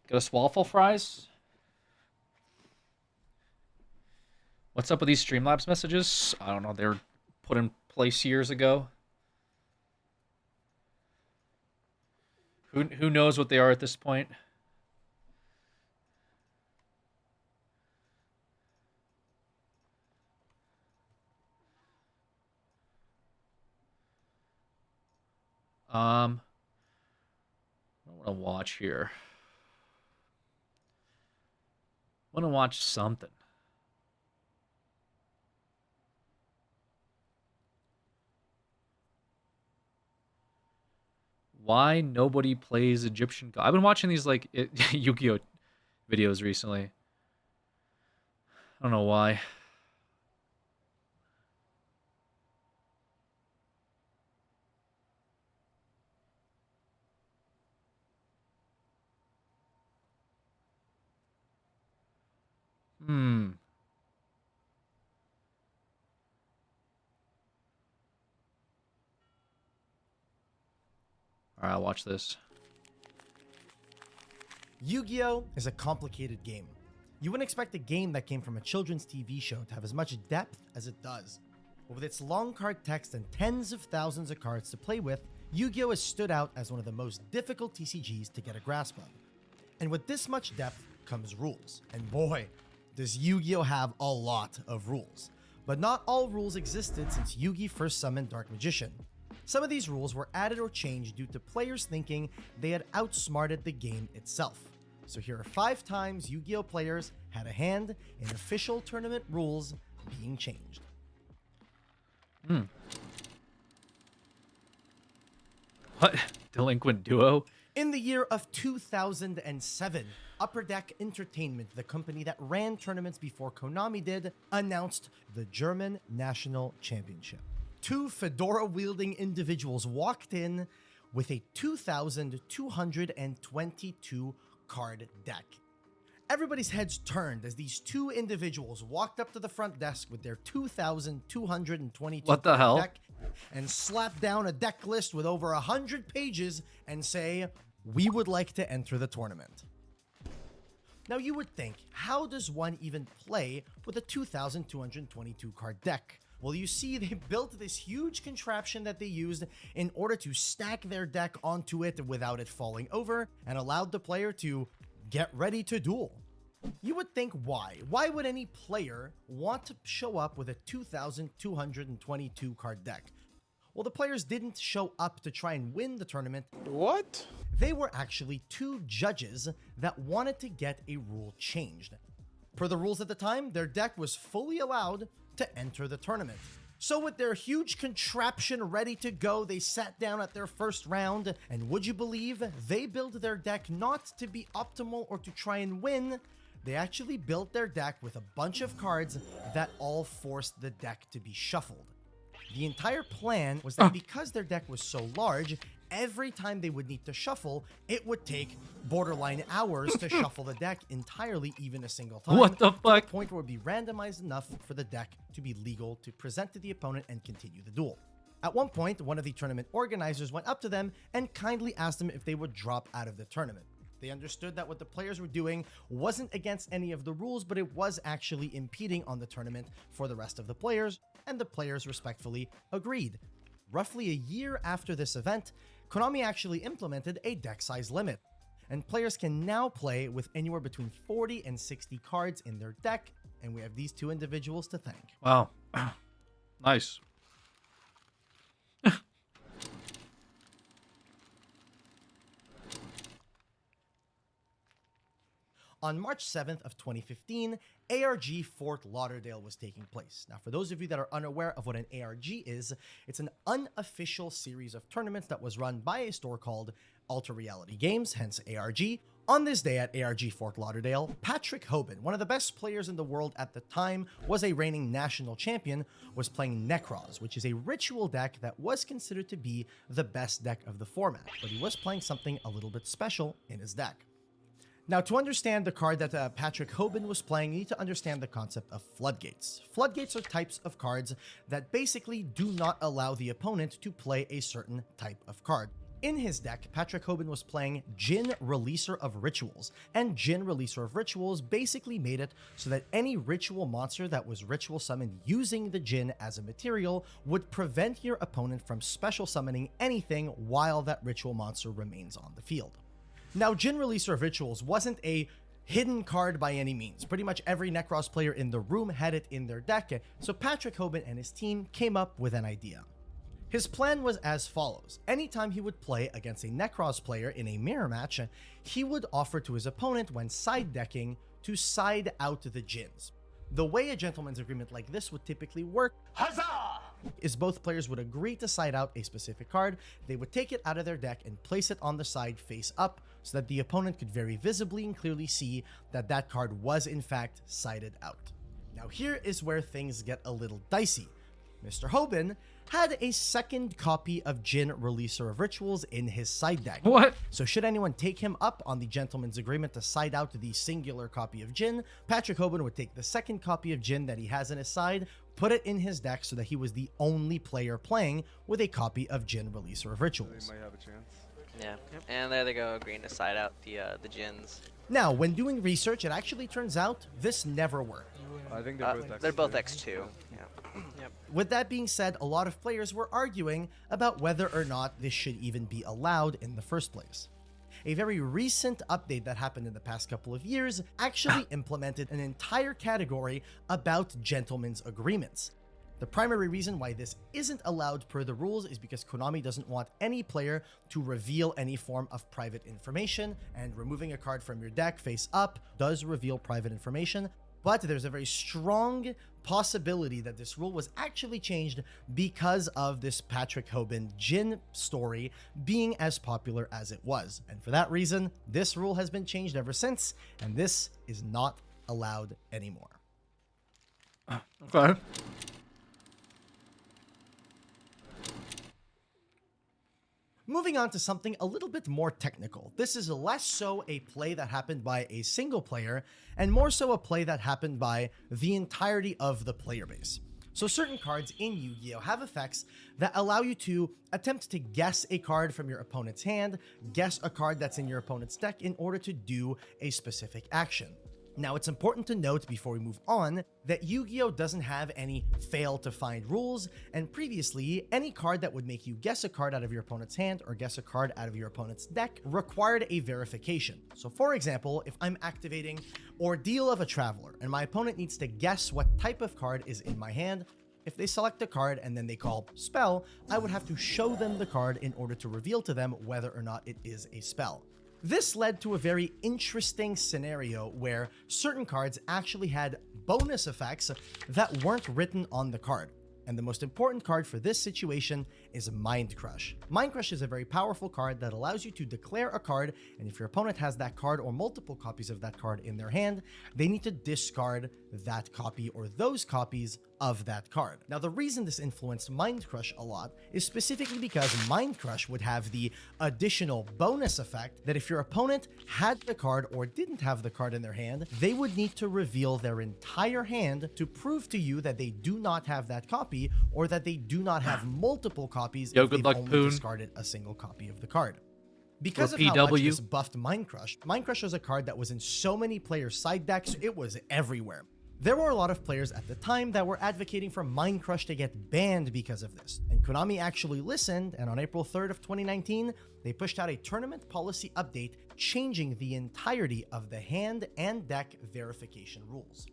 Speaker 2: Get us waffle fries? What's up with these Streamlabs messages? I don't know. They were put in place years ago. Who knows what they are at this point? I want to watch here. I want to watch something. Why nobody plays Egyptian God? I've been watching these like Yu-Gi-Oh videos recently. I don't know why. Hmm. All right, I'll watch this.
Speaker 11: Yu-Gi-Oh! Is a complicated game. You wouldn't expect a game that came from a children's TV show to have as much depth as it does. But with its long card text and tens of thousands of cards to play with, Yu-Gi-Oh! Has stood out as one of the most difficult TCGs to get a grasp of. And with this much depth comes rules. And boy, does Yu-Gi-Oh! Have a lot of rules. But not all rules existed since Yugi first summoned Dark Magician. Some of these rules were added or changed due to players thinking they had outsmarted the game itself. So here are 5 times Yu-Gi-Oh! Players had a hand in official tournament rules being changed.
Speaker 2: What? Delinquent Duo?
Speaker 11: In the year of 2007, Upper Deck Entertainment, the company that ran tournaments before Konami did, announced the German National Championship. 2 fedora-wielding individuals walked in with a 2,222 card deck. Everybody's heads turned as these 2 individuals walked up to the front desk with their 2,222
Speaker 2: What the hell?
Speaker 11: deck and slapped down a deck list with over 100 pages and say, "We would like to enter the tournament." Now you would think, how does one even play with a 2,222 card deck? Well, you see, they built this huge contraption that they used in order to stack their deck onto it without it falling over and allowed the player to get ready to duel. You would think, why? Why would any player want to show up with a 2,222 card deck? Well, the players didn't show up to try and win the tournament.
Speaker 10: What?
Speaker 11: They were actually 2 judges that wanted to get a rule changed. Per the rules at the time, their deck was fully allowed to enter the tournament. So with their huge contraption ready to go, they sat down at their first round, and would you believe, they built their deck not to be optimal or to try and win. They actually built their deck with a bunch of cards that all forced the deck to be shuffled. The entire plan was that because their deck was so large, every time they would need to shuffle, it would take borderline hours to shuffle the deck entirely, even a single time.
Speaker 2: What the fuck?
Speaker 11: To the point where it would be randomized enough for the deck to be legal to present to the opponent and continue the duel. At one point, one of the tournament organizers went up to them and kindly asked them if they would drop out of the tournament. They understood that what the players were doing wasn't against any of the rules, but it was actually impeding on the tournament for the rest of the players, and the players respectfully agreed. Roughly a year after this event, Konami actually implemented a deck size limit, and players can now play with anywhere between 40 and 60 cards in their deck, and we have these 2 individuals to thank.
Speaker 2: Wow. Nice.
Speaker 11: On March 7th of 2015, ARG Fort Lauderdale was taking place. Now, for those of you that are unaware of what an ARG is, it's an unofficial series of tournaments that was run by a store called Alter Reality Games, hence ARG. On this day at ARG Fort Lauderdale, Patrick Hoban, one of the best players in the world at the time, was a reigning national champion, was playing Necros, which is a ritual deck that was considered to be the best deck of the format, but he was playing something a little bit special in his deck. Now, to understand the card that Patrick Hoban was playing, you need to understand the concept of floodgates. Floodgates are types of cards that basically do not allow the opponent to play a certain type of card. In his deck, Patrick Hoban was playing Djinn Releaser of Rituals, and Djinn Releaser of Rituals basically made it so that any ritual monster that was ritual summoned using the Djinn as a material would prevent your opponent from special summoning anything while that ritual monster remains on the field. Now, Djinn Releaser of Rituals wasn't a hidden card by any means. Pretty much every Necros player in the room had it in their deck, so Patrick Hoban and his team came up with an idea. His plan was as follows. Anytime he would play against a Necros player in a mirror match, he would offer to his opponent when side decking to side out the Djinns. The way a gentleman's agreement like this would typically work is both players would agree to side out a specific card, they would take it out of their deck and place it on the side face up so that the opponent could very visibly and clearly see that that card was in fact sided out. Now here is where things get a little dicey. Mr. Hoban had a second copy of Djinn Releaser of Rituals in his side deck.
Speaker 2: What?
Speaker 11: So should anyone take him up on the gentleman's agreement to side out the singular copy of Djinn, Patrick Hoban would take the second copy of Djinn that he has in his side, put it in his deck so that he was the only player playing with a copy of Djinn Releaser of Rituals.
Speaker 12: They might have a chance.
Speaker 13: Yeah, and there they go, agreeing to side out the Djinns.
Speaker 11: Now, when doing research, it actually turns out this never worked.
Speaker 12: I think they're both X2.
Speaker 13: They're both X2. Yeah. Yep.
Speaker 11: With that being said, a lot of players were arguing about whether or not this should even be allowed in the first place. A very recent update that happened in the past couple of years actually implemented an entire category about gentlemen's agreements. The primary reason why this isn't allowed per the rules is because Konami doesn't want any player to reveal any form of private information, and removing a card from your deck face up does reveal private information. But there's a very strong possibility that this rule was actually changed because of this Patrick Hoban Djinn story being as popular as it was. And for that reason, this rule has been changed ever since, and this is not allowed anymore.
Speaker 2: Okay.
Speaker 11: Moving on to something a little bit more technical. This is less so a play that happened by a single player, and more so a play that happened by the entirety of the player base. So certain cards in Yu-Gi-Oh! Have effects that allow you to attempt to guess a card from your opponent's hand, guess a card that's in your opponent's deck in order to do a specific action. Now, it's important to note before we move on that Yu-Gi-Oh! Doesn't have any fail to find rules, and previously, any card that would make you guess a card out of your opponent's hand or guess a card out of your opponent's deck required a verification. So for example, if I'm activating Ordeal of a Traveler and my opponent needs to guess what type of card is in my hand, if they select a card and then they call spell, I would have to show them the card in order to reveal to them whether or not it is a spell. This led to a very interesting scenario where certain cards actually had bonus effects that weren't written on the card. And the most important card for this situation is Mind Crush. Mind Crush is a very powerful card that allows you to declare a card, and if your opponent has that card or multiple copies of that card in their hand, they need to discard that copy or those copies of that card. Now, the reason this influenced Mind Crush a lot is specifically because Mind Crush would have the additional bonus effect that if your opponent had the card or didn't have the card in their hand, they would need to reveal their entire hand to prove to you that they do not have that copy or that they do not have multiple copies if they've only discarded a single copy of the card. Because of how much this buffed Mind Crush was a card that was in so many players' side decks, it was everywhere. There were a lot of players at the time that were advocating for Mind Crush to get banned because of this, and Konami actually listened, and on April 3rd of 2019, they pushed out a tournament policy update changing the entirety of the hand and deck verification rules.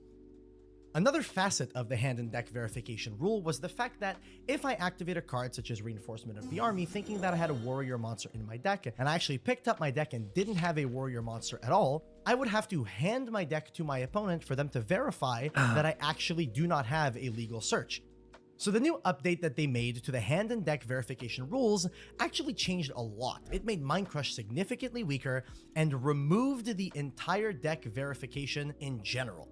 Speaker 11: Another facet of the hand and deck verification rule was the fact that if I activate a card such as Reinforcement of the Army thinking that I had a warrior monster in my deck, and I actually picked up my deck and didn't have a warrior monster at all, I would have to hand my deck to my opponent for them to verify that I actually do not have a legal search. So the new update that they made to the hand and deck verification rules actually changed a lot. It made Mind Crush significantly weaker and removed the entire deck verification in general.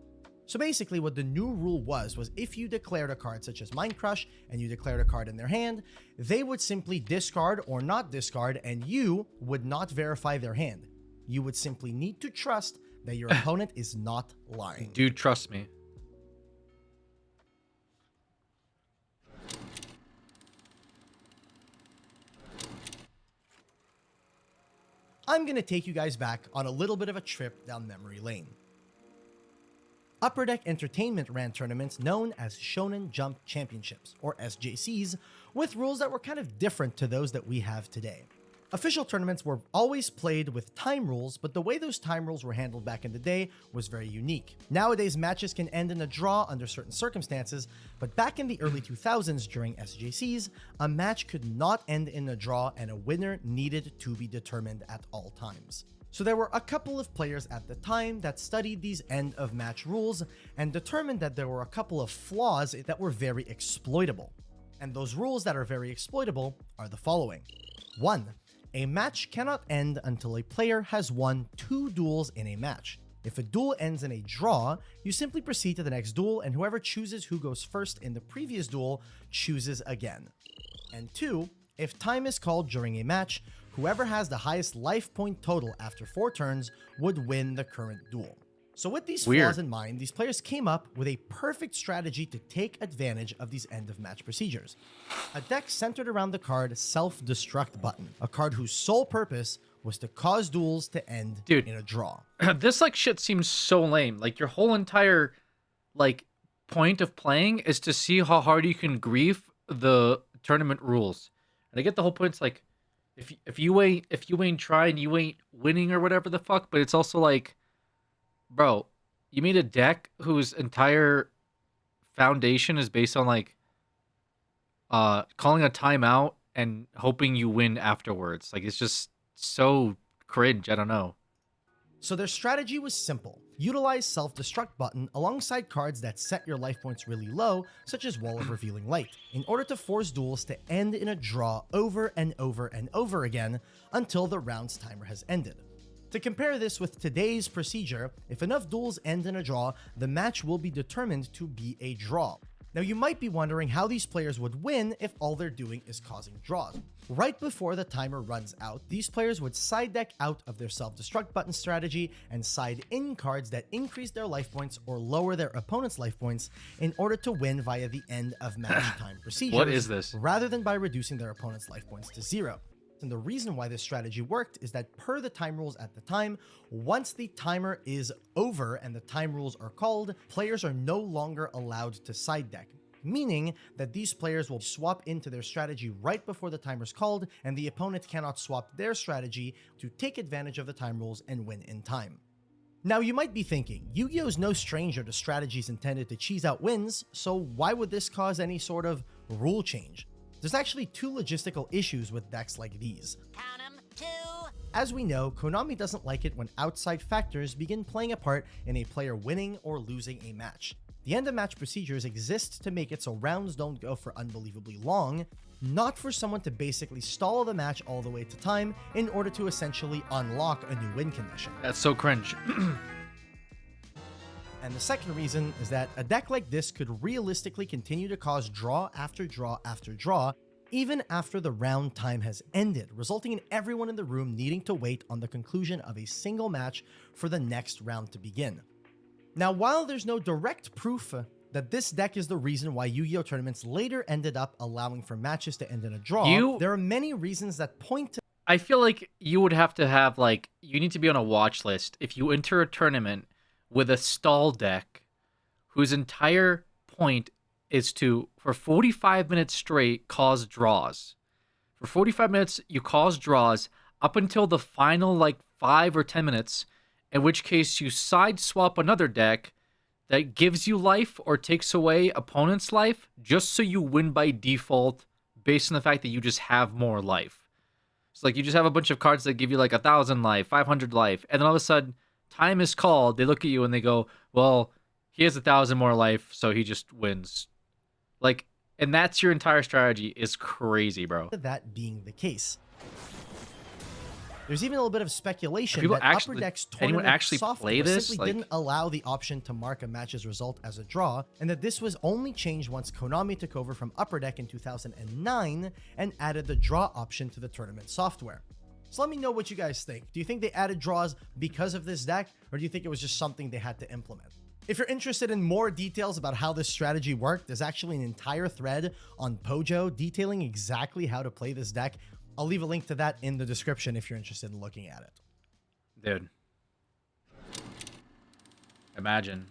Speaker 11: So basically what the new rule was if you declared a card such as Mind Crush and you declared a card in their hand, they would simply discard or not discard and you would not verify their hand. You would simply need to trust that your opponent is not lying.
Speaker 2: Dude, trust me.
Speaker 11: I'm going to take you guys back on a little bit of a trip down memory lane. Upper Deck Entertainment ran tournaments known as Shonen Jump Championships, or SJCs, with rules that were kind of different to those that we have today. Official tournaments were always played with time rules, but the way those time rules were handled back in the day was very unique. Nowadays, matches can end in a draw under certain circumstances, but back in the early 2000s during SJCs, a match could not end in a draw and a winner needed to be determined at all times. So there were a couple of players at the time that studied these end of match rules and determined that there were a couple of flaws that were very exploitable. And those rules that are very exploitable are the following. 1. A match cannot end until a player has won 2 duels in a match. If a duel ends in a draw, you simply proceed to the next duel, and whoever chooses who goes first in the previous duel chooses again. And 2, if time is called during a match, whoever has the highest life point total after 4 turns would win the current duel. So with these flaws in mind, these players came up with a perfect strategy to take advantage of these end-of-match procedures. A deck centered around the card Self-Destruct button, a card whose sole purpose was to cause duels to end in a draw.
Speaker 2: This like shit seems so lame. Like your whole entire like point of playing is to see how hard you can grief the tournament rules. And I get the whole point. It's like if you ain't trying, you ain't winning or whatever the fuck. But it's also like, bro, you made a deck whose entire foundation is based on like calling a timeout and hoping you win afterwards. Like it's just so cringe. I don't know.
Speaker 11: So their strategy was simple. Utilize Self-Destruct button alongside cards that set your life points really low, such as Wall of Revealing Light, in order to force duels to end in a draw over and over and over again until the round's timer has ended. To compare this with today's procedure, if enough duels end in a draw, the match will be determined to be a draw. Now you might be wondering how these players would win if all they're doing is causing draws. Right before the timer runs out, these players would side deck out of their Self-Destruct button strategy and side in cards that increase their life points or lower their opponent's life points in order to win via the end of match time procedures.
Speaker 2: What is this?
Speaker 11: Rather than by reducing their opponent's life points to 0. And the reason why this strategy worked is that per the time rules at the time, once the timer is over and the time rules are called, players are no longer allowed to side deck, meaning that these players will swap into their strategy right before the timer's called, and the opponent cannot swap their strategy to take advantage of the time rules and win in time. Now you might be thinking, Yu-Gi-Oh! Is no stranger to strategies intended to cheese out wins, so why would this cause any sort of rule change? There's actually 2 logistical issues with decks like these.
Speaker 7: Count 'em, 2.
Speaker 11: As we know, Konami doesn't like it when outside factors begin playing a part in a player winning or losing a match. The end-of-match procedures exist to make it so rounds don't go for unbelievably long, not for someone to basically stall the match all the way to time in order to essentially unlock a new win condition.
Speaker 2: That's so cringe.
Speaker 11: And the second reason is that a deck like this could realistically continue to cause draw after draw after draw, even after the round time has ended, resulting in everyone in the room needing to wait on the conclusion of a single match for the next round to begin. Now, while there's no direct proof that this deck is the reason why Yu-Gi-Oh! Tournaments later ended up allowing for matches to end in a draw, there are many reasons that point to...
Speaker 2: I feel like you would have to have, like, you need to be on a watch list if you enter a tournament with a stall deck whose entire point is to, for 45 minutes straight, cause draws. For 45 minutes, you cause draws up until the final, like, 5 or 10 minutes, in which case you side swap another deck that gives you life or takes away opponent's life just so you win by default based on the fact that you just have more life. So, like, you just have a bunch of cards that give you, like, 1,000 life, 500 life, and then all of a sudden, time is called, they look at you and they go, well, he has 1,000 more life, so he just wins. Like, and that's your entire strategy is crazy, bro.
Speaker 11: That being the case. There's even a little bit of speculation that
Speaker 2: actually,
Speaker 11: Upper Deck's
Speaker 2: anyone
Speaker 11: tournament
Speaker 2: actually
Speaker 11: software
Speaker 2: play this?
Speaker 11: simply
Speaker 2: Like,
Speaker 11: didn't allow the option to mark a match's result as a draw, and that this was only changed once Konami took over from Upper Deck in 2009 and added the draw option to the tournament software. So let me know what you guys think. Do you think they added draws because of this deck, or do you think it was just something they had to implement? If you're interested in more details about how this strategy worked, there's actually an entire thread on Pojo detailing exactly how to play this deck I'll leave a link to that in the description if you're interested in looking at it.
Speaker 2: Dude. Imagine.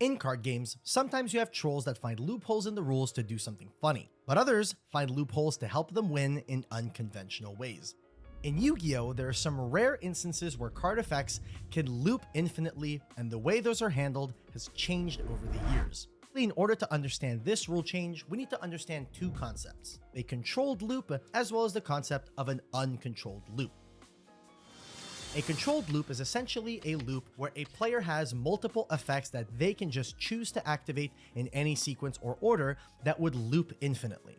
Speaker 11: In card games, sometimes you have trolls that find loopholes in the rules to do something funny, but others find loopholes to help them win in unconventional ways. In Yu-Gi-Oh!, there are some rare instances where card effects can loop infinitely, and the way those are handled has changed over the years. In order to understand this rule change, we need to understand two concepts: a controlled loop, as well as the concept of an uncontrolled loop. A controlled loop is essentially a loop where a player has multiple effects that they can just choose to activate in any sequence or order that would loop infinitely.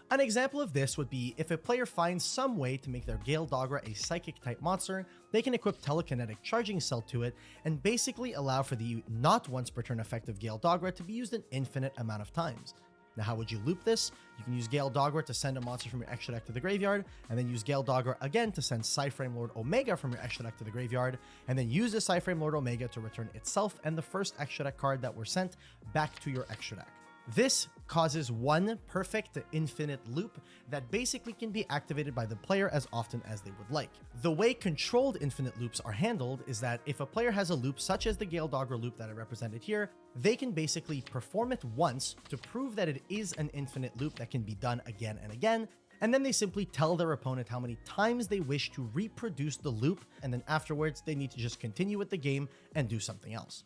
Speaker 11: An example of this would be if a player finds some way to make their Gale Dogra a psychic type monster, they can equip Telekinetic Charging Cell to it and basically allow for the not once per turn effect of Gale Dogra to be used an infinite amount of times. Now, how would you loop this? You can use Gale Dogra to send a monster from your extra deck to the graveyard, and then use Gale Dogra again to send Psyframe Lord Omega from your extra deck to the graveyard, and then use the Psyframe Lord Omega to return itself and the first extra deck card that were sent back to your extra deck. This causes one perfect infinite loop that basically can be activated by the player as often as they would like. The way controlled infinite loops are handled is that if a player has a loop such as the Gale Dogra loop that I represented here, they can basically perform it once to prove that it is an infinite loop that can be done again and again, and then they simply tell their opponent how many times they wish to reproduce the loop, and then afterwards they need to just continue with the game and do something else.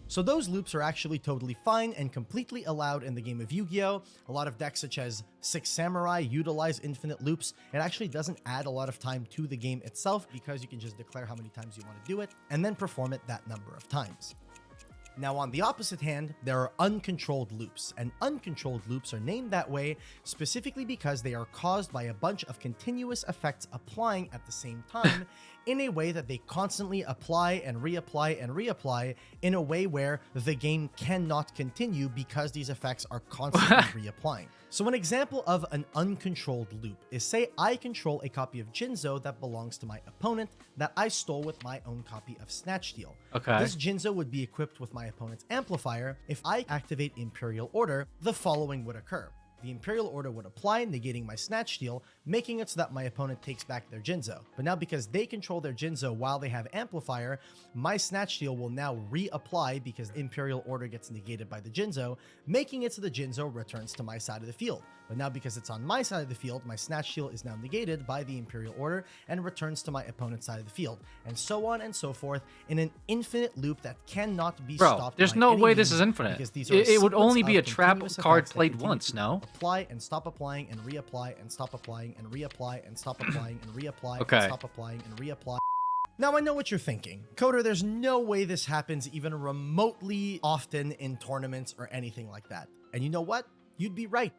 Speaker 11: So those loops are actually totally fine and completely allowed in the game of Yu-Gi-Oh! A lot of decks such as Six Samurai utilize infinite loops. It actually doesn't add a lot of time to the game itself because you can just declare how many times you want to do it and then perform it that number of times. Now, on the opposite hand, there are uncontrolled loops, and uncontrolled loops are named that way specifically because they are caused by a bunch of continuous effects applying at the same time in a way that they constantly apply and reapply and reapply in a way where the game cannot continue because these effects are constantly reapplying. So an example of an uncontrolled loop is, say I control a copy of Jinzo that belongs to my opponent that I stole with my own copy of Snatch Steal.
Speaker 2: Okay.
Speaker 11: This Jinzo would be equipped with my opponent's amplifier. If I activate Imperial Order, the following would occur. The Imperial Order would apply, negating my Snatch Steal, making it so that my opponent takes back their Jinzo. But now because they control their Jinzo while they have Amplifier, my Snatch Steal will now reapply because Imperial Order gets negated by the Jinzo, making it so the Jinzo returns to my side of the field. But now because it's on my side of the field, my Snatch Steal is now negated by the Imperial Order and returns to my opponent's side of the field. And so on and so forth in an infinite loop that cannot be stopped.
Speaker 2: There's
Speaker 11: by
Speaker 2: no
Speaker 11: any
Speaker 2: way this
Speaker 11: means
Speaker 2: is infinite.
Speaker 11: because these are
Speaker 2: It would only be a
Speaker 11: sequence of
Speaker 2: trap
Speaker 11: continuous
Speaker 2: card
Speaker 11: effects that
Speaker 2: played
Speaker 11: continue
Speaker 2: once,
Speaker 11: to
Speaker 2: no?
Speaker 11: Apply and stop applying and reapply and stop applying and reapply and stop applying and reapply
Speaker 2: Okay.
Speaker 11: and stop applying and reapply. Now I know what you're thinking. Coder, there's no way this happens even remotely often in tournaments or anything like that. And you know what? You'd be right.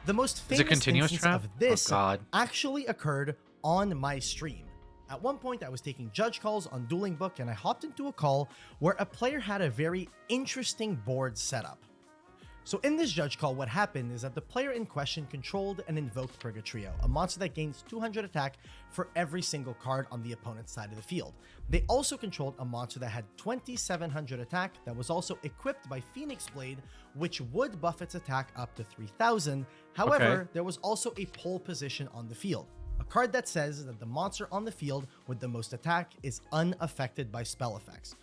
Speaker 11: The most
Speaker 2: Is it
Speaker 11: famous
Speaker 2: continuous
Speaker 11: instance
Speaker 2: trap?
Speaker 11: of this
Speaker 2: Oh, God.
Speaker 11: actually occurred on my stream. At one point, I was taking judge calls on Dueling Book, and I hopped into a call where a player had a very interesting board setup. So in this judge call, what happened is that the player in question controlled and invoked Purgatrio, a monster that gains 200 attack for every single card on the opponent's side of the field. They also controlled a monster that had 2700 attack that was also equipped by Phoenix Blade, which would buff its attack up to 3000. However,
Speaker 2: Okay.
Speaker 11: there was also a pole position on the field, a card that says that the monster on the field with the most attack is unaffected by spell effects.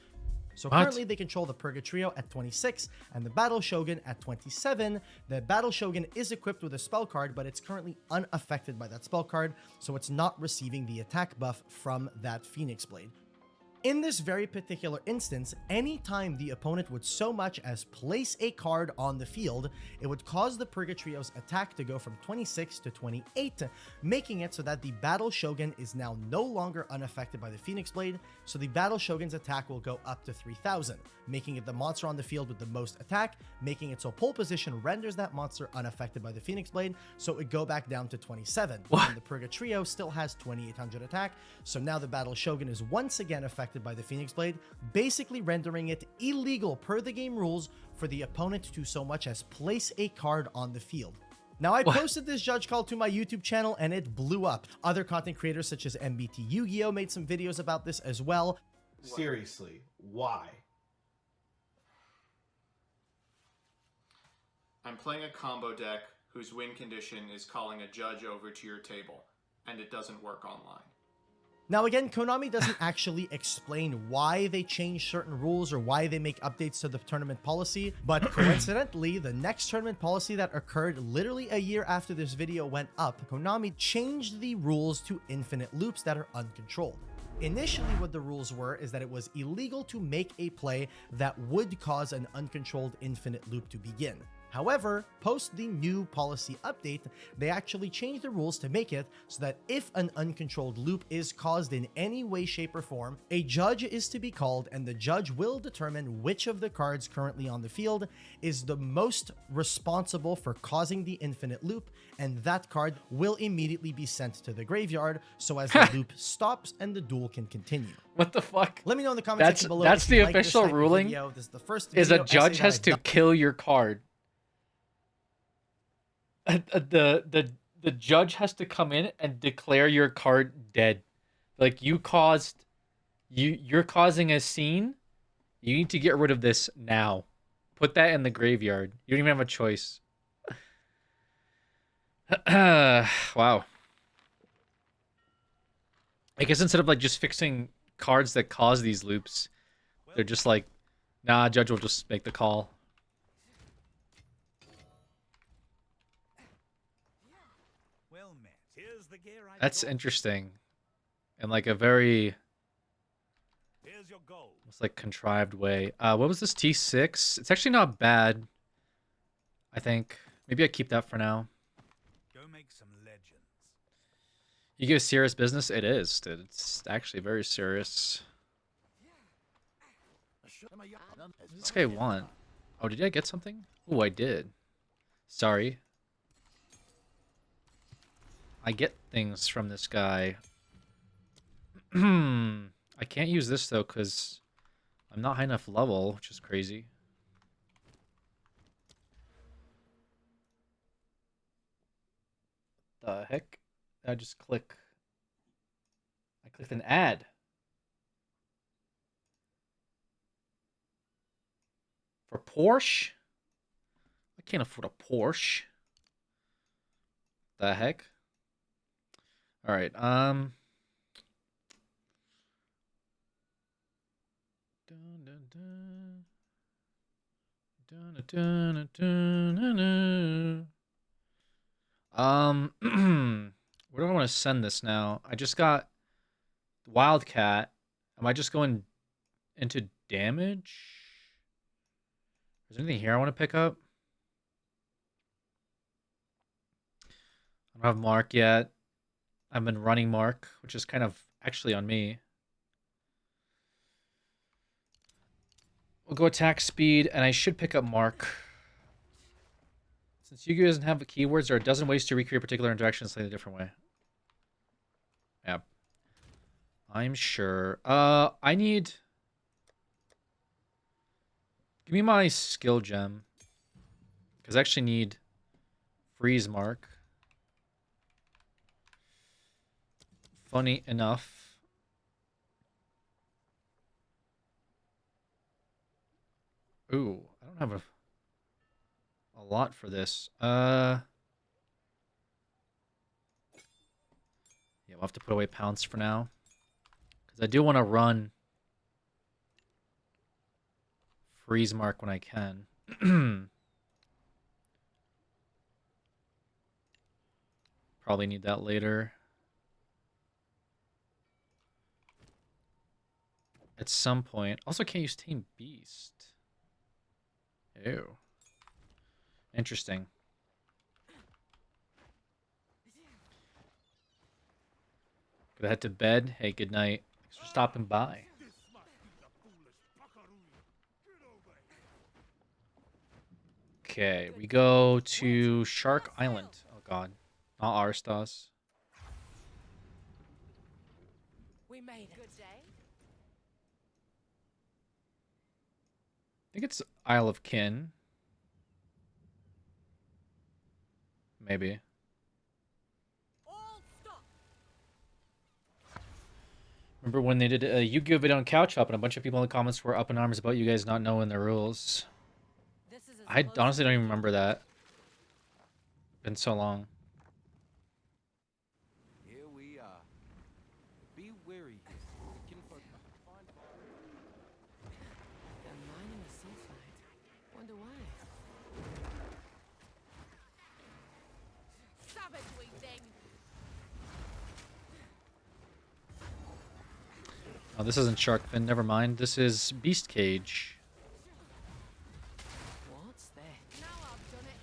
Speaker 11: So
Speaker 2: What?
Speaker 11: currently they control the Purgatrio at 26 and the Battle Shogun at 27. The Battle Shogun is equipped with a spell card, but it's currently unaffected by that spell card, so it's not receiving the attack buff from that Phoenix Blade. In this very particular instance, anytime the opponent would so much as place a card on the field, it would cause the Purgatrio's attack to go from 26 to 28, making it so that the Battle Shogun is now no longer unaffected by the Phoenix Blade, so the Battle Shogun's attack will go up to 3000, making it the monster on the field with the most attack, making it so pole position renders that monster unaffected by the Phoenix Blade, so it go back down to 27. And the Purgatrio still has 2800 attack, so now the Battle Shogun is once again affected by the Phoenix Blade, basically rendering it illegal per the game rules for the opponent to so much as place a card on the field. Now, I posted this judge call to my YouTube channel and it blew up. Other content creators such as MBT Yu-Gi-Oh! Made some videos about this as well.
Speaker 12: Seriously, why?
Speaker 14: I'm playing a combo deck whose win condition is calling a judge over to your table, and it doesn't work online.
Speaker 11: Now again, Konami doesn't actually explain why they change certain rules or why they make updates to the tournament policy, but coincidentally, the next tournament policy that occurred literally a year after this video went up, Konami changed the rules to infinite loops that are uncontrolled. Initially, what the rules were is that it was illegal to make a play that would cause an uncontrolled infinite loop to begin. However, post the new policy update, they actually changed the rules to make it so that if an uncontrolled loop is caused in any way, shape, or form, a judge is to be called and the judge will determine which of the cards currently on the field is the most responsible for causing the infinite loop, and that card will immediately be sent to the graveyard so as the loop stops and the duel can continue.
Speaker 2: What the fuck?
Speaker 11: Let me know in the comments section below.
Speaker 2: That's
Speaker 11: if you
Speaker 2: the
Speaker 11: like this
Speaker 2: official
Speaker 11: type of
Speaker 2: ruling.
Speaker 11: video. This is the first
Speaker 2: Is a
Speaker 11: video
Speaker 2: judge
Speaker 11: essay
Speaker 2: has
Speaker 11: that
Speaker 2: to
Speaker 11: I've done.
Speaker 2: kill your card. The judge has to come in and declare your card dead. Like you're causing a scene. You need to get rid of this now. Put that in the graveyard. You don't even have a choice. Wow. I guess instead of like just fixing cards that cause these loops, they're just like, nah, judge will just make the call. That's interesting. And like a very, it's like contrived way. What was this, T6? It's actually not bad, I think. Maybe I keep that for now.
Speaker 4: Go make some legends.
Speaker 2: You give serious business? It is, dude. It's actually very serious. What does this guy want? Oh, did I get something? Oh, I did. Sorry. I get things from this guy. I can't use this, though, because I'm not high enough level, which is crazy. The heck? I just click. I clicked an ad. For Porsche? I can't afford a Porsche. The heck? All right. Where do I want to send this now? I just got Wildcat. Am I just going into damage? Is there anything here I want to pick up? I don't have Mark yet. I've been running Mark, which is kind of actually on me. We'll go attack speed, and I should pick up Mark. Since Yu-Gi-Oh doesn't have the keywords, there are a dozen ways to recreate particular interactions in a slightly different way. Yep. I'm sure. I need... Give me my skill gem. Because I actually need freeze Mark. Funny enough. Ooh, I don't have a lot for this. Yeah, we'll have to put away Pounce for now. Because I do want to run freeze Mark when I can. Probably need that later. At some point. Also can't use Tame Beast. Ew. Interesting. Gotta head to bed. Hey, good night. Thanks for stopping by. Okay, we go to Shark Island. Oh god. Not Arstos.
Speaker 9: We made it.
Speaker 6: Good day.
Speaker 2: I think it's Isle of Kin. Maybe. Remember when they did a Yu-Gi-Oh video on Couch Hop and a bunch of people in the comments were up in arms about you guys not knowing the rules? I honestly don't even remember that. Been so long.
Speaker 10: Here we are. Be wary here. The kinfolk find
Speaker 9: They're mining a sulfide. Wonder why.
Speaker 6: Savagely thing.
Speaker 2: Oh, this isn't shark fin. Never mind. This is beast cage.
Speaker 9: What's this?
Speaker 6: Now I've done it.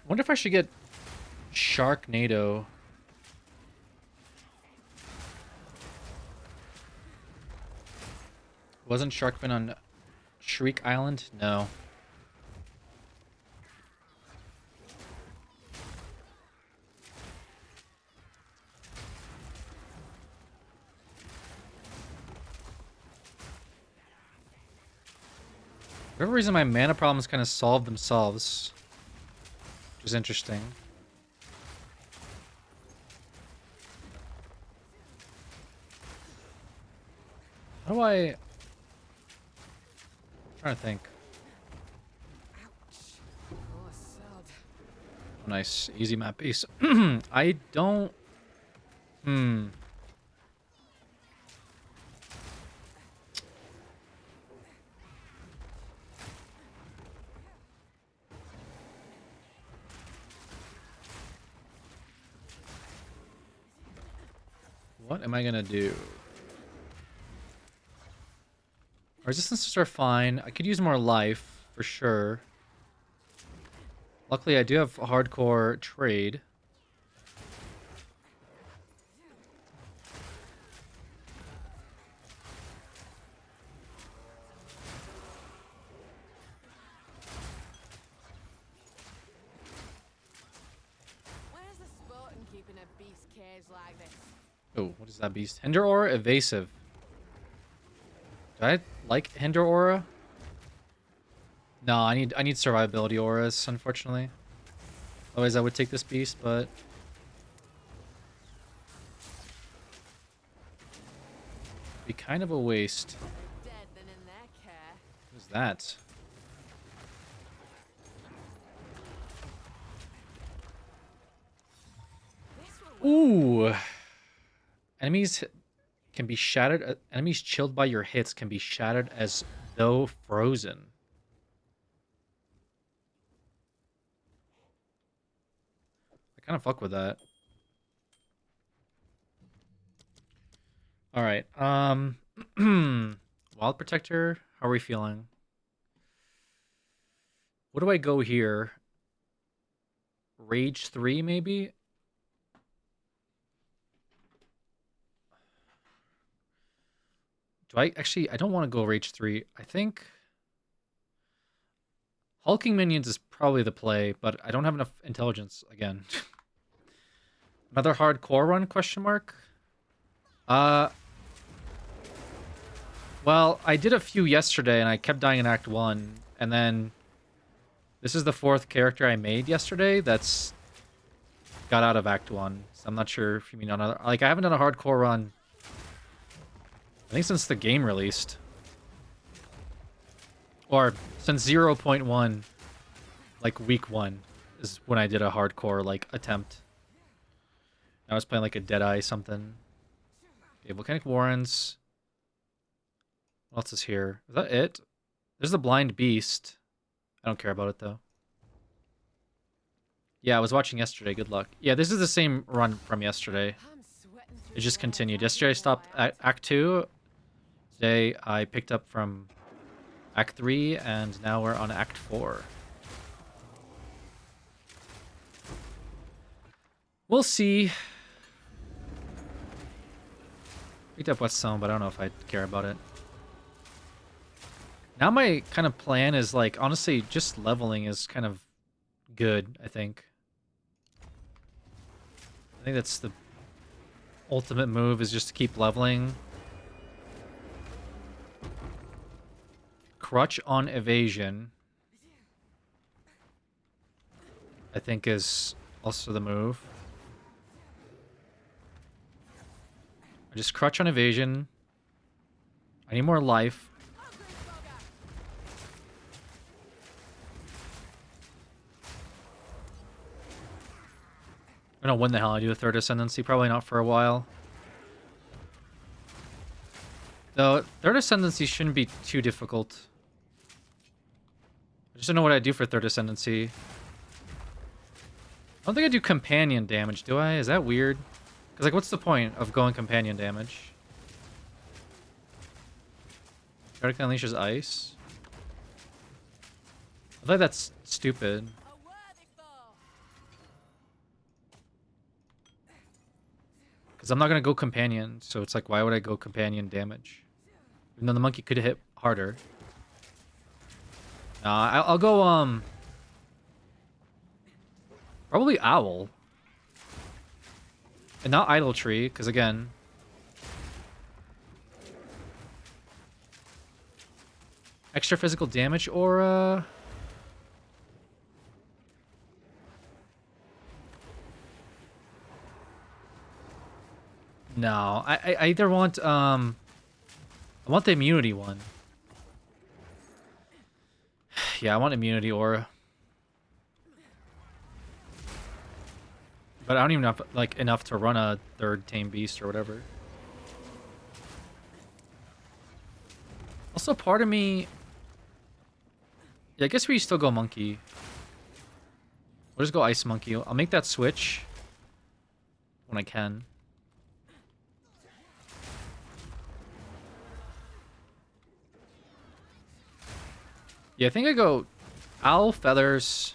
Speaker 2: Wonder if I should get Sharknado. Wasn't Sharkfin on Shriek Island? No. For whatever reason, my mana problems kind of solve themselves, which is interesting. How do I... I'm trying to think.
Speaker 9: Oh, sod.
Speaker 2: Nice, easy map piece. I don't... What am I gonna do? Resistances are fine. I could use more life, for sure. Luckily, I do have a hardcore trade.
Speaker 9: Where's the sport in keeping a beast cage like this?
Speaker 2: Oh, what is that beast? Hinder Aura, evasive. Do I like Hinder Aura? No, I need survivability auras, unfortunately. Otherwise, I would take this beast, but be kind of a waste.
Speaker 9: Dead than in their care.
Speaker 2: What is that? Ooh. Enemies can be shattered. Enemies chilled by your hits can be shattered as though frozen. I kind of fuck with that. All right. Wild Protector. How are we feeling? What do I go here? Rage 3, maybe? Do I actually... I don't want to go Rage 3. I think... Hulking minions is probably the play, but I don't have enough intelligence again. Another hardcore run, question mark? Well, I did a few yesterday, and I kept dying in Act 1, and then... This is the 4th character I made yesterday that's got out of Act 1. So I'm not sure if you mean another... Like, I haven't done a hardcore run, I think, since the game released. Or since 0.1, like, week 1 is when I did a hardcore, like, attempt. I was playing, like, a Deadeye something. Okay, Volcanic Warrens. What else is here? Is that it? There's the Blind Beast. I don't care about it, though. Yeah, I was watching yesterday. Good luck. Yeah, this is the same run from yesterday. It just continued. Yesterday I stopped at Act 2. Today I picked up from Act 3, and now we're on Act 4. We'll see. Picked up Whetstone, but I don't know if I care about it. Now my kind of plan is like, honestly, just leveling is kind of good, I think. I think that's the ultimate move, is just to keep leveling. Crutch on evasion, I think, is also the move. I just crutch on evasion. I need more life. I don't know when the hell I do a third ascendancy. Probably not for a while. Though, third ascendancy shouldn't be too difficult. I just don't know what I do for third ascendancy. I don't think I do companion damage, do I? Is that weird? Because, like, what's the point of going companion damage? Dark unleashes ice? I feel like that's stupid. Because I'm not going to go companion, so it's like, why would I go companion damage? Even though the monkey could hit harder. Nah, I'll go, probably Owl. And not Idle Tree, because again... Extra physical damage aura... No, I either want, I want the immunity one. Yeah, I want immunity aura. But I don't even have, like, enough to run a third tame beast or whatever. Also, part of me... Yeah, I guess we still go monkey. We'll just go ice monkey. I'll make that switch when I can. Yeah, I think I go owl, feathers,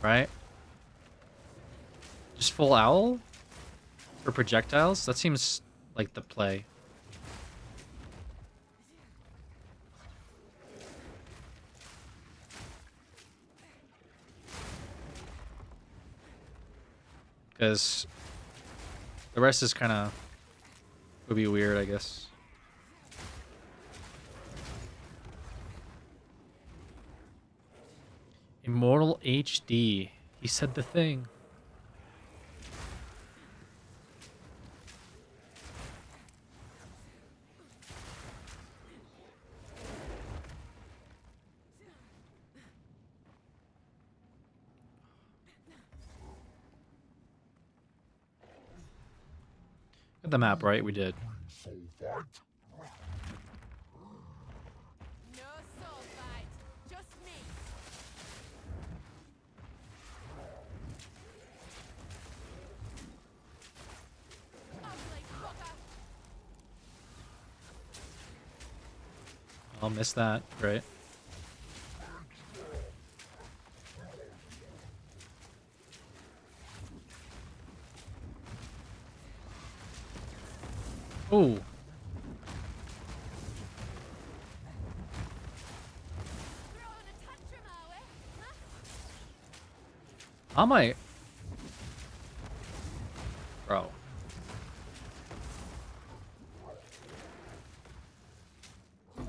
Speaker 2: right? Just full owl for projectiles? That seems like the play. Because the rest is kind of... would be weird, I guess. Immortal HD. He said the thing. Got the map right, we did. I'll miss that, right? Oh. How am I? Bro. I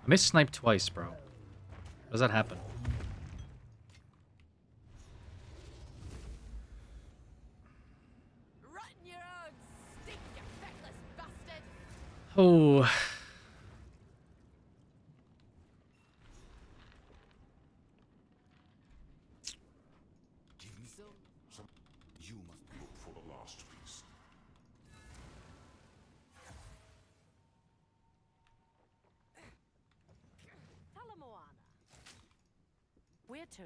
Speaker 2: missed snipe twice, bro. How does that happen? Oh.
Speaker 4: You must look for the last piece.
Speaker 5: Talamoana. Where to?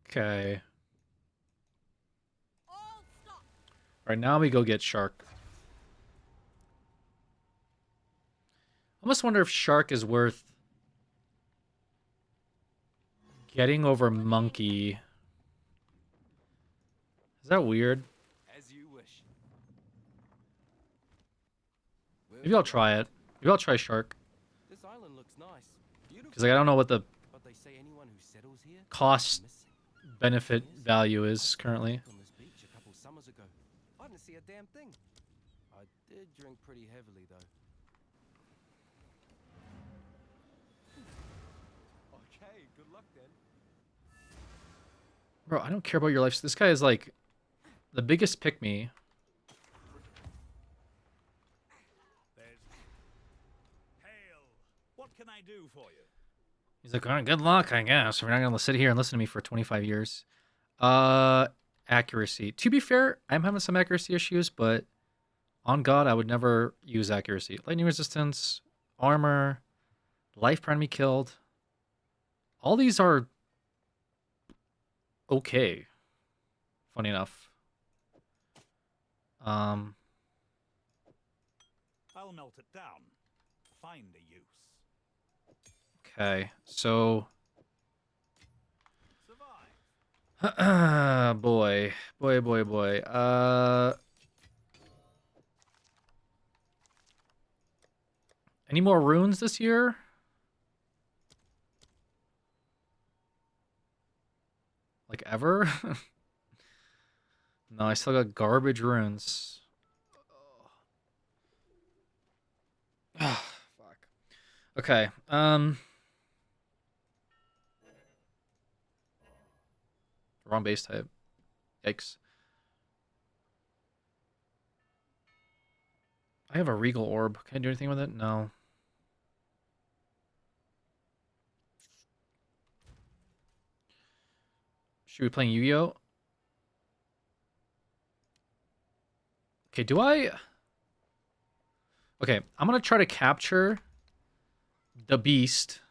Speaker 2: Okay. Right now we go get Shark. I almost wonder if Shark is worth getting over Monkey. Is that weird?
Speaker 10: As you wish.
Speaker 2: Maybe I'll try it. Maybe I'll try Shark.
Speaker 10: This island looks nice.
Speaker 2: Because like, I don't know what the
Speaker 10: But they say anyone who settles here
Speaker 2: cost benefit value is currently.
Speaker 10: on this beach a couple summers ago. I didn't see a damn thing. I did drink pretty heavily though. Okay, good luck then.
Speaker 2: Bro, I don't care about your life. This guy is like the biggest pick me.
Speaker 15: What can I do for you?
Speaker 2: He's like, oh, good luck, I guess. We're not gonna sit here and listen to me for 25 years. Accuracy. To be fair, I'm having some accuracy issues, but on God, I would never use accuracy. Lightning resistance, armor, life per enemy killed. All these are okay. Funny enough.
Speaker 15: I'll melt it down. Find a use.
Speaker 2: Okay, so boy. Any more runes this year? Like ever? No, I still got garbage runes. Fuck. Okay. Wrong base type. Yikes. I have a regal orb. Can I do anything with it? No. Should we be playing Yu-Gi-Oh? Okay, do I... Okay, I'm gonna try to capture the beast.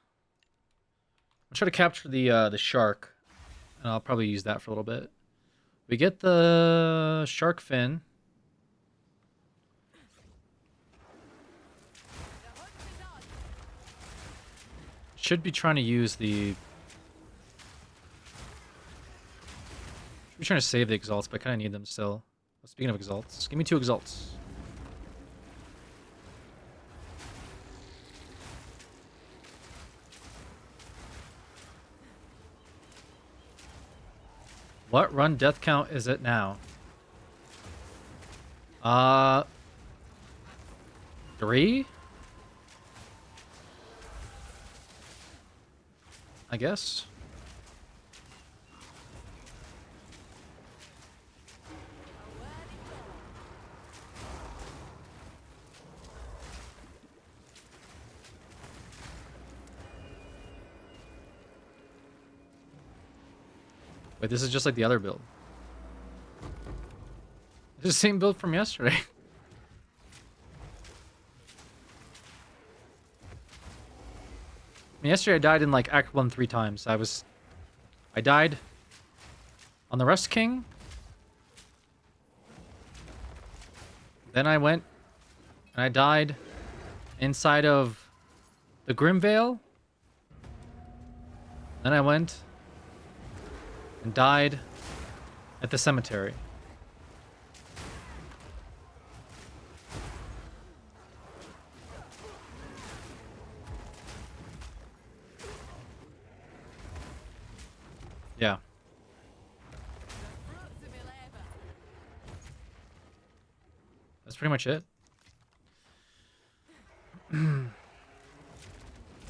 Speaker 2: I'm try to capture the shark. And I'll probably use that for a little bit. We get the shark fin. Should be trying to use the... Should be trying to save the exalts, but I kind of need them still. Speaking of exalts, give me 2 exalts. What run death count is it now? 3? I guess. Wait, this is just like the other build. This is the same build from yesterday. Yesterday I died in like Act 1 3 times. I died on the Rust King. Then I went and I died inside of the Grimvale. Then I went and died at the cemetery. Yeah. That's pretty much it.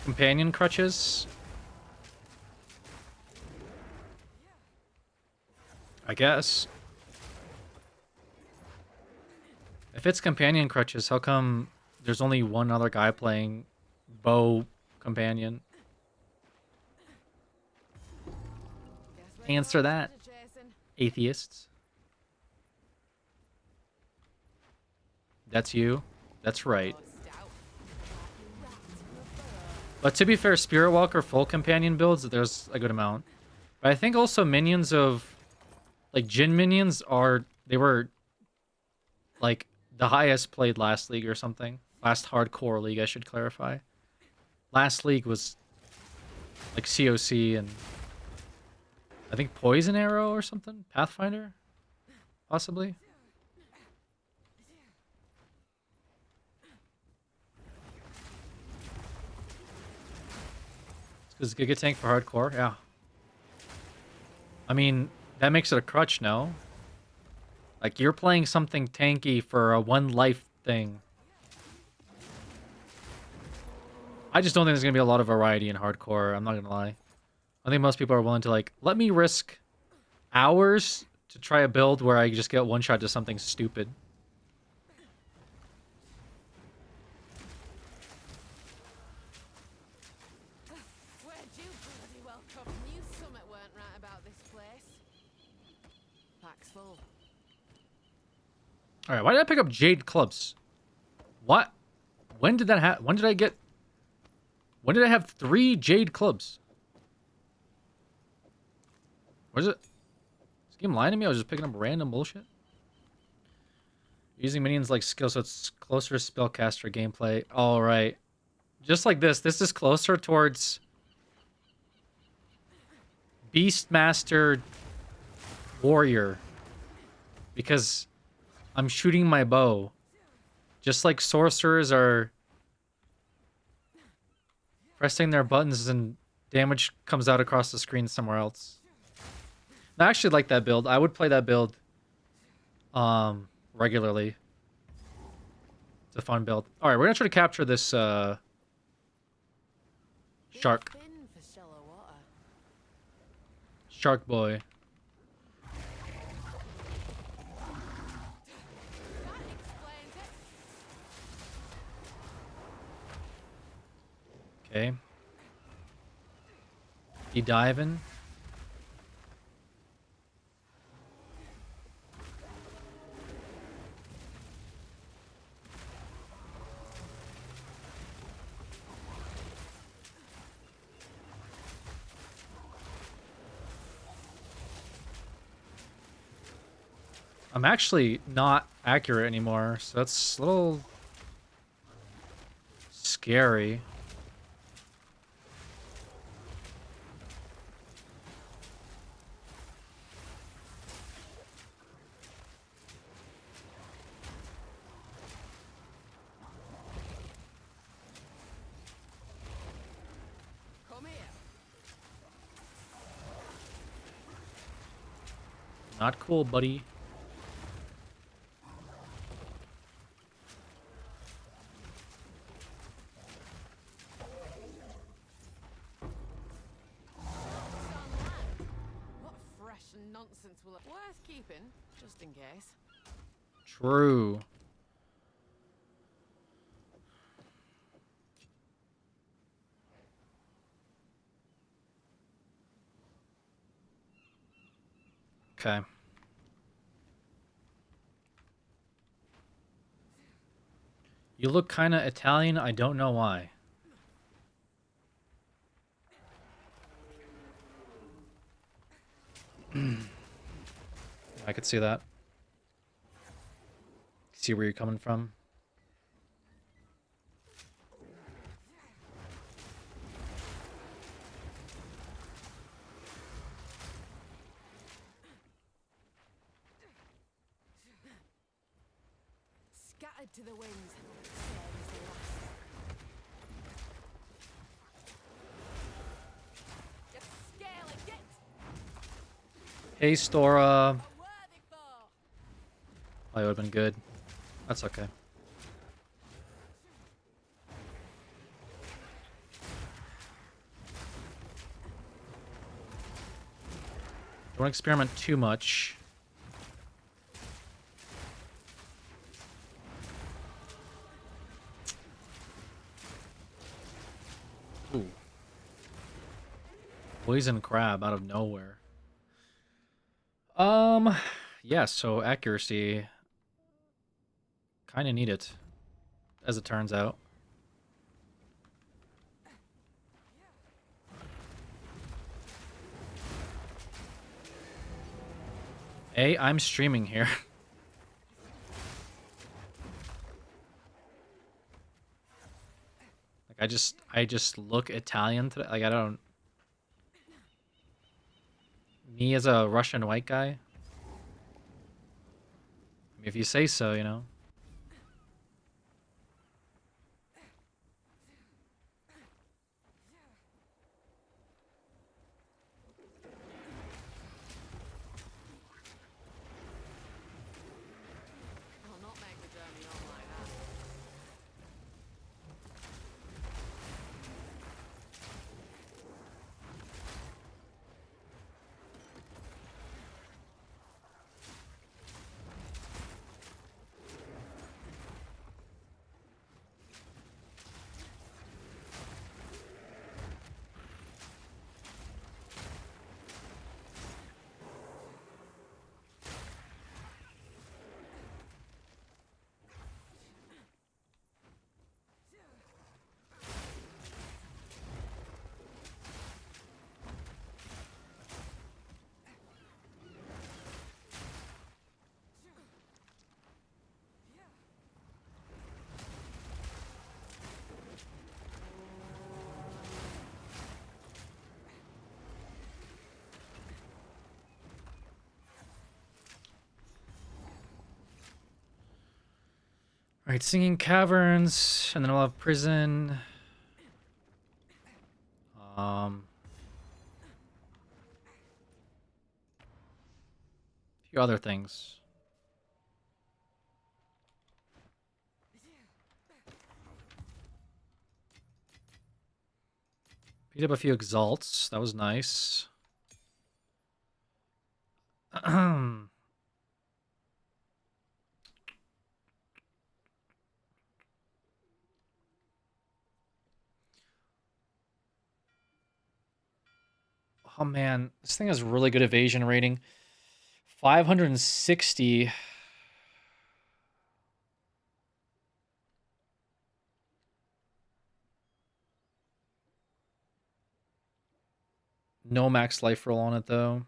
Speaker 2: Companion crutches. I guess. If it's companion crutches, how come there's only one other guy playing bow companion? Answer that, atheists. That's you. That's right. But to be fair, Spirit Walker full companion builds, there's a good amount. But I think also minions of... Like, Jin minions they were, like, the highest played last league or something. Last hardcore league, I should clarify. Last league was, like, COC and... I think Poison Arrow or something? Pathfinder? Possibly? Does Giga tank for hardcore? Yeah. I mean, that makes it a crutch, no? Like, you're playing something tanky for a one life thing. I just don't think there's going to be a lot of variety in hardcore, I'm not going to lie. I think most people are willing to, like, let me risk hours to try a build where I just get one shot to something stupid.
Speaker 9: Where'd you bloody well come? Knew something weren't right about this place. Pack's full.
Speaker 2: All right, why did I pick up Jade clubs? What? When did that happen? When did I get... When did I have 3 Jade clubs? What is it? Is this game lying to me? I was just picking up random bullshit. Using minions like skill, so it's closer to spellcaster gameplay. All right. Just like this. This is closer towards Beastmaster Warrior. Because I'm shooting my bow. Just like sorcerers are pressing their buttons and damage comes out across the screen somewhere else. I actually like that build. I would play that build regularly. It's a fun build. All right, we're going to try to capture this shark. Shark boy. Okay. He diving. I'm actually not accurate anymore, so that's a little scary.
Speaker 9: Come here.
Speaker 2: Not cool, buddy.
Speaker 9: What fresh nonsense will it worth keeping, just in case.
Speaker 2: True. Okay. You look kind of Italian. I don't know why. I could see that. See where you're coming from.
Speaker 9: Scattered to the winds. Just scale it, get.
Speaker 2: Hey, Stora. Oh, it would have been good. That's okay. Don't experiment too much. Ooh. Poison crab out of nowhere. Yeah, so accuracy. Kind of need it, as it turns out. I'm streaming here. Like I just look Italian today. Like I don't. Me as a Russian white guy. I mean, if you say so, you know. Alright, Singing Caverns, and then we'll have Prison. A few other things. Picked up a few Exalts. That was nice. Oh man, this thing has really good evasion rating. 560. No max life roll on it though.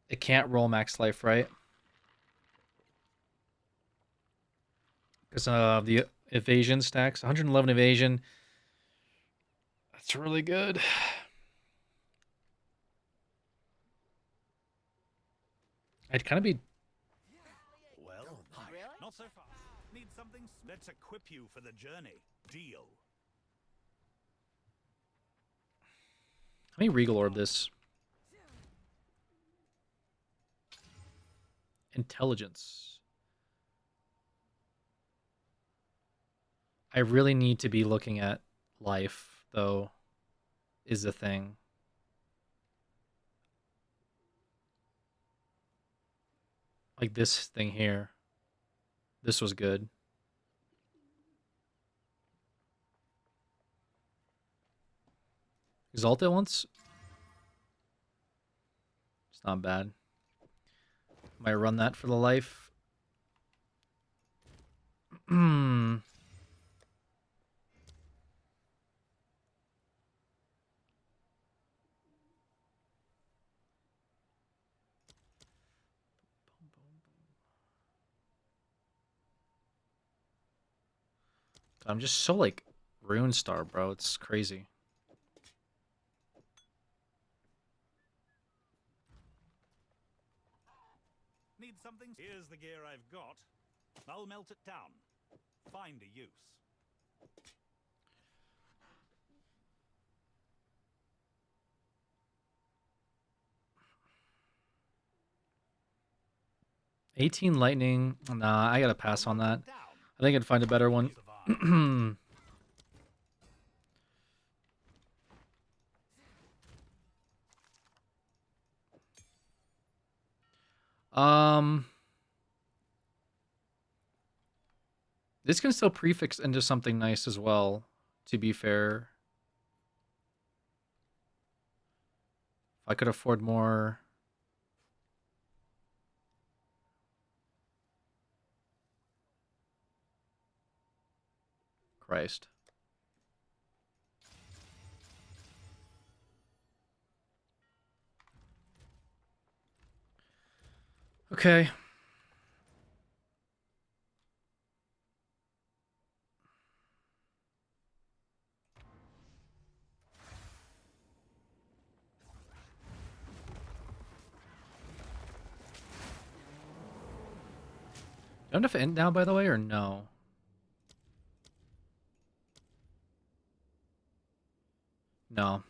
Speaker 2: It can't roll max life, right? Because of the evasion stacks. 111 evasion. That's really good. I'd kind of be...
Speaker 15: Well, hi. Not so far. Need something? Let's equip you for the journey. Deal.
Speaker 2: Let me Regal Orb this. Intelligence. I really need to be looking at life, though, is the thing. Like this thing here. This was good. Exalt it once? It's not bad. Might run that for the life. I'm just so like Rune Star, bro. It's crazy.
Speaker 15: Need something? Here's the gear I've got. I'll melt it down. Find a use.
Speaker 2: $18 lightning. Nah, I gotta pass on that. I think I'd find a better one. This can still prefix into something nice as well, to be fair. If I could afford more. Christ. Okay. Do I have enough int now, by the way, or no? No.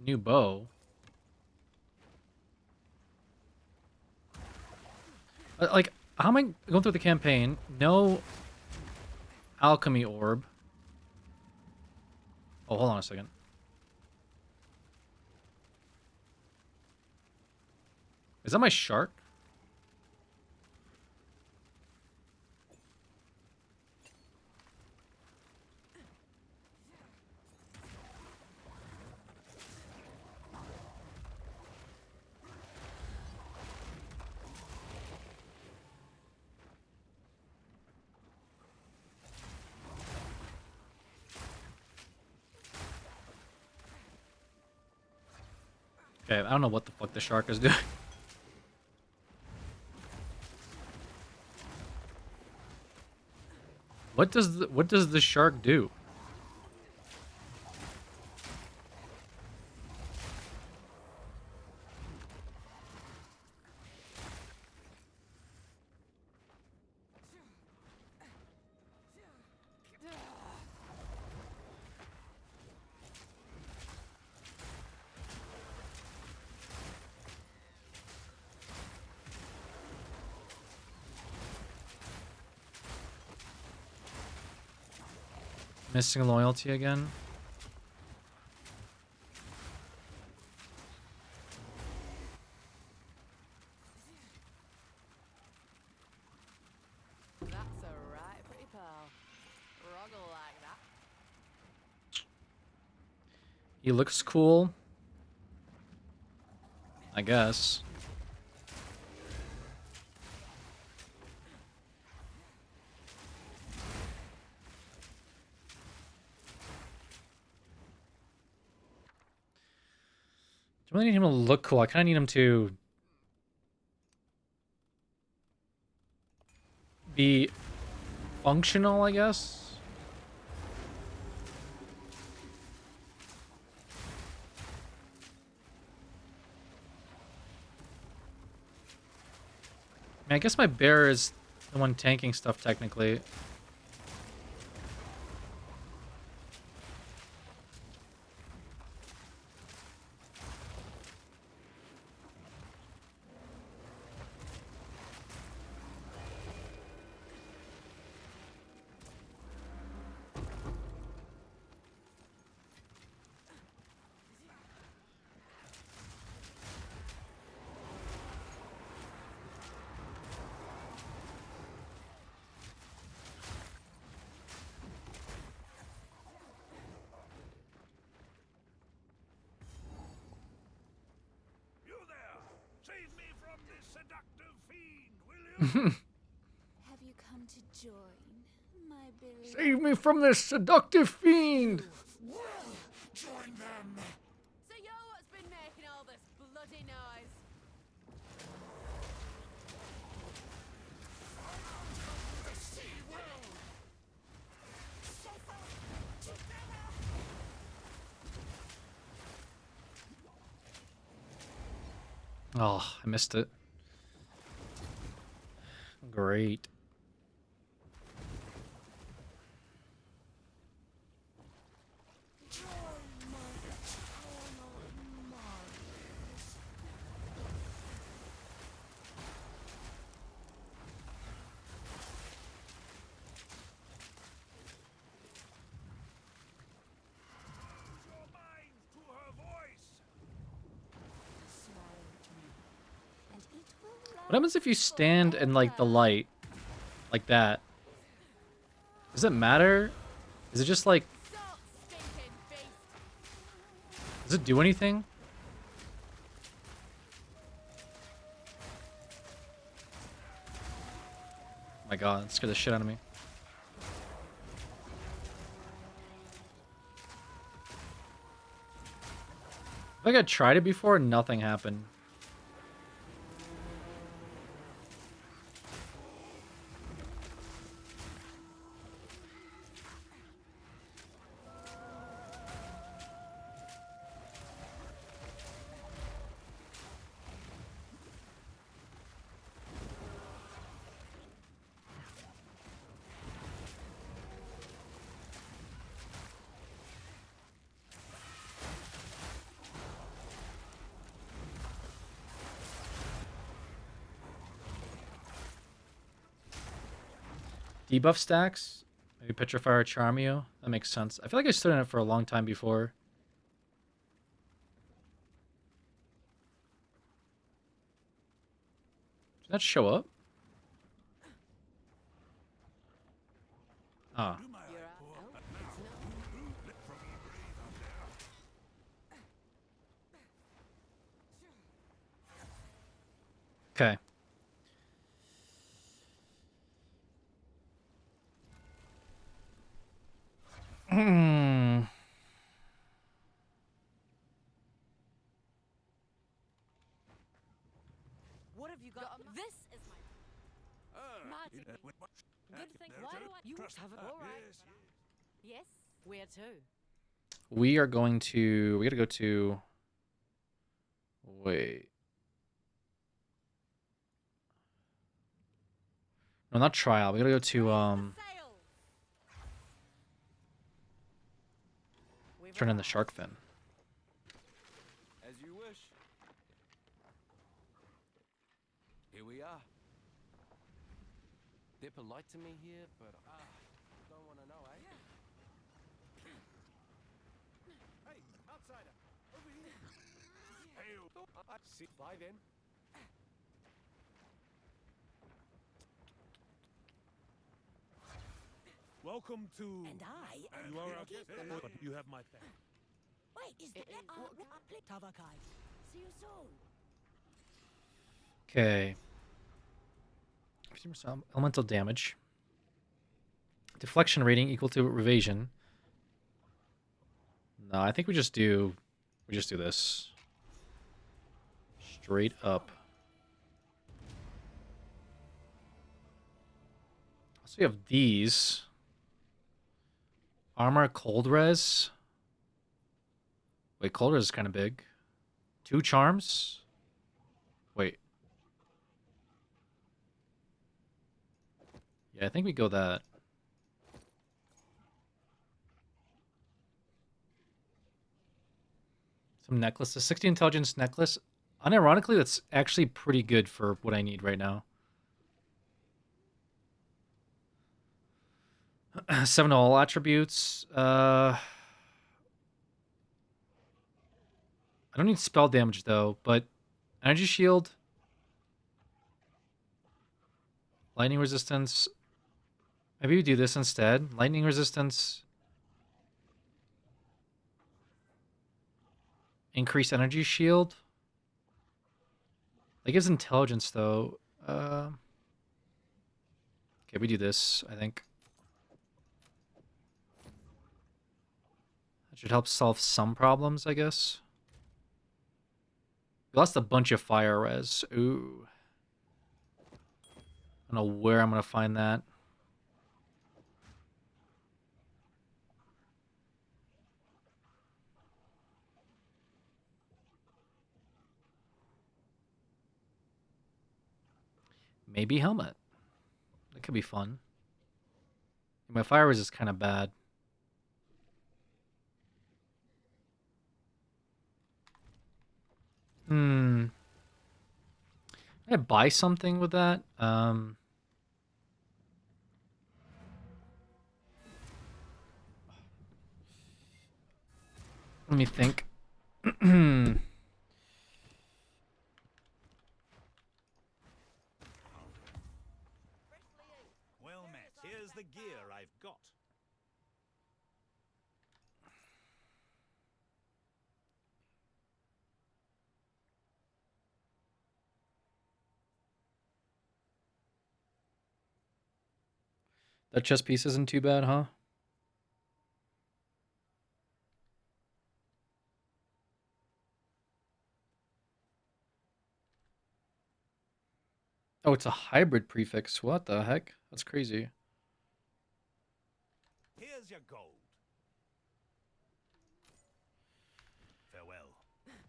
Speaker 2: New bow. Like, how am I going through the campaign? No alchemy orb. Oh, hold on a second. Is that my shark? Okay, I don't know what the fuck the shark is doing. What does the shark do? Missing loyalty again?
Speaker 9: That's a right pretty pal. Roggle like that.
Speaker 2: He looks cool. I guess. I really need him to look cool. I kind of need him to be functional, I guess. I mean, I guess my bear is the one tanking stuff technically.
Speaker 15: You there! Save me from this seductive fiend, will you?
Speaker 6: Have you come to join, my beloved?
Speaker 2: Save me from this seductive fiend!
Speaker 15: Join them!
Speaker 9: So you're what's been making all this bloody noise?
Speaker 15: The sea will! Suffer together!
Speaker 2: Oh, I missed it. Great. What happens if you stand in like the light like that? Does it matter? Is it just like, does it do anything? Oh my god, it scared the shit out of me. I think I tried it before and nothing happened. Debuff stacks? Maybe Petrify or Charm You? That makes sense. I feel like I stood in it for a long time before. Did that show up? Ah. Okay. Hmm.
Speaker 5: Good thing. Why do I? You have it all right.
Speaker 9: Yes.
Speaker 5: Where to?
Speaker 2: We are going to... We gotta go to... Wait. No, not trial. We gotta go to, turn in the shark fin.
Speaker 10: As you wish. Here we are. They're polite to me here, but don't want to know, eh? Hey, outsider, over here. Hey, I see. Bye then.
Speaker 15: Welcome to.
Speaker 5: And I
Speaker 15: You are our but you have my thanks.
Speaker 5: Wait, is that Tavakai? See you soon.
Speaker 2: Okay. 50% elemental damage. Deflection rating equal to evasion. No, I think we just do this. Straight up. So we have these. Armor cold res. Wait, cold res is kind of big. 2 charms. Wait. Yeah, I think we go that. Some necklaces. 60 intelligence necklace. Unironically, that's actually pretty good for what I need right now. 7 all attributes. I don't need spell damage though, but energy shield, lightning resistance. Maybe we do this instead. Lightning resistance. Increase energy shield. That gives intelligence though. Okay, we do this, I think. That should help solve some problems, I guess. We lost a bunch of fire res. Ooh. I don't know where I'm going to find that. Maybe helmet. That could be fun. My fire res is kind of bad. Can I buy something with that? Let me think.
Speaker 15: Well met. Here's the gear I've got.
Speaker 2: That chess piece isn't too bad, huh? Oh, it's a hybrid prefix. What the heck? That's crazy.
Speaker 15: Here's your gold. Farewell.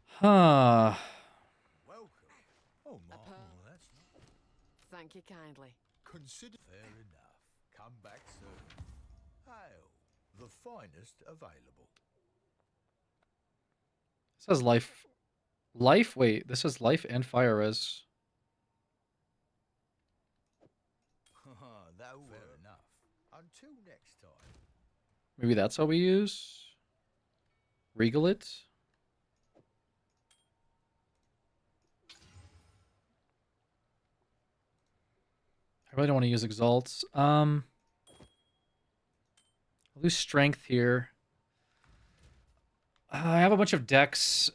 Speaker 2: Huh.
Speaker 4: Welcome. Oh, Mark, that's
Speaker 9: Thank you kindly.
Speaker 4: consider fair enough. Come back soon. Ale, the finest available.
Speaker 2: This says life. Life? Wait, this says life and fire res.
Speaker 4: That fair enough. Until next time.
Speaker 2: Maybe that's how we use? Regal it? I really don't want to use exalts. I'll lose strength here. I have a bunch of decks.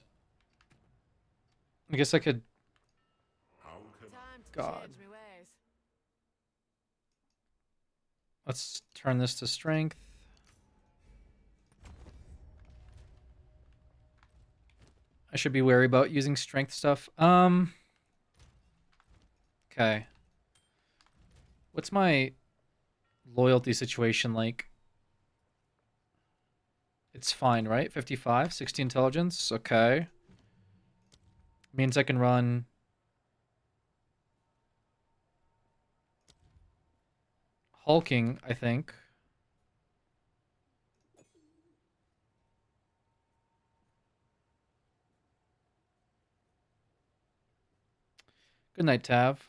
Speaker 2: I guess I could... God. Let's turn this to strength. I should be wary about using strength stuff. Okay. What's my loyalty situation like? It's fine, right? 55, 60 intelligence. Okay. Means I can run hulking, I think. Good night, Tav.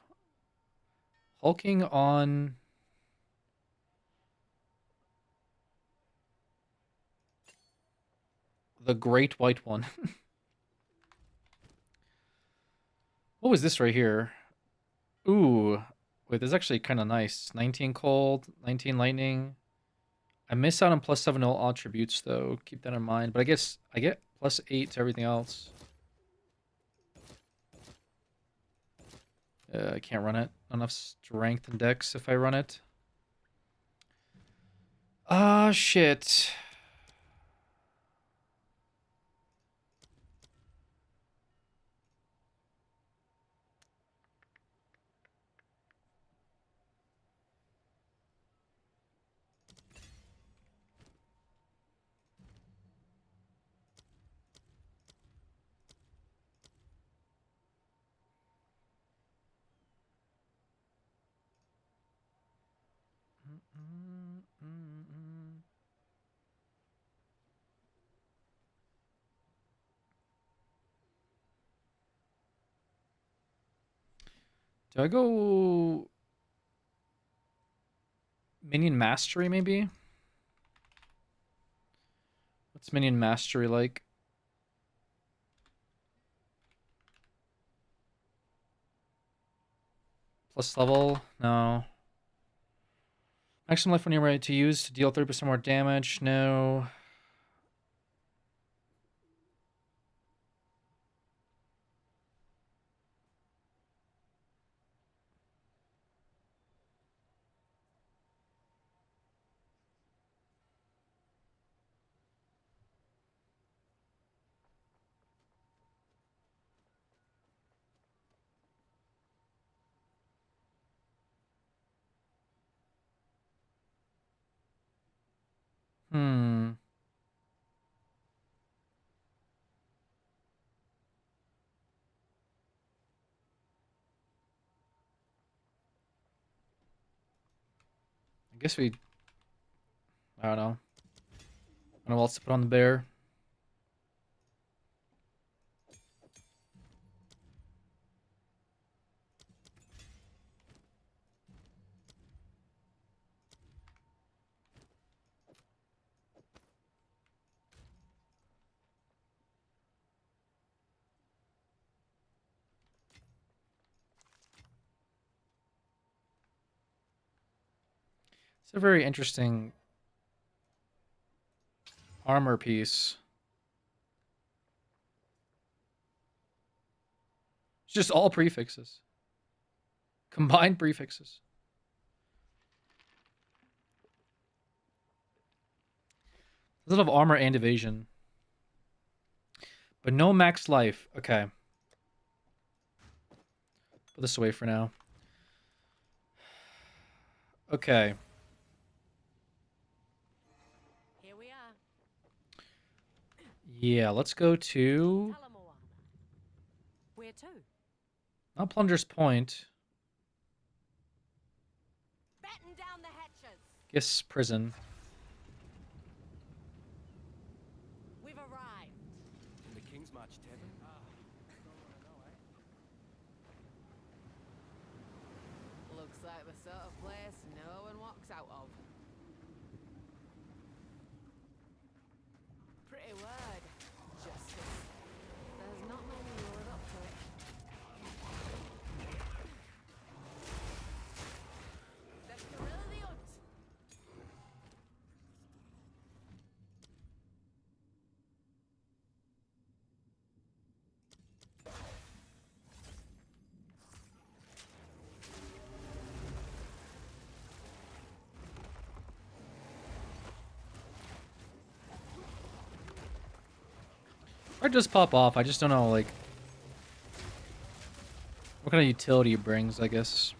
Speaker 2: Hulking on the Great White One. What was this right here? Ooh. Wait, this is actually kind of nice. 19 cold, 19 lightning. I miss out on +7 all attributes, though. Keep that in mind. But I guess I get +8 to everything else. I can't run it. Not enough strength and dex if I run it. Ah, shit. Do I go Minion Mastery, maybe? What's Minion Mastery like? Plus level? No. Maximum life when you're ready to use to deal 30% more damage? No. Hmm. I guess we... I don't know. I don't know what else to put on the bear. It's a very interesting armor piece. It's just all prefixes. Combined prefixes. A little of armor and evasion. But no max life. Okay. Put this away for now. Okay.
Speaker 9: Here we are.
Speaker 2: Yeah, let's go to...
Speaker 9: Where to?
Speaker 2: Not Plunder's Point.
Speaker 9: Batten down the hatches.
Speaker 2: Guess prison.
Speaker 9: We've arrived.
Speaker 10: In the King's March Tavern?
Speaker 9: Looks like the sort of place no one walks out of. Pretty word, justice. There's not many who are up to it. Let's guerrilla the hunt.
Speaker 2: Or just pop off. I just don't know, like... what kind of utility it brings, I guess.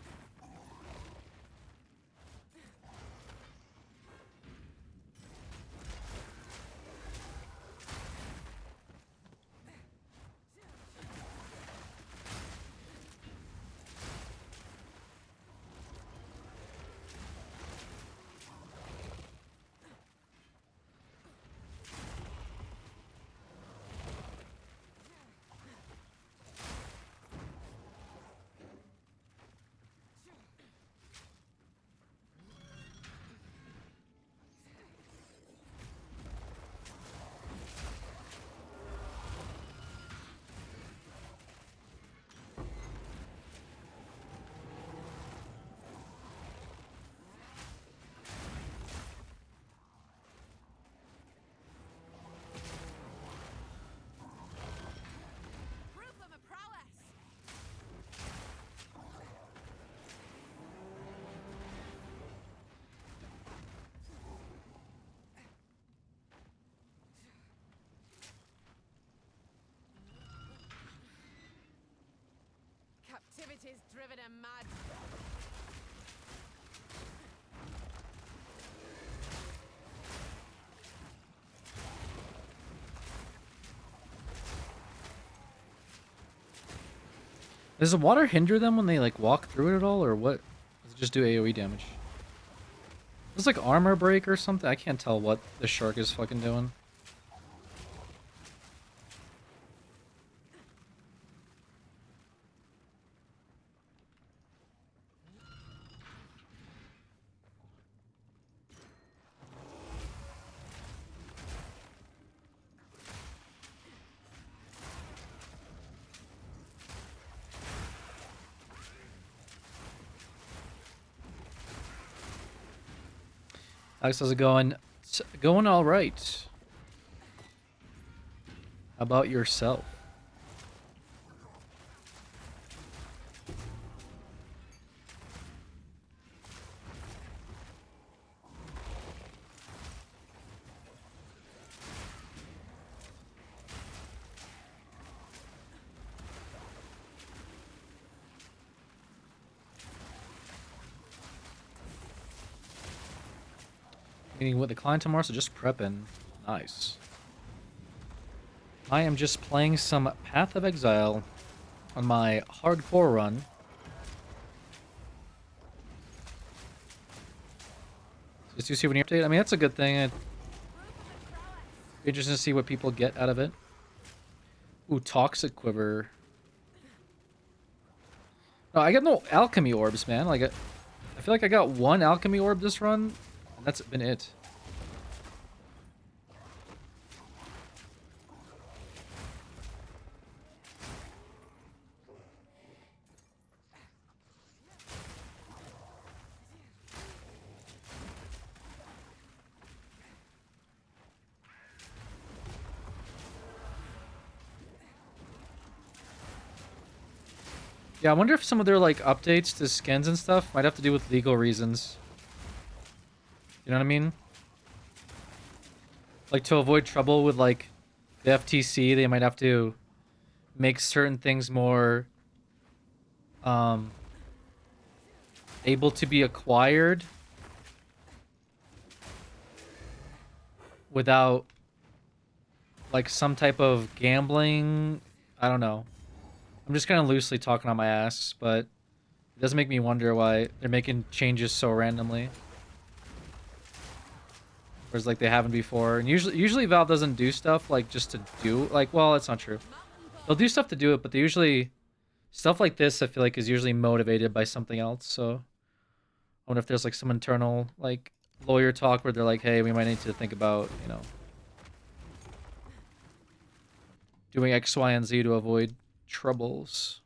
Speaker 9: Captivity's driven him mad.
Speaker 2: Does the water hinder them when they like walk through it at all, or what? Does it just do AoE damage? It's like armor break or something. I can't tell what the shark is fucking doing. Alex, how's it going? It's going all right. How about yourself? Meeting with the client tomorrow, so just prepping. Nice. I am just playing some Path of Exile on my hardcore run. Just to see when you update. I mean, that's a good thing. It'd be interesting to see what people get out of it. Ooh, Toxic Quiver. No, I got no alchemy orbs, man. Like, I feel like I got one alchemy orb this run, and that's been it. Yeah, I wonder if some of their like updates to skins and stuff might have to do with legal reasons. You know what I mean? Like to avoid trouble with like the FTC, they might have to make certain things more able to be acquired without like some type of gambling. I don't know. I'm just kind of loosely talking on my ass, but it does make me wonder why they're making changes so randomly. Whereas like they haven't before. And usually Valve doesn't do stuff like just to do like, well, it's not true. They'll do stuff to do it, but they usually stuff like this I feel like is usually motivated by something else. So I wonder if there's like some internal like lawyer talk where they're like, hey, we might need to think about, you know, doing X, Y, and Z to avoid troubles.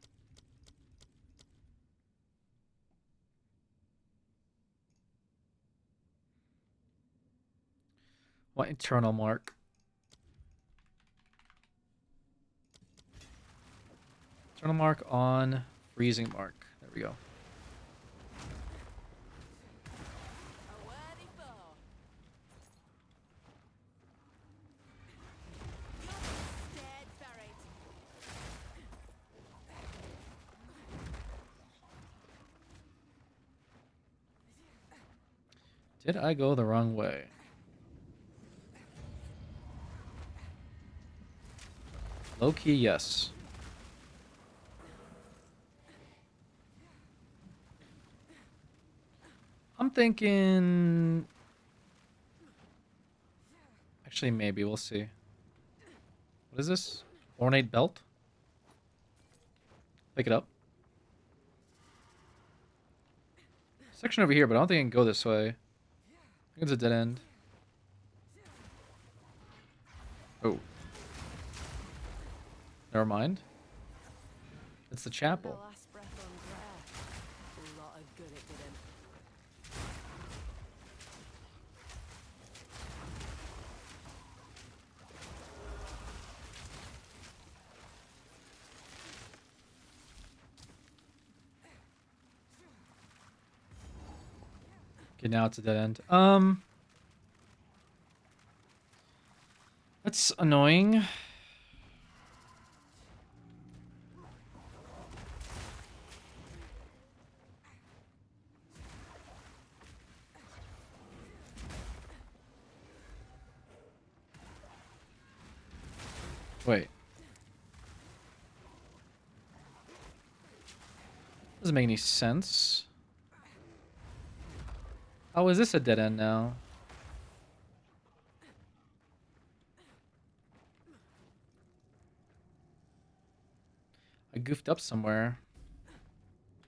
Speaker 2: What internal mark? Internal mark on freezing mark. There we go. Did I go the wrong way? Low key, yes. I'm thinking... Actually, maybe. We'll see. What is this? Ornate belt? Pick it up. Section over here, but I don't think I can go this way. I think it's a dead end. Oh. Never mind. It's the chapel. Okay, now it's a dead end. That's annoying. Wait. Doesn't make any sense. How is this a dead end now? I goofed up somewhere.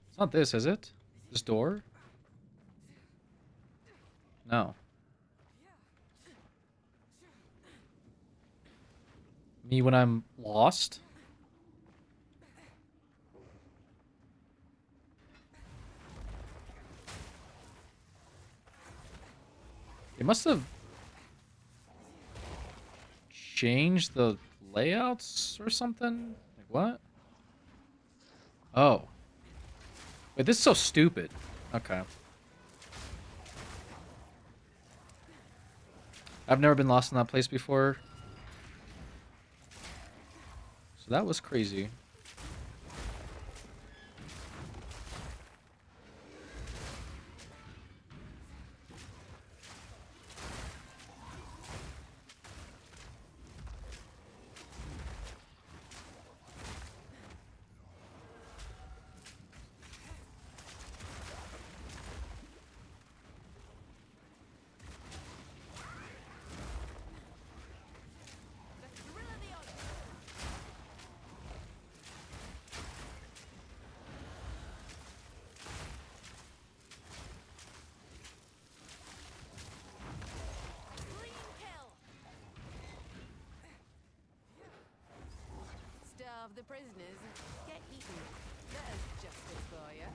Speaker 2: It's not this, is it? This door? No. Me when I'm lost? They must have changed the layouts or something? Like what? Oh. Wait, this is so stupid. Okay. I've never been lost in that place before. So that was crazy.
Speaker 9: Starve the prisoners, get eaten. There's justice for you.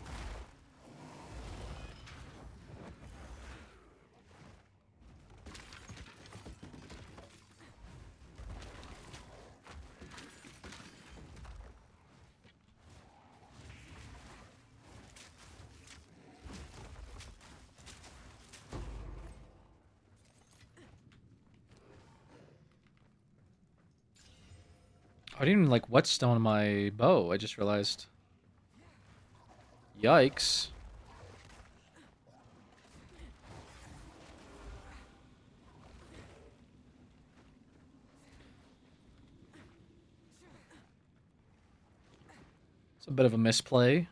Speaker 2: I didn't even like whetstone my bow, I just realized. Yikes. It's a bit of a misplay.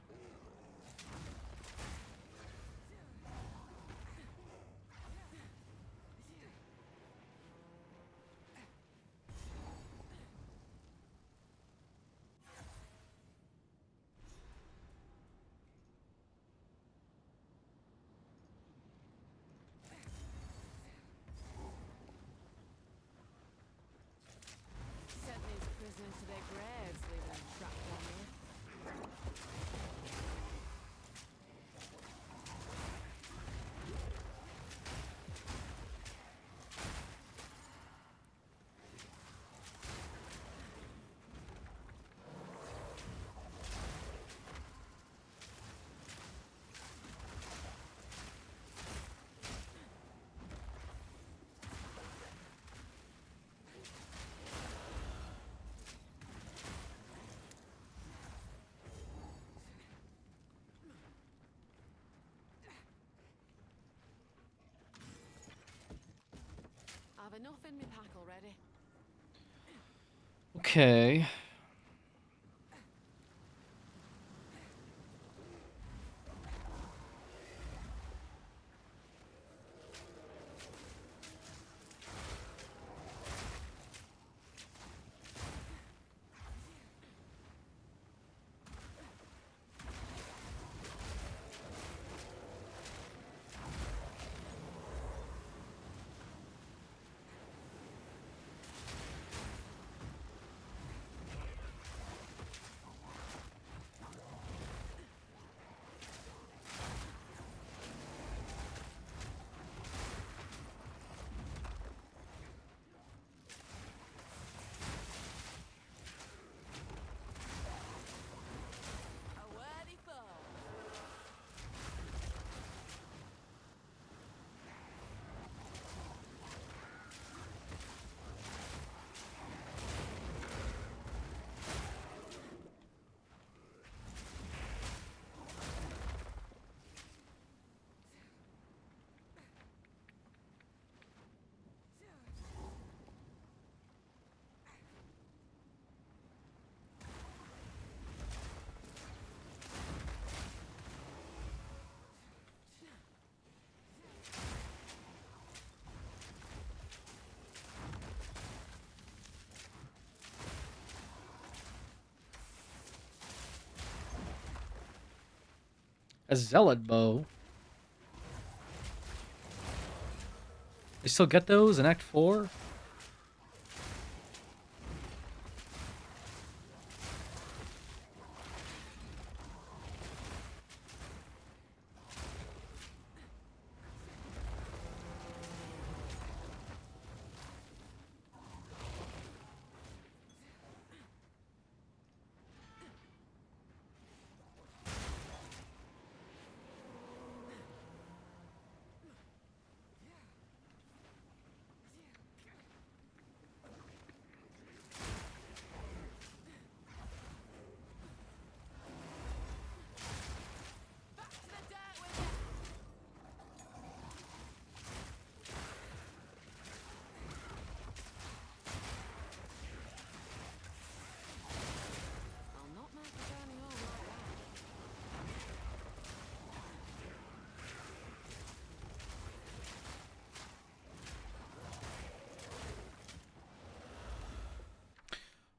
Speaker 9: Sent these prisoners to their graves, leaving them trapped down here. I've enough in my pack already.
Speaker 2: Okay. A zealot bow. You still get those in Act 4?
Speaker 9: I'll not make the journey home like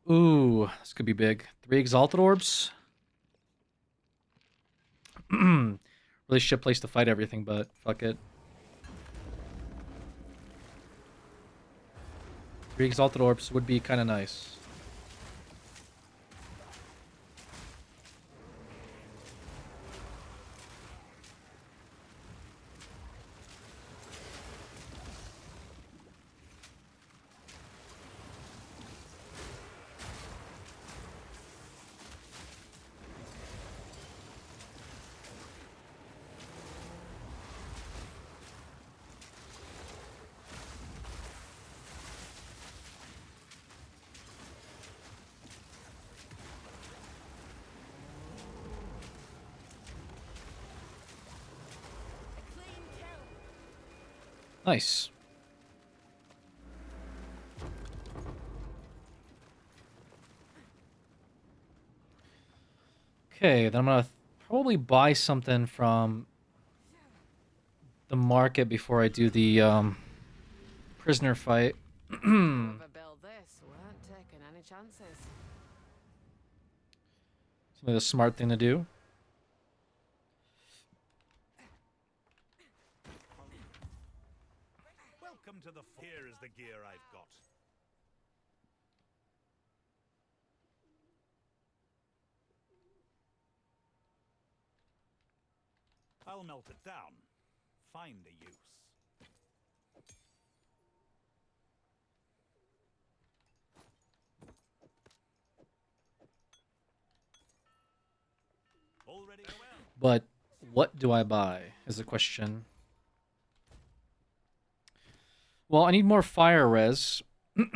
Speaker 9: that.
Speaker 2: Ooh, this could be big. 3 Exalted Orbs. Really shit place to fight everything, but fuck it. 3 Exalted Orbs would be kind of nice. Nice. Okay, then I'm gonna probably buy something from the market before I do the prisoner fight.
Speaker 9: Whoever built this weren't taking any chances.
Speaker 2: Something the smart thing to do.
Speaker 15: Welcome to the. Here is the gear I've got. I'll melt it down. Find a use. Already aware.
Speaker 2: But what do I buy is the question. Well, I need more fire res. Good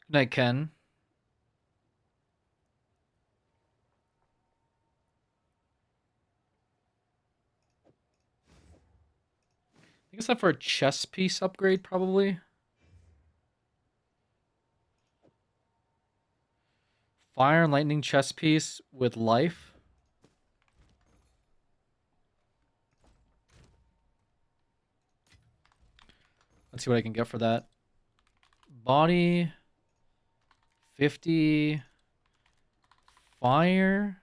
Speaker 2: night, Ken. I guess that for a chess piece upgrade, probably. Fire and lightning chess piece with life. Let's see what I can get for that. Body. 50. Fire.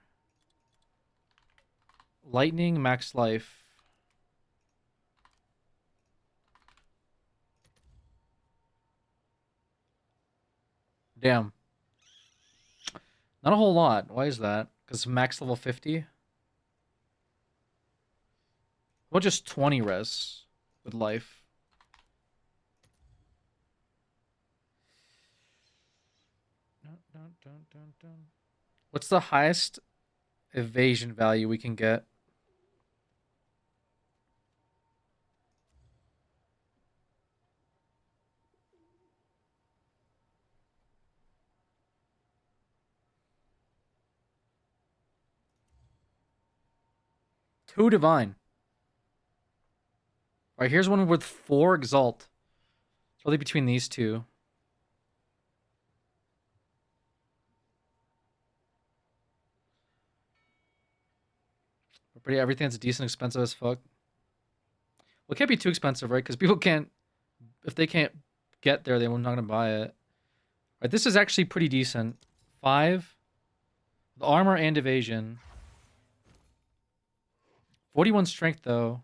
Speaker 2: Lightning, max life. Damn. Not a whole lot. Why is that? Because max level 50? Well, just 20 res with life. What's the highest evasion value we can get? Two divine. All right, here's one with 4 exalt. It's really between these two. But yeah, everything's decent expensive as fuck. Well, it can't be too expensive, right? Because people can't, if they can't get there, they're not gonna buy it. All right, this is actually pretty decent. 5, the armor and evasion. 41 strength though.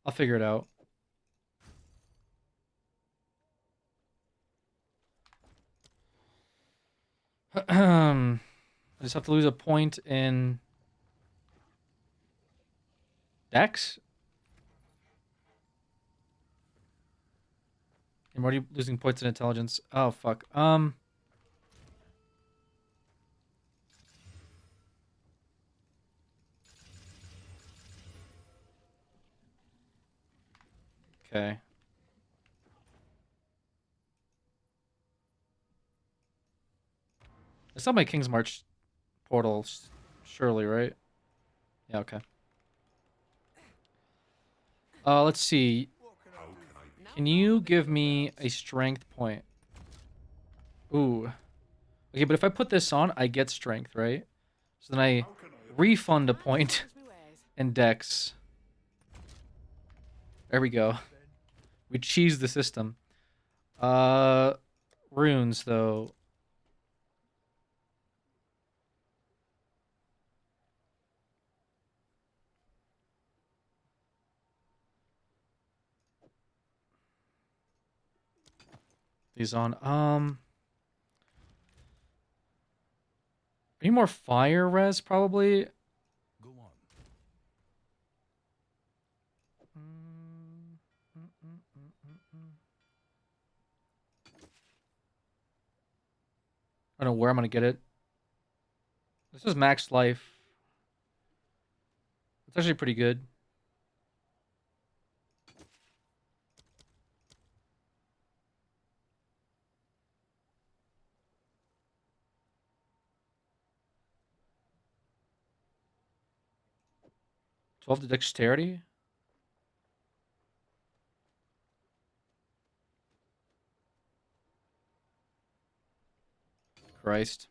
Speaker 2: I'll figure it out. I just have to lose a point in Dex. I'm already losing points in intelligence. Oh fuck. Okay. I saw my King's March portal, surely, right? Yeah, okay. Let's see. Can you give me a strength point? Ooh. Okay, but if I put this on, I get strength, right? So then I refund a point in Dex. There we go. We cheese the system. Runes, though. These on. Any more fire res, probably?
Speaker 4: Go on.
Speaker 2: I don't know where I'm gonna get it. This is max life. It's actually pretty good. $12 to dexterity? Christ.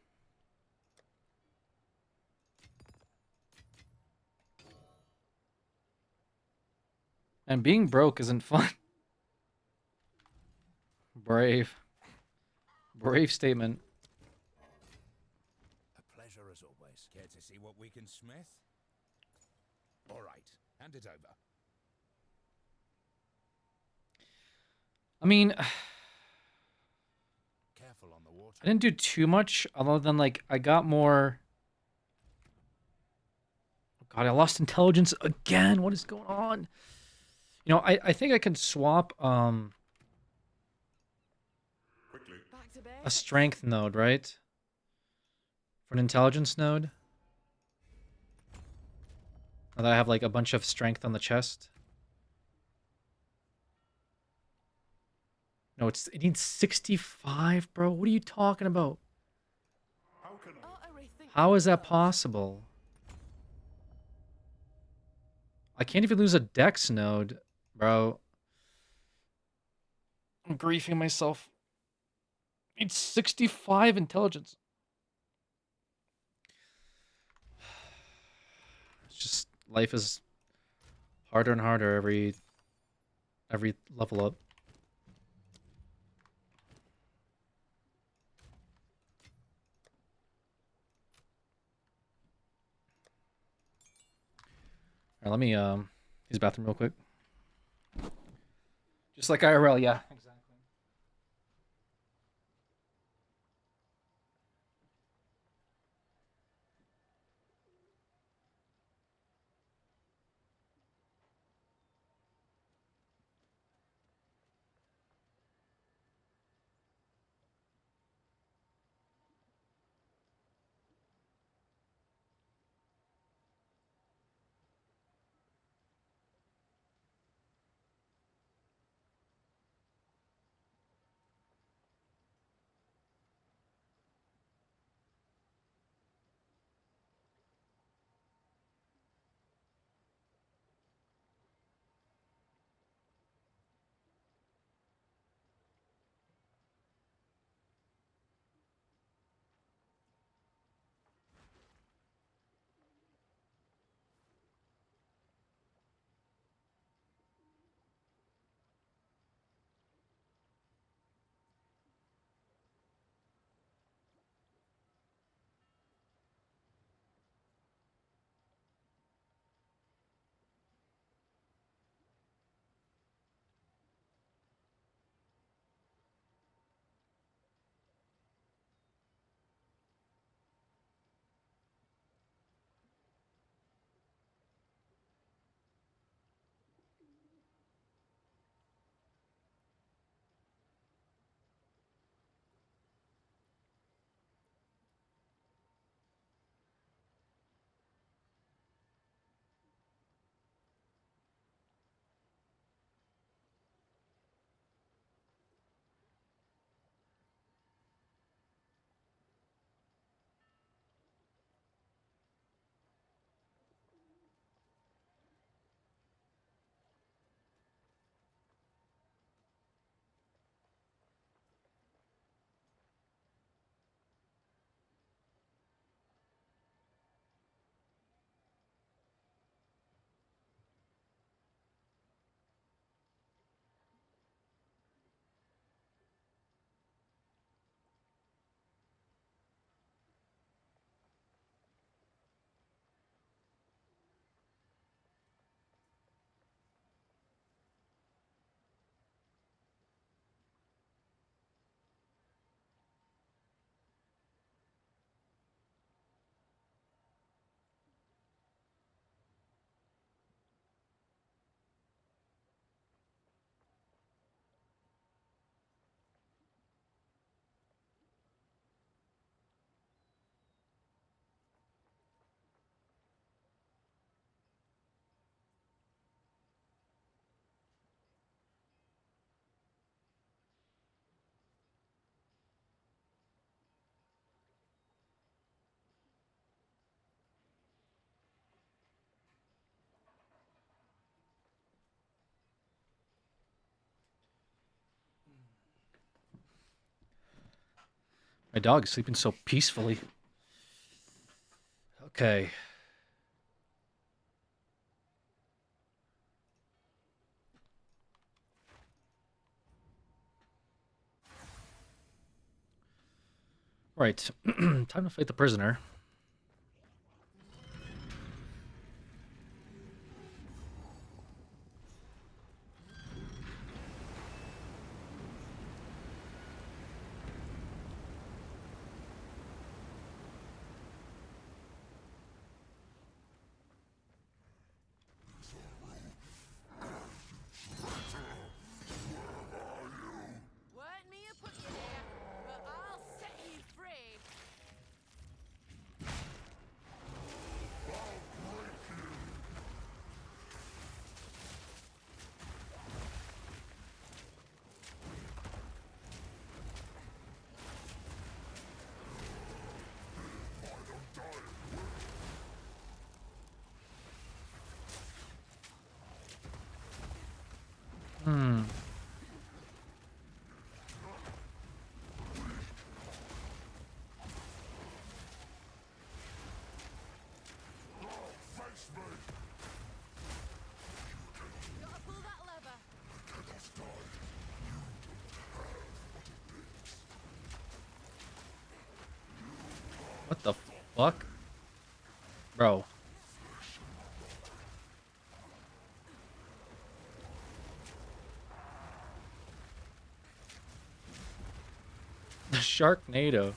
Speaker 2: And being broke isn't fun. Brave. Brave statement.
Speaker 4: A pleasure as always. Care to see what we can smith? All right, hand it over.
Speaker 2: I mean,
Speaker 4: Careful on the water.
Speaker 2: I didn't do too much other than, like, I got more... Oh God, I lost intelligence again. What is going on? You know, I think I can swap a strength node, right? For an intelligence node. Now that I have like a bunch of strength on the chest. No, it needs 65, bro. What are you talking about? How is that possible? I can't even lose a dex node, bro. I'm griefing myself. It's 65 intelligence. It's just life is harder and harder every level up. All right, let me use the bathroom real quick. Just like IRL, yeah. Exactly. My dog is sleeping so peacefully. Okay. Right. Time to fight the prisoner.
Speaker 9: Weren't me who put you here, but I'll set you free.
Speaker 2: Hmm.
Speaker 9: Gotta pull that lever.
Speaker 2: What the fuck? Bro. The Sharknado.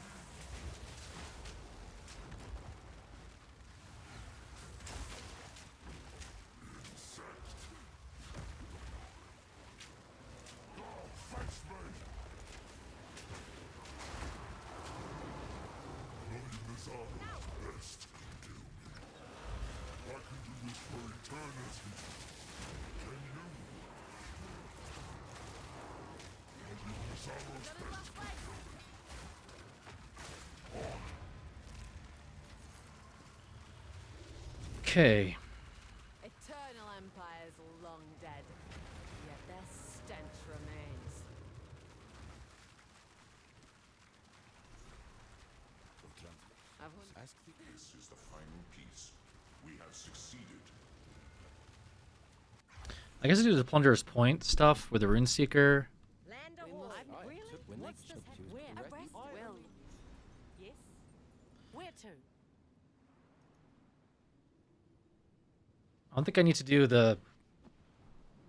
Speaker 2: Okay.
Speaker 9: Eternal Empire's long dead, yet their stench remains.
Speaker 4: This is the final piece. We have succeeded.
Speaker 2: I guess I do the Plunderer's Point stuff with the Runeseeker.
Speaker 9: Really? What's this? Where? Arrest? Well, yes. Where to?
Speaker 2: I don't think I need to do the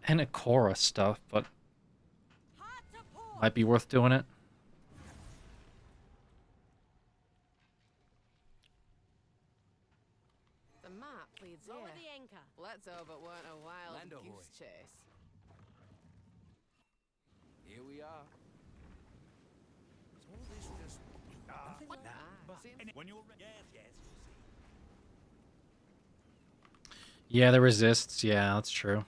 Speaker 2: Henacora stuff, but might be worth doing it.
Speaker 9: The map leads here. The anchor. Let's hope it weren't a wild goose chase.
Speaker 10: Here we are.
Speaker 15: Is all this just... when you're ready... Yes,
Speaker 2: Yeah, the resists. Yeah, that's true.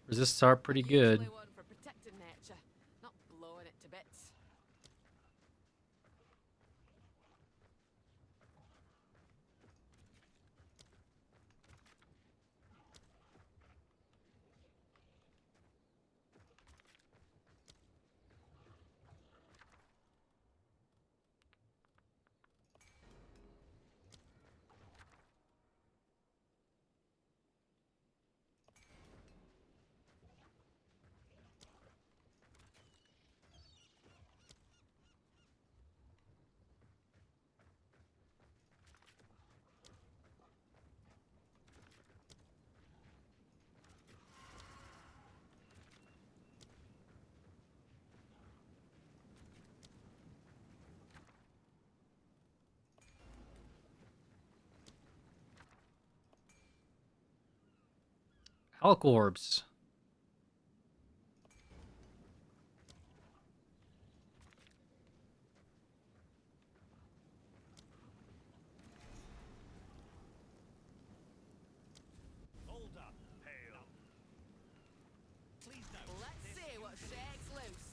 Speaker 2: Resists are pretty good.
Speaker 9: Usually one for protecting nature, not blowing it to bits.
Speaker 2: Hulk orbs.
Speaker 15: Hold up, Hale. Please no.
Speaker 9: Let's see what shakes loose.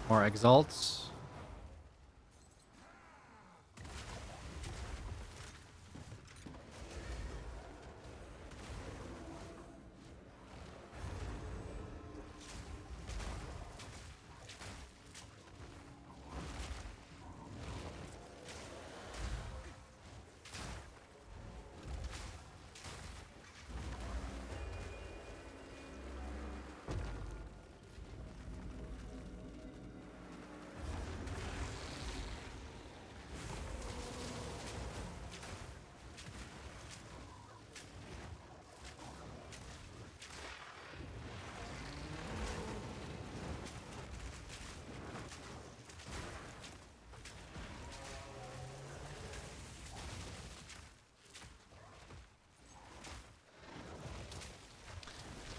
Speaker 2: More exalts.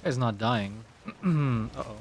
Speaker 2: Guy's not dying. Uh-oh.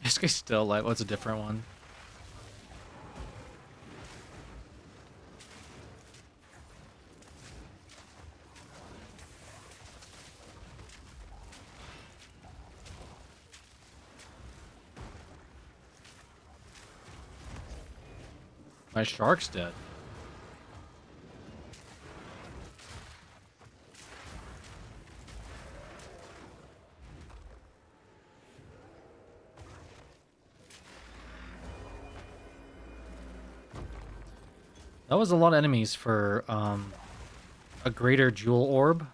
Speaker 2: This guy's still alive. What's a different one? My shark's dead. That was a lot of enemies for a greater jewel orb.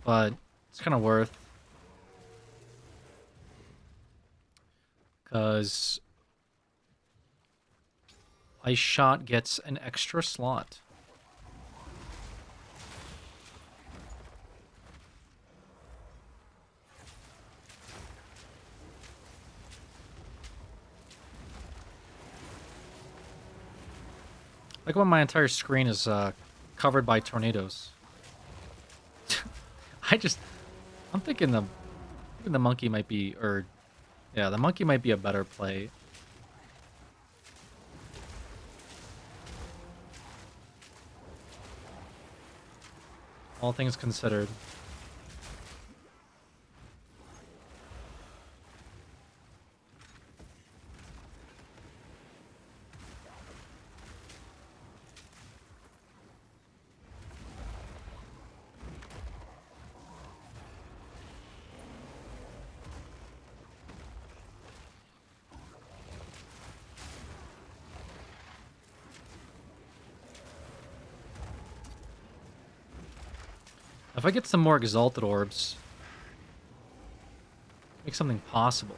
Speaker 2: But it's kind of worth. Because Ice Shot gets an extra slot. Like when my entire screen is covered by tornadoes. I'm thinking the monkey might be, or yeah, the monkey might be a better play. All things considered. If I get some more exalted orbs, make something possible.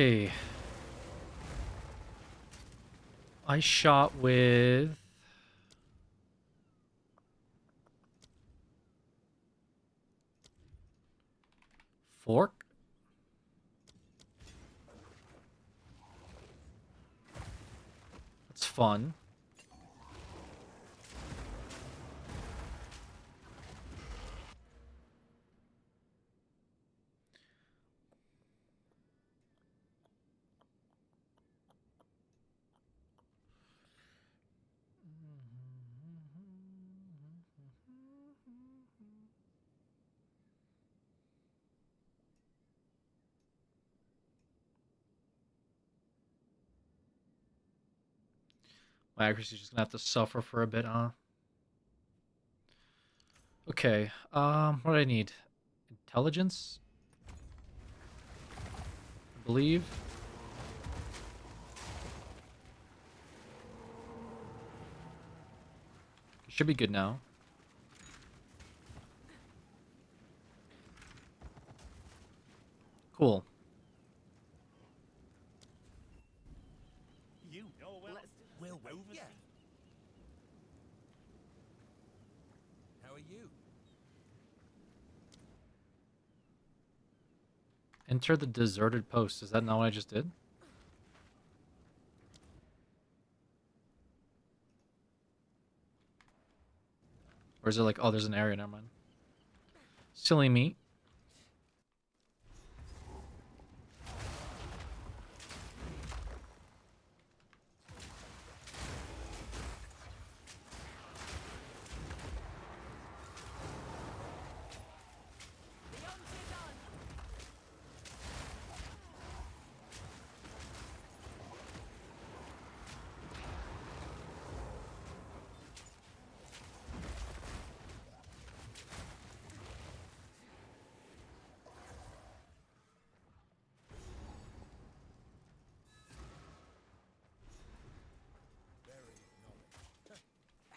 Speaker 2: Okay. I shot with... fork? That's fun. My accuracy's just gonna have to suffer for a bit, huh? Okay. What do I need? Intelligence? I believe. Should be good now. Cool.
Speaker 15: You know well over. Yeah.
Speaker 10: How are you?
Speaker 2: Enter the deserted post. Is that not what I just did? Or is it like, oh, there's an area, never mind. Silly me.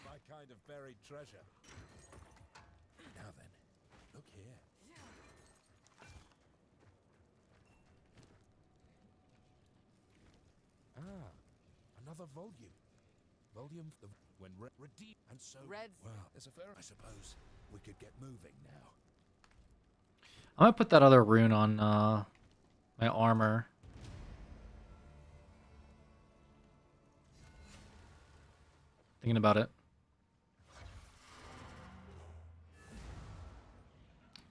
Speaker 10: My kind of buried treasure. Now then, look here. Ah, another volume. When redeem and so
Speaker 9: Red.
Speaker 10: Well, there's a fair. I suppose we could get moving now.
Speaker 2: I'm gonna put that other rune on my armor. Thinking about it.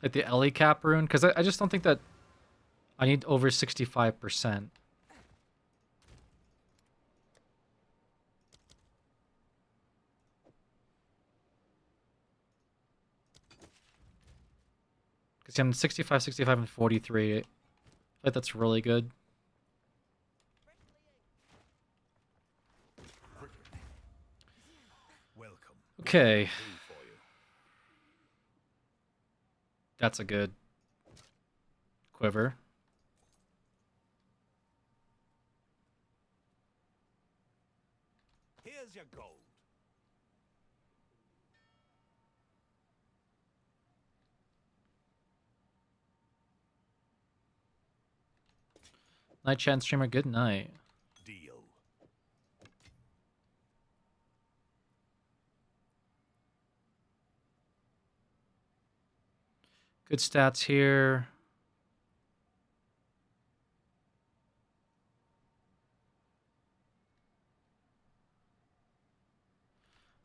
Speaker 2: Like the Ellie cap rune, because I just don't think that I need over 65%. Because I'm 65, 65, and 43. I feel like that's really good.
Speaker 15: Welcome.
Speaker 2: Okay. That's a good quiver.
Speaker 15: Here's your gold.
Speaker 2: Night chat streamer, good night.
Speaker 15: Deal.
Speaker 2: Good stats here.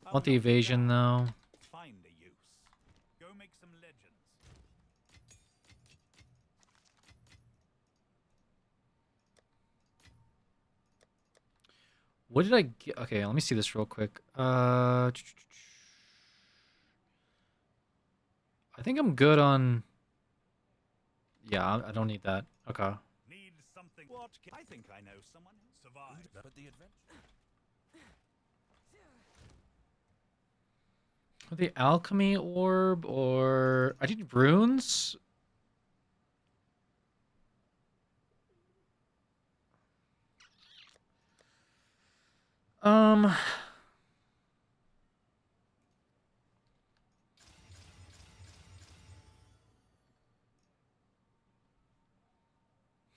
Speaker 2: I want the evasion though.
Speaker 15: Find a use. Go make some legends.
Speaker 2: What did I get? Okay, let me see this real quick. I think I'm good on... Yeah, I don't need that. Okay.
Speaker 15: Need something. What? I think I know someone who survived.
Speaker 10: But the adventure.
Speaker 2: The alchemy orb, or... I need runes?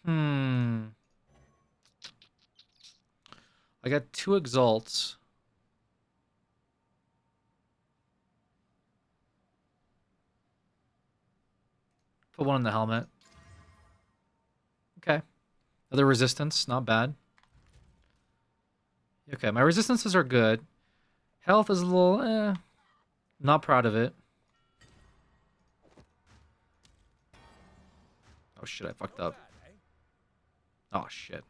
Speaker 2: Hmm. I got 2 exalts. Put one in the helmet. Okay. Other resistance, not bad. Okay, my resistances are good. Health is a little, not proud of it. Oh shit, I fucked up. Oh shit.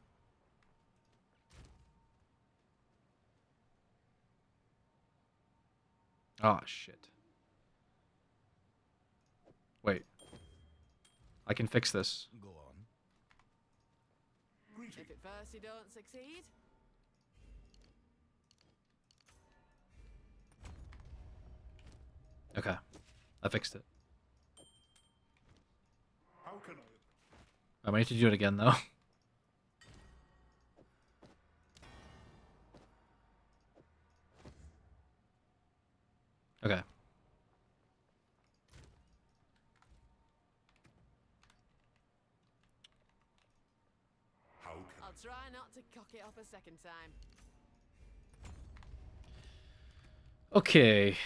Speaker 2: Oh shit. Wait. I can fix this.
Speaker 15: Go on.
Speaker 9: If at first you don't succeed,
Speaker 2: Okay. I fixed it.
Speaker 15: How can I?
Speaker 2: I might need to do it again though. Okay.
Speaker 9: I'll try not to cock it up a second time.
Speaker 2: Okay.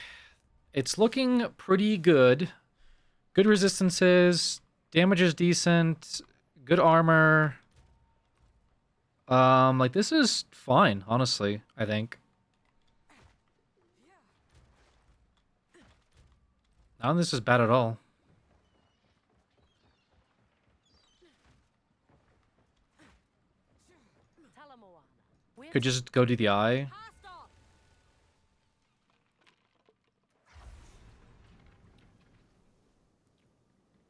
Speaker 2: It's looking pretty good. Good resistances. Damage is decent. Good armor. Like this is fine, honestly, I think. I don't think this is bad at all. Could just go to the eye.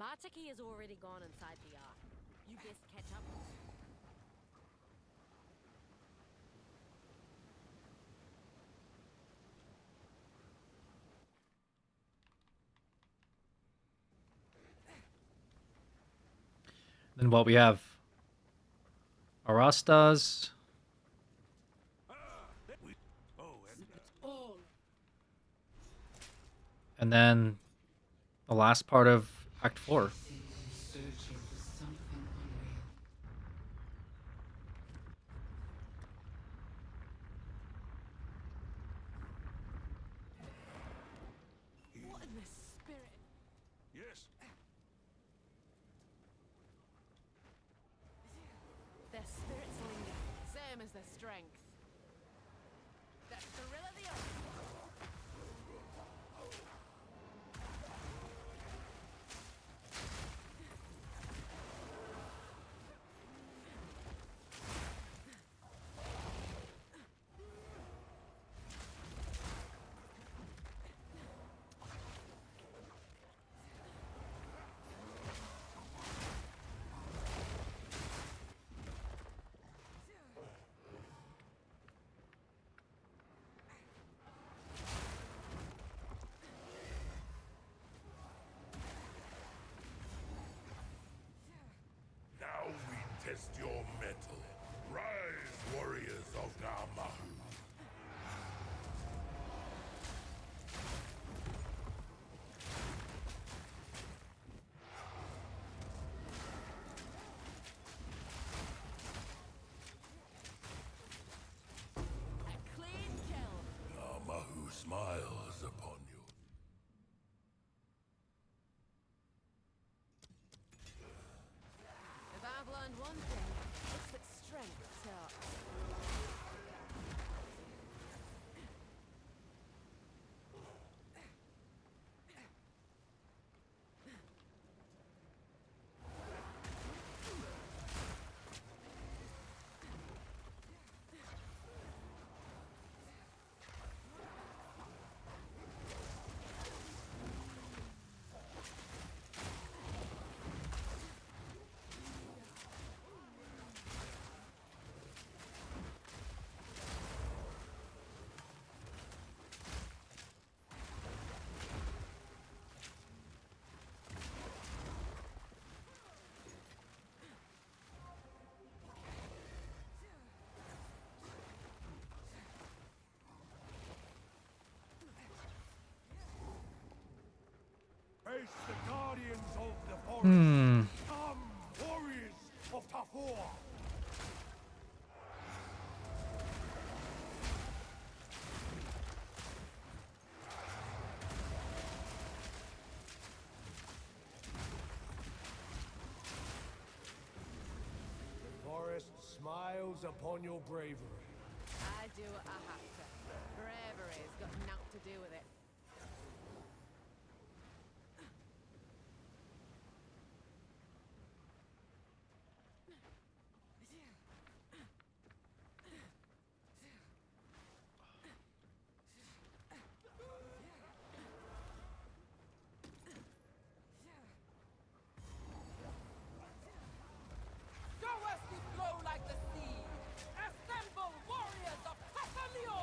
Speaker 16: Bartiki has already gone inside the ark. You best catch up.
Speaker 2: Then what we have? Arastas. And then the last part of Act 4.
Speaker 9: What in the spirit?
Speaker 15: Yes.
Speaker 9: Their spirits linger, same as their strength. That's the rill of the earth.
Speaker 4: Now we test your mettle. Rise, warriors of Namahu.
Speaker 9: A clean kill.
Speaker 4: Namahu smiles upon you.
Speaker 9: If I've learned one thing, it's that strength talks.
Speaker 4: Face the guardians of the forest.
Speaker 2: Hmm.
Speaker 4: Come, warriors of Tafur.
Speaker 17: forest smiles upon your bravery.
Speaker 9: I do what I have to. Bravery's got naught to do with it.
Speaker 18: Go west you flow like the sea. Assemble warriors of Pasalio!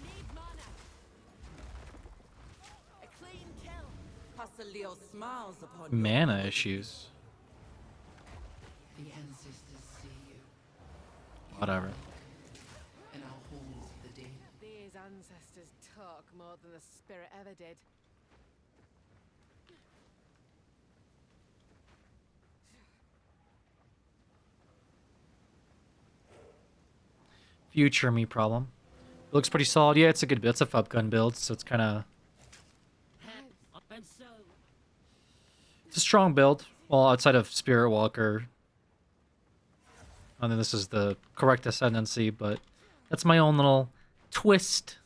Speaker 9: Need mana. A clean kill.
Speaker 18: Pasalio smiles upon you.
Speaker 2: Mana issues.
Speaker 18: The ancestors see you.
Speaker 2: Whatever.
Speaker 18: In our halls of the dead.
Speaker 9: These ancestors talk more than the spirit ever did.
Speaker 2: Future me problem. It looks pretty solid. Yeah, it's a good build. It's a FUB gun build, so it's kind of... It's a strong build. Well, outside of Spirit Walker. And then this is the correct ascendancy, but that's my own little twist.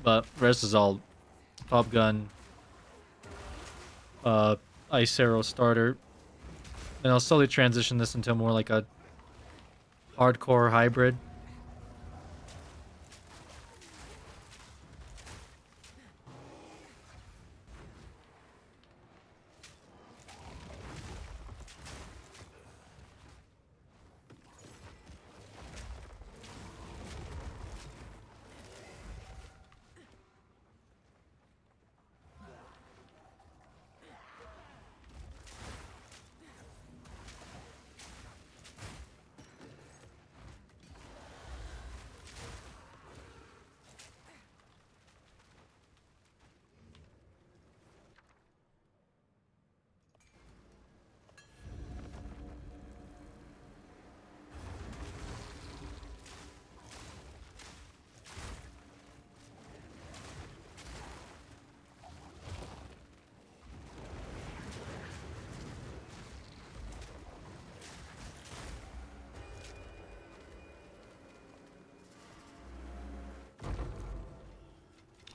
Speaker 2: But the rest is all FUB gun. Ice Arrow starter. And I'll slowly transition this into more like a hardcore hybrid.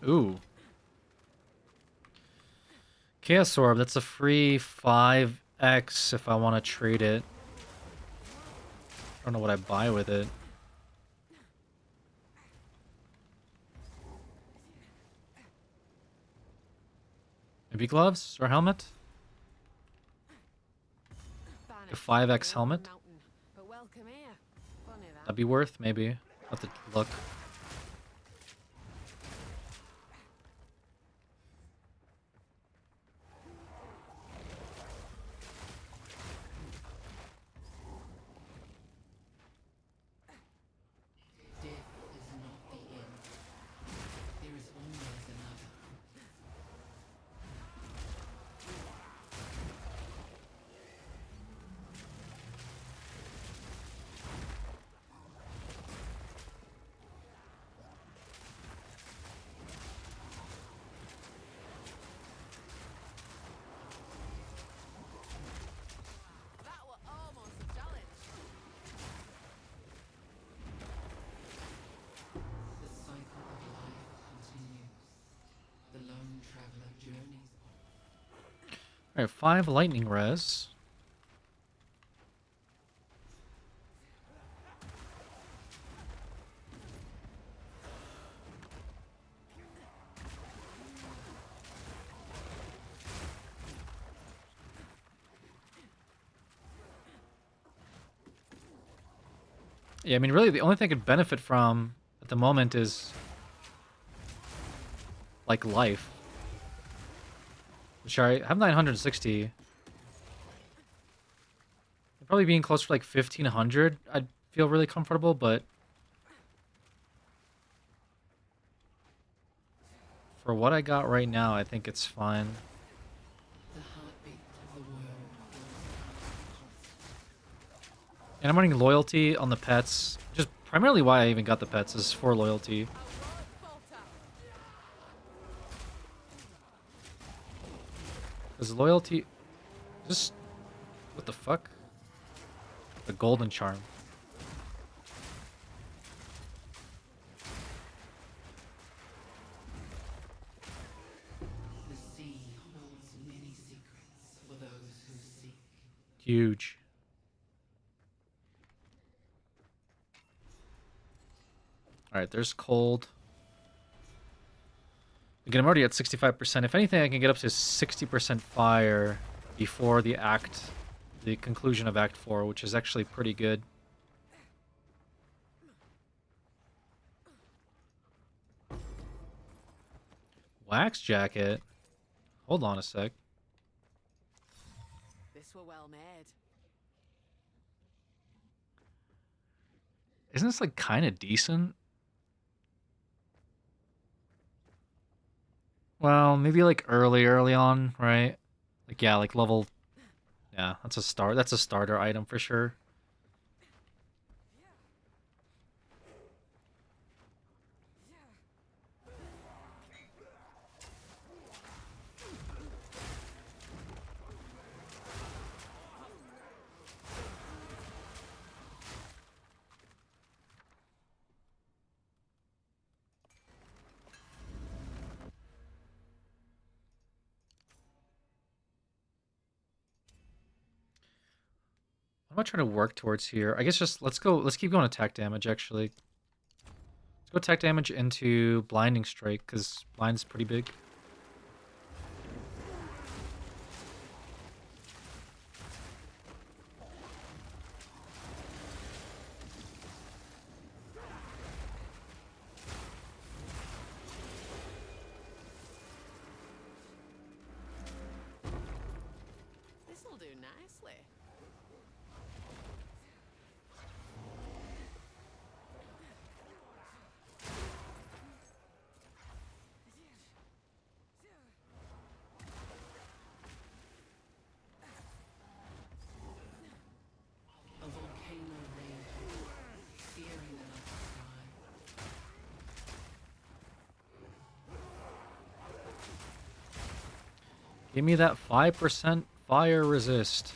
Speaker 2: Ooh. Chaos Orb, that's a free 5x if I want to trade it. I don't know what I buy with it. Maybe gloves or helmet? A 5x helmet?
Speaker 9: But welcome here. Funny that.
Speaker 2: That'd be worth, maybe. I'll have to look.
Speaker 18: Death is not the end. There is always another.
Speaker 9: That was almost a challenge.
Speaker 18: The cycle of life continues. The lone traveler journeys on.
Speaker 2: Alright, 5 lightning res. Yeah, I mean, really, the only thing I could benefit from at the moment is like life. Which I have 960. Probably being close to like 1500, I'd feel really comfortable, but for what I got right now, I think it's fine. And I'm running loyalty on the pets. Just primarily why I even got the pets is for loyalty. Because loyalty... Just... What the fuck? The golden charm.
Speaker 18: The sea holds many secrets for those who seek.
Speaker 2: Huge. Alright, there's cold. Again, I'm already at 65%. If anything, I can get up to 60% fire before the conclusion of Act 4, which is actually pretty good. Wax jacket? Hold on a sec.
Speaker 9: This were well made.
Speaker 2: Isn't this like kind of decent? Well, maybe like early on, right? Like yeah, like level. Yeah, that's a start. That's a starter item for sure. What am I trying to work towards here? I guess just let's keep going attack damage actually. Let's go attack damage into blinding strike because blind's pretty big.
Speaker 9: This'll do nicely.
Speaker 18: A volcano raging, searing up the sky.
Speaker 2: Give me that 5% fire resist.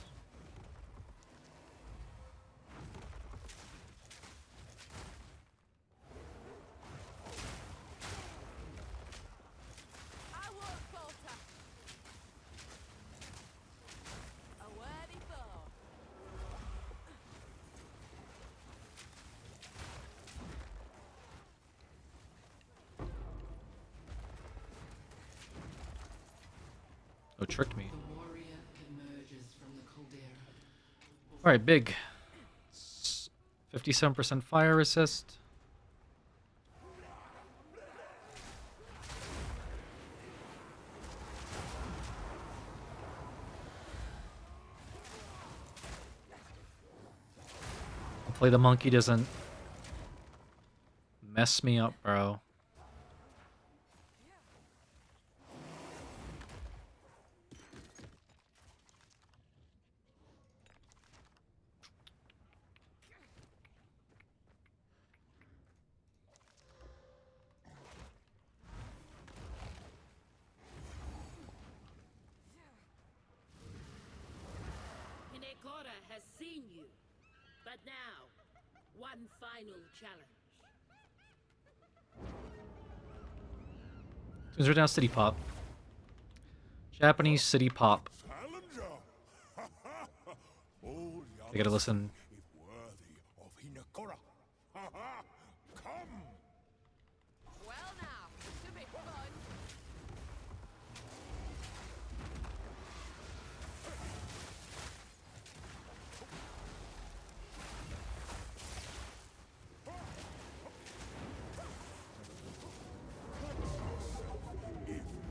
Speaker 9: I won't falter. A worthy foe.
Speaker 2: Oh, tricked me.
Speaker 18: The warrior emerges from the caldera.
Speaker 2: All right, big. 57% fire resist. Hopefully the monkey doesn't mess me up, bro.
Speaker 16: Hinekora has seen you. But now, one final challenge.
Speaker 2: Tunes are down city pop. Japanese city pop. I gotta listen.
Speaker 9: Well now, to be fun.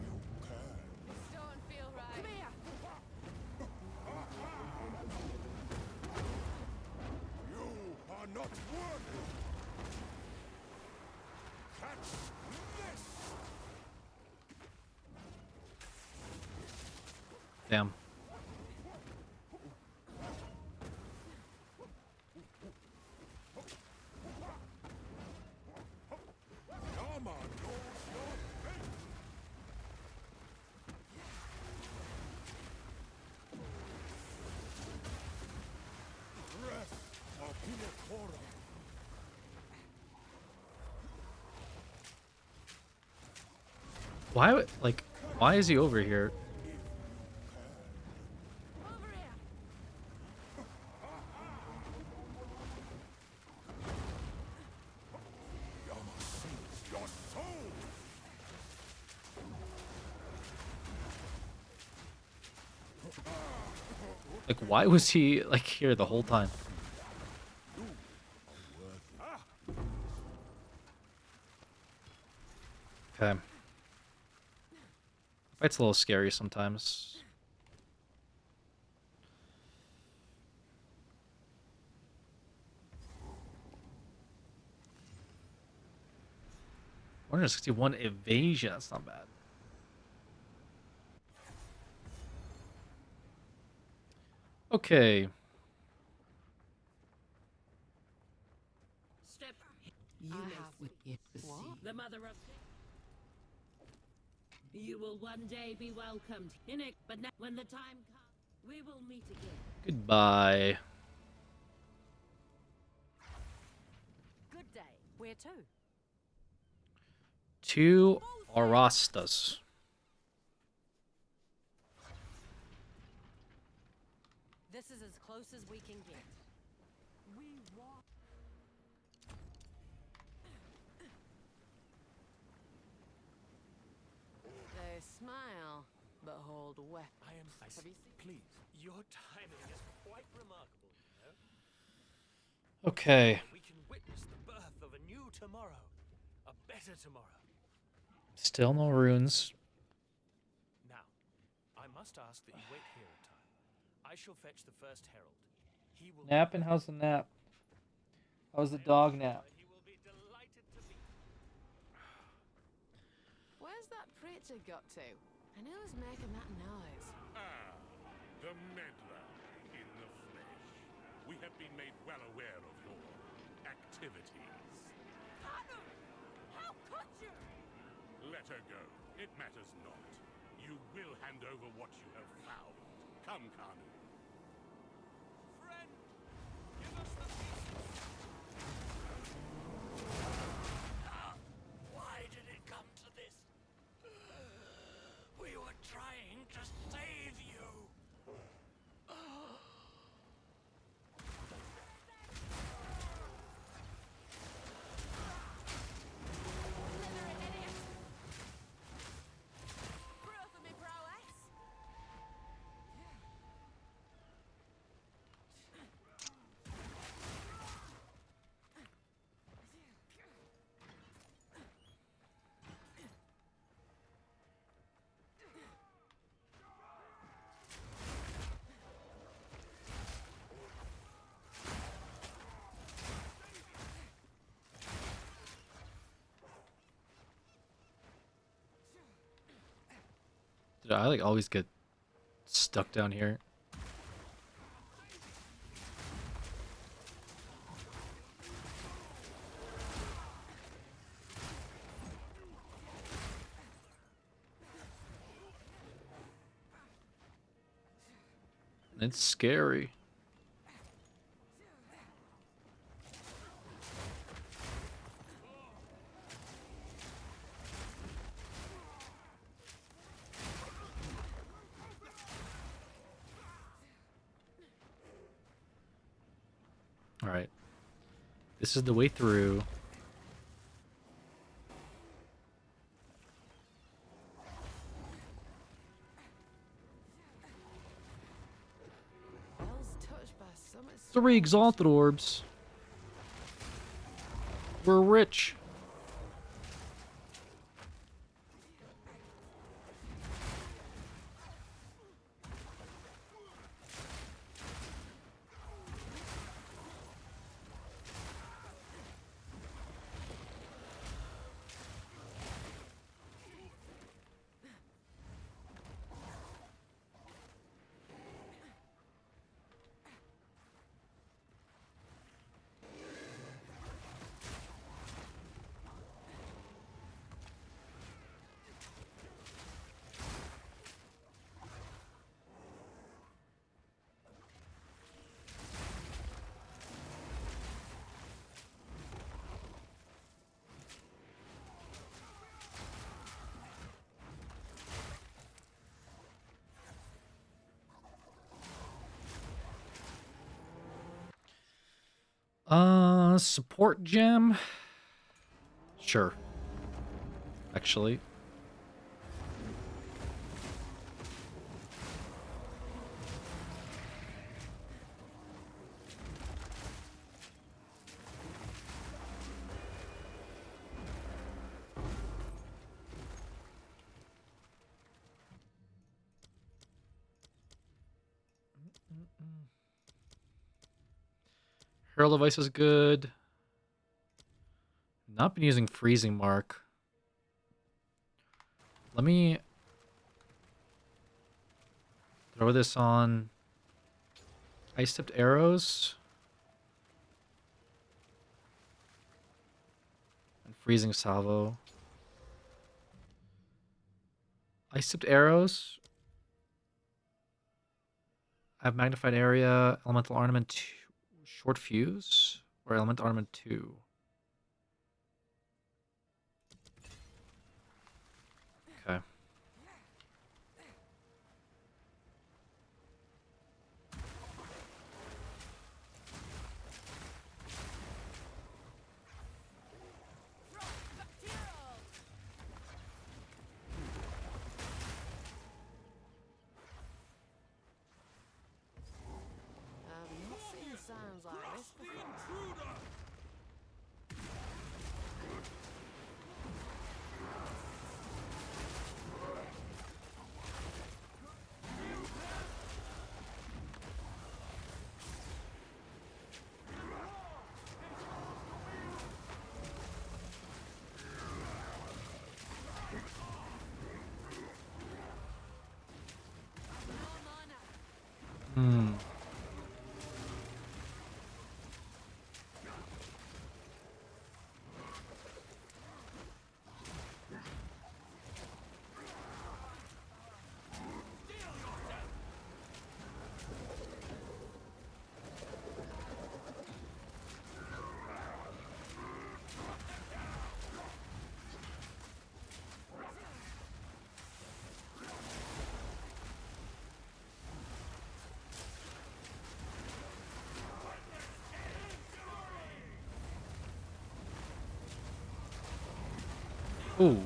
Speaker 9: This don't feel right. Come here.
Speaker 4: You are not worthy. Catch this.
Speaker 2: Damn. Why is he over here? Like, why was he like here the whole time? Okay. Fight's a little scary sometimes. One hundred 61 evasion. That's not bad. Okay.
Speaker 16: Step. You what? The mother of. You will one day be welcomed in it, but now, when the time comes, we will meet again.
Speaker 2: Goodbye.
Speaker 6: Good day. Where to?
Speaker 2: To Arastas.
Speaker 6: This is as close as we can get. We walk.
Speaker 9: They smile, but hold weapons.
Speaker 10: Have you seen? Please, your timing is quite remarkable, you know?
Speaker 2: Okay.
Speaker 10: We can witness the birth of a new tomorrow. A better tomorrow.
Speaker 2: Still no runes.
Speaker 10: Now, I must ask that you wait here a time. I shall fetch the first herald. He will
Speaker 2: Napping? How's the nap? How's the dog nap?
Speaker 10: He will be delighted to meet.
Speaker 9: Where's that preacher got to? And who's making that noise?
Speaker 19: Ah, the meddler in the flesh. We have been made well aware of your activities.
Speaker 18: Kanu! How could you?
Speaker 19: Let her go. It matters not. You will hand over what you have found. Come, Kanu.
Speaker 18: Friend, give us the pieces. Why did it come to this? We were trying to save you.
Speaker 6: Proof of me prowess.
Speaker 2: Did I like always get stuck down here? It's scary. All right. This is the way through.
Speaker 9: Wells touched by summit.
Speaker 2: 3 exalted orbs. We're rich. Support gem? Sure. Actually. Herald of Ice is good. Not been using Freezing Mark. Let me throw this on Ice Tipped Arrows. And Freezing Salvo. Ice Tipped Arrows. I have Magnified Area, Elemental Ornament 2, Short Fuse, or Elemental Ornament 2. Okay.
Speaker 9: I've not seen sounds like this before.
Speaker 2: Hmm. Ooh.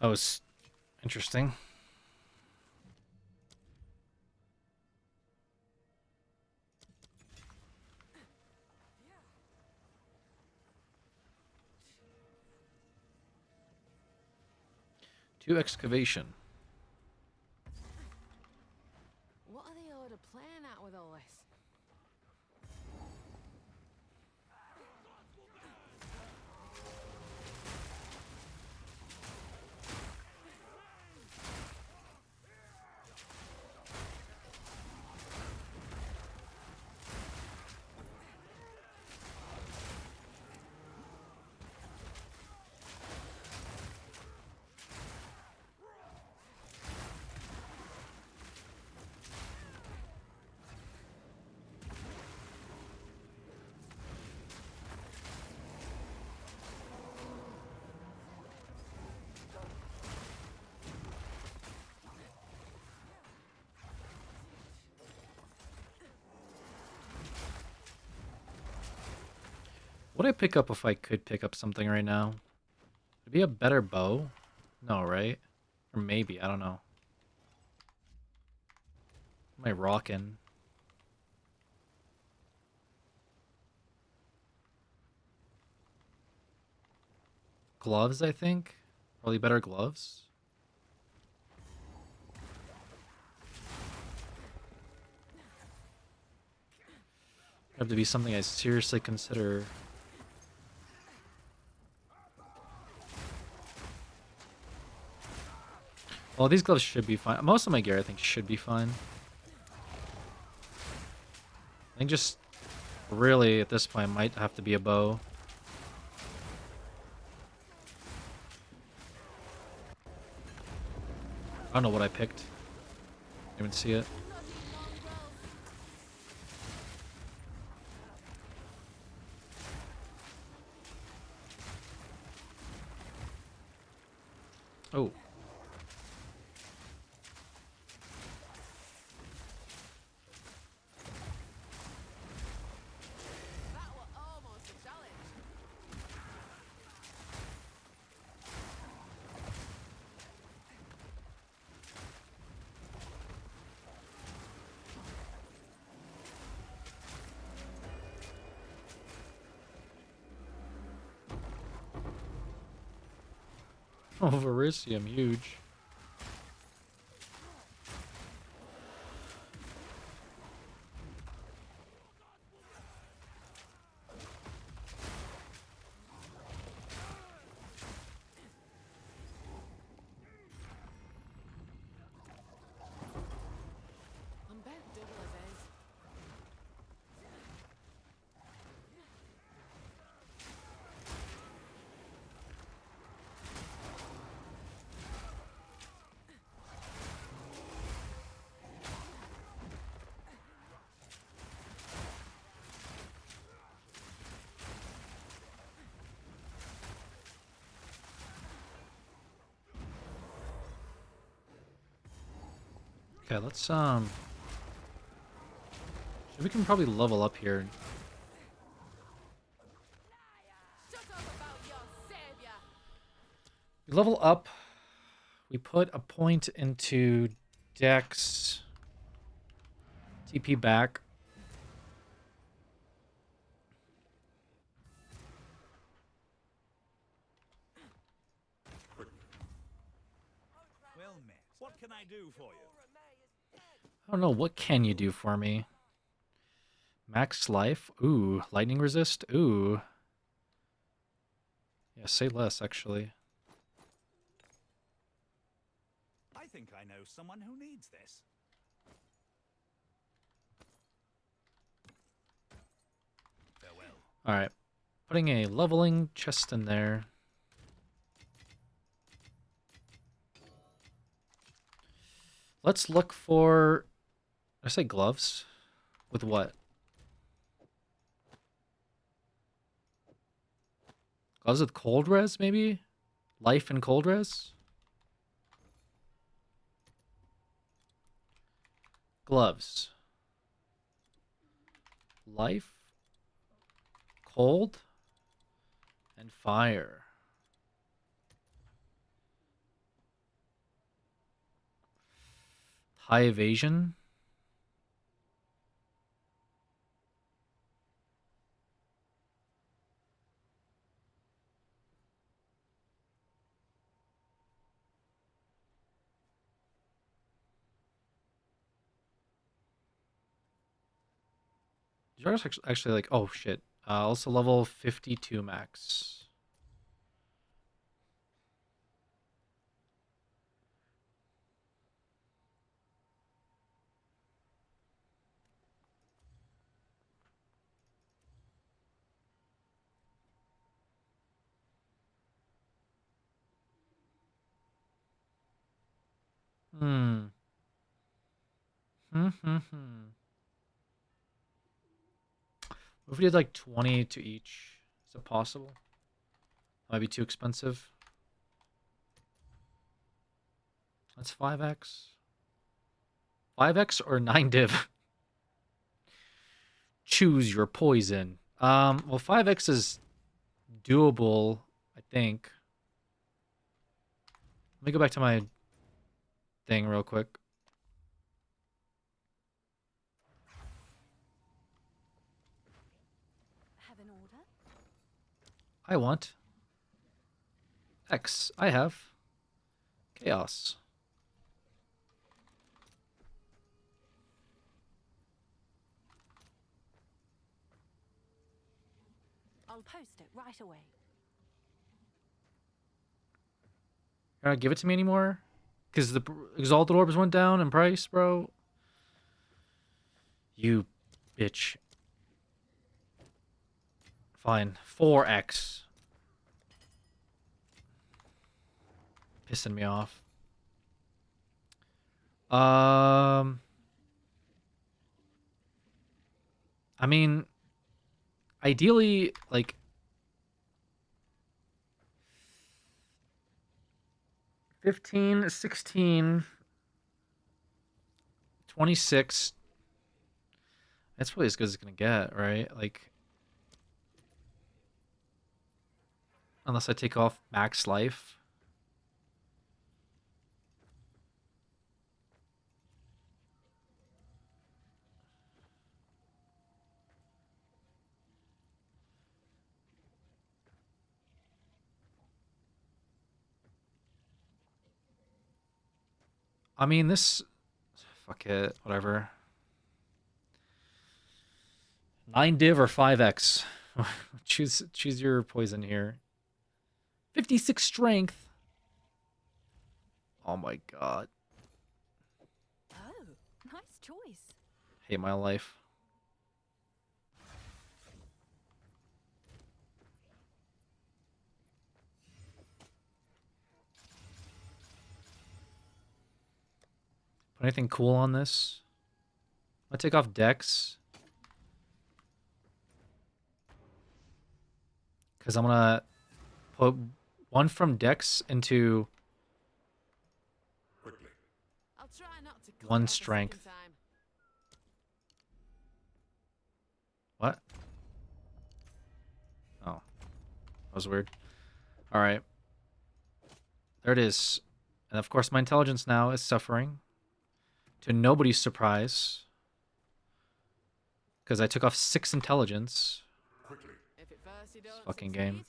Speaker 2: That was interesting. Two excavation.
Speaker 9: What are the order playing at with all this?
Speaker 2: What would I pick up if I could pick up something right now? Would it be a better bow? No, right? Or maybe, I don't know. What am I rocking? Gloves, I think? Probably better gloves. Have to be something I seriously consider. Well, these gloves should be fine. Most of my gear, I think, should be fine. I think just really, at this point, might have to be a bow. I don't know what I picked. Didn't even see it. Oh.
Speaker 9: That was almost a challenge.
Speaker 2: Oh, Verisium, huge.
Speaker 9: I'm about double as is.
Speaker 2: Okay, let's we can probably level up here.
Speaker 9: Shut up about your savior.
Speaker 2: We level up. We put a point into Dex. TP back.
Speaker 15: Well met. What can I do for you?
Speaker 2: I don't know, what can you do for me? Max life? Ooh, lightning resist? Ooh. Yeah, say less, actually.
Speaker 15: I think I know someone who needs this. Farewell.
Speaker 2: Alright. Putting a leveling chest in there. Let's look for... I say gloves? With what? Gloves with cold res, maybe? Life and cold res? Gloves. Life. Cold. And fire. High evasion. These are actually like, oh shit. Also level 52 max. Hmm. What if we did like 20 to each? Is it possible? Might be too expensive. That's 5x. 5x or 9 div? Choose your poison. Well, 5x is doable, I think. Let me go back to my thing real quick.
Speaker 6: Have an order?
Speaker 2: I want X. I have chaos.
Speaker 6: I'll post it right away.
Speaker 2: You're not give it to me anymore? Because the Exalted Orbs went down in price, bro. You bitch. Fine. 4x. Pissing me off. I mean, ideally, like 15, 16, 26. That's probably as good as it's gonna get, right? Like, unless I take off max life. I mean, this... Fuck it. Whatever. 9 div or 5x. choose your poison here. 56 strength. Oh my god.
Speaker 6: Oh, nice choice.
Speaker 2: Hate my life. Put anything cool on this? I'm gonna take off Dex. Because I'm gonna put one from Dex into
Speaker 9: I'll try not to cut
Speaker 2: one
Speaker 9: it off a
Speaker 2: strength.
Speaker 9: second time.
Speaker 2: What? Oh. That was weird. Alright. There it is. And of course my intelligence now is suffering. To nobody's surprise. Because I took off 6 intelligence.
Speaker 9: If at first you don't
Speaker 2: Fucking
Speaker 9: succeed,
Speaker 2: game.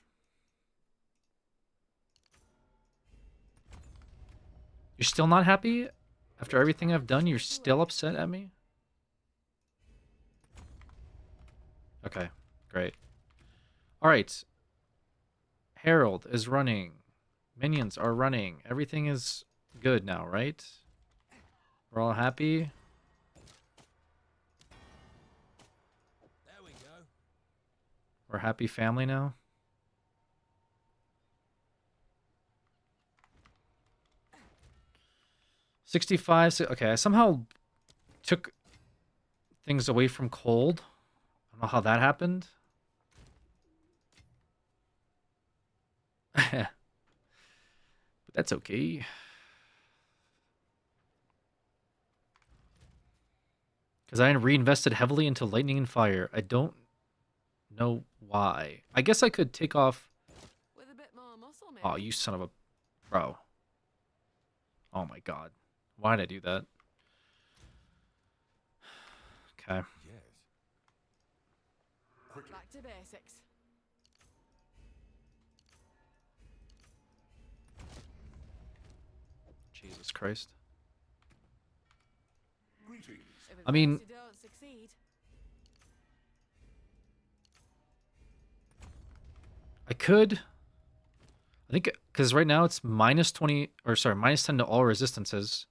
Speaker 2: You're still not happy? After everything I've done, you're still upset at me? Okay, great. Alright. Herald is running. Minions are running. Everything is good now, right? We're all happy?
Speaker 18: There we go.
Speaker 2: We're a happy family now? $65. Okay, I somehow took things away from cold. I don't know how that happened. But that's okay. Because I reinvested heavily into lightning and fire. I don't know why. I guess I could take off...
Speaker 9: with a bit more muscle, maybe.
Speaker 2: Oh, you son of a... Bro. Oh my god. Why did I do that? Okay.
Speaker 9: Back to basics.
Speaker 2: Jesus Christ.
Speaker 9: If at
Speaker 2: I mean...
Speaker 9: first you don't succeed,
Speaker 2: I could... I think... Because right now it's minus 20... Or sorry, minus 10 to all resistances.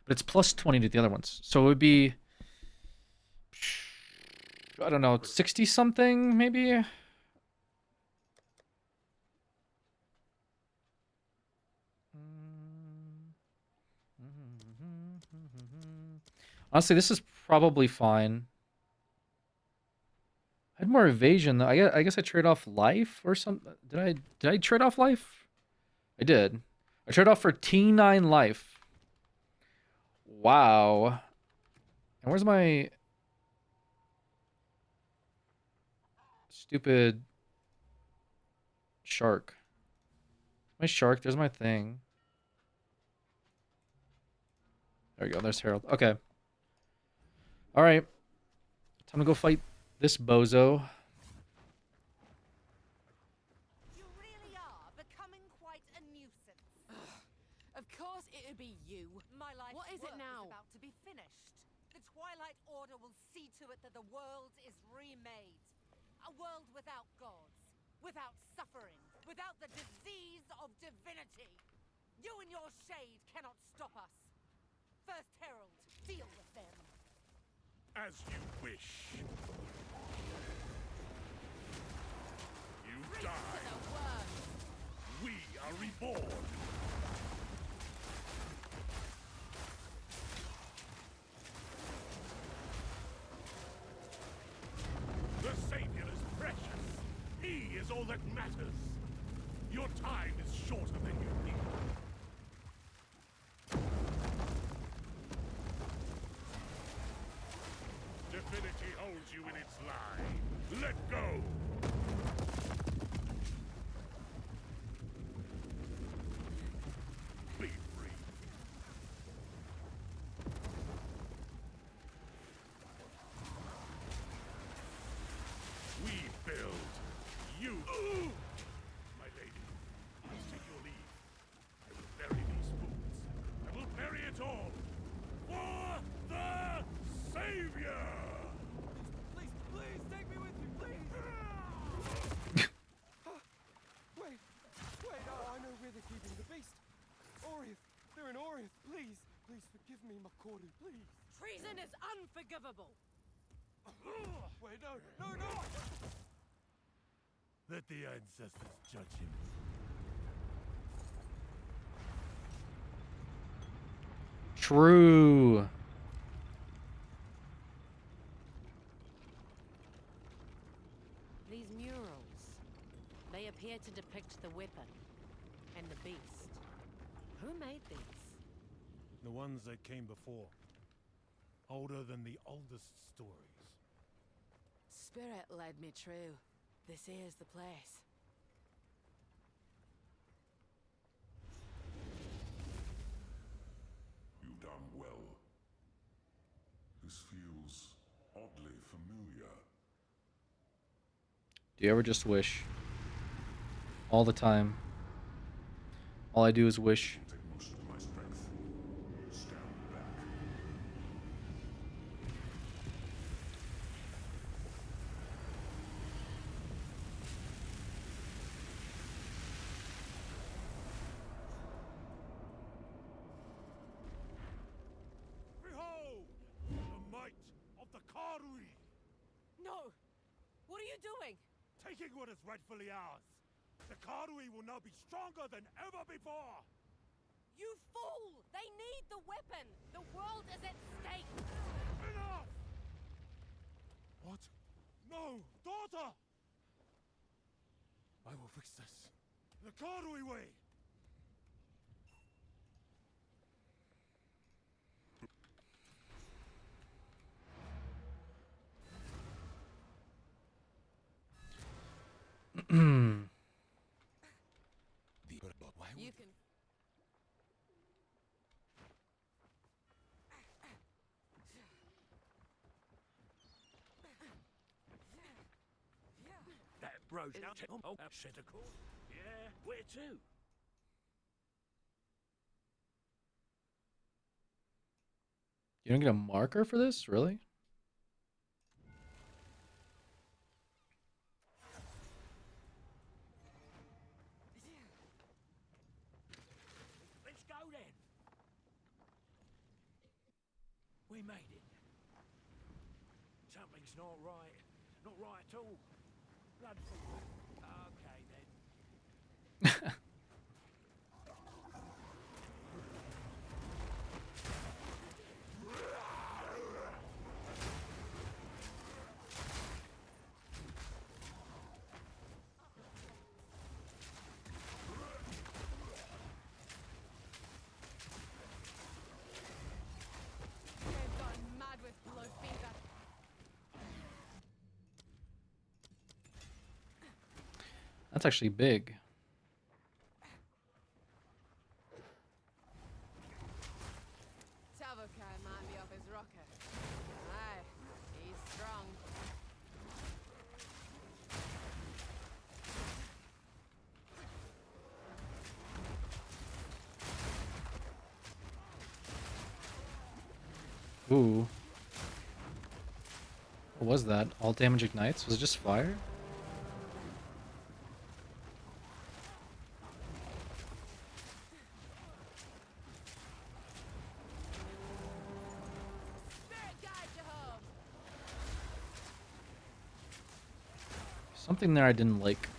Speaker 2: But it's plus 20 to the other ones. So it would be... I don't know, 60-something, maybe? Honestly, this is probably fine. I had more evasion, though. I guess I trade off life or something. Did I trade off life? I did. I traded off for T9 life. Wow. And where's my... stupid... shark? My shark, there's my thing. There we go, there's Harold. Okay. Alright. Time to go fight this bozo.
Speaker 6: You really are becoming quite a nuisance.
Speaker 9: of course it'd be you.
Speaker 6: My life
Speaker 9: What is it now?
Speaker 6: is about to be finished. The Twilight Order will see to it that the world is remade. A world without gods, without suffering, without the disease of divinity. You and your shade cannot stop us. First Herald, deal with them.
Speaker 19: As you wish. You die. We are reborn. you in its lie. Let go! Be free. We build. You. My lady, please take your leave. I will bury these fools. I will bury it all. For the Savior!
Speaker 18: Please, take me with you, please! Wait, I know where they're keeping the beast. Oriath, they're in Oriath, please forgive me, Makoru, please.
Speaker 5: Treason is unforgivable.
Speaker 18: Wait, no!
Speaker 15: Let the ancestors judge him.
Speaker 2: True.
Speaker 9: These murals, they appear to depict the weapon and the beast. Who made these?
Speaker 15: The ones that came before. Older than the oldest stories.
Speaker 9: Spirit led me true. This is the place.
Speaker 19: You done well. This feels oddly familiar.
Speaker 2: Do you ever just wish? All the time. All I do is wish.
Speaker 19: Take most of my strength. Stand back.
Speaker 15: Behold! The might of the Karui!
Speaker 5: No! What are you doing?
Speaker 15: Taking what is rightfully ours. The Karui will now be stronger than ever before!
Speaker 5: You fool! They need the weapon! The world is at stake!
Speaker 15: Enough! What? No! Daughter! I will fix this. The Karui way!
Speaker 9: You can.
Speaker 10: That bro's now. Oh, shit, of course. Yeah, where to?
Speaker 2: You don't get a marker for this? Really?
Speaker 10: Let's go then. We made it. Something's not right. Not right at all. Bloodful. Okay then.
Speaker 9: They've gone mad with blood fever.
Speaker 2: That's actually big.
Speaker 9: Tavokai might be off his rocker. Aye, he's strong.
Speaker 2: Ooh. What was that? All damage ignites? Was it just fire?
Speaker 9: Spirit guide you home.
Speaker 2: Something there I didn't like.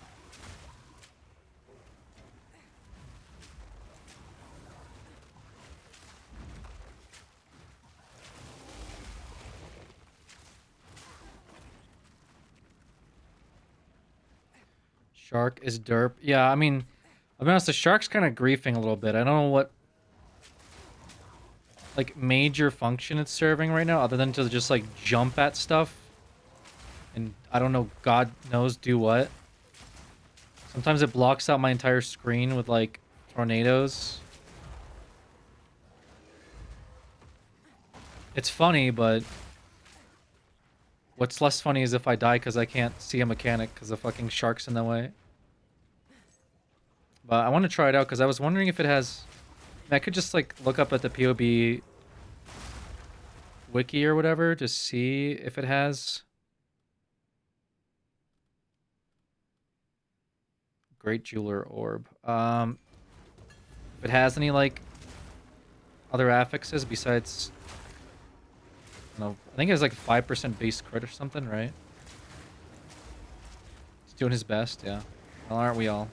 Speaker 2: Shark is derp. Yeah, I mean, I'll be honest, the shark's kind of griefing a little bit. I don't know what like major function it's serving right now other than to just like jump at stuff. and I don't know, God knows do what. Sometimes it blocks out my entire screen with like tornadoes. It's funny, but what's less funny is if I die because I can't see a mechanic because the fucking shark's in the way. But I want to try it out because I was wondering if it has... I could just like look up at the PoB wiki or whatever to see if it has... Great Jeweler Orb. If it has any like other affixes besides... No, I think it has like 5% base crit or something, right? He's doing his best, yeah. Well, aren't we all?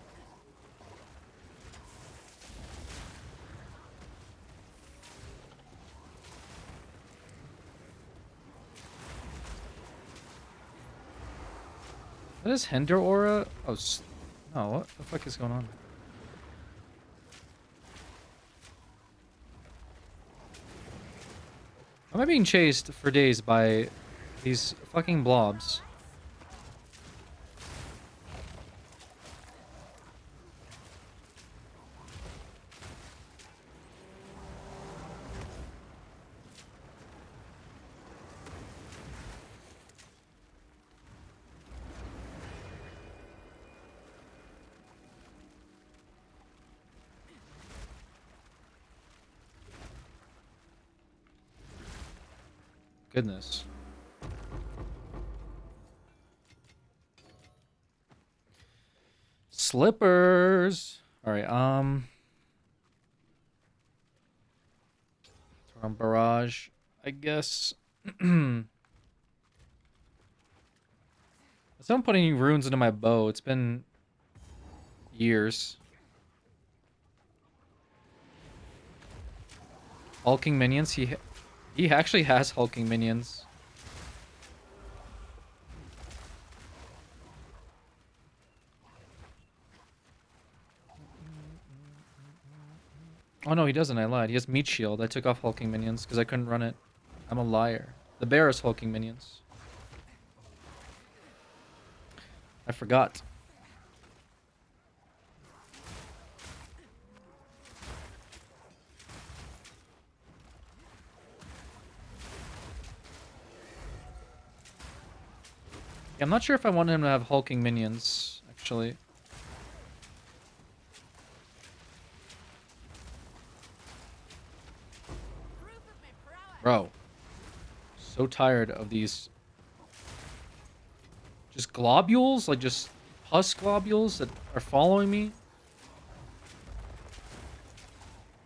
Speaker 2: What is Hender Aura? Oh, no, what the fuck is going on? Am I being chased for days by these fucking blobs? Goodness. Slippers. All right. From barrage, I guess. I'm putting runes into my bow. It's been years. Hulking minions. He actually has hulking minions. Oh no, he doesn't. I lied. He has meat shield. I took off hulking minions because I couldn't run it. I'm a liar. The bear is hulking minions. I forgot. Yeah, I'm not sure if I want him to have hulking minions, actually. Bro. So tired of these... just globules? Like, just pus globules that are following me?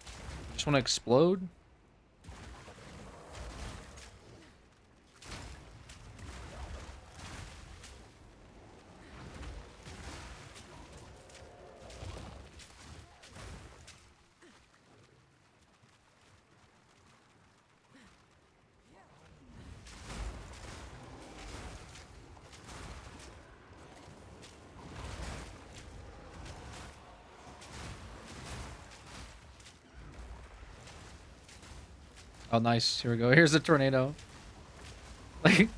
Speaker 2: I just want to explode? Oh, nice. Here we go. Here's the tornado. Like,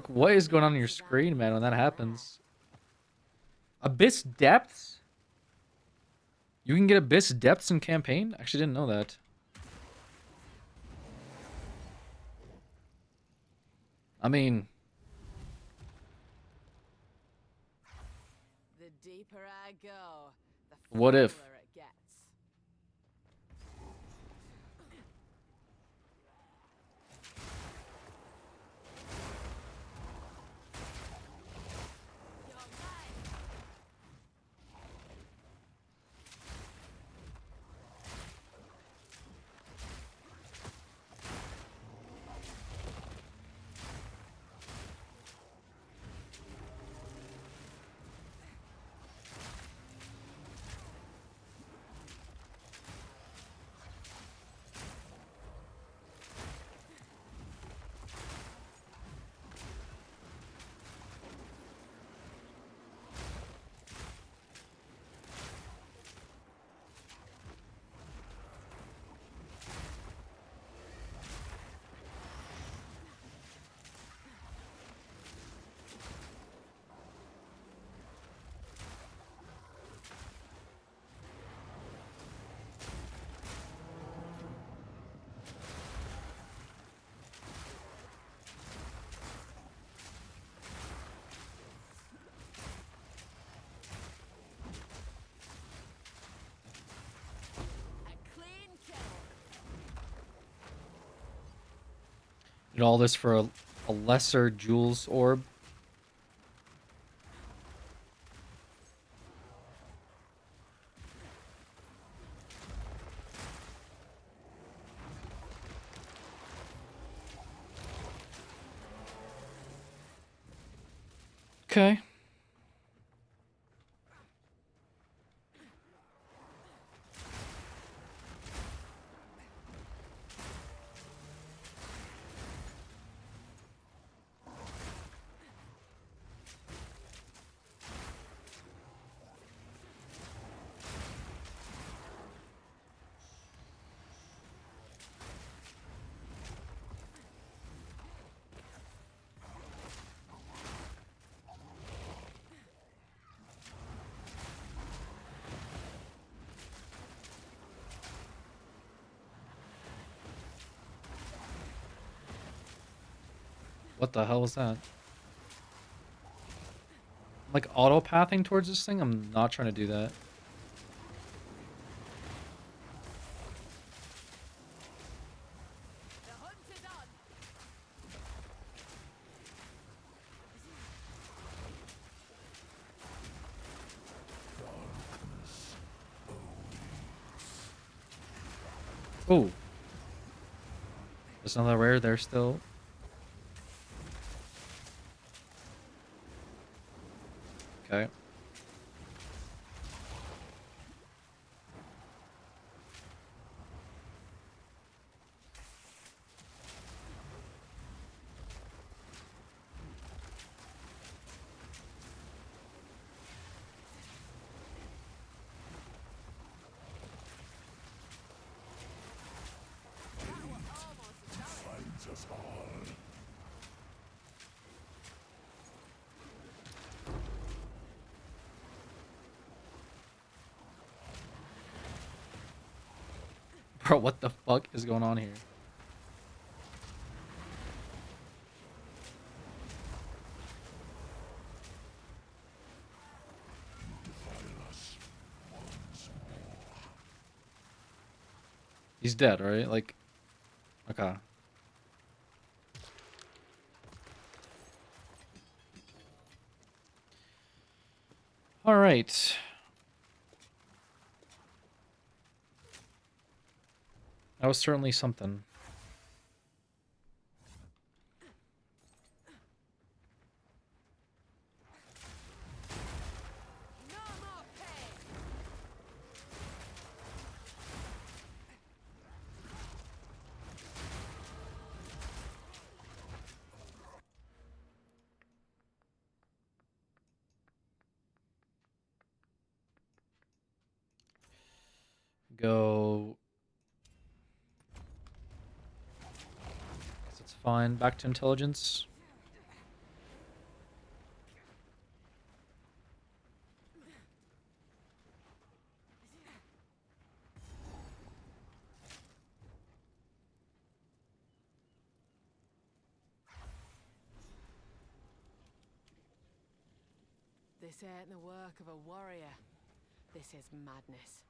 Speaker 2: what is going on your screen, man, when that happens? Abyss Depths? You can get Abyss Depths in campaign? Actually, didn't know that. I mean...
Speaker 6: The deeper I go, the
Speaker 2: what if?
Speaker 6: fuller it gets.
Speaker 2: Did all this for a lesser Jules orb? Okay. What the hell was that? Like auto-pathing towards this thing? I'm not trying to do that. Oh. There's another rare there still. Okay.
Speaker 19: Finds us all.
Speaker 2: Bro, what the fuck is going on here? He's dead, right? Like, okay. All right. That was certainly something. Go. Guess it's fine. Back to intelligence.
Speaker 9: This ain't the work of a warrior. This is madness.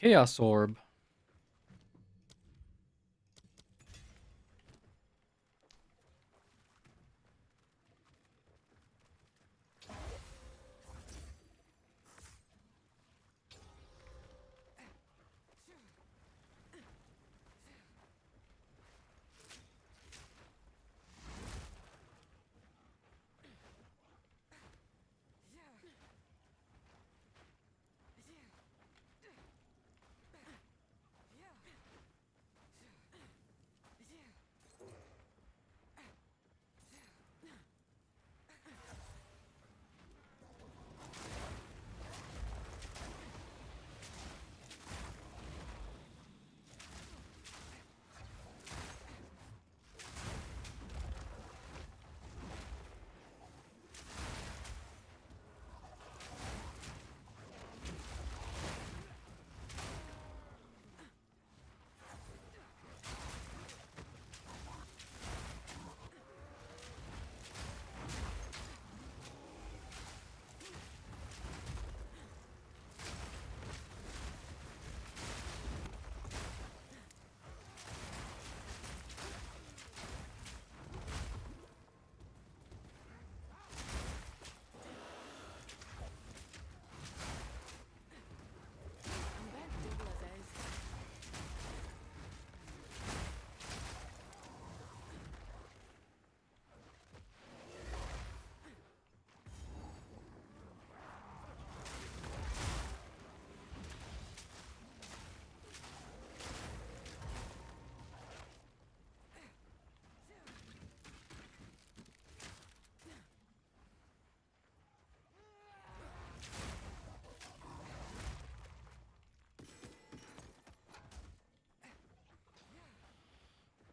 Speaker 2: Chaos Orb.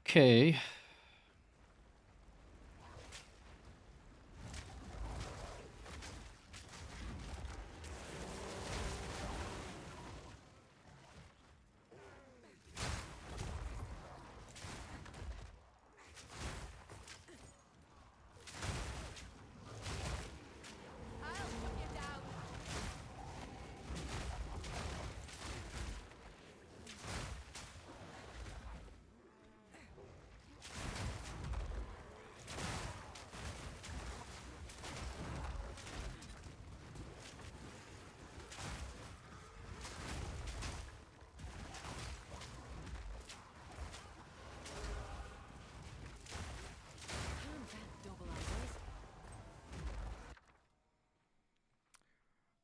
Speaker 2: Okay.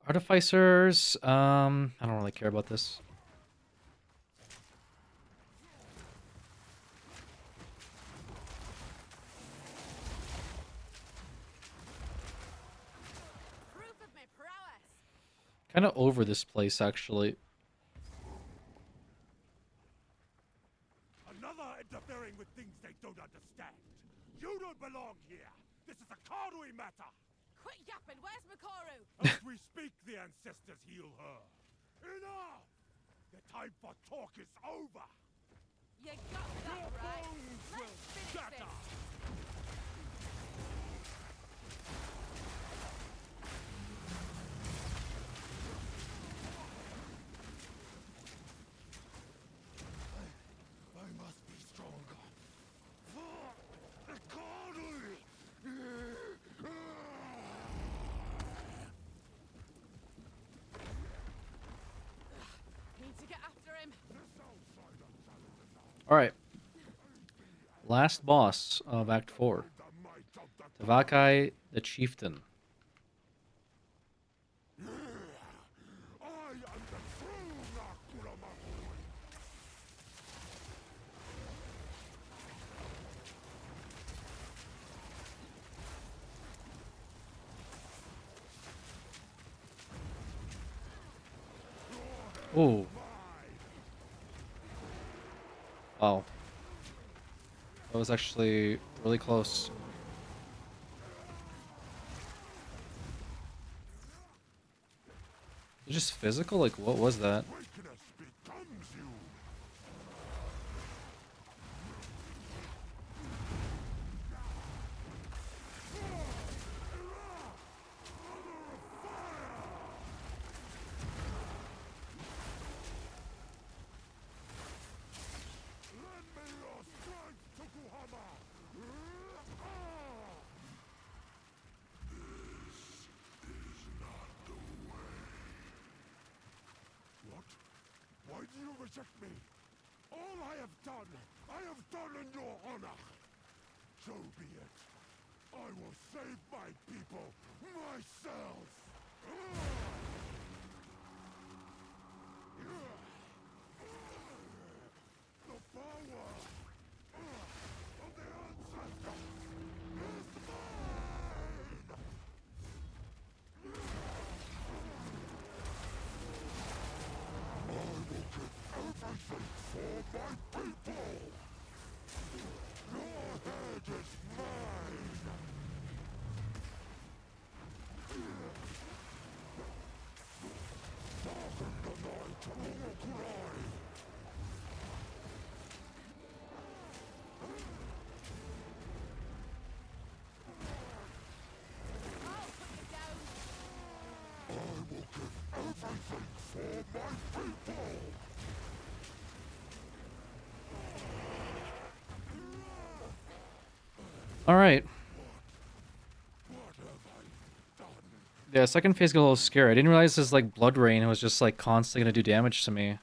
Speaker 2: Artificers, I don't really care about this. Kind of over this place, actually.
Speaker 19: Another interfering with things they don't understand. You don't belong here. This is a Karui matter.
Speaker 6: Quit yapping. Where's Makaru?
Speaker 19: As we speak, the ancestors heal her. Enough! The time for talk is over.
Speaker 6: You got that right.
Speaker 19: Bones will
Speaker 6: Let's finish
Speaker 19: shatter.
Speaker 6: this.
Speaker 19: I must be stronger. For the Karui!
Speaker 6: Need to get after him.
Speaker 2: Alright. Last boss of Act 4. Tavakai the Chieftain.
Speaker 19: I am the true Nakuramaki.
Speaker 2: Ooh. Wow. That was actually really close. Just physical? Like, what was that?
Speaker 19: Weakness becomes you. reject me. All I have done in your honor. So be it. I will save my people myself. The power of the ancestor is mine! I will give everything for my people! Your head is mine! Darken the night, Urukurai! I will give everything for my people!
Speaker 2: All right. Yeah, second phase got a little scary. I didn't realize this like blood rain was just like constantly gonna do damage to me.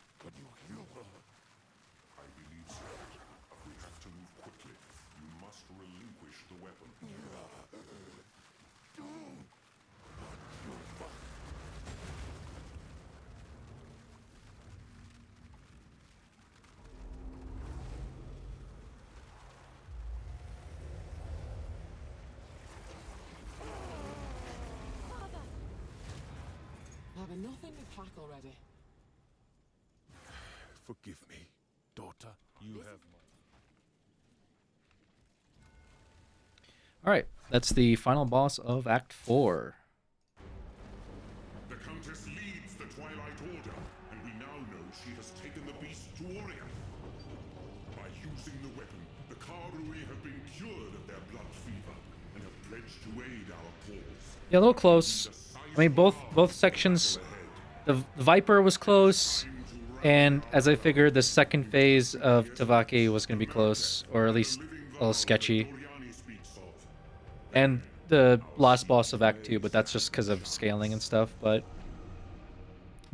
Speaker 18: Have enough in the pack already.
Speaker 19: Forgive me, daughter. You have
Speaker 2: All right, that's the final boss of Act 4.
Speaker 19: The Countess leads the Twilight Order, and we now know she has taken the beast to Orient. By using the weapon, the Karui have been cured of their blood fever and have pledged to aid our cause.
Speaker 2: Yeah, a little close. I mean, both sections. The Viper was close, and as I figured, the second phase of Tavaki was going to be close, or at least a little sketchy. And the last boss of Act 2, but that's just because of scaling and stuff. But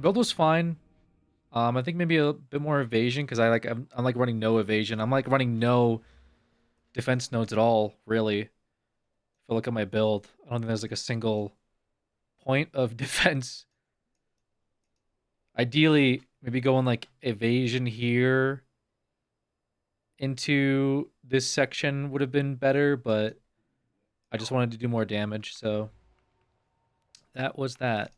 Speaker 2: build was fine. I think maybe a bit more evasion because I'm like running no evasion. I'm like running no defense nodes at all, really. If I look at my build, I don't think there's like a single point of defense. Ideally, maybe going like evasion here into this section would have been better, but I just wanted to do more damage, so that was that.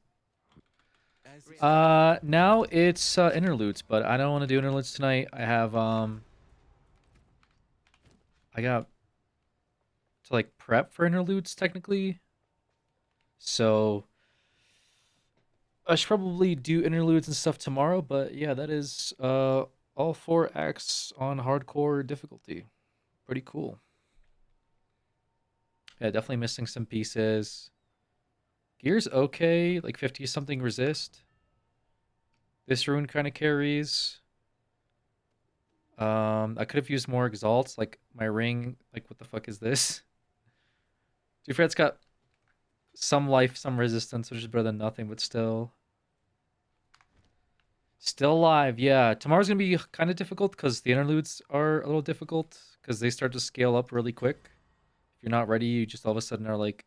Speaker 2: Now it's interludes, but I don't want to do interludes tonight. I have I got to like prep for interludes technically. So I should probably do interludes and stuff tomorrow, but yeah, that is all 4 acts on hardcore difficulty. Pretty cool. Yeah, definitely missing some pieces. Gear's okay, like 50 something resist. This rune kind of carries. I could have used more exalts, like my ring. Like, what the fuck is this? To be fair, it's got some life, some resistance, which is better than nothing, but still. Still alive, yeah. Tomorrow's gonna be kind of difficult because the interludes are a little difficult because they start to scale up really quick. If you're not ready, you just all of a sudden are like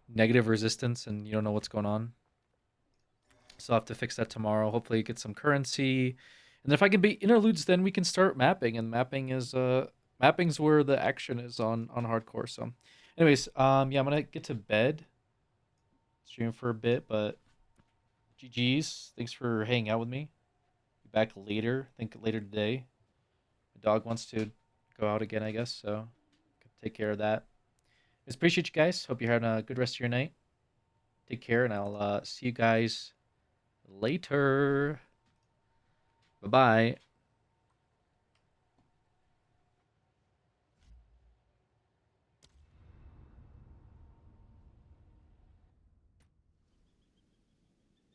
Speaker 2: negative resistance and you don't know what's going on. So I'll have to fix that tomorrow. Hopefully get some currency. And then if I can beat interludes, then we can start mapping. And mapping is mapping's where the action is on hardcore. So anyways, yeah, I'm gonna get to bed. Stream for a bit, but GG's. Thanks for hanging out with me. Be back later. I think later today. My dog wants to go out again, I guess, so take care of that. Just appreciate you guys. Hope you're having a good rest of your night. Take care, and I'll see you guys later. Bye-bye.